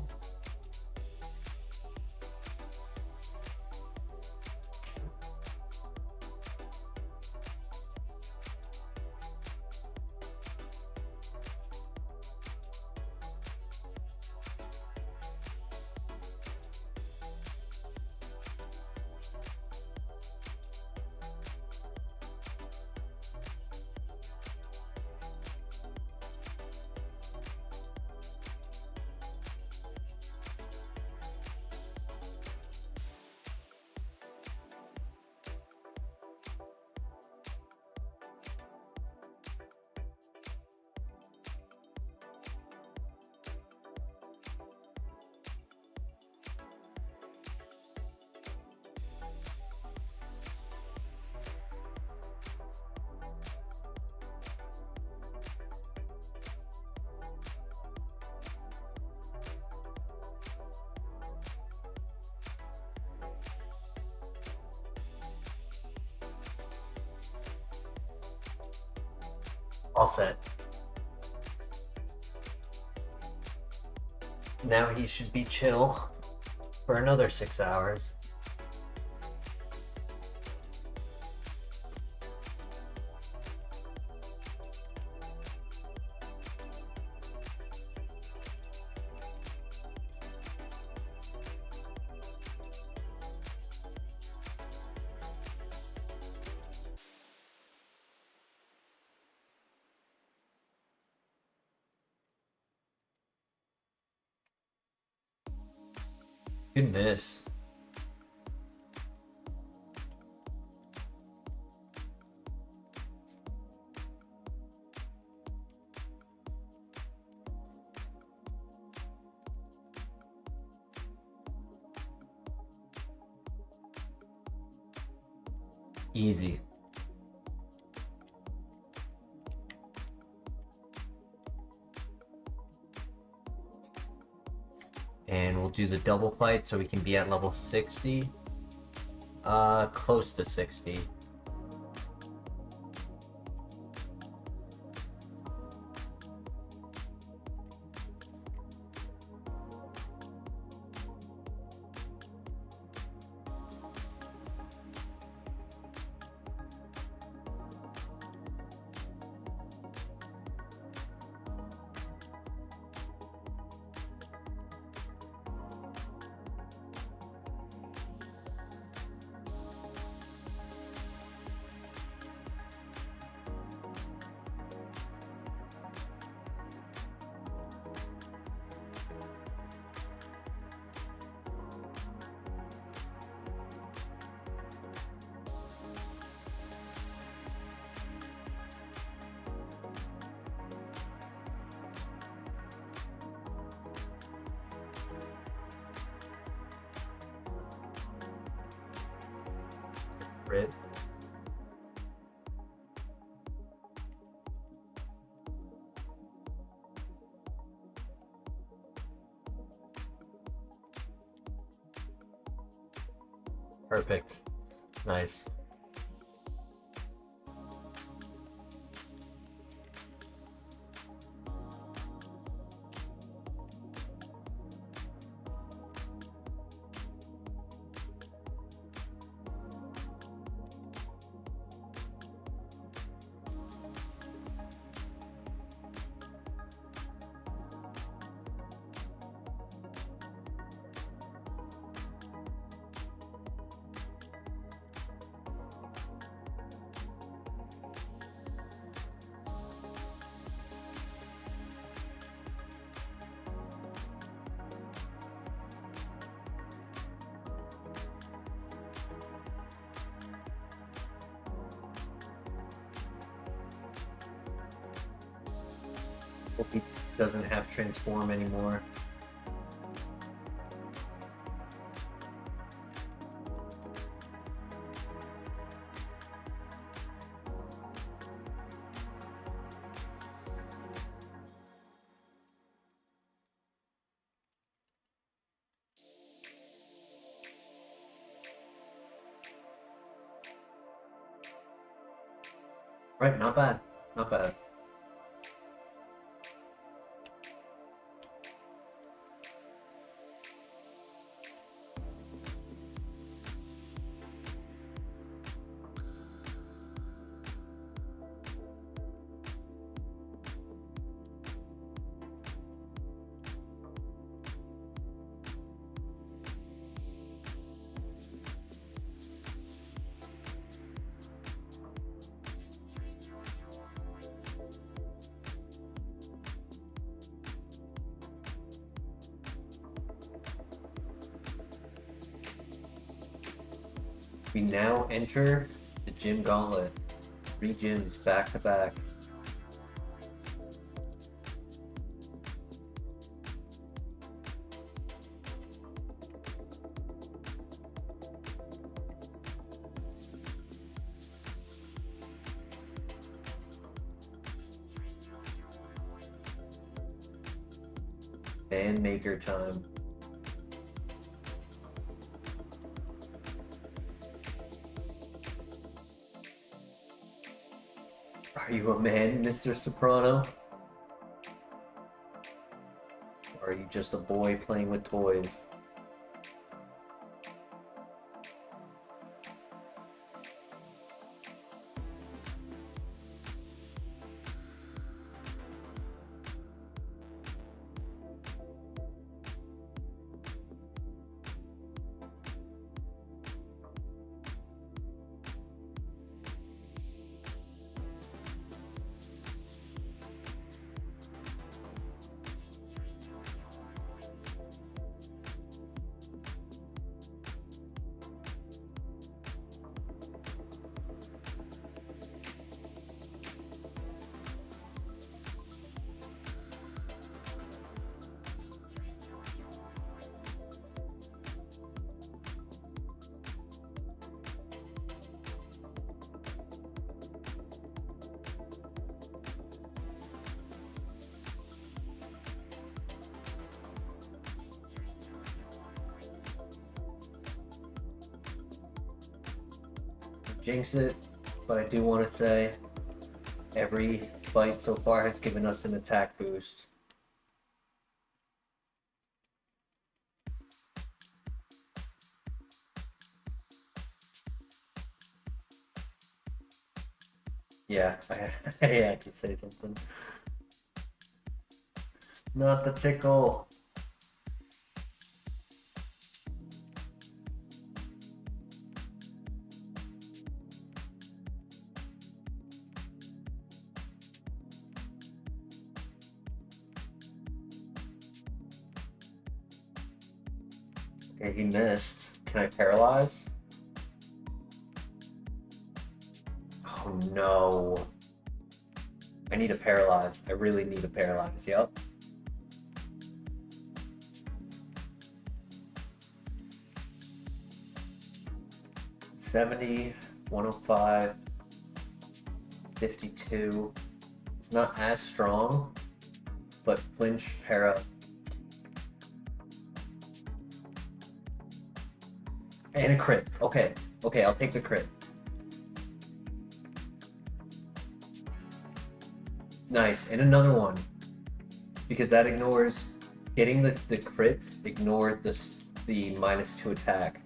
All set. Now he should be chill for another 6 hours. Good miss. Easy. And we'll do the double fight so we can be at level 60. Close to 60. crit. Perfect. Nice. Hope he doesn't have transform anymore. Right, not bad. Not bad. We now enter the gym gauntlet. 3 gyms back to back. And maker time. Are you a man, Mr. Soprano? Or are you just a boy playing with toys? Jinx it, but I do want to say every fight so far has given us an attack boost. Yeah, I can say something. Not the tickle. Okay, he missed. Can I paralyze? Oh no. I need a paralyze. I really need a paralyze. Yep. $70 105, 52. It's not as strong, but flinch, para. And a crit. Okay, okay, I'll take the crit. Nice, and another one. Because that ignores, getting the crits ignored the -2 attack.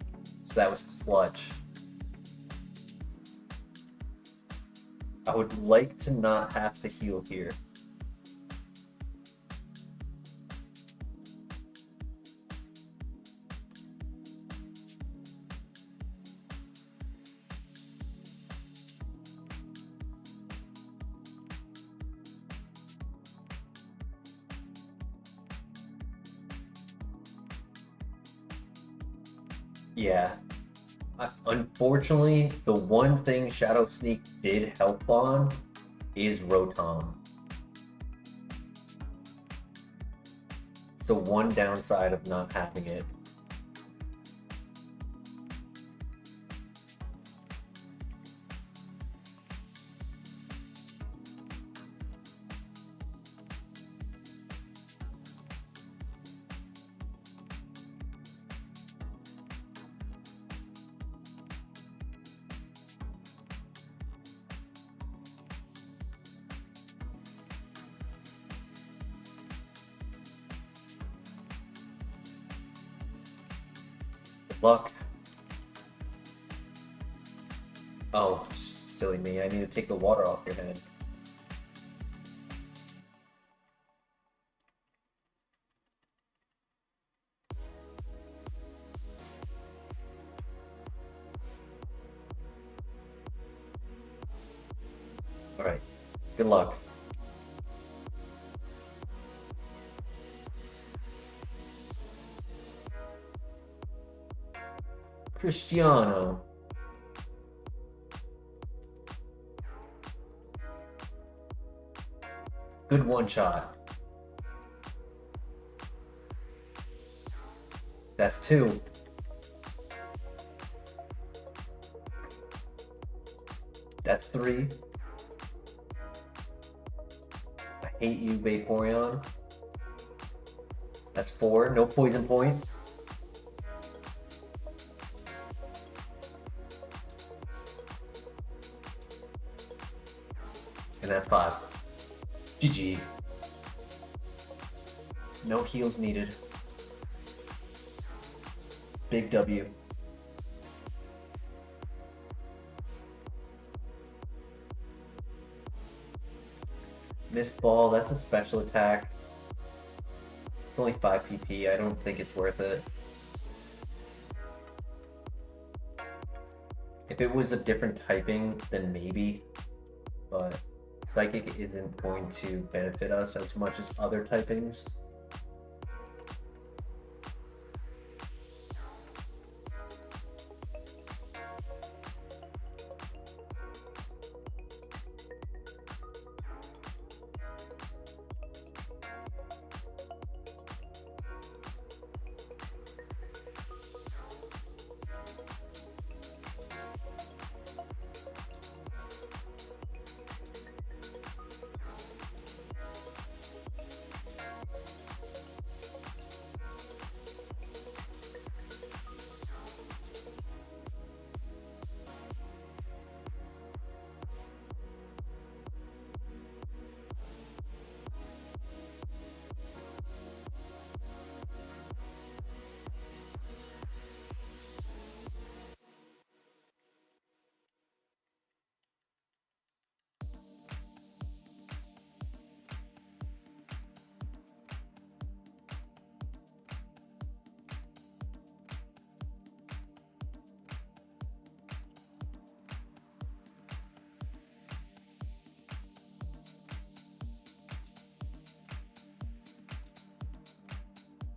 So that was clutch. I would like to not have to heal here. Yeah. Unfortunately, the one thing Shadow Sneak did help on is Rotom. So one downside of not having it. Luck. Oh, silly me. I need to take the water off your head. Alright. Good luck. Cristiano. Good one shot. That's 2. That's 3. I hate you, Vaporeon. That's 4. No poison point. And that's 5. GG. No heals needed. Big W. Missed ball, that's a special attack. It's only 5 PP, I don't think it's worth it. If it was a different typing, then maybe. But Psychic isn't going to benefit us as much as other typings.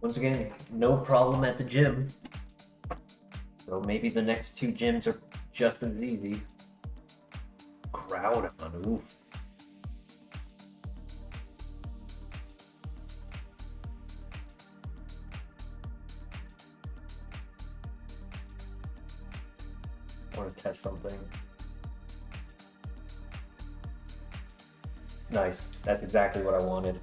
Once again, no problem at the gym. So maybe the next 2 gyms are just as easy. Groudon, oof. I want to test something. Nice. That's exactly what I wanted.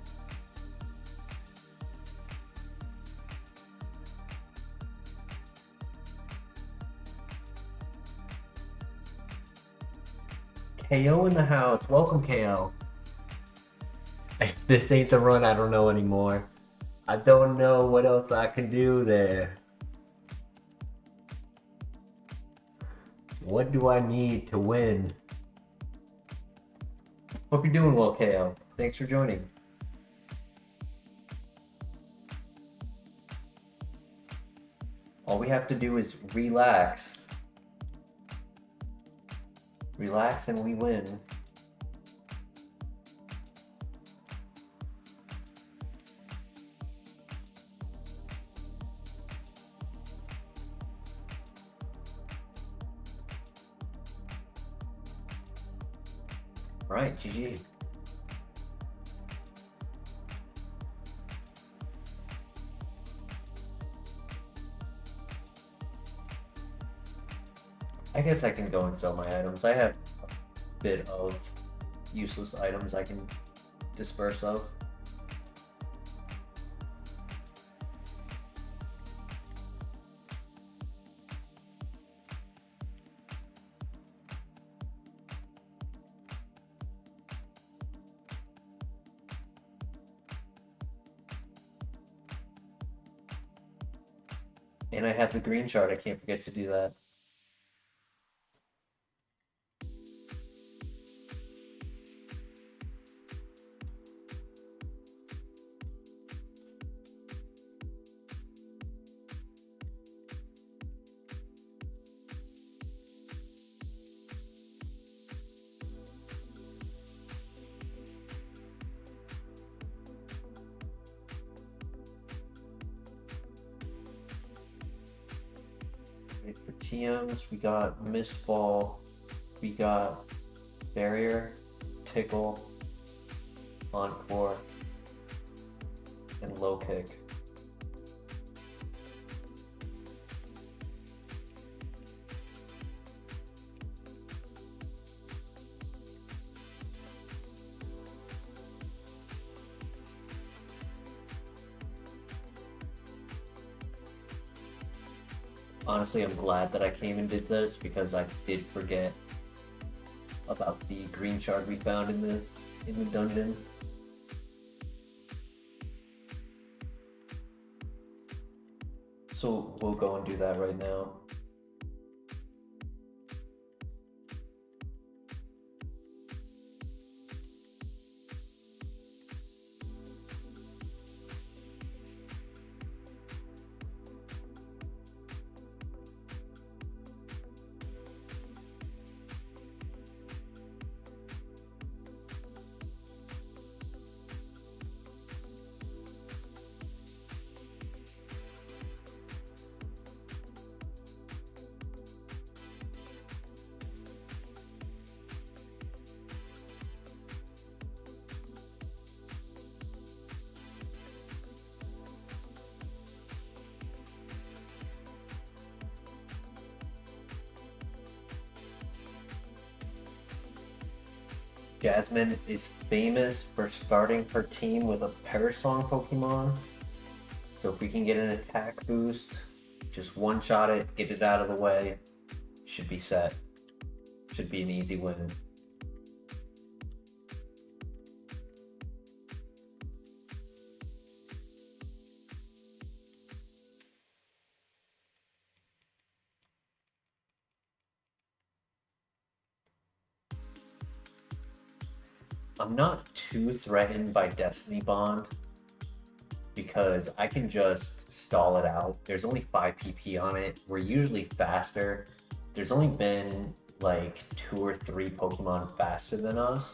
KO in the house. Welcome, KO. This ain't the run I don't know anymore. I don't know what else I can do there. What do I need to win? Hope you're doing well, KO. Thanks for joining. All we have to do is relax. Relax and we win. Right, GG. I guess I can go and sell my items. I have a bit of useless items I can disperse of. And I have the green shard, I can't forget to do that. For TMs, we got Mist Ball, we got Barrier, Tickle, Encore, and Low Kick. Honestly, I'm glad that I came and did this because I did forget about the green shard we found in the dungeon. So we'll go and do that right now. Jasmine is famous for starting her team with a Parasong Pokemon. So if we can get an attack boost, just one-shot it, get it out of the way, should be set. Should be an easy win. I'm not too threatened by Destiny Bond because I can just stall it out. There's only 5 PP on it. We're usually faster. There's only been like 2 or 3 Pokemon faster than us.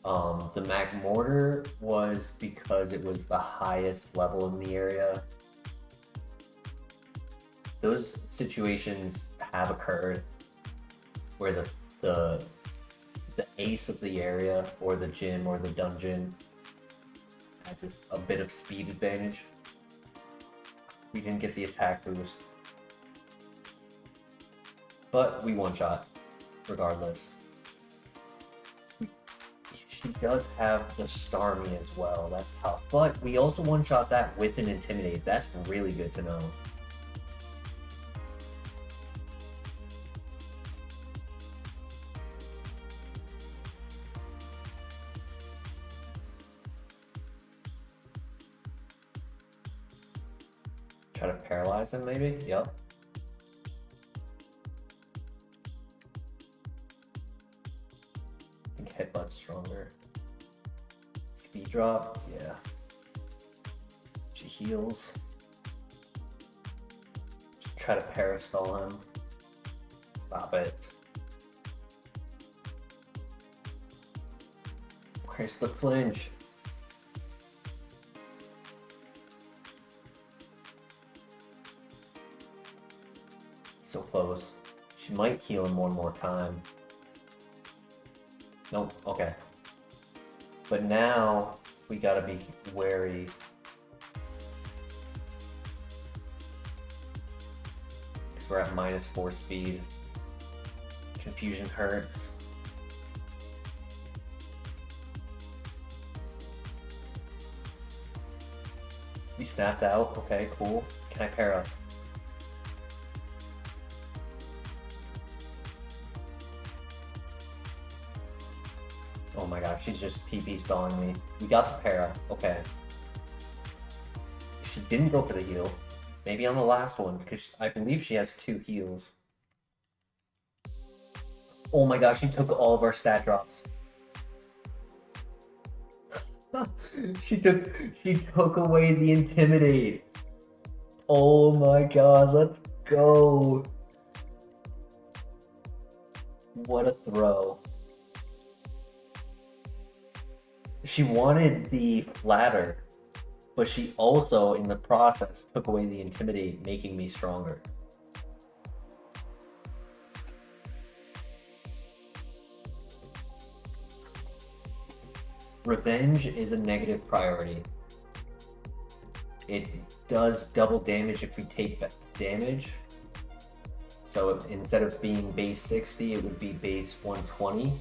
The Magmortar was because it was the highest level in the area. Those situations have occurred where the ace of the area or the gym or the dungeon has just a bit of speed advantage. We didn't get the attack boost, but we one-shot regardless. She does have the Starmie as well. That's tough. But we also one-shot that with an Intimidate. That's really good to know. Try to paralyze him, maybe? Yep. I think Headbutt's stronger. Speed drop? Yeah. She heals. Just try to parastall him. Stop it. Where's the flinch? So close. She might heal him one more time. Nope, okay. But now we gotta be wary. Because we're at -4 speed. Confusion hurts. He snapped out. Okay, cool. Can I para? Oh my gosh, she's just PP stalling me. We got the para. Okay. She didn't go for the heal. Maybe on the last one, because I believe she has 2 heals. Oh my gosh, she took all of our stat drops. she took away the Intimidate. Oh my god, let's go. What a throw. She wanted the Flatter, but she also, in the process, took away the Intimidate, making me stronger. Revenge is a negative priority. It does double damage if we take damage. So instead of being base 60, it would be base 120.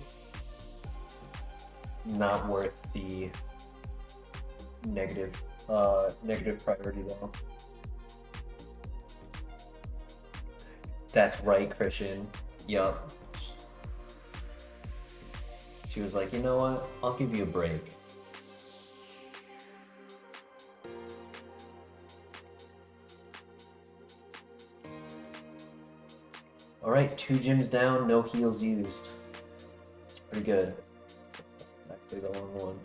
Not worth the negative priority though. That's right, Christian. Yup. She was like, you know what? I'll give you a break. Alright, 2 gyms down, no heals used. It's pretty good. Actually, the long one.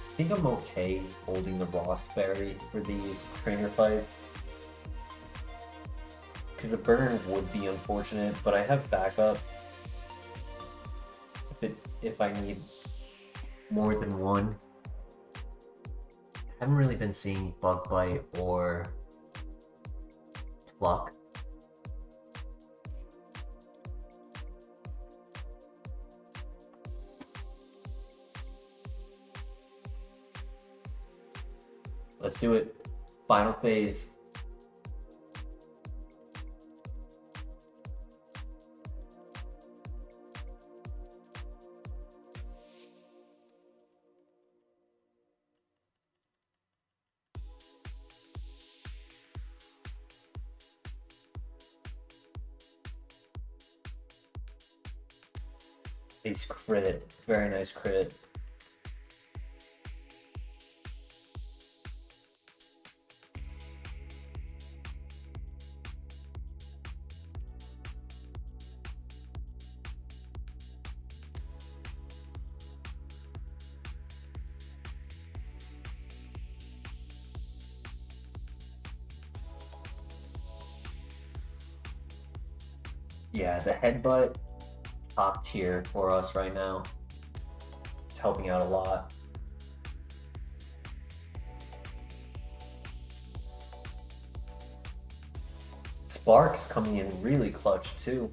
I think I'm okay holding the Rossberry for these trainer fights. Because a burn would be unfortunate, but I have backup if I need more than one. Haven't really been seeing Bug Bite or Pluck. Let's do it. Final phase. Nice crit. Very nice crit. Yeah, the headbutt, top tier for us right now. It's helping out a lot. Sparks coming in really clutch too.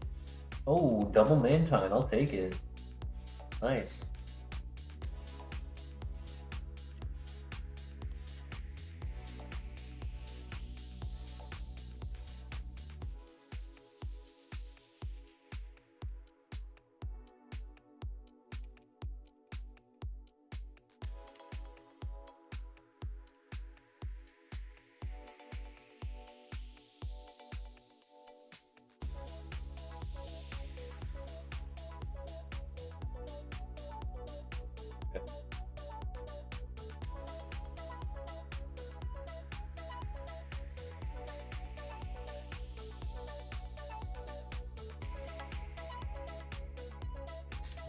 Oh, double Mantine, I'll take it. Nice.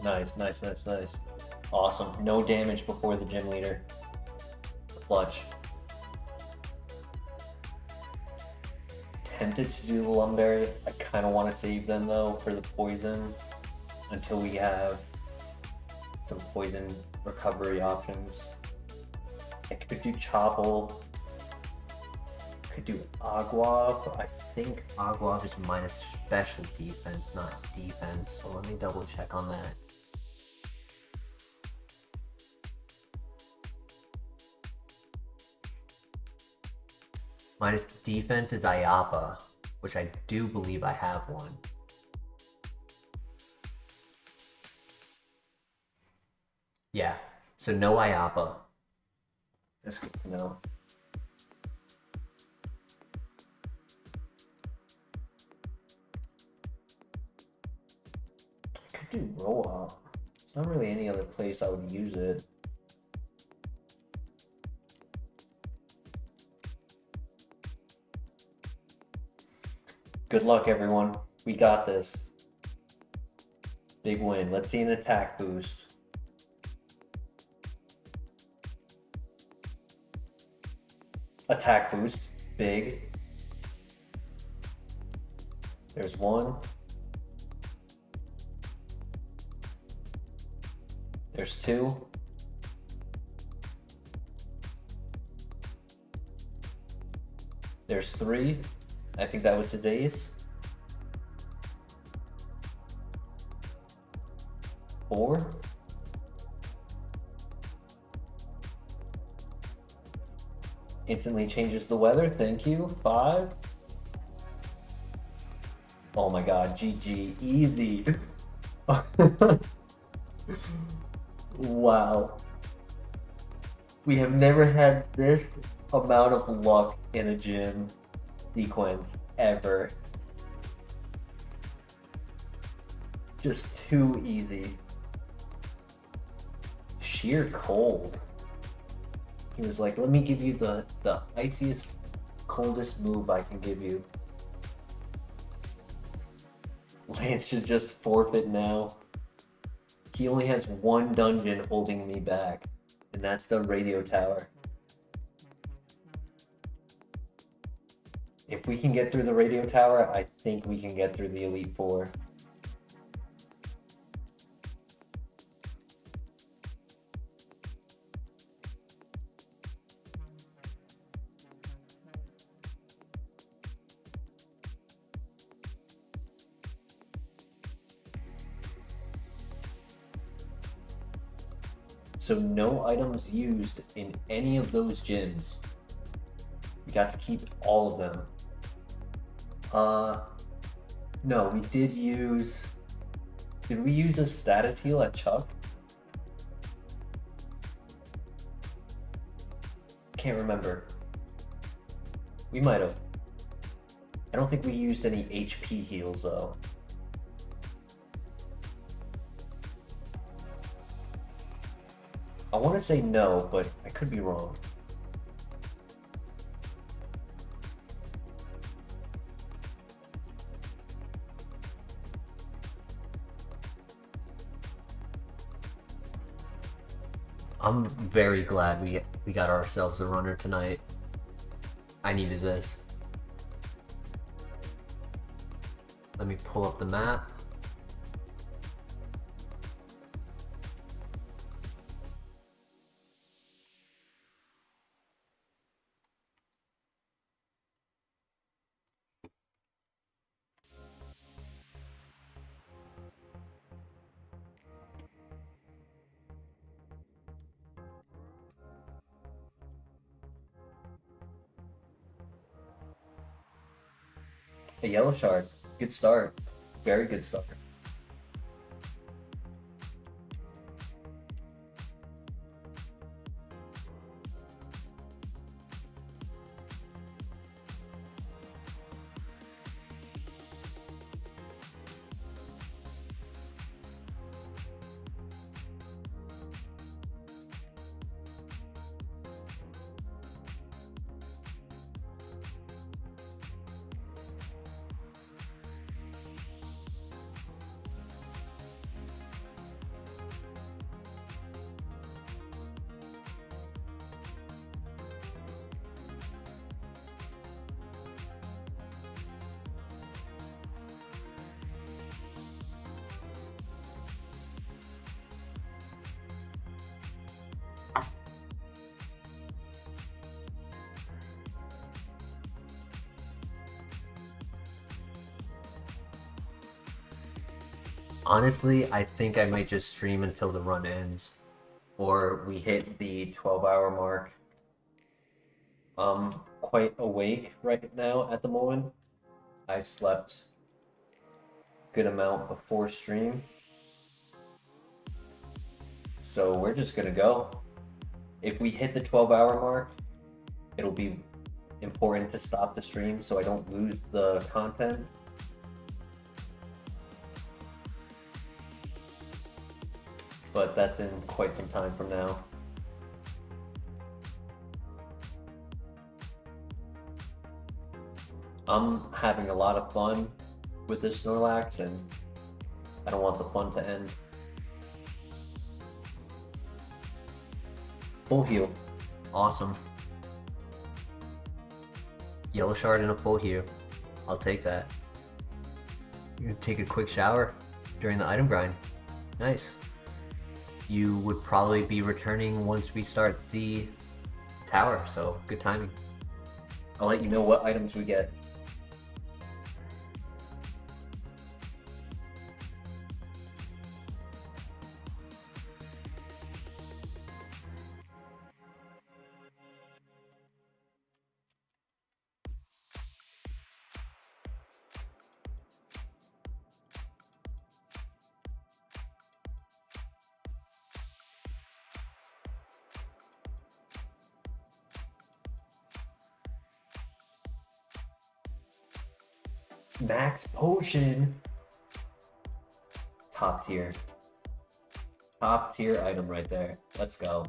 Nice, nice, nice, nice. Awesome. No damage before the gym leader. Clutch. Tempted to do the Lumberry. I kind of want to save them though for the poison until we have some poison recovery options. I could do Chopple. Could do Agua, but I think Agua is minus special defense, not defense. So let me double check on that. Minus defense is Iapa, which I do believe I have one. Yeah, so no Iapa. that's good to know. I could do Roll-Up. There's not really any other place I would use it. Good luck, everyone. We got this. Big win. Let's see an attack boost. Attack boost. Big. There's one. There's two. There's three. I think that was his ace. 4. Instantly changes the weather. Thank you. 5. Oh my god, GG. Easy. Wow. We have never had this amount of luck in a gym sequence ever. Just too easy. Sheer cold. He was like, let me give you the iciest, coldest move I can give you. Lance should just forfeit now. He only has one dungeon holding me back, and that's the radio tower. If we can get through the radio tower, I think we can get through the Elite Four. So no items used in any of those gyms. We got to keep all of them. No, we did use... Did we use a status heal at Chuck? Can't remember. We might have. I don't think we used any HP heals though. I want to say no, but I could be wrong. I'm very glad we got ourselves a runner tonight. I needed this. Let me pull up the map. A yellow shard. Good start. Very good start. Honestly, I think I might just stream until the run ends, or we hit the 12-hour mark. I'm quite awake right now at the moment. I slept a good amount before stream. So we're just gonna go. If we hit the 12-hour mark, it'll be important to stop the stream so I don't lose the content. But that's in quite some time from now. I'm having a lot of fun with this ReLAX, and I don't want the fun to end. Full heal. Awesome. Yellow shard and a full heal. I'll take that. You're gonna take a quick shower during the item grind. Nice. You would probably be returning once we start the tower, so good timing. I'll let you know what items we get. Max potion. Top tier. Top tier item right there. Let's go.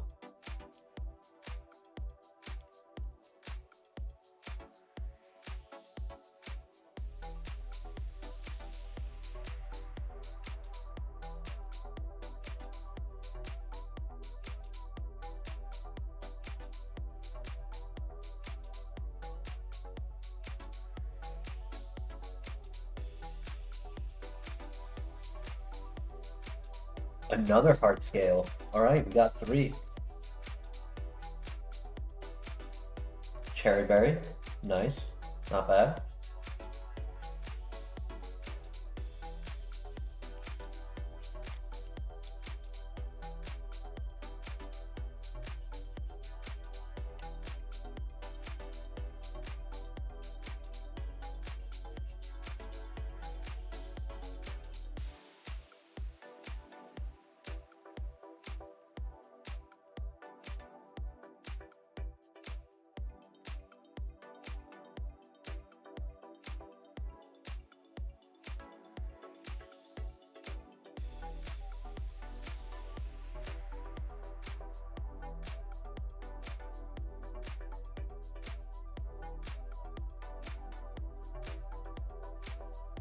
Another heart scale. All right, we got 3. Cherry berry. Nice. Not bad.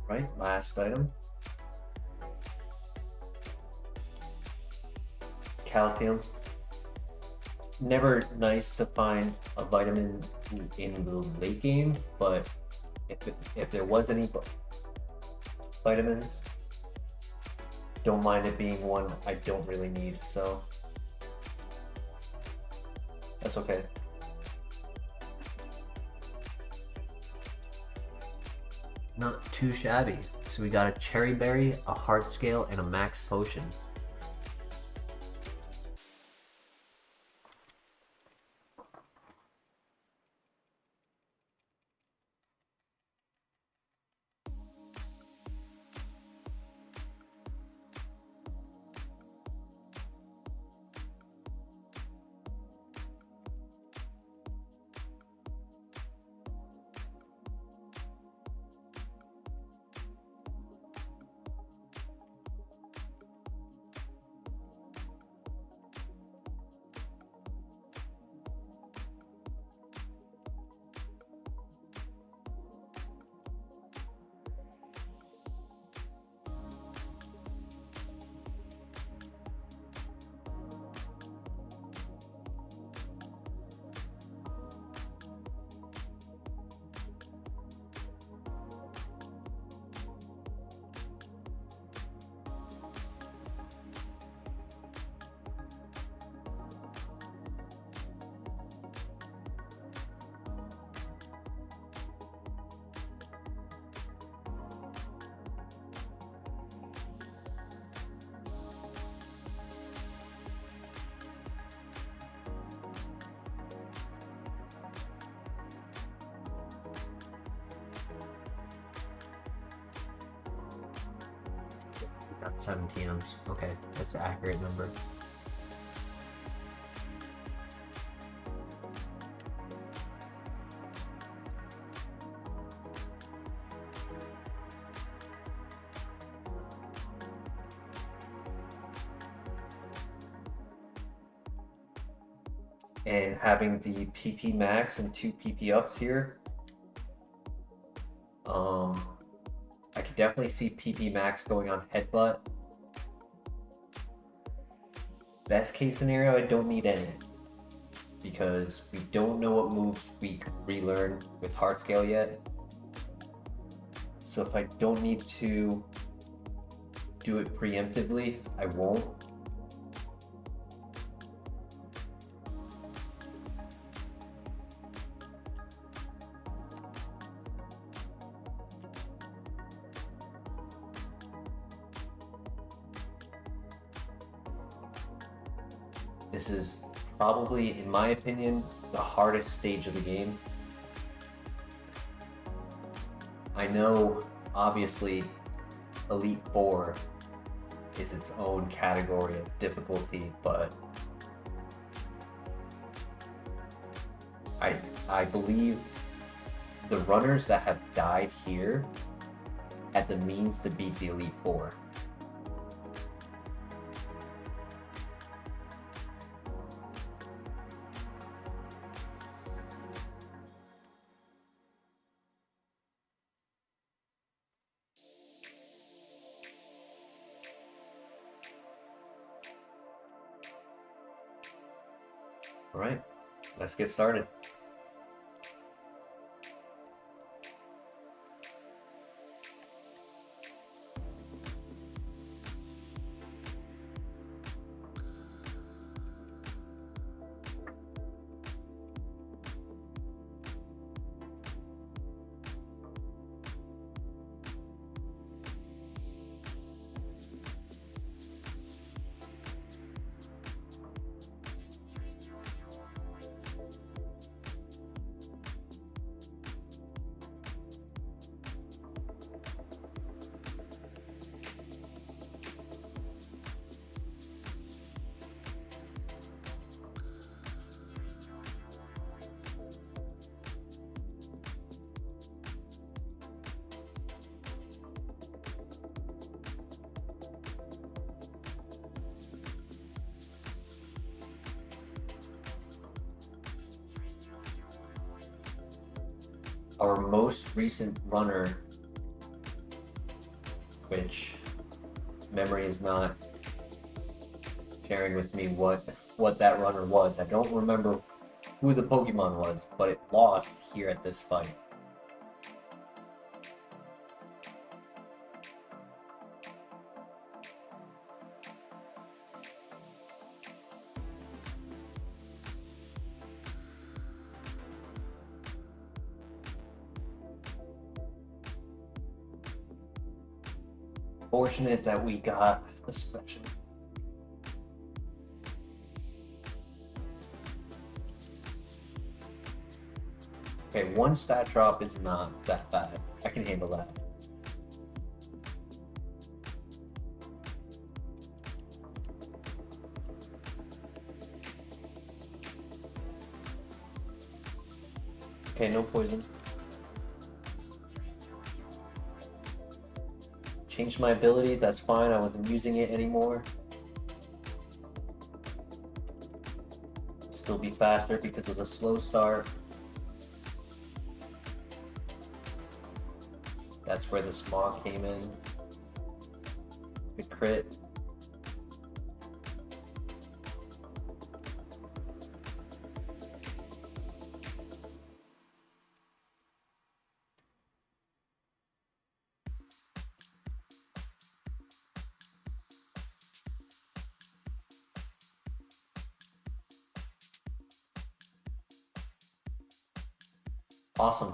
Right, last item. Calcium. Never nice to find a vitamin in the late game, but if there was any, vitamins. Don't mind it being one I don't really need, so that's okay. Not too shabby. So we got a cherry berry, a heart scale, and a max potion. Got 7 TMs. Okay, that's the accurate number. And having the PP max and 2 PP ups here, I could definitely see PP max going on headbutt. Best case scenario, I don't need any, because we don't know what moves we could relearn with heart scale yet. So if I don't need to do it preemptively, I won't. This is probably, in my opinion, the hardest stage of the game. I know, obviously, Elite Four is its own category of difficulty, but I believe the runners that have died here had the means to beat the Elite Four. All right, let's get started. Our most recent runner, which memory is not sharing with me what that runner was. I don't remember who the Pokemon was, but it lost here at this fight. Fortunate that we got the special. Okay, one stat drop is not that bad. I can handle that. Okay, no poison. Changed my ability, that's fine. I wasn't using it anymore. Still be faster because it was a slow start. That's where the smog came in. Good crit. Awesome.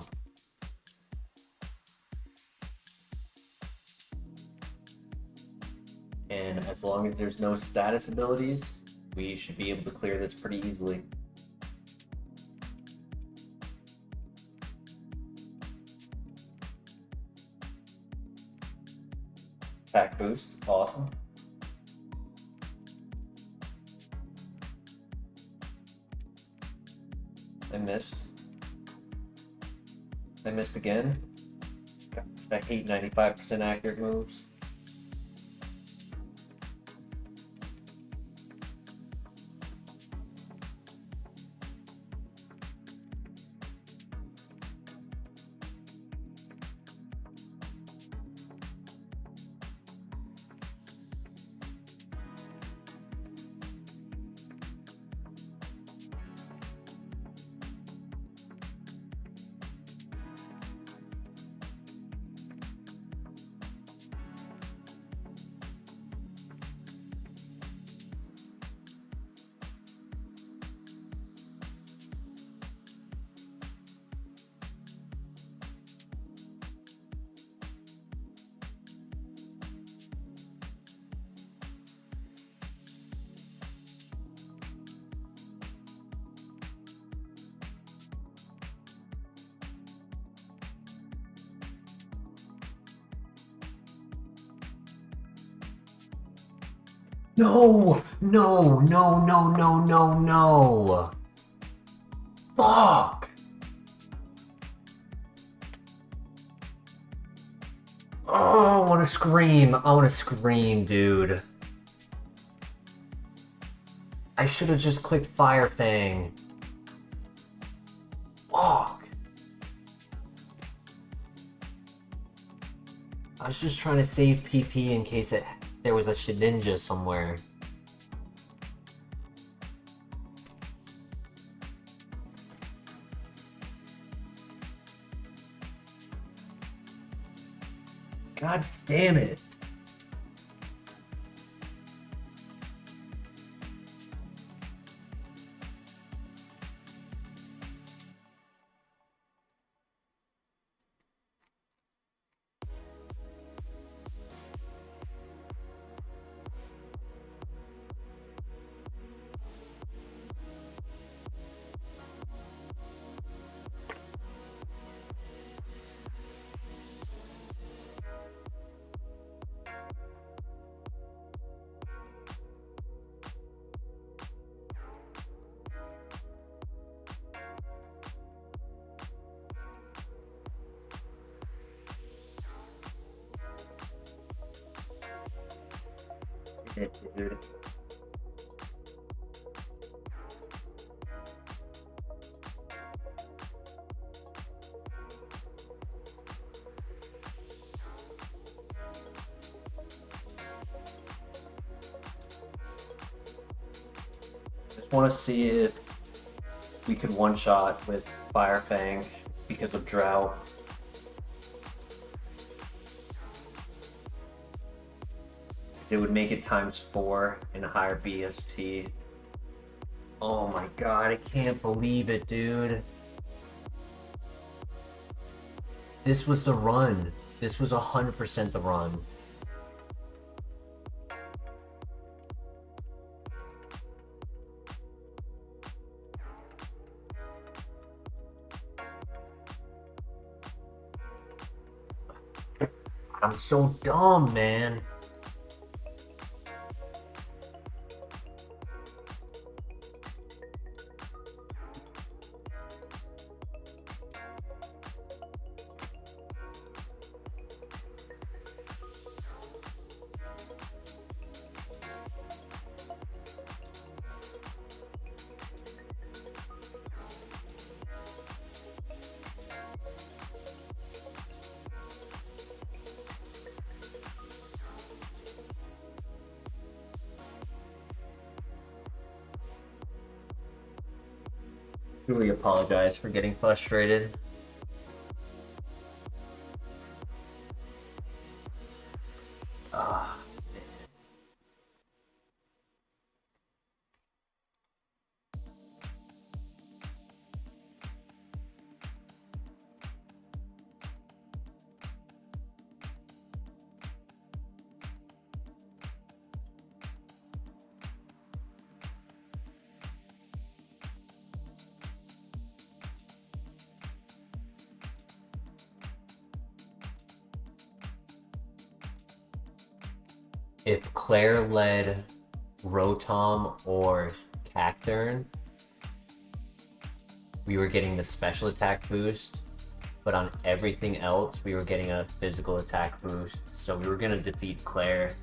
And as long as there's no status abilities, we should be able to clear this pretty easily. Attack boost, awesome. I missed. I missed again. I hate 95% accurate moves. No! No! No! No! No! No! No! Fuck! Oh, I want to scream. I want to scream, dude. I should have just clicked Fire Fang. Fuck. I was just trying to save PP in case there was a Shedinja somewhere. God damn it. Dude. Just want to see if we could one-shot with Fire Fang because of drought. It would make it ×4 and a higher BST. Oh my god, I can't believe it, dude. This was the run. This was 100% the run. I'm so dumb, man. Truly apologize for getting frustrated. Ah, man. If Claire led Rotom or Cacturne, we were getting the special attack boost, but on everything else, we were getting a physical attack boost. So we were going to defeat Claire.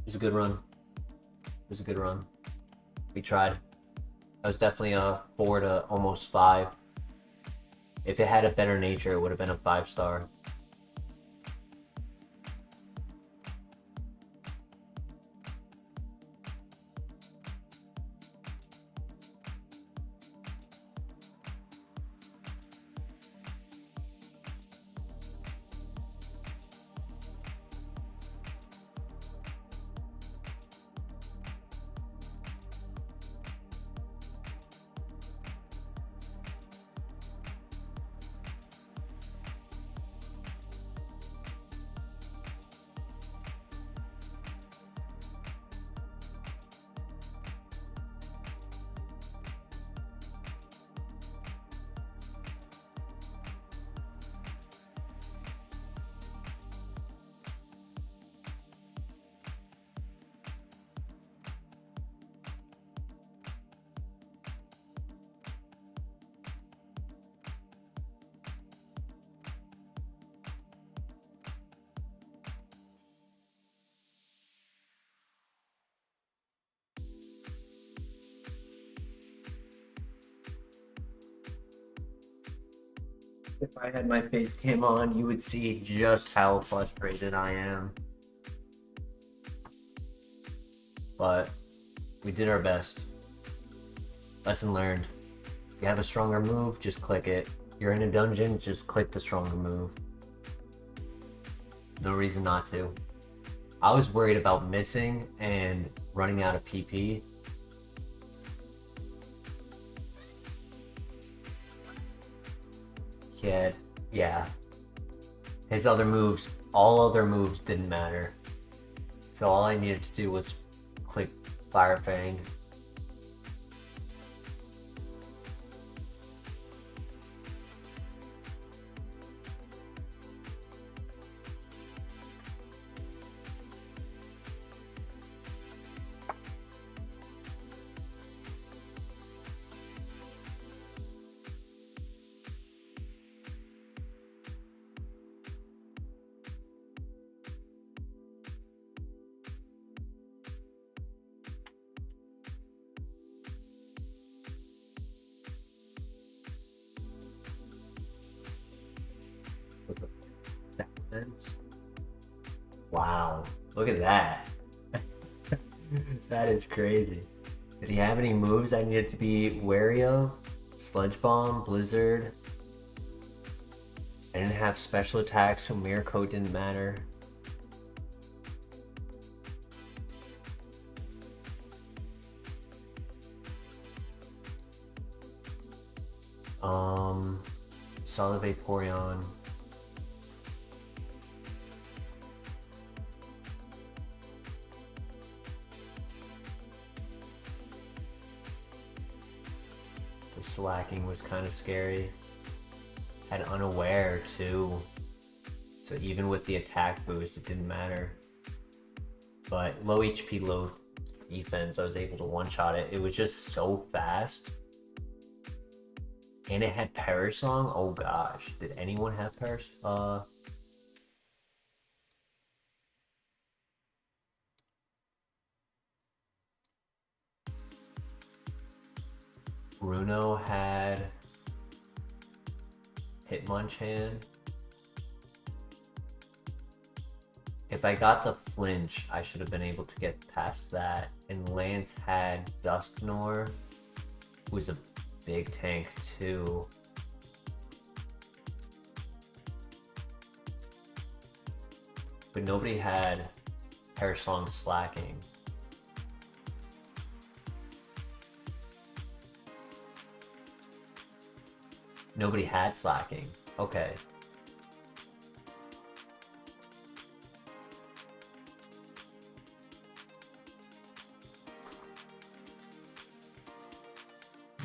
It was a good run. It was a good run. We tried. That was definitely a 4 to almost 5. If it had a better nature, it would have been a 5-star. If I had my face cam on, you would see just how frustrated I am. But we did our best. Lesson learned. If you have a stronger move, just click it. You're in a dungeon, just click the stronger move. No reason not to. I was worried about missing and running out of PP. Yeah. His other moves, all other moves didn't matter. So all I needed to do was click Fire Fang. Wow, look at that. That is crazy. Did he have any moves I needed to be wary of? Sludge Bomb, Blizzard, didn't have special attacks, so Mirror Coat didn't matter. Solid Vaporeon. The slacking was kind of scary. Had Unaware too. So even with the attack boost, it didn't matter. But low HP, low defense, I was able to one-shot it. It was just so fast. And it had Perish Song? Oh gosh. Did anyone have Perish? Bruno had Hitmonchan. If I got the flinch, I should have been able to get past that. And Lance had Dusknoir, who's a big tank too. But nobody had Perish Song slacking. Nobody had slacking. Okay.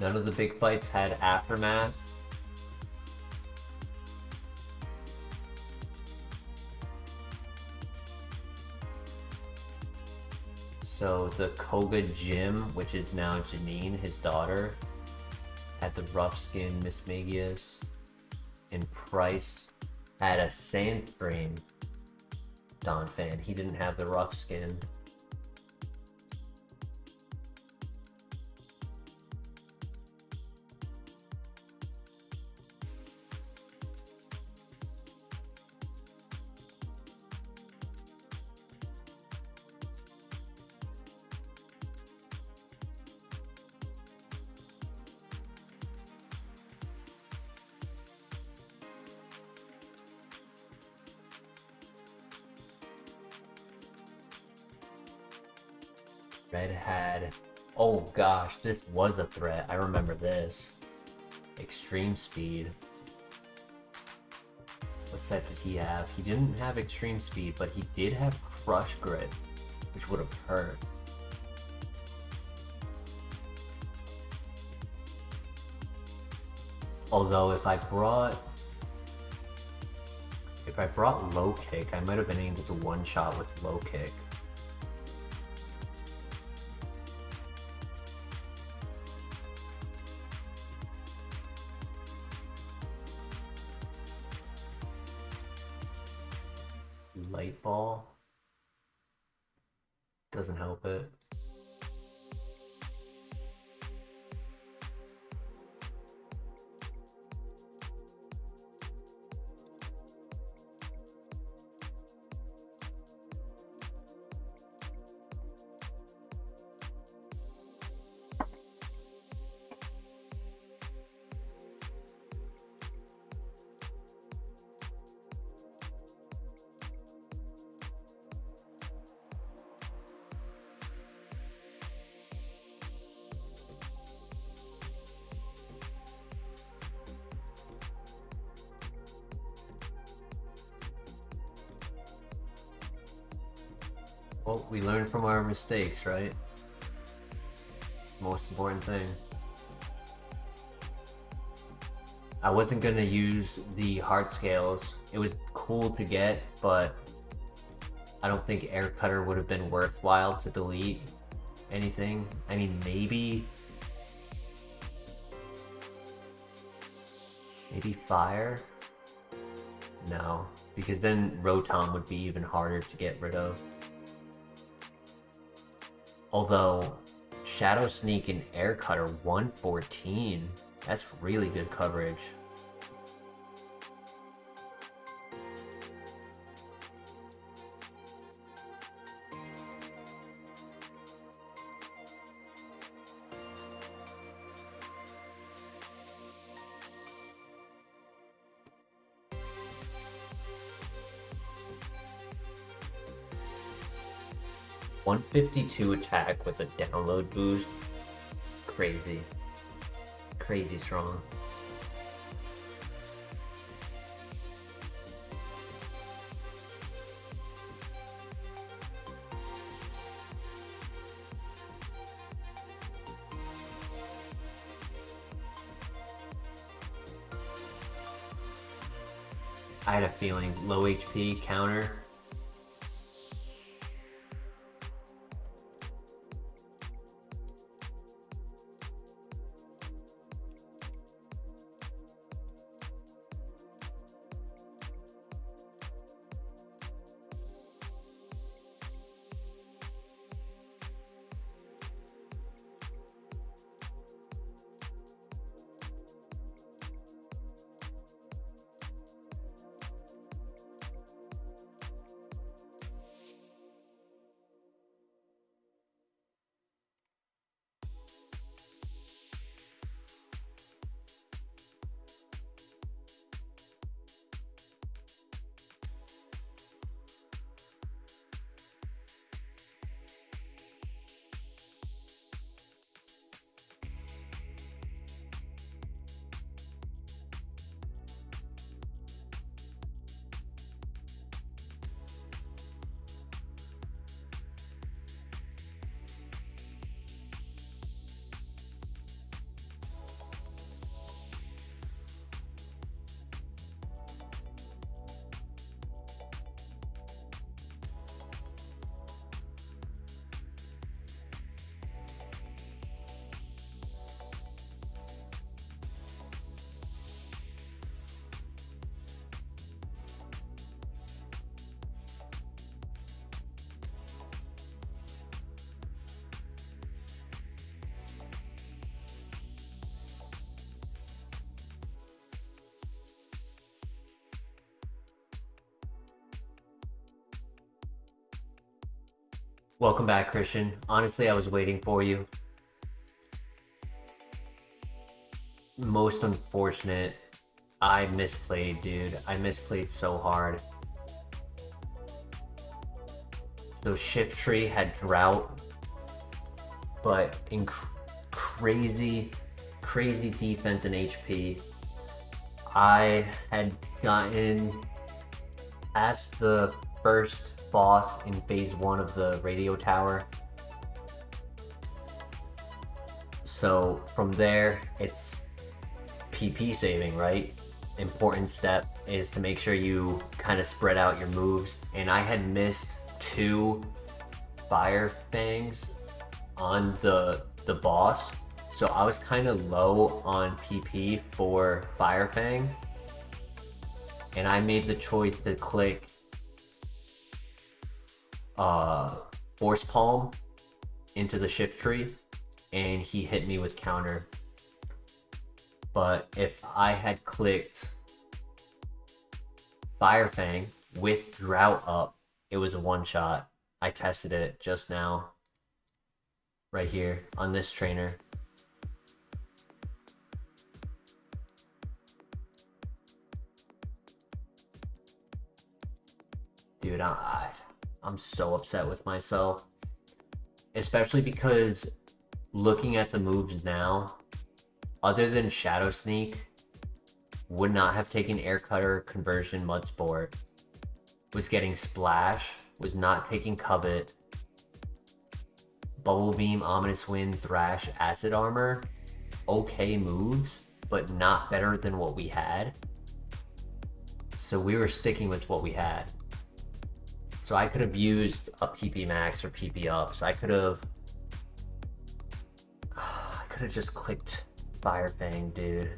None of the big fights had Aftermath. So the Koga Jim, which is now Janine, his daughter, had the rough skin Miss Magius. And Price had a Sandstream Donphan. He didn't have the rough skin. Red had, oh gosh, this was a threat. I remember this. Extreme Speed. What set did he have? He didn't have Extreme Speed, but he did have Crush Grip, which would have hurt. Although if I brought Low Kick, I might have been able to one-shot with Low Kick. Light Ball doesn't help it. Well, we learn from our mistakes, right? Most important thing. I wasn't gonna use the heart scales. It was cool to get, but I don't think Air Cutter would have been worthwhile to delete anything. I mean, maybe Fire? No, because then Rotom would be even harder to get rid of. Although, Shadow Sneak and Air Cutter 114, that's really good coverage. 152 attack with a download boost. Crazy. Crazy strong. I had a feeling low HP counter. Welcome back, Christian. Honestly, I was waiting for you. Most unfortunate. I misplayed, dude. I misplayed so hard. So Shift Tree had Drought, but in crazy defense and HP. I had gotten past the first boss in phase 1 of the radio tower. So from there, it's PP saving, right? Important step is to make sure you kind of spread out your moves. And I had missed 2 Fire Fangs on the boss. So I was kind of low on PP for Fire Fang. And I made the choice to click Force Palm into the Shift Tree, and he hit me with counter. But if I had clicked Fire Fang with Drought up, it was a one-shot. I tested it just now, right here on this trainer. Dude, I'm so upset with myself, especially because looking at the moves now, other than Shadow Sneak, would not have taken Air Cutter, Conversion, Mud Sport, was getting Splash, was not taking Covet, Bubble Beam, Ominous Wind, Thrash, Acid Armor, okay moves, but not better than what we had. So we were sticking with what we had. So I could have used a PP max or PP ups. I could have just clicked Fire Fang, dude.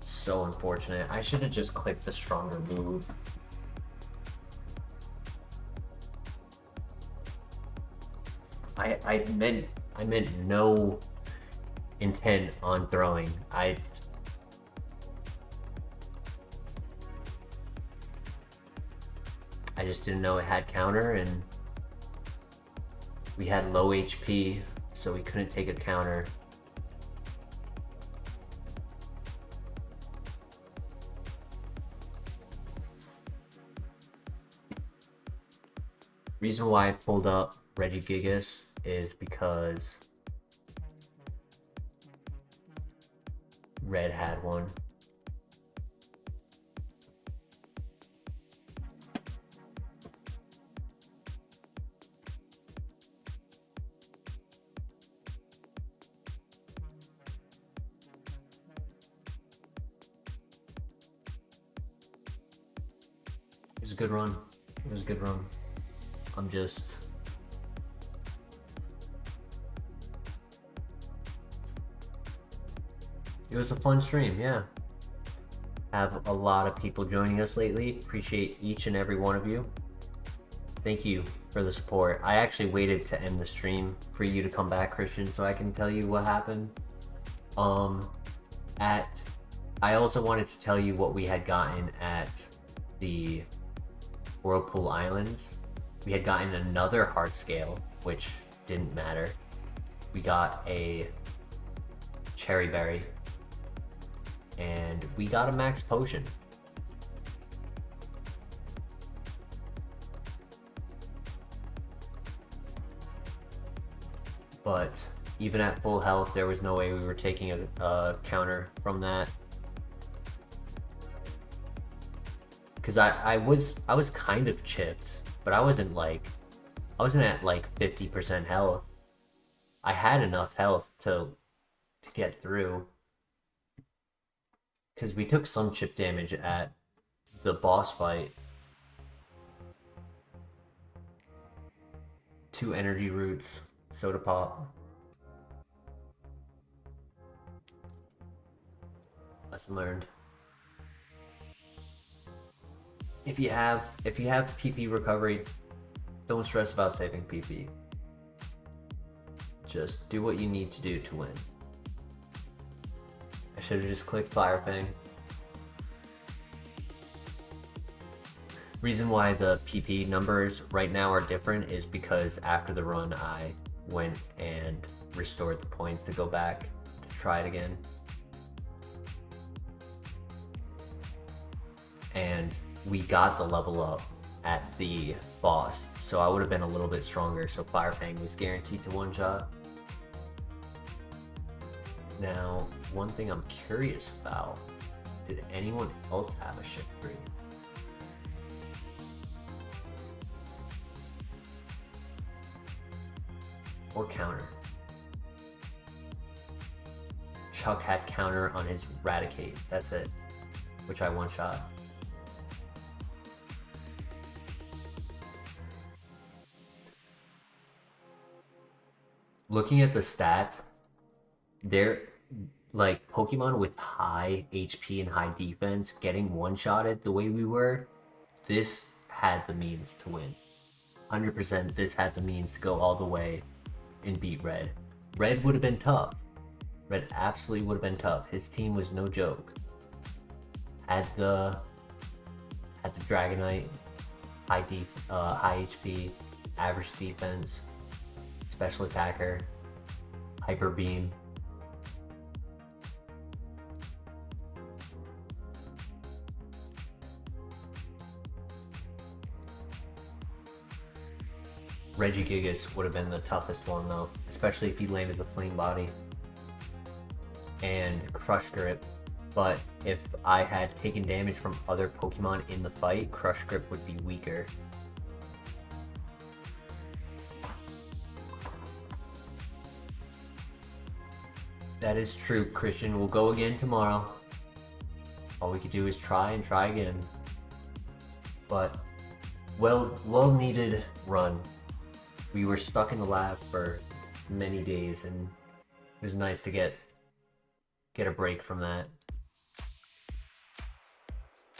So unfortunate. I should have just clicked the stronger move. I meant no intent on throwing. I just didn't know it had counter, and we had low HP, so we couldn't take a counter. Reason why I pulled up Regigigas is because Red had one. It was a good run. It was a good run. I'm just... It was a fun stream, yeah. Have a lot of people joining us lately. Appreciate each and every one of you. Thank you for the support. I actually waited to end the stream for you to come back, Christian, so I can tell you what happened. I also wanted to tell you what we had gotten at the Whirlpool Islands. We had gotten another heart scale, which didn't matter. We got a cherry berry, and we got a max potion. But even at full health, there was no way we were taking a counter from that. Because I was kind of chipped, but I wasn't at like 50% health. I had enough health to get through. Because we took some chip damage at the boss fight. 2 energy roots, soda pop. Lesson learned. If you have PP recovery, don't stress about saving PP. Just do what you need to do to win. I should have just clicked Fire Fang. Reason why the PP numbers right now are different is because after the run I went and restored the points to go back to try it again. And we got the level up at the boss, so I would have been a little bit stronger, so Fire Fang was guaranteed to one-shot. Now, one thing I'm curious about, did anyone else have a shift 3? Or counter? Chuck had counter on his Raticate, that's it, which I one-shot. Looking at the stats, they're like Pokemon with high HP and high defense getting one-shotted the way we were. This had the means to win. 100% this had the means to go all the way and beat Red. Red would have been tough. Red absolutely would have been tough. His team was no joke. Had the Dragonite, high HP, average defense, special attacker, hyper beam. Regigigas would have been the toughest one though, especially if he landed the flame body and Crush Grip. But if I had taken damage from other Pokemon in the fight, Crush Grip would be weaker. That is true, Christian. We'll go again tomorrow. All we could do is try and try again. But well needed run. We were stuck in the lab for many days, and it was nice to get a break from that.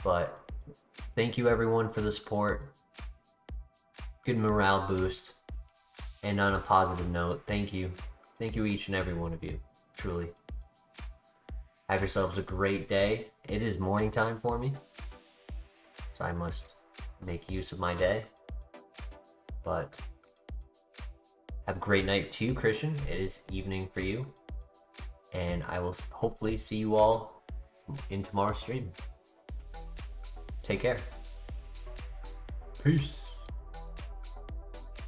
But thank you everyone for the support. Good morale boost. And on a positive note, thank you. Thank you each and every one of you. Truly. Have yourselves a great day. It is morning time for me, so I must make use of my day. But Have a great night too, Christian. It is evening for you. And I will hopefully see you all in tomorrow's stream. Take care. Peace.